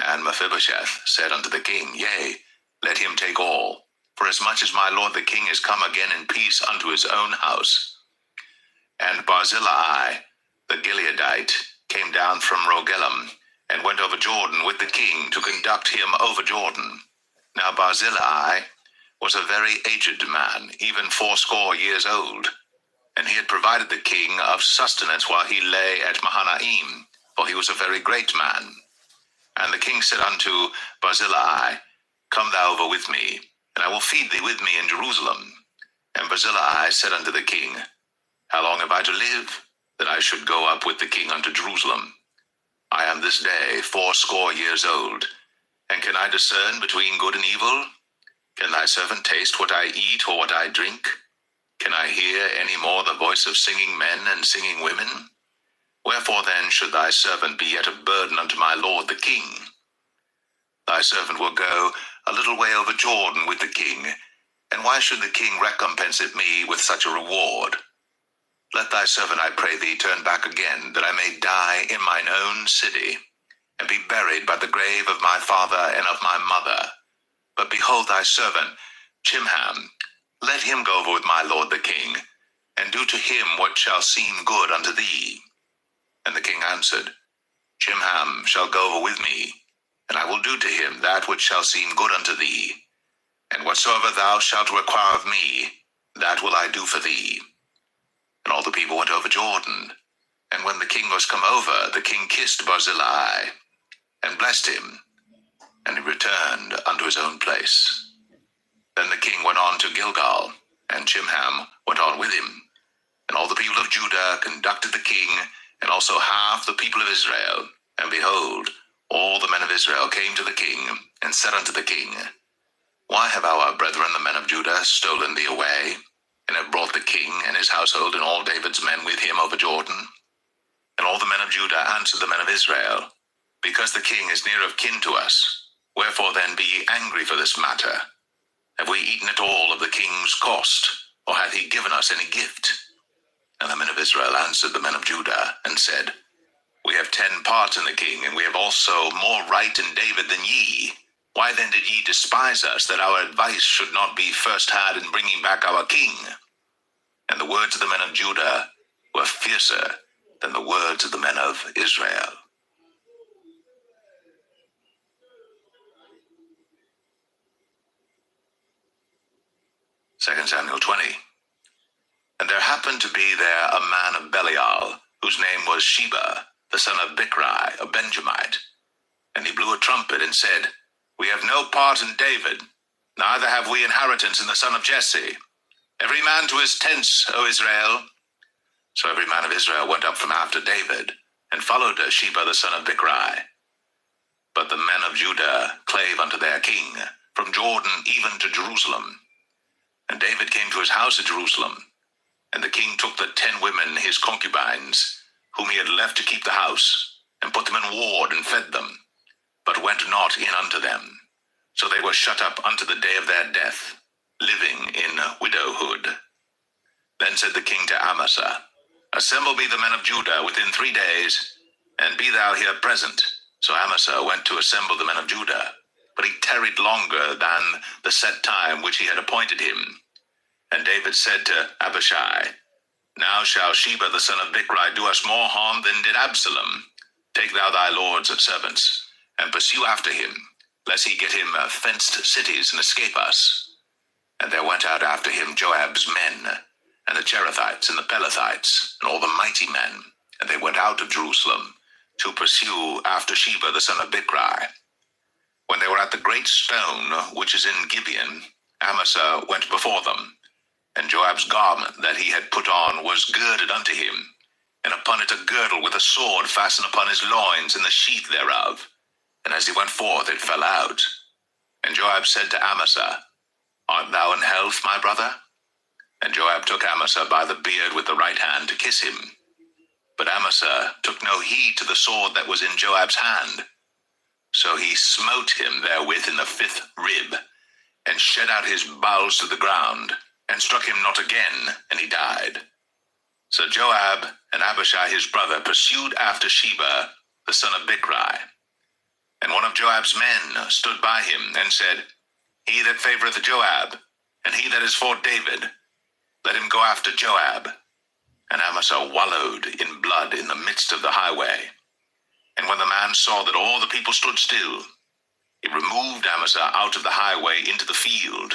And Mephibosheth said unto the king, Yea, let him take all, for as much as my lord the king is come again in peace unto his own house. And Barzillai the Gileadite came down from Rogelim, and went over Jordan with the king to conduct him over Jordan. Now Barzillai was a very aged man, even 80 years old, and he had provided the king of sustenance while he lay at Mahanaim, for he was a very great man. And the king said unto Barzillai, Come thou over with me, and I will feed thee with me in Jerusalem. And Barzillai said unto the king, How long have I to live, that I should go up with the king unto Jerusalem? I am this day 80 years old, and can I discern between good and evil? Can thy servant taste what I eat or what I drink? Can I hear any more the voice of singing men and singing women? Wherefore then should thy servant be yet a burden unto my lord the king? Thy servant will go a little way over Jordan with the king, and why should the king recompense it me with such a reward? Let thy servant, I pray thee, turn back again, that I may die in mine own city, and be buried by the grave of my father and of my mother. But behold thy servant, Chimham, let him go over with my lord the king, and do to him what shall seem good unto thee. And the king answered, Chimham shall go over with me, and I will do to him that which shall seem good unto thee. And whatsoever thou shalt require of me, that will I do for thee. And all the people went over Jordan. And when the king was come over, the king kissed Barzillai, and blessed him, and he returned unto his own place. Then the king went on to Gilgal, and Chimham went on with him. And all the people of Judah conducted the king, and also half the people of Israel. And behold, all the men of Israel came to the king, and said unto the king, Why have our brethren the men of Judah stolen thee away, and have brought the king and his household and all David's men with him over Jordan? And all the men of Judah answered the men of Israel, Because the king is near of kin to us. Wherefore then be ye angry for this matter? Have we eaten at all of the king's cost, or hath he given us any gift? And the men of Israel answered the men of Judah, and said, We have 10 parts in the king, and we have also more right in David than ye. Why then did ye despise us, that our advice should not be first had in bringing back our king? And the words of the men of Judah were fiercer than the words of the men of Israel. 2 Samuel 20. And there happened to be there a man of Belial, whose name was Sheba, the son of Bichri, a Benjamite. And he blew a trumpet and said, We have no part in David, neither have we inheritance in the son of Jesse. Every man to his tents, O Israel. So every man of Israel went up from after David, and followed Sheba the son of Bichri. But the men of Judah clave unto their king, from Jordan even to Jerusalem. And David came to his house at Jerusalem, and the king took the 10 women, his concubines, whom he had left to keep the house, and put them in ward, and fed them, but went not in unto them. So they were shut up unto the day of their death, living in widowhood. Then said the king to Amasa, Assemble me the men of Judah within 3 days, and be thou here present. So Amasa went to assemble the men of Judah, but he tarried longer than the set time which he had appointed him. And David said to Abishai, Now shall Sheba the son of Bichri do us more harm than did Absalom. Take thou thy lord's servants, and pursue after him, lest he get him fenced cities and escape us. And there went out after him Joab's men, and the Cherethites and the Pelethites, and all the mighty men, and they went out of Jerusalem to pursue after Sheba the son of Bichri. When they were at the great stone which is in Gibeon, Amasa went before them, and Joab's garment that he had put on was girded unto him, and upon it a girdle with a sword fastened upon his loins in the sheath thereof. And as he went forth, it fell out. And Joab said to Amasa, Art thou in health, my brother? And Joab took Amasa by the beard with the right hand to kiss him. But Amasa took no heed to the sword that was in Joab's hand. So he smote him therewith in the 5th rib, and shed out his bowels to the ground, and struck him not again, and he died. So Joab and Abishai his brother pursued after Sheba the son of Bichri. And one of Joab's men stood by him, and said, He that favoreth Joab, and he that is for David, let him go after Joab. And Amasa wallowed in blood in the midst of the highway. And when the man saw that all the people stood still, he removed Amasa out of the highway into the field,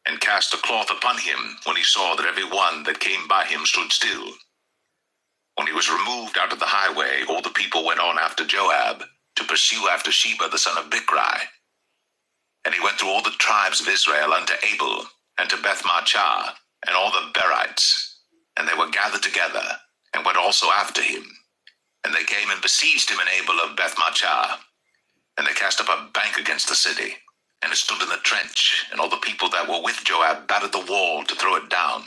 and cast a cloth upon him when he saw that every one that came by him stood still. When he was removed out of the highway, all the people went on after Joab, to pursue after Sheba the son of Bichri. And he went through all the tribes of Israel unto Abel, and to Bethmachah, and all the Berites, and they were gathered together, and went also after him. And they came and besieged him in Abel of Bethmachah, and they cast up a bank against the city, and it stood in the trench, and all the people that were with Joab battered the wall to throw it down.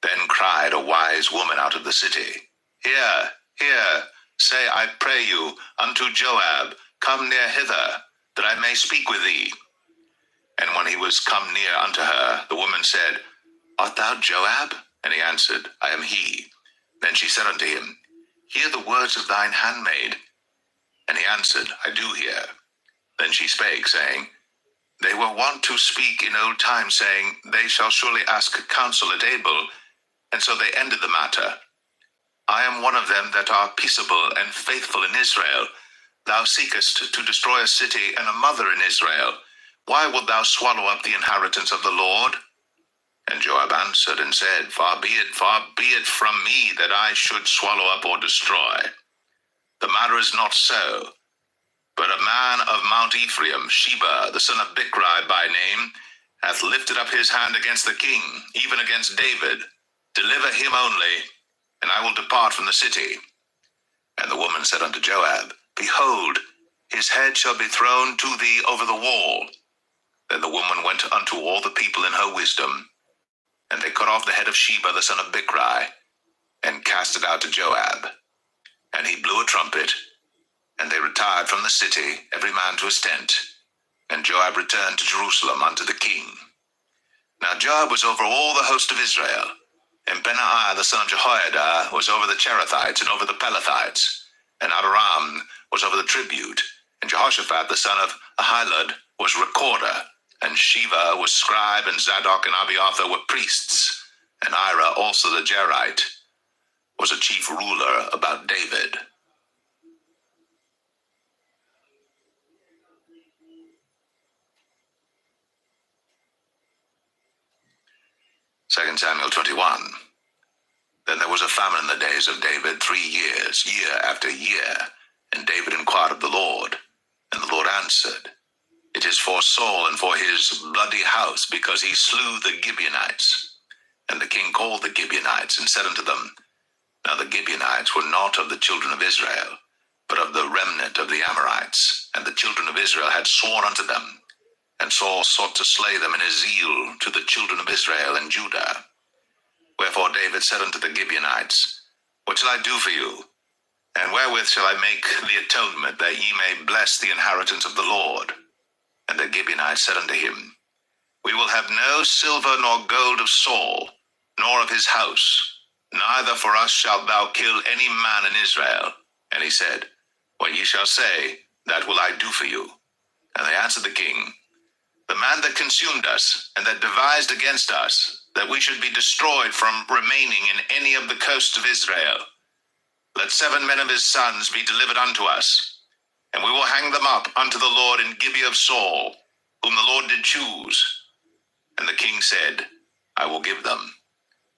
Then cried a wise woman out of the city, Hear, hear, say, I pray you, unto Joab, Come near hither, that I may speak with thee. And when he was come near unto her, the woman said, Art thou Joab? And he answered, I am he. Then she said unto him, Hear the words of thine handmaid. And he answered, I do hear. Then she spake, saying, They were wont to speak in old time, saying, They shall surely ask counsel at Abel. And so they ended the matter. I am one of them that are peaceable and faithful in Israel. Thou seekest to destroy a city and a mother in Israel. Why wilt thou swallow up the inheritance of the Lord? And Joab answered and said, Far be it from me that I should swallow up or destroy. The matter is not so. But a man of Mount Ephraim, Sheba, the son of Bichri by name, hath lifted up his hand against the king, even against David. Deliver him only, and I will depart from the city. And the woman said unto Joab, Behold, his head shall be thrown to thee over the wall. Then the woman went unto all the people in her wisdom, and they cut off the head of Sheba the son of Bichri, and cast it out to Joab. And he blew a trumpet, and they retired from the city, every man to his tent. And Joab returned to Jerusalem unto the king. Now Joab was over all the host of Israel, and Benaiah the son of Jehoiada was over the Cherethites and over the Pelethites, and Adoram was over the tribute, and Jehoshaphat the son of Ahilud was recorder, and Sheba was scribe, and Zadok and Abiathar were priests, and Ira also the Jerite. was a chief ruler about David. 2 Samuel 21. Then there was a famine in the days of David 3 years, year after year. And David inquired of the Lord. And the Lord answered, It is for Saul and for his bloody house, because he slew the Gibeonites. And the king called the Gibeonites and said unto them, Now the Gibeonites were not of the children of Israel, but of the remnant of the Amorites. And the children of Israel had sworn unto them. And Saul sought to slay them in his zeal to the children of Israel and Judah. Wherefore David said unto the Gibeonites, What shall I do for you? And wherewith shall I make the atonement, that ye may bless the inheritance of the Lord? And the Gibeonites said unto him, We will have no silver nor gold of Saul, nor of his house, neither for us shalt thou kill any man in Israel. And he said, What ye shall say, that will I do for you. And they answered the king, The man that consumed us, and that devised against us, that we should be destroyed from remaining in any of the coasts of Israel, let 7 men of his sons be delivered unto us, and we will hang them up unto the Lord in Gibeah of Saul, whom the Lord did choose. And the king said, I will give them.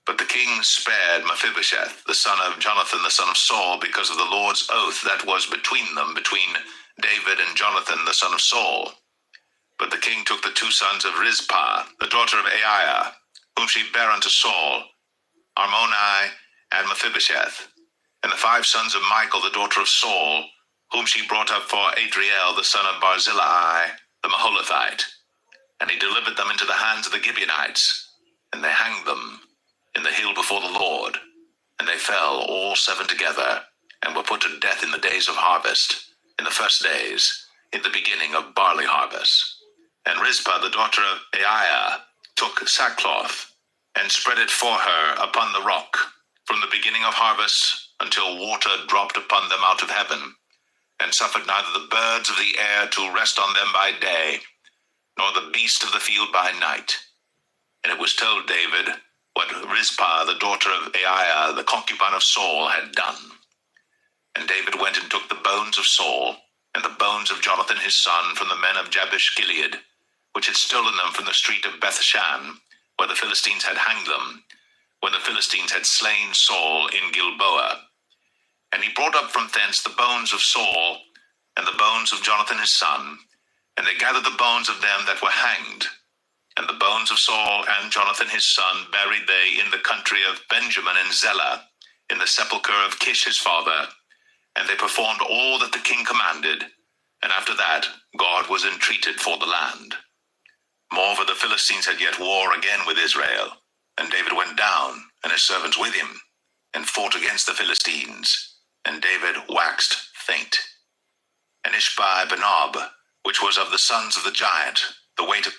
But the king spared Mephibosheth, the son of Jonathan, the son of Saul, because of the Lord's oath that was between them, between David and Jonathan, the son of Saul. But the king took the 2 sons of Rizpah, the daughter of Aiah, whom she bare unto Saul, Armoni and Mephibosheth, and the 5 sons of Michal, the daughter of Saul, whom she brought up for Adriel, the son of Barzillai, the Maholathite. And he delivered them into the hands of the Gibeonites, and they hanged them in the hill before the Lord. And they fell all 7 together, and were put to death in the days of harvest, in the first days, in the beginning of barley harvest. And Rizpah, the daughter of Aiah, took sackcloth, and spread it for her upon the rock, from the beginning of harvest until water dropped upon them out of heaven, and suffered neither the birds of the air to rest on them by day, nor the beast of the field by night. And it was told David what Rizpah, the daughter of Aiah, the concubine of Saul, had done. And David went and took the bones of Saul, and the bones of Jonathan his son, from the men of Jabesh Gilead, which had stolen them from the street of Bethshan, where the Philistines had hanged them, when the Philistines had slain Saul in Gilboa. And he brought up from thence the bones of Saul, and the bones of Jonathan his son, and they gathered the bones of them that were hanged. And the bones of Saul and Jonathan his son buried they in the country of Benjamin and Zelah, in the sepulchre of Kish his father. And they performed all that the king commanded, and after that God was entreated for the land. Moreover, the Philistines had yet war again with Israel, and David went down, and his servants with him, and fought against the Philistines, and David waxed faint. And Ishbi-Benob, which was of the sons of the giant, the weight of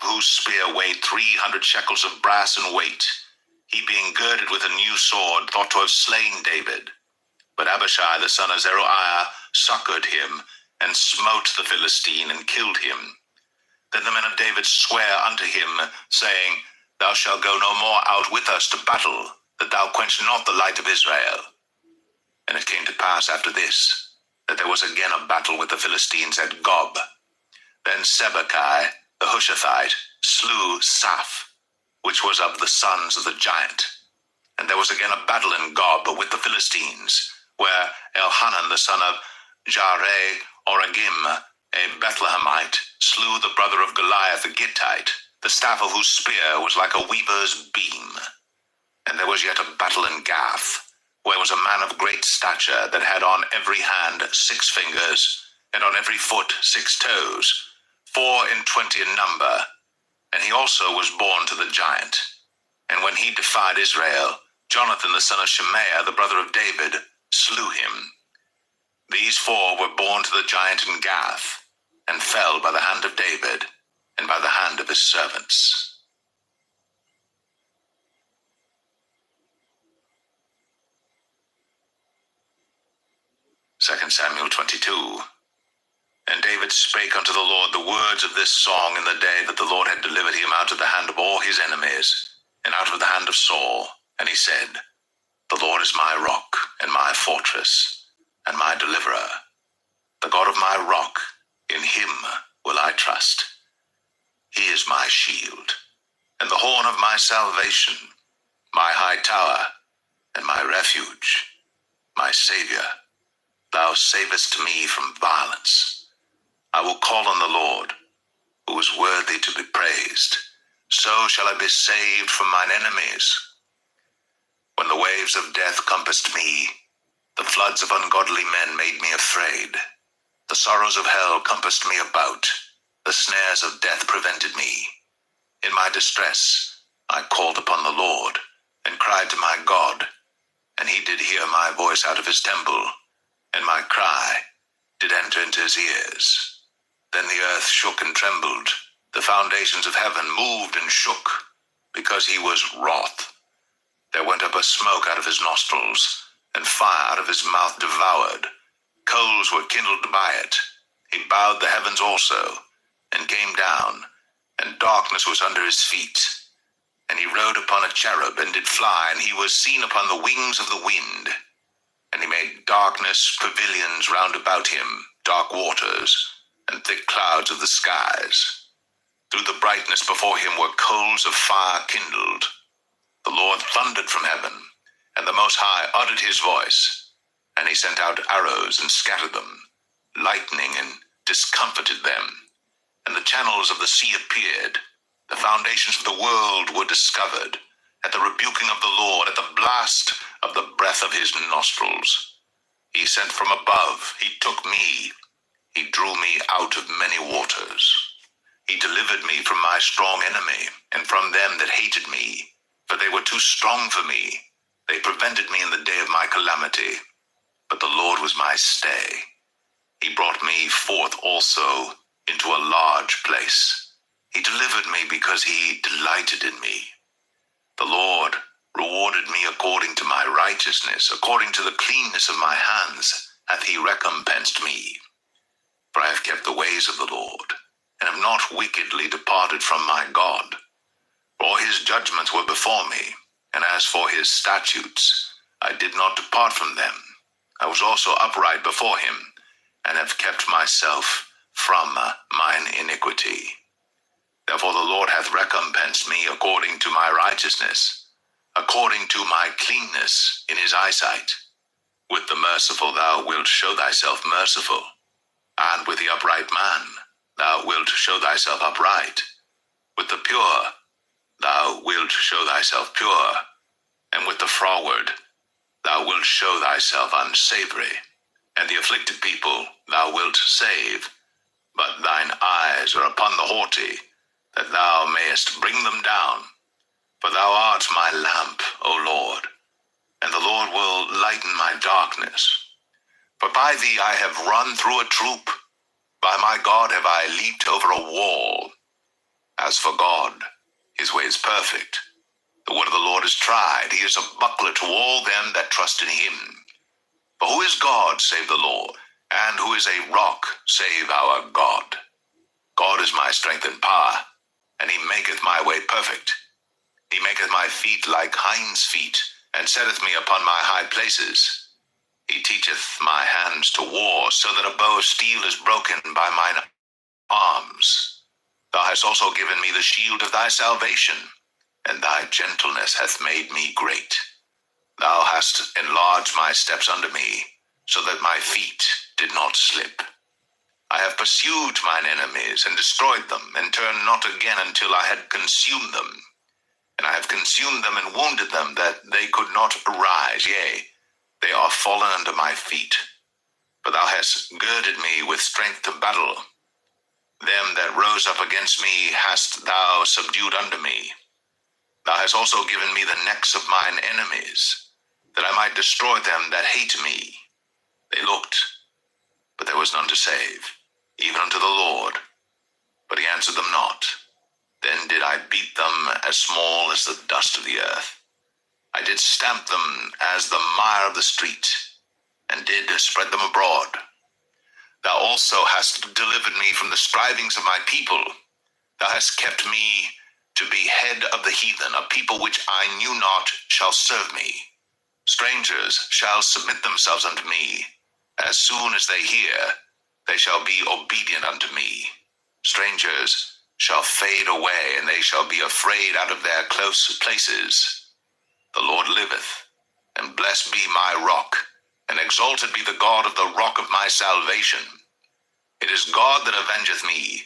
whose spear weighed 300 shekels of brass in weight, he being girded with a new sword, thought to have slain David. But Abishai the son of Zeruiah succored him, and smote the Philistine, and killed him. Then the men of David sware unto him, saying, Thou shalt go no more out with us to battle, that thou quench not the light of Israel. And it came to pass after this, that there was again a battle with the Philistines at Gob. Then Sibbecai the Hushathite slew Saph, which was of the sons of the giant. And there was again a battle in Gob with the Philistines, where Elhanan the son of Jareh-Oregim, a Bethlehemite, slew the brother of Goliath the Gittite, the staff of whose spear was like a weaver's beam. And there was yet a battle in Gath, where was a man of great stature, that had on every hand 6 fingers, and on every foot 6 toes, 24 in number. And he also was born to the giant. And when he defied Israel, Jonathan the son of Shemaiah, the brother of David, slew him. These 4 were born to the giant in Gath, and fell by the hand of David, and by the hand of his servants. 2 Samuel 22. And David spake unto the Lord the words of this song in the day that the Lord had delivered him out of the hand of all his enemies, and out of the hand of Saul. And he said, The Lord is my rock, and my fortress, and my deliverer. The God of my rock, in him will I trust. He is my shield, and the horn of my salvation, my high tower, and my refuge, my Savior. Thou savest me from violence. I will call on the Lord, who is worthy to be praised. So shall I be saved from mine enemies. When the waves of death compassed me, the floods of ungodly men made me afraid. The sorrows of hell compassed me about. The snares of death prevented me. In my distress I called upon the Lord, and cried to my God, and he did hear my voice out of his temple, and my cry did enter into his ears. Then the earth shook and trembled, the foundations of heaven moved and shook, because he was wroth. There went up a smoke out of his nostrils, and fire out of his mouth devoured. Coals were kindled by it. He bowed the heavens also, and came down, and darkness was under his feet. And he rode upon a cherub, and did fly, and he was seen upon the wings of the wind. And he made darkness pavilions round about him, dark waters, and thick clouds of the skies. Through the brightness before him were coals of fire kindled. The Lord thundered from heaven, and the Most High uttered his voice, and he sent out arrows and scattered them, lightning and discomfited them. And the channels of the sea appeared. The foundations of the world were discovered, at the rebuking of the Lord, at the blast of the breath of his nostrils. He sent from above, he took me, he drew me out of many waters. He delivered me from my strong enemy, and from them that hated me, for they were too strong for me. They prevented me in the day of my calamity, but the Lord was my stay. He brought me forth also into a large place. He delivered me because he delighted in me. The Lord rewarded me according to my righteousness, according to the cleanness of my hands hath he recompensed me. For I have kept the ways of the Lord, and have not wickedly departed from my God. For all his judgments were before me, and as for his statutes, I did not depart from them. I was also upright before him, and have kept myself from mine iniquity. Therefore the Lord hath recompensed me according to my righteousness, according to my cleanness in his eyesight. With the merciful thou wilt show thyself merciful, and with the upright man thou wilt show thyself upright. With the pure thou wilt show thyself pure, and with the froward thou wilt show thyself unsavory. And the afflicted people thou wilt save, but thine eyes are upon the haughty, that thou mayest bring them down. For thou art my lamp, O Lord, and the Lord will lighten my darkness. For by thee I have run through a troop, by my God have I leaped over a wall. As for God, his way is perfect. The word of the Lord is tried. He is a buckler to all them that trust in him. For who is God save the Lord? And who is a rock save our God? God is my strength and power, and he maketh my way perfect. He maketh my feet like hinds' feet, and setteth me upon my high places. He teacheth my hands to war, so that a bow of steel is broken by mine arms. Thou hast also given me the shield of thy salvation, and thy gentleness hath made me great. Thou hast enlarged my steps under me, so that my feet did not slip. I have pursued mine enemies, and destroyed them, and turned not again until I had consumed them. And I have consumed them and wounded them, that they could not arise. Yea, they are fallen under my feet. For thou hast girded me with strength to battle. Them that rose up against me hast thou subdued under me. Thou hast also given me the necks of mine enemies, that I might destroy them that hate me. They looked, but there was none to save, even unto the Lord. But he answered them not. Then did I beat them as small as the dust of the earth. I did stamp them as the mire of the street, and did spread them abroad. Thou also hast delivered me from the strivings of my people. Thou hast kept me to be head of the heathen. A people which I knew not shall serve me. Strangers shall submit themselves unto me. As soon as they hear, they shall be obedient unto me. Strangers shall fade away, and they shall be afraid out of their close places. The Lord liveth, and blessed be my rock, and exalted be the God of the rock of my salvation. It is God that avengeth me,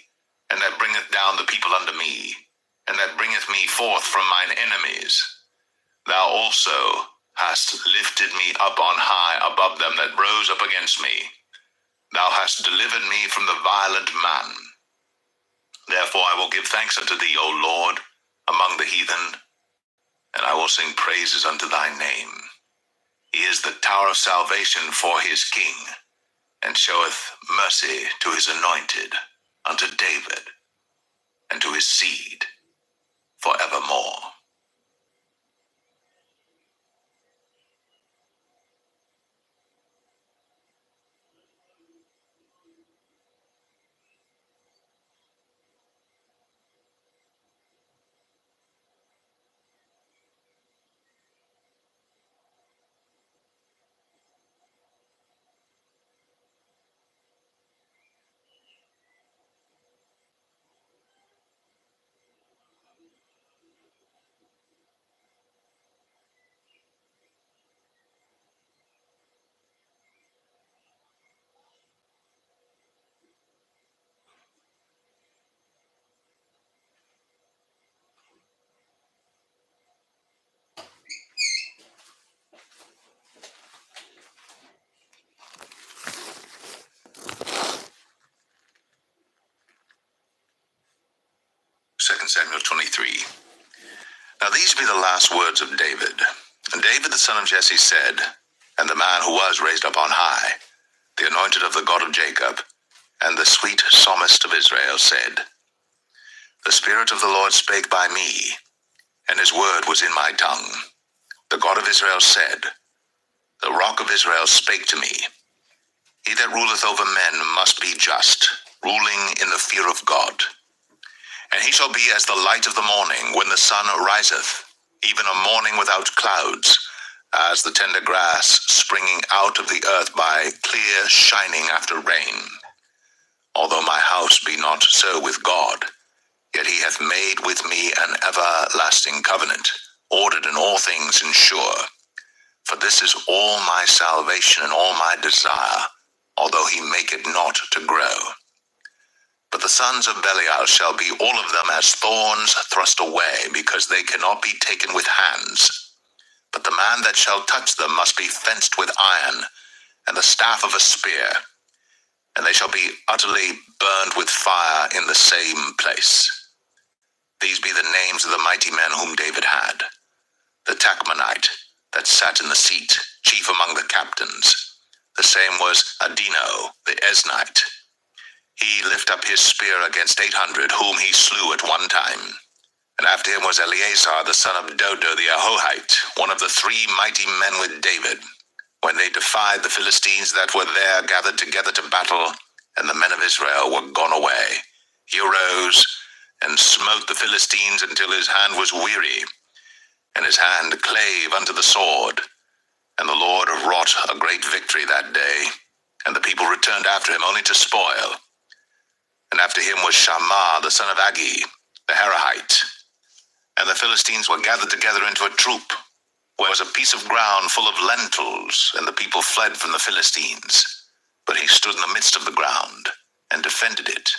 and that bringeth down the people unto me, and that bringeth me forth from mine enemies. Thou also hast lifted me up on high above them that rose up against me. Thou hast delivered me from the violent man. Therefore I will give thanks unto thee, O Lord, among the heathen, and I will sing praises unto thy name. He is the tower of salvation for his king, and showeth mercy to his anointed, unto David, and to his seed forevermore. Second Samuel 23. Now these be the last words of David. And David the son of Jesse said, and the man who was raised up on high, the anointed of the God of Jacob, and the sweet psalmist of Israel said, The Spirit of the Lord spake by me, and his word was in my tongue. The God of Israel said, The rock of Israel spake to me. He that ruleth over men must be just, ruling in the fear of God. And he shall be as the light of the morning, when the sun riseth, even a morning without clouds, as the tender grass springing out of the earth by clear shining after rain. Although my house be not so with God, yet he hath made with me an everlasting covenant, ordered in all things and sure. For this is all my salvation and all my desire, although he make it not to grow. But the sons of Belial shall be all of them as thorns thrust away, because they cannot be taken with hands. But the man that shall touch them must be fenced with iron, and the staff of a spear, and they shall be utterly burned with fire in the same place. These be the names of the mighty men whom David had. The Tachmonite, that sat in the seat, chief among the captains. The same was Adino, the Esnite. He lift up his spear against 800, whom he slew at one time. And after him was Eleazar, the son of Dodo the Ahohite, one of the 3 mighty men with David, when they defied the Philistines that were there gathered together to battle, and the men of Israel were gone away. He arose and smote the Philistines until his hand was weary, and his hand clave unto the sword. And the Lord wrought a great victory that day, and the people returned after him only to spoil. And after him was Shammah, the son of Agi, the Harahite. And the Philistines were gathered together into a troop, where was a piece of ground full of lentils, and the people fled from the Philistines. But he stood in the midst of the ground, and defended it,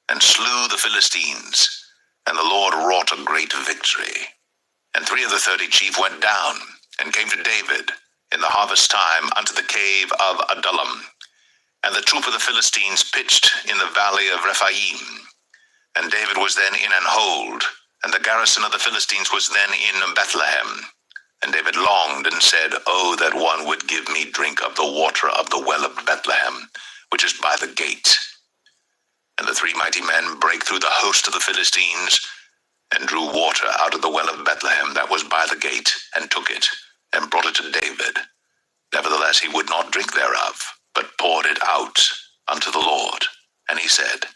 and slew the Philistines, and the Lord wrought a great victory. And 3 of the 30 chief went down, and came to David in the harvest time unto the cave of Adullam. And the troop of the Philistines pitched in the valley of Rephaim. And David was then in an hold, And the garrison of the Philistines was then in Bethlehem. And David longed and said, "Oh, that one would give me drink of the water of the well of Bethlehem, which is by the gate." And the three mighty men brake through the host of the Philistines, and drew water out of the well of Bethlehem that was by the gate, and took it, and brought it to David. Nevertheless he would not drink thereof, but poured it out unto the Lord. And he said,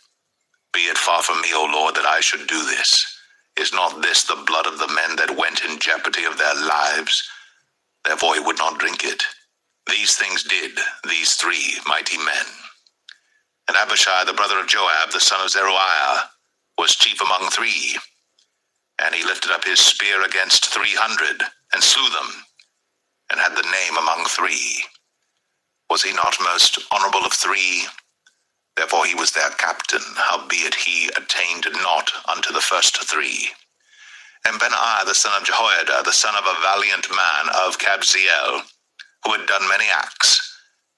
"Be it far from me, O Lord, that I should do this. Is not this the blood of the men that went in jeopardy of their lives?" Therefore he would not drink it. These things did these three mighty men. And Abishai, the brother of Joab, the son of Zeruiah, was chief among three. And he lifted up his spear against 300, and slew them, and had the name among three. Was he not most honorable of three? Therefore he was their captain, howbeit he attained not unto the first three. And Benaiah, the son of Jehoiada, the son of a valiant man of Kabzeel, who had done many acts,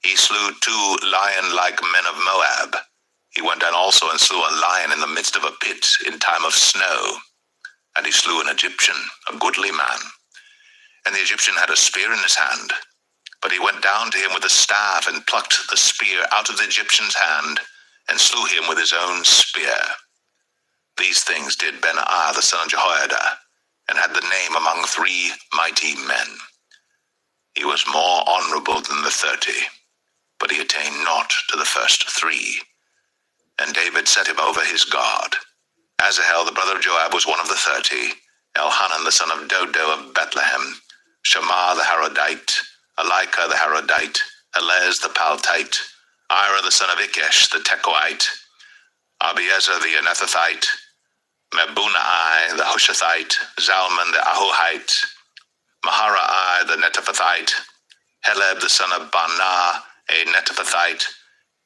he slew 2 lion-like men of Moab. He went down also and slew a lion in the midst of a pit in time of snow. And he slew an Egyptian, a goodly man. And the Egyptian had a spear in his hand. But he went down to him with a staff, and plucked the spear out of the Egyptian's hand, and slew him with his own spear. These things did Benaiah the son of Jehoiada, and had the name among three mighty men. He was more honorable than the 30, but he attained not to the first three. And David set him over his guard. Asahel the brother of Joab was one of the 30, Elhanan the son of Dodo of Bethlehem, Shammah the Harodite, Elika the Harodite, Helez the Paltite, Ira the son of Ikesh the Tekoite, Abiezer the Anethathite, Mebunai the Hushathite, Zalman the Ahohite, Maharai the Netophathite, Heleb the son of Banah a Netophathite,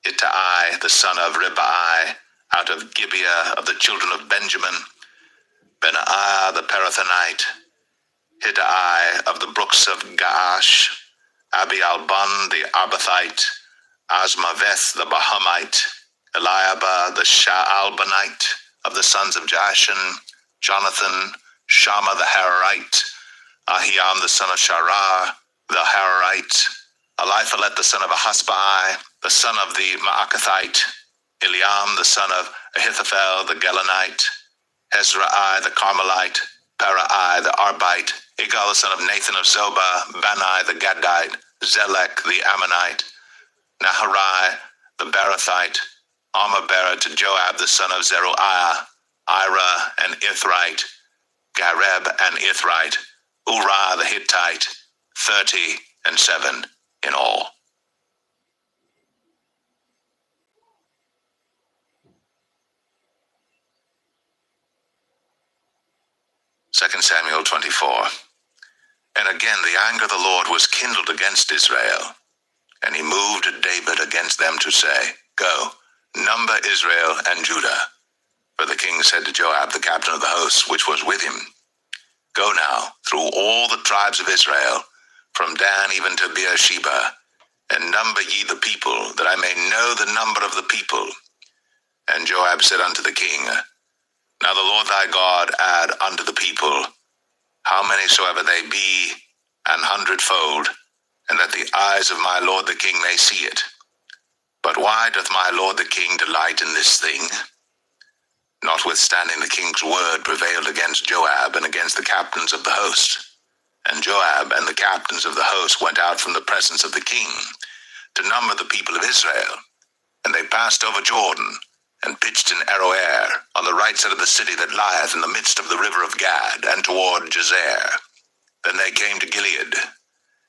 Ittai the son of Ribai, out of Gibeah of the children of Benjamin, Benaiah the Parathonite, Hiddai of the brooks of Gaash, Abialbon the Arbathite, Asmaveth the Bahamite, Eliabah the Shaalbanite of the sons of Jashan, Jonathan, Shammah the Hararite, Ahiam the son of Sharar the Hararite, Eliphalet the son of Ahasbai, the son of the Maacathite, Eliam the son of Ahithophel the Gelonite, Hezrai the Carmelite, Parai the Arbite, Igal the son of Nathan of Zobah, Bani the Gadite, Zelek the Ammonite, Naharai the Barathite, Armabera to Joab the son of Zeruiah, Ira and Ithrite, Gareb and Ithrite, Uriah the Hittite, 37 in all. 2 Samuel 24. And again the anger of the Lord was kindled against Israel, and he moved David against them to say, "Go, number Israel and Judah." For the king said to Joab, the captain of the host, which was with him, "Go now through all the tribes of Israel, from Dan even to Beersheba, and number ye the people, that I may know the number of the people." And Joab said unto the king, "Now the Lord thy God add unto the people, how many soever they be, an 100-fold, and that the eyes of my lord the king may see it. But why doth my lord the king delight in this thing?" Notwithstanding the king's word prevailed against Joab and against the captains of the host. And Joab and the captains of the host went out from the presence of the king to number the people of Israel. And they passed over Jordan, and pitched in Aroer, on the right side of the city that lieth in the midst of the river of Gad, and toward Jazer. Then they came to Gilead,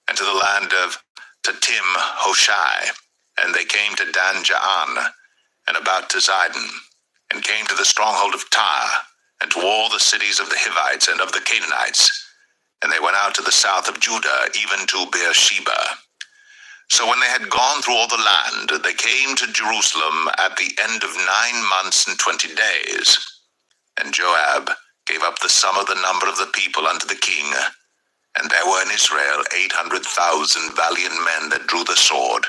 and to the land of Tatim Hoshai, and they came to Dan Jaan, and about to Zidon, and came to the stronghold of Tyre, and to all the cities of the Hivites and of the Canaanites. And they went out to the south of Judah, even to Beersheba. So when they had gone through all the land, they came to Jerusalem at the end of 9 months and 20 days. And Joab gave up the sum of the number of the people unto the king. And there were in Israel 800,000 valiant men that drew the sword,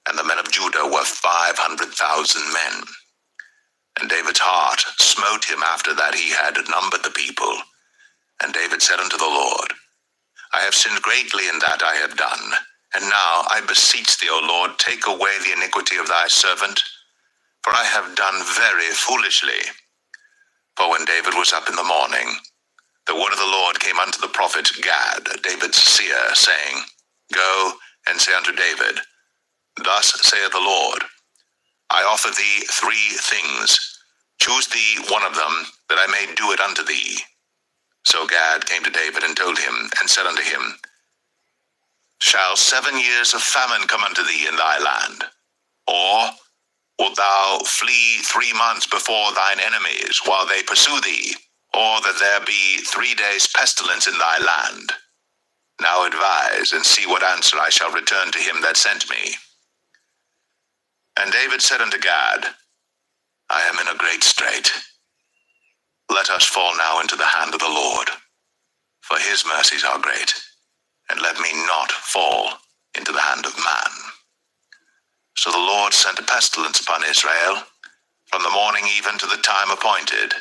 and the men of Judah were 500,000 men. And David's heart smote him after that he had numbered the people. And David said unto the Lord, I have sinned greatly in that I have done. And now I beseech thee, O Lord, take away the iniquity of thy servant, for I have done very foolishly. For when David was up in the morning, the word of the Lord came unto the prophet Gad, David's seer, saying, Go and say unto David, Thus saith the Lord, I offer thee 3 things. Choose thee one of them, that I may do it unto thee. So Gad came to David and told him, and said unto him, Shall 7 years of famine come unto thee in thy land? Or wilt thou flee 3 months before thine enemies, while they pursue thee? Or that there be 3 days pestilence in thy land? Now advise, and see what answer I shall return to him that sent me. And David said unto Gad, I am in a great strait. Let us fall now into the hand of the Lord, for his mercies are great, and let me not fall into the hand of man. So the Lord sent a pestilence upon Israel, from the morning even to the time appointed.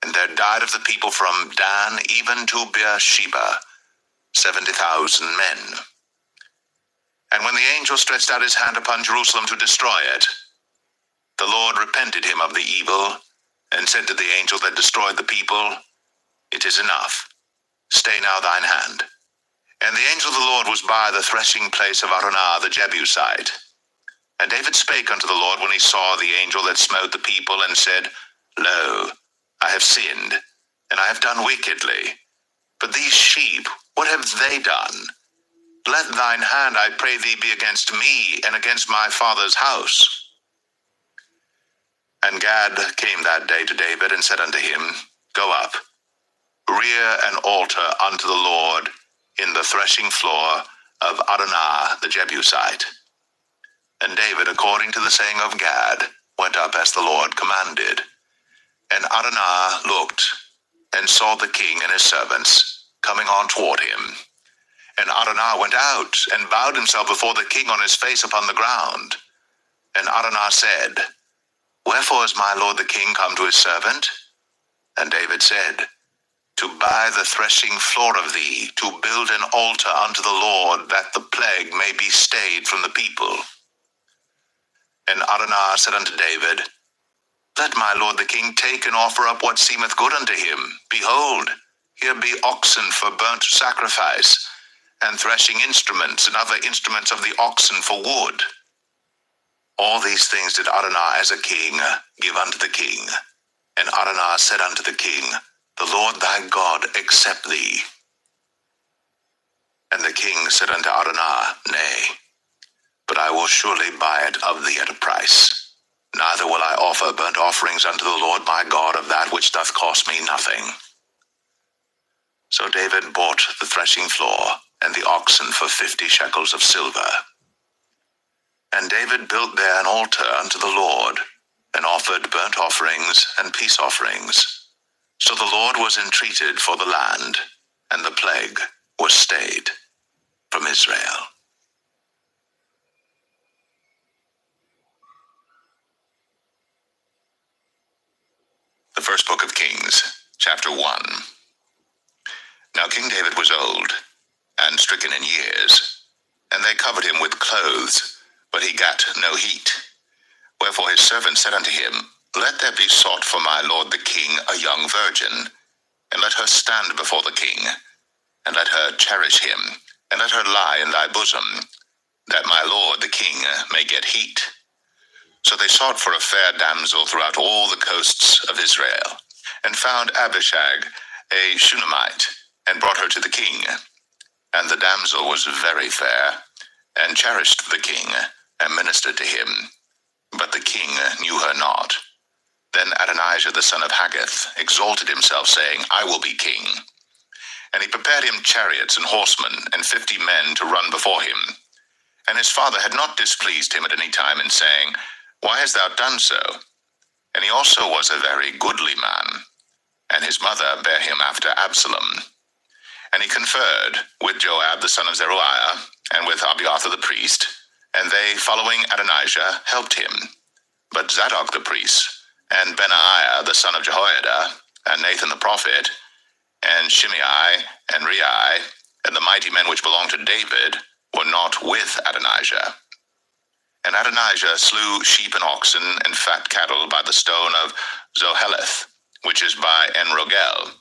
And there died of the people from Dan even to Beersheba 70,000 men. And when the angel stretched out his hand upon Jerusalem to destroy it, the Lord repented him of the evil, and said to the angel that destroyed the people, It is enough. Stay now thine hand. And the angel of the Lord was by the threshing place of Araunah the Jebusite. And David spake unto the Lord when he saw the angel that smote the people, and said, Lo, I have sinned, and I have done wickedly. But these sheep, what have they done? Let thine hand, I pray thee, be against me, and against my father's house. And Gad came that day to David, and said unto him, Go up, rear an altar unto the Lord in the threshing floor of Araunah the Jebusite. And David, according to the saying of Gad, went up as the Lord commanded. And Araunah looked, and saw the king and his servants coming on toward him. And Araunah went out, and bowed himself before the king on his face upon the ground. And Araunah said, Wherefore is my lord the king come to his servant? And David said, To buy the threshing floor of thee, to build an altar unto the Lord, that the plague may be stayed from the people. And Araunah said unto David, Let my lord the king take and offer up what seemeth good unto him. Behold, here be oxen for burnt sacrifice, and threshing instruments, and other instruments of the oxen for wood. All these things did Araunah as a king give unto the king. And Araunah said unto the king, The Lord thy God accept thee. And the king said unto Araunah, Nay, but I will surely buy it of thee at a price. Neither will I offer burnt offerings unto the Lord my God of that which doth cost me nothing. So David bought the threshing floor and the oxen for 50 shekels of silver. And David built there an altar unto the Lord, and offered burnt offerings and peace offerings. So the Lord was entreated for the land, and the plague was stayed from Israel. The first book of Kings, chapter 1. Now King David was old, and stricken in years, and they covered him with clothes, but he gat no heat. Wherefore his servant said unto him, Let there be sought for my lord the king a young virgin, and let her stand before the king, and let her cherish him, and let her lie in thy bosom, that my lord the king may get heat. So they sought for a fair damsel throughout all the coasts of Israel, and found Abishag, a Shunammite, and brought her to the king. And the damsel was very fair, and cherished the king, and ministered to him. But the king knew her not. Then Adonijah the son of Haggith exalted himself, saying, I will be king. And he prepared him chariots and horsemen, and 50 men to run before him. And his father had not displeased him at any time in saying, Why hast thou done so? And he also was a very goodly man. And his mother bare him after Absalom. And he conferred with Joab the son of Zeruiah, and with Abiathar the priest, and they, following Adonijah, helped him. But Zadok the priest, And Benaiah the son of Jehoiada, and Nathan the prophet, and Shimei, and Rei, and the mighty men which belonged to David, were not with Adonijah. And Adonijah slew sheep and oxen and fat cattle by the stone of Zoheleth, which is by Enrogel,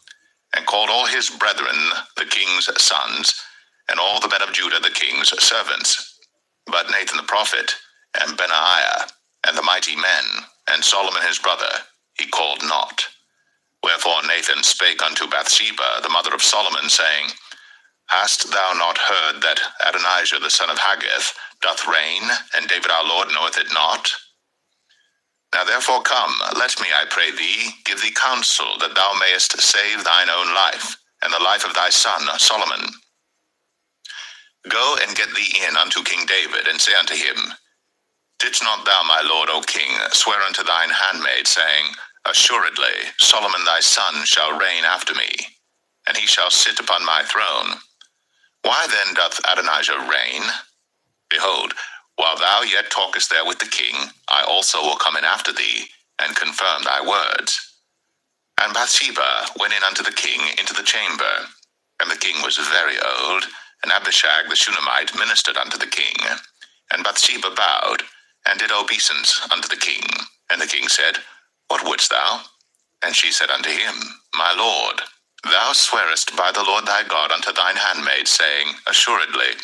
and called all his brethren the king's sons, and all the men of Judah the king's servants. But Nathan the prophet, and Benaiah, and the mighty men, and Solomon his brother, he called not. Wherefore Nathan spake unto Bathsheba, the mother of Solomon, saying, Hast thou not heard that Adonijah the son of Haggith doth reign, and David our Lord knoweth it not? Now therefore come, let me, I pray thee, give thee counsel, that thou mayest save thine own life, and the life of thy son Solomon. Go and get thee in unto King David, and say unto him, Didst not thou, my lord, O king, swear unto thine handmaid, saying, Assuredly Solomon thy son shall reign after me, and he shall sit upon my throne. Why then doth Adonijah reign? Behold, while thou yet talkest there with the king, I also will come in after thee, and confirm thy words. And Bathsheba went in unto the king into the chamber, and the king was very old, and Abishag the Shunammite ministered unto the king. And Bathsheba bowed, and did obeisance unto the king. And the king said, What wouldst thou? And she said unto him, My lord, thou swearest by the Lord thy God unto thine handmaid, saying, Assuredly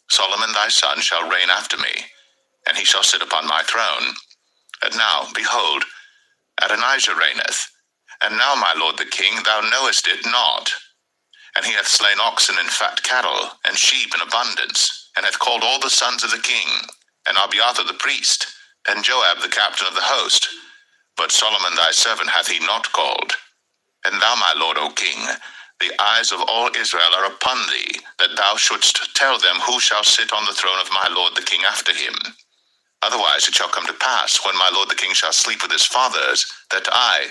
Solomon thy son shall reign after me, and he shall sit upon my throne. And now, behold, Adonijah reigneth, and now, my lord the king, thou knowest it not. And he hath slain oxen and fat cattle, and sheep in abundance, and hath called all the sons of the king, and Abiathar the priest, and Joab the captain of the host. But Solomon thy servant hath he not called. And thou, my lord, O king, the eyes of all Israel are upon thee, that thou shouldst tell them who shall sit on the throne of my lord the king after him. Otherwise it shall come to pass, when my lord the king shall sleep with his fathers, that I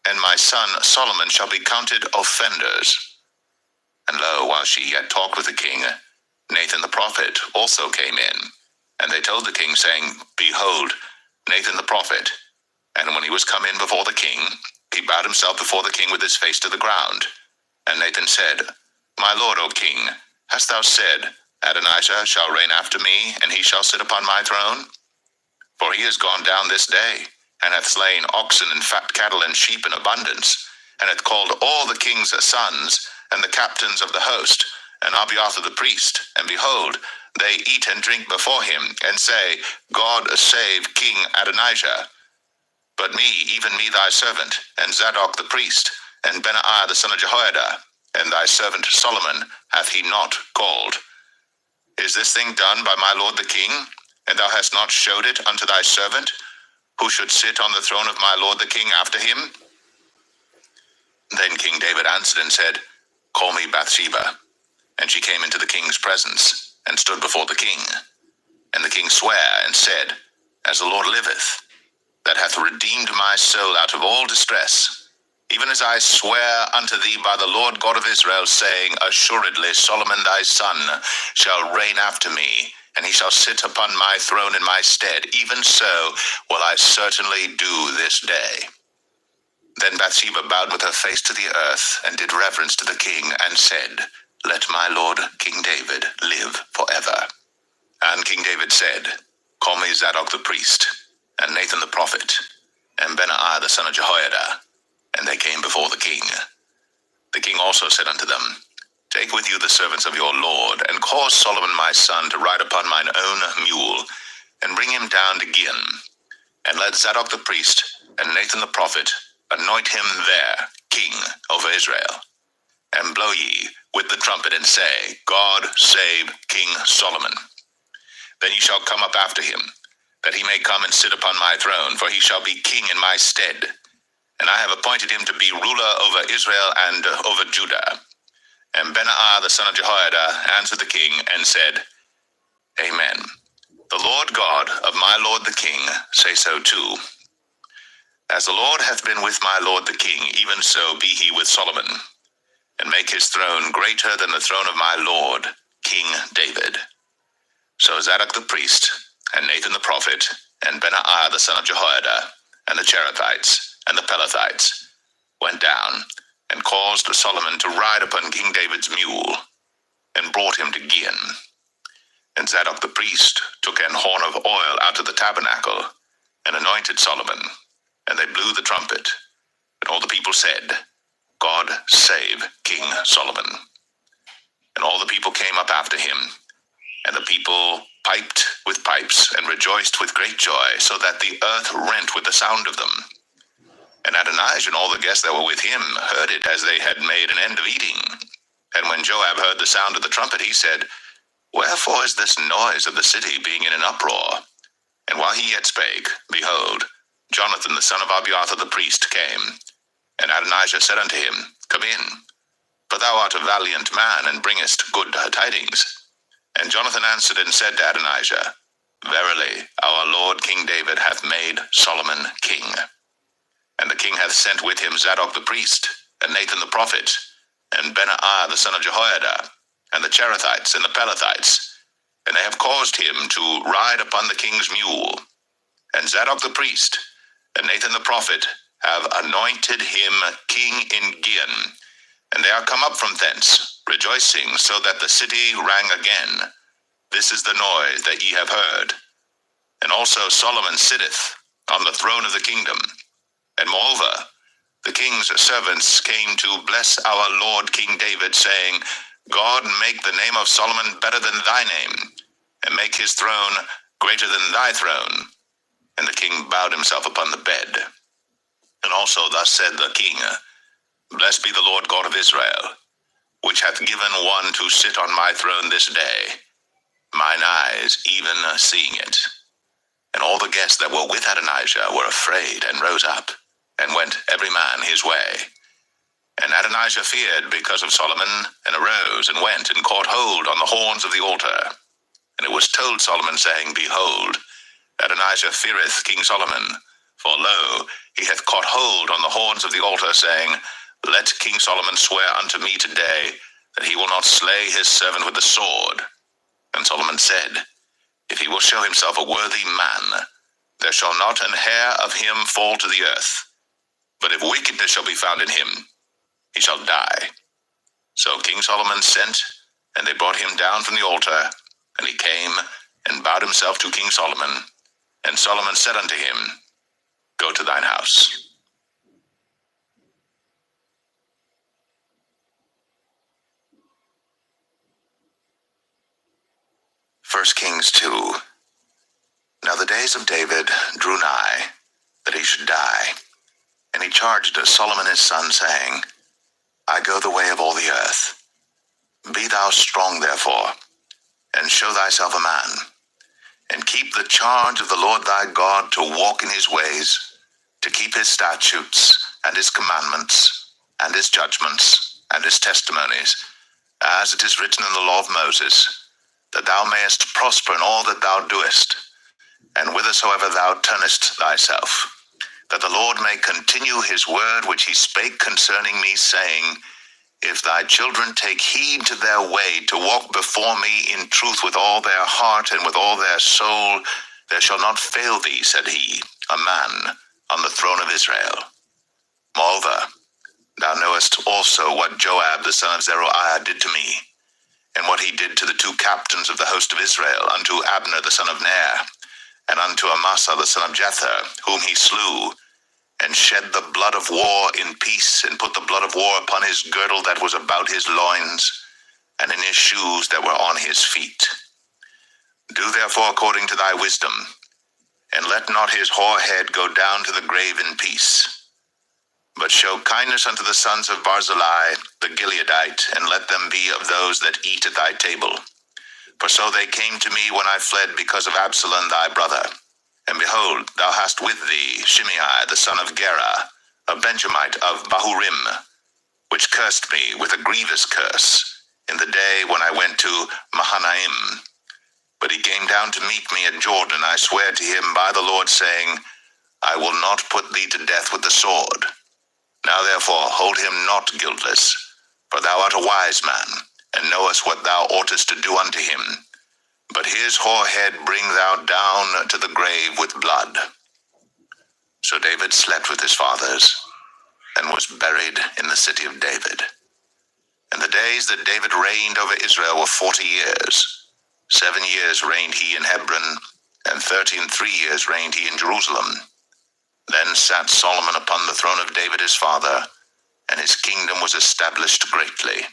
and my son Solomon shall be counted offenders. And lo, while she yet talked with the king, Nathan the prophet also came in. And they told the king, saying, Behold, Nathan the prophet. And when he was come in before the king, he bowed himself before the king with his face to the ground. And Nathan said, My lord, O king, hast thou said, Adonijah shall reign after me, and he shall sit upon my throne? For he is gone down this day, and hath slain oxen and fat cattle and sheep in abundance, and hath called all the king's sons, and the captains of the host, and Abiathar the priest, and behold, they eat and drink before him, and say, God save King Adonijah. But me, even me thy servant, and Zadok the priest, and Benaiah the son of Jehoiada, and thy servant Solomon hath he not called. Is this thing done by my lord the king, and thou hast not showed it unto thy servant, who should sit on the throne of my lord the king after him? Then King David answered and said, Call me Bathsheba. And she came into the king's presence, and stood before the king. And the king sware and said, As the Lord liveth, that hath redeemed my soul out of all distress, even as I swear unto thee by the Lord God of Israel, saying, Assuredly Solomon thy son shall reign after me, and he shall sit upon my throne in my stead, even so will I certainly do this day. Then Bathsheba bowed with her face to the earth, and did reverence to the king, and said, Let my lord King David live forever. And King David said, Call me Zadok the priest, and Nathan the prophet, and Benaiah the son of Jehoiada. And they came before the king. The king also said unto them, Take with you the servants of your lord, and cause Solomon my son to ride upon mine own mule, and bring him down to Gihon. And let Zadok the priest, and Nathan the prophet, anoint him there king over Israel. And blow ye with the trumpet, and say, God save King Solomon. Then ye shall come up after him, that he may come and sit upon my throne, for he shall be king in my stead. And I have appointed him to be ruler over Israel and over Judah. And Benaiah the son of Jehoiada answered the king, and said, Amen. The Lord God of my lord the king say so too. As the Lord hath been with my lord the king, even so be he with Solomon, and make his throne greater than the throne of my lord, King David. So Zadok the priest, and Nathan the prophet, and Benaiah the son of Jehoiada, and the Cherethites, and the Pelethites, went down, and caused Solomon to ride upon King David's mule, and brought him to Gihon. And Zadok the priest took an horn of oil out of the tabernacle, and anointed Solomon, and they blew the trumpet. And all the people said, God save King Solomon. And all the people came up after him, and the people piped with pipes, and rejoiced with great joy, so that the earth rent with the sound of them. And Adonijah and all the guests that were with him heard it as they had made an end of eating. And when Joab heard the sound of the trumpet, he said, Wherefore is this noise of the city being in an uproar? And while he yet spake, behold, Jonathan the son of Abiathar the priest came. And Adonijah said unto him, Come in, for thou art a valiant man, and bringest good tidings. And Jonathan answered and said to Adonijah, Verily, our Lord King David hath made Solomon king. And the king hath sent with him Zadok the priest, and Nathan the prophet, and Benaiah the son of Jehoiada, and the Cherethites and the Pelethites, and they have caused him to ride upon the king's mule. And Zadok the priest, and Nathan the prophet, have anointed him king in Gihon, and they are come up from thence, rejoicing, so that the city rang again. This is the noise that ye have heard. And also Solomon sitteth on the throne of the kingdom. And moreover, the king's servants came to bless our Lord King David, saying, God make the name of Solomon better than thy name, and make his throne greater than thy throne. And the king bowed himself upon the bed. And also thus said the king, Blessed be the Lord God of Israel, which hath given one to sit on my throne this day, mine eyes even seeing it. And all the guests that were with Adonijah were afraid, and rose up, and went every man his way. And Adonijah feared because of Solomon, and arose, and went, and caught hold on the horns of the altar. And it was told Solomon, saying, Behold, Adonijah feareth King Solomon, for lo, he hath caught hold on the horns of the altar, saying, Let King Solomon swear unto me today, that he will not slay his servant with the sword. And Solomon said, If he will show himself a worthy man, there shall not an hair of him fall to the earth. But if wickedness shall be found in him, he shall die. So King Solomon sent, and they brought him down from the altar, and he came and bowed himself to King Solomon. And Solomon said unto him, Go to thine house. 1 Kings 2. Now the days of David drew nigh, that he should die. And he charged Solomon his son, saying, I go the way of all the earth. Be thou strong therefore, and show thyself a man, and keep the charge of the Lord thy God, to walk in his ways, to keep his statutes, and his commandments, and his judgments, and his testimonies, as it is written in the law of Moses, that thou mayest prosper in all that thou doest, and whithersoever thou turnest thyself, that the Lord may continue his word which he spake concerning me, saying, If thy children take heed to their way, to walk before me in truth with all their heart and with all their soul, there shall not fail thee, said he, a man on the throne of Israel. Moreover, thou knowest also what Joab the son of Zeruiah did to me, and what he did to the two captains of the host of Israel, unto Abner the son of Ner, and unto Amasa the son of Jether, whom he slew, and shed the blood of war in peace, and put the blood of war upon his girdle that was about his loins, and in his shoes that were on his feet. Do therefore according to thy wisdom, and let not his hoar head go down to the grave in peace. But show kindness unto the sons of Barzillai the Gileadite, and let them be of those that eat at thy table. For so they came to me when I fled because of Absalom thy brother. And behold, thou hast with thee Shimei the son of Gera, a Benjamite of Bahurim, which cursed me with a grievous curse in the day when I went to Mahanaim. But he came down to meet me at Jordan. I swear to him by the Lord, saying, I will not put thee to death with the sword. Now therefore hold him not guiltless, for thou art a wise man, and knowest what thou oughtest to do unto him. But his hoar head bring thou down to the grave with blood. So David slept with his fathers, and was buried in the city of David. And the days that David reigned over Israel were 40 years. 7 years reigned he in Hebron, and 3 years reigned he in Jerusalem. Then sat Solomon upon the throne of David his father, and his kingdom was established greatly.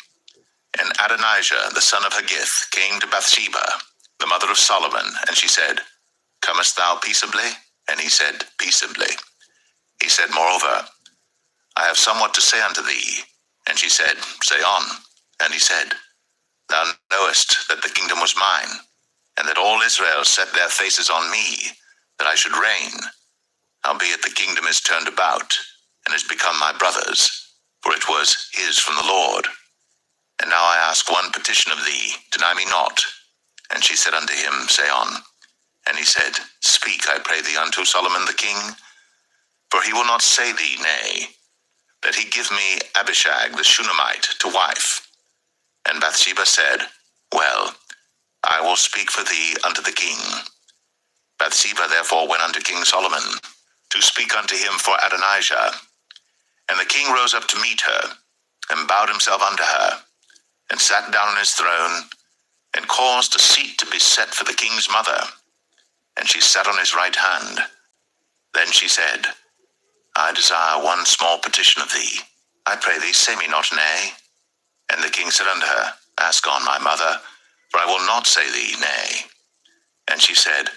And Adonijah the son of Haggith came to Bathsheba, the mother of Solomon, and she said, Comest thou peaceably? And he said, Peaceably. He said, Moreover, I have somewhat to say unto thee. And she said, Say on. And he said, Thou knowest that the kingdom was mine, and that all Israel set their faces on me, that I should reign. Howbeit the kingdom is turned about, and is become my brother's, for it was his from the Lord. And now I ask one petition of thee, deny me not. And she said unto him, Say on. And he said, Speak, I pray thee, unto Solomon the king, for he will not say thee nay, that he give me Abishag the Shunammite to wife. And Bathsheba said, Well, I will speak for thee unto the king. Bathsheba therefore went unto King Solomon, to speak unto him for Adonijah. And the king rose up to meet her, and bowed himself unto her, and sat down on his throne, and caused a seat to be set for the king's mother. And she sat on his right hand. Then she said, I desire one small petition of thee. I pray thee, say me not nay. And the king said unto her, Ask on, my mother, for I will not say thee nay. And she said,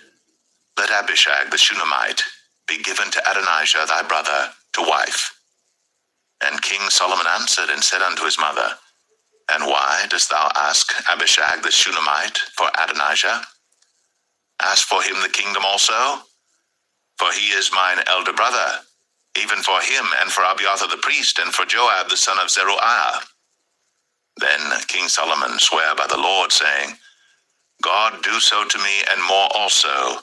Let Abishag the Shunammite be given to Adonijah thy brother to wife. And King Solomon answered and said unto his mother, And why dost thou ask Abishag the Shunammite for Adonijah? Ask for him the kingdom also, for he is mine elder brother, even for him and for Abiathar the priest, and for Joab the son of Zeruiah. Then King Solomon sware by the Lord, saying, God do so to me, and more also,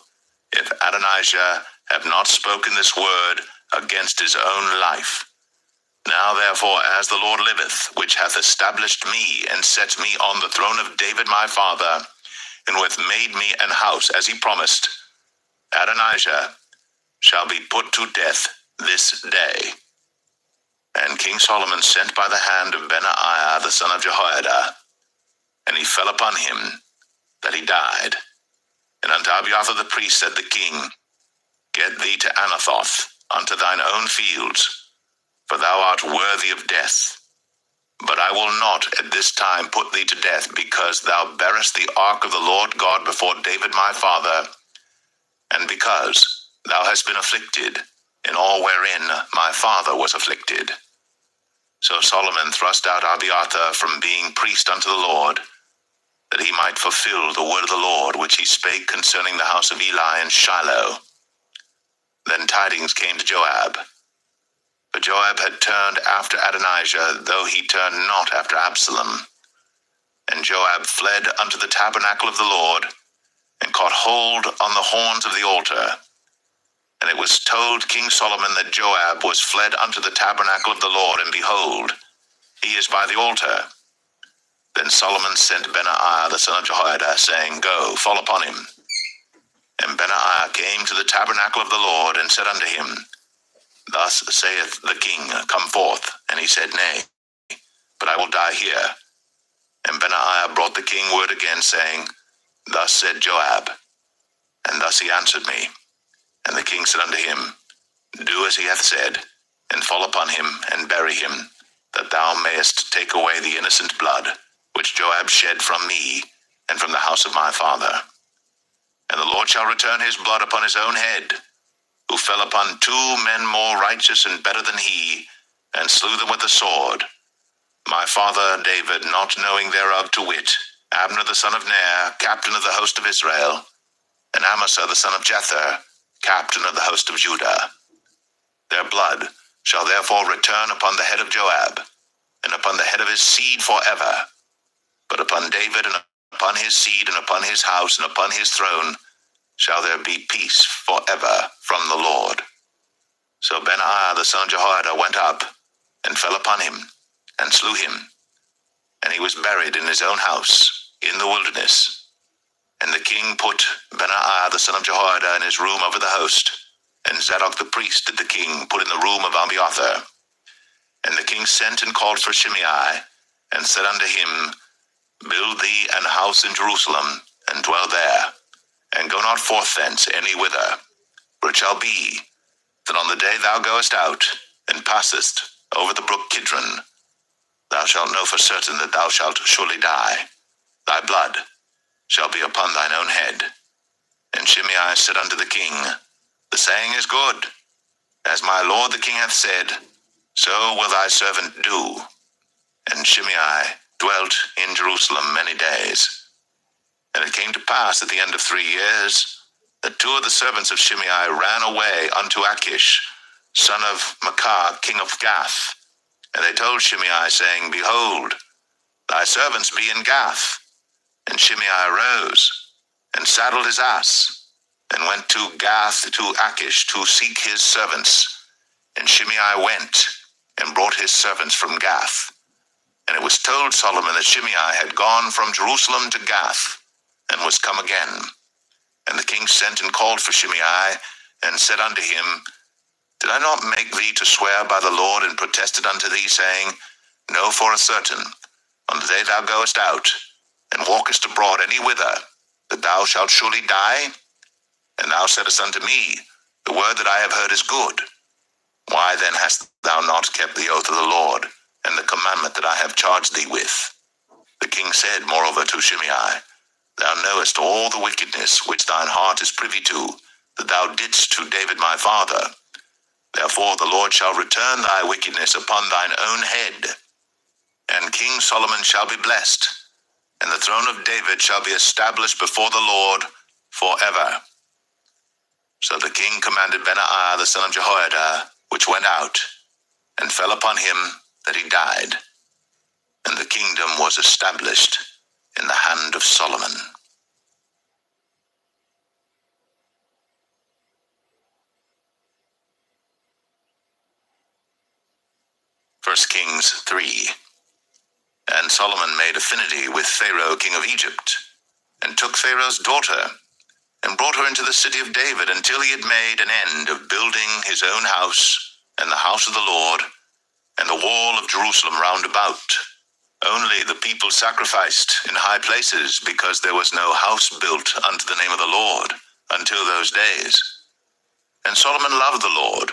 if Adonijah have not spoken this word against his own life. Now therefore, as the Lord liveth, which hath established me, and set me on the throne of David my father, and who hath made me an house, as he promised, Adonijah shall be put to death this day. And King Solomon sent by the hand of Benaiah the son of Jehoiada, and he fell upon him, that he died. And unto Abiathar the priest said the king, Get thee to Anathoth, unto thine own fields, for thou art worthy of death. But I will not at this time put thee to death, because thou bearest the ark of the Lord God before David my father, and because thou hast been afflicted in all wherein my father was afflicted. So Solomon thrust out Abiathar from being priest unto the Lord, that he might fulfill the word of the Lord, which he spake concerning the house of Eli in Shiloh. Then tidings came to Joab. But Joab had turned after Adonijah, though he turned not after Absalom. And Joab fled unto the tabernacle of the Lord, and caught hold on the horns of the altar. And it was told King Solomon that Joab was fled unto the tabernacle of the Lord, and behold, he is by the altar. Then Solomon sent Benaiah the son of Jehoiada, saying, Go, fall upon him. And Benaiah came to the tabernacle of the Lord, and said unto him, Thus saith the king, Come forth. And he said, Nay, but I will die here. And Benaiah brought the king word again, saying, Thus said Joab. And thus he answered me. And the king said unto him, Do as he hath said, and fall upon him, and bury him, that thou mayest take away the innocent blood, which Joab shed from me, and from the house of my father. And the Lord shall return his blood upon his own head, who fell upon 2 men more righteous and better than he, and slew them with the sword. My father David, not knowing thereof, to wit, Abner the son of Ner, captain of the host of Israel, and Amasa the son of Jether, captain of the host of Judah. Their blood shall therefore return upon the head of Joab, and upon the head of his seed forever. But upon David, and upon his seed, and upon his house, and upon his throne, shall there be peace forever from the Lord. So Benaiah the son of Jehoiada went up, and fell upon him, and slew him. And he was buried in his own house, in the wilderness. And the king put Benaiah the son of Jehoiada in his room over the host, and Zadok the priest did the king put in the room of Abiathar. And the king sent and called for Shimei, and said unto him, Build thee an house in Jerusalem, and dwell there, and go not forth thence any whither. For it shall be, that on the day thou goest out, and passest over the brook Kidron, thou shalt know for certain that thou shalt surely die. Thy blood shall be upon thine own head. And Shimei said unto the king, The saying is good. As my lord the king hath said, so will thy servant do. And Shimei dwelt in Jerusalem many days. And it came to pass at the end of 3 years, that 2 of the servants of Shimei ran away unto Achish, son of Maachah, king of Gath. And they told Shimei, saying, Behold, thy servants be in Gath. And Shimei arose, and saddled his ass, and went to Gath to Achish to seek his servants. And Shimei went, and brought his servants from Gath. And it was told Solomon that Shimei had gone from Jerusalem to Gath, and was come again. And the king sent and called for Shimei, and said unto him, Did I not make thee to swear by the Lord, and protested unto thee, saying, Know for a certain, on the day thou goest out, and walkest abroad any whither, that thou shalt surely die? And thou saidst unto me, The word that I have heard is good. Why then hast thou not kept the oath of the Lord, and the commandment that I have charged thee with? The king said moreover to Shimei, Thou knowest all the wickedness which thine heart is privy to, that thou didst to David my father. Therefore the Lord shall return thy wickedness upon thine own head. And King Solomon shall be blessed, and the throne of David shall be established before the Lord forever. So the king commanded Benaiah the son of Jehoiada, which went out, and fell upon him that he died. And the kingdom was established in the hand of Solomon. 1 Kings 3. And Solomon made affinity with Pharaoh king of Egypt, and took Pharaoh's daughter, and brought her into the city of David, until he had made an end of building his own house, and the house of the Lord, and the wall of Jerusalem round about. Only the people sacrificed in high places, because there was no house built unto the name of the Lord, until those days. And Solomon loved the Lord,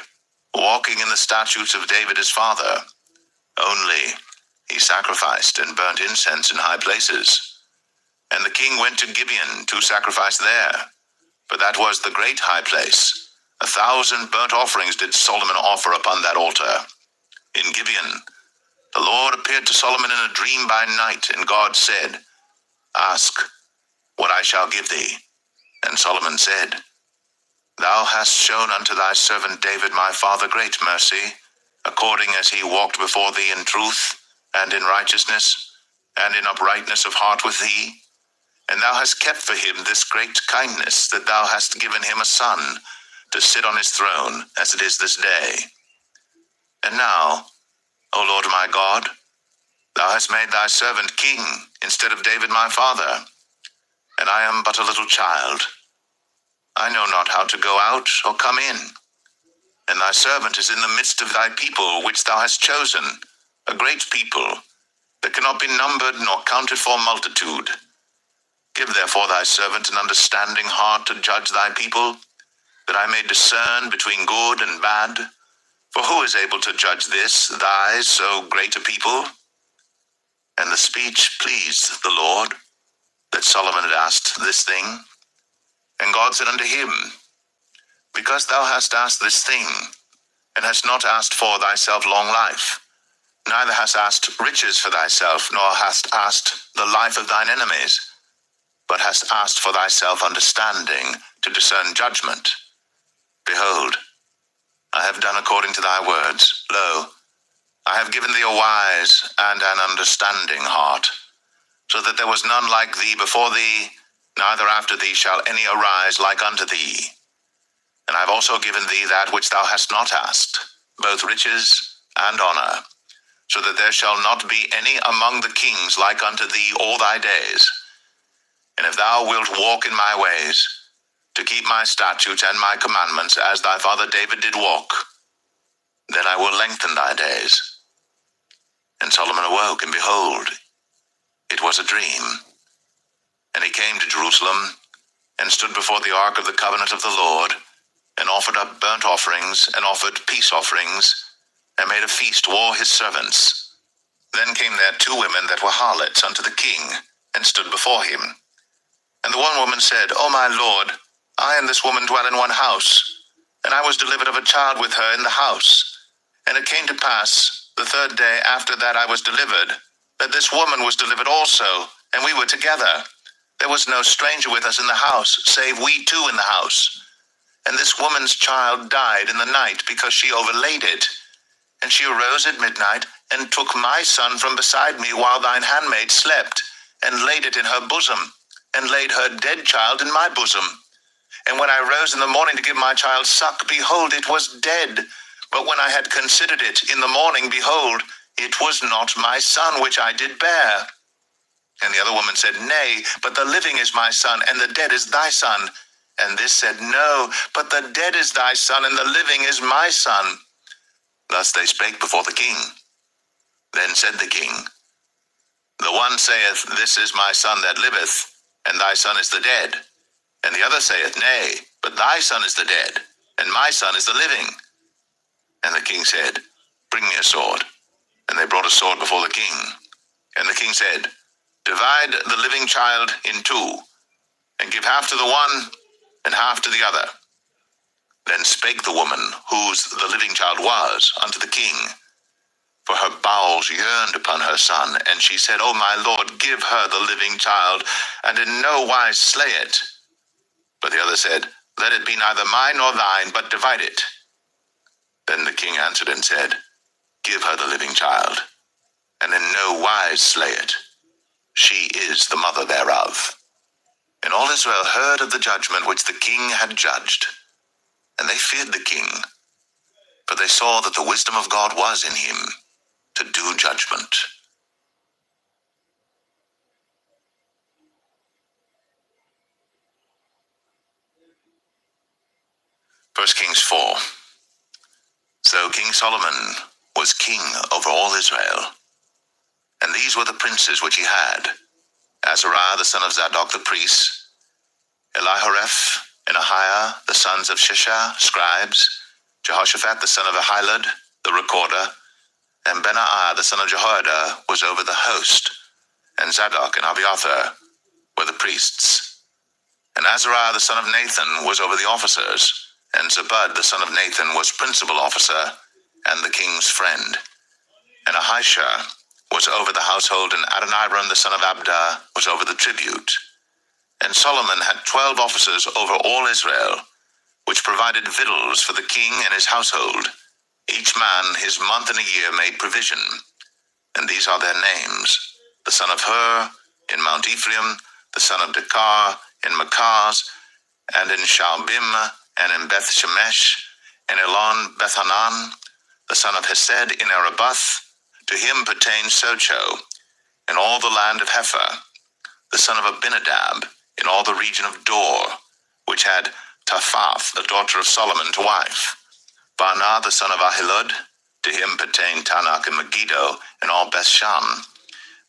walking in the statutes of David his father. Only he sacrificed and burnt incense in high places. And the king went to Gibeon to sacrifice there, for that was the great high place. 1,000 burnt offerings did Solomon offer upon that altar. In Gibeon the Lord appeared to Solomon in a dream by night, and God said, Ask what I shall give thee. And Solomon said, Thou hast shown unto thy servant David my father great mercy, according as he walked before thee in truth, and in righteousness, and in uprightness of heart with thee. And thou hast kept for him this great kindness, that thou hast given him a son, to sit on his throne, as it is this day. And now, O Lord my God, thou hast made thy servant king, instead of David my father, and I am but a little child. I know not how to go out or come in. And thy servant is in the midst of thy people, which thou hast chosen, a great people, that cannot be numbered nor counted for multitude. Give therefore thy servant an understanding heart to judge thy people, that I may discern between good and bad. For who is able to judge this, thy so great a people? And the speech pleased the Lord, that Solomon had asked this thing. And God said unto him, Because thou hast asked this thing, and hast not asked for thyself long life, neither hast asked riches for thyself, nor hast asked the life of thine enemies, but hast asked for thyself understanding to discern judgment. Behold, I have done according to thy words. Lo, I have given thee a wise and an understanding heart, so that there was none like thee before thee, neither after thee shall any arise like unto thee. And I have also given thee that which thou hast not asked, both riches and honor, so that there shall not be any among the kings like unto thee all thy days. And if thou wilt walk in my ways, to keep my statutes and my commandments as thy father David did walk. Then I will lengthen thy days. And Solomon awoke, and behold, it was a dream. And he came to Jerusalem, and stood before the ark of the covenant of the Lord, and offered up burnt offerings, and offered peace offerings, and made a feast to all his servants. Then came there 2 women that were harlots unto the king, and stood before him. And the one woman said, O my lord, I and this woman dwell in one house, and I was delivered of a child with her in the house. And it came to pass, the 3rd day after that I was delivered, that this woman was delivered also, and we were together. There was no stranger with us in the house, save we 2 in the house. And this woman's child died in the night, because she overlaid it. And she arose at midnight, and took my son from beside me while thine handmaid slept, and laid it in her bosom, and laid her dead child in my bosom. And when I rose in the morning to give my child suck, behold, it was dead. But when I had considered it in the morning, behold, it was not my son which I did bear. And the other woman said, Nay, but the living is my son, and the dead is thy son. And this said, No, but the dead is thy son, and the living is my son. Thus they spake before the king. Then said the king, The one saith, This is my son that liveth, and thy son is the dead. And the other saith, Nay, but thy son is the dead, and my son is the living. And the king said, Bring me a sword. And they brought a sword before the king. And the king said, Divide the living child in 2, and give half to the one, and half to the other. Then spake the woman, whose the living child was, unto the king, for her bowels yearned upon her son. And she said, O my lord, give her the living child, and in no wise slay it. But the other said, Let it be neither mine nor thine, but divide it. Then the king answered and said, Give her the living child, and in no wise slay it. She is the mother thereof. And all Israel heard of the judgment which the king had judged, and they feared the king, for they saw that the wisdom of God was in him to do judgment. 1 Kings 4. So King Solomon was king over all Israel. And these were the princes which he had: Azariah the son of Zadok the priest, Elihoreph and Ahiah the sons of Shisha, scribes, Jehoshaphat the son of Ahilud, the recorder, and Benaiah the son of Jehoiada was over the host, and Zadok and Abiathar were the priests. And Azariah the son of Nathan was over the officers, and Zabud the son of Nathan was principal officer, and the king's friend. And Ahisha was over the household, and Adoniram the son of Abda was over the tribute. And Solomon had 12 officers over all Israel, which provided victuals for the king and his household. Each man his month in a year made provision. And these are their names: the son of Hur in Mount Ephraim, the son of Dekar in Makaz, and in Shaalbim, and in Beth Shemesh, and Elon Bethanan, the son of Hesed in Arabath. To him pertained Socho, in all the land of Hepher, the son of Abinadab, in all the region of Dor, which had Taphath, the daughter of Solomon, to wife. Baanah, the son of Ahilud, to him pertained Tanakh and Megiddo, in all Bethshan,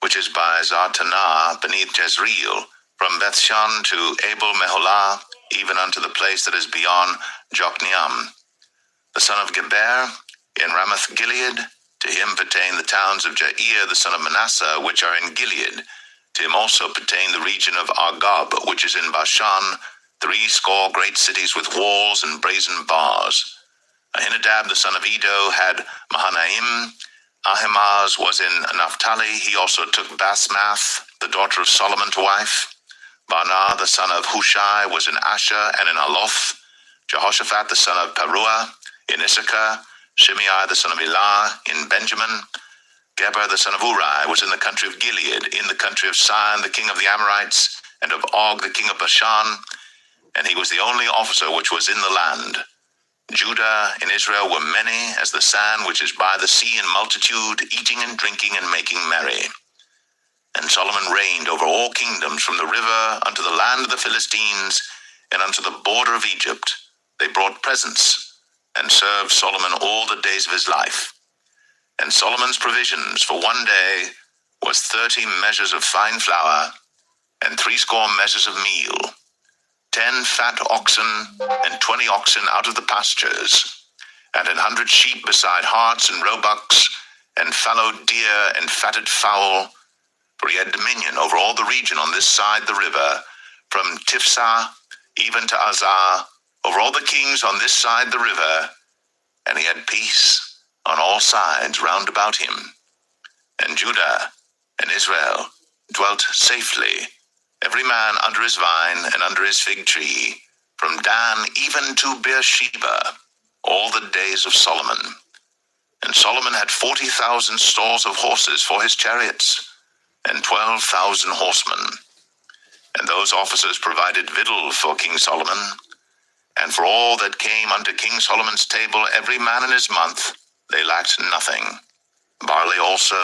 which is by Zartanah beneath Jezreel, from Bethshan to Abel Meholah, even unto the place that is beyond Jokneam. The son of Geber, in Ramoth Gilead, to him pertain the towns of Jair, the son of Manasseh, which are in Gilead. To him also pertain the region of Argob, which is in Bashan, 80 great cities with walls and brazen bars. Ahinadab, the son of Edo, had Mahanaim. Ahimaaz was in Naphtali. He also took Basmath, the daughter of Solomon, to wife. Baanah, the son of Hushai, was in Asher and in Aloth. Jehoshaphat, the son of Paruah, in Issachar. Shimei, the son of Elah, in Benjamin. Geber, the son of Uri, was in the country of Gilead, in the country of Sihon, the king of the Amorites, and of Og, the king of Bashan. And he was the only officer which was in the land. Judah and Israel were many as the sand which is by the sea in multitude, eating and drinking and making merry. And Solomon reigned over all kingdoms from the river unto the land of the Philistines, and unto the border of Egypt they brought presents, and served Solomon all the days of his life. And Solomon's provisions for one day was 30 measures of fine flour, and 80 measures of meal, 10 fat oxen, and 20 oxen out of the pastures, and 100 sheep beside harts and roebucks, and fallow deer and fatted fowl, for he had dominion over all the region on this side the river, from Tifsah even to Azar, over all the kings on this side the river, and he had peace on all sides round about him. And Judah and Israel dwelt safely, every man under his vine and under his fig tree, from Dan even to Beersheba, all the days of Solomon. And Solomon had 40,000 stalls of horses for his chariots, and 12,000 horsemen. And those officers provided victual for King Solomon, and for all that came unto King Solomon's table, every man in his month, they lacked nothing. Barley also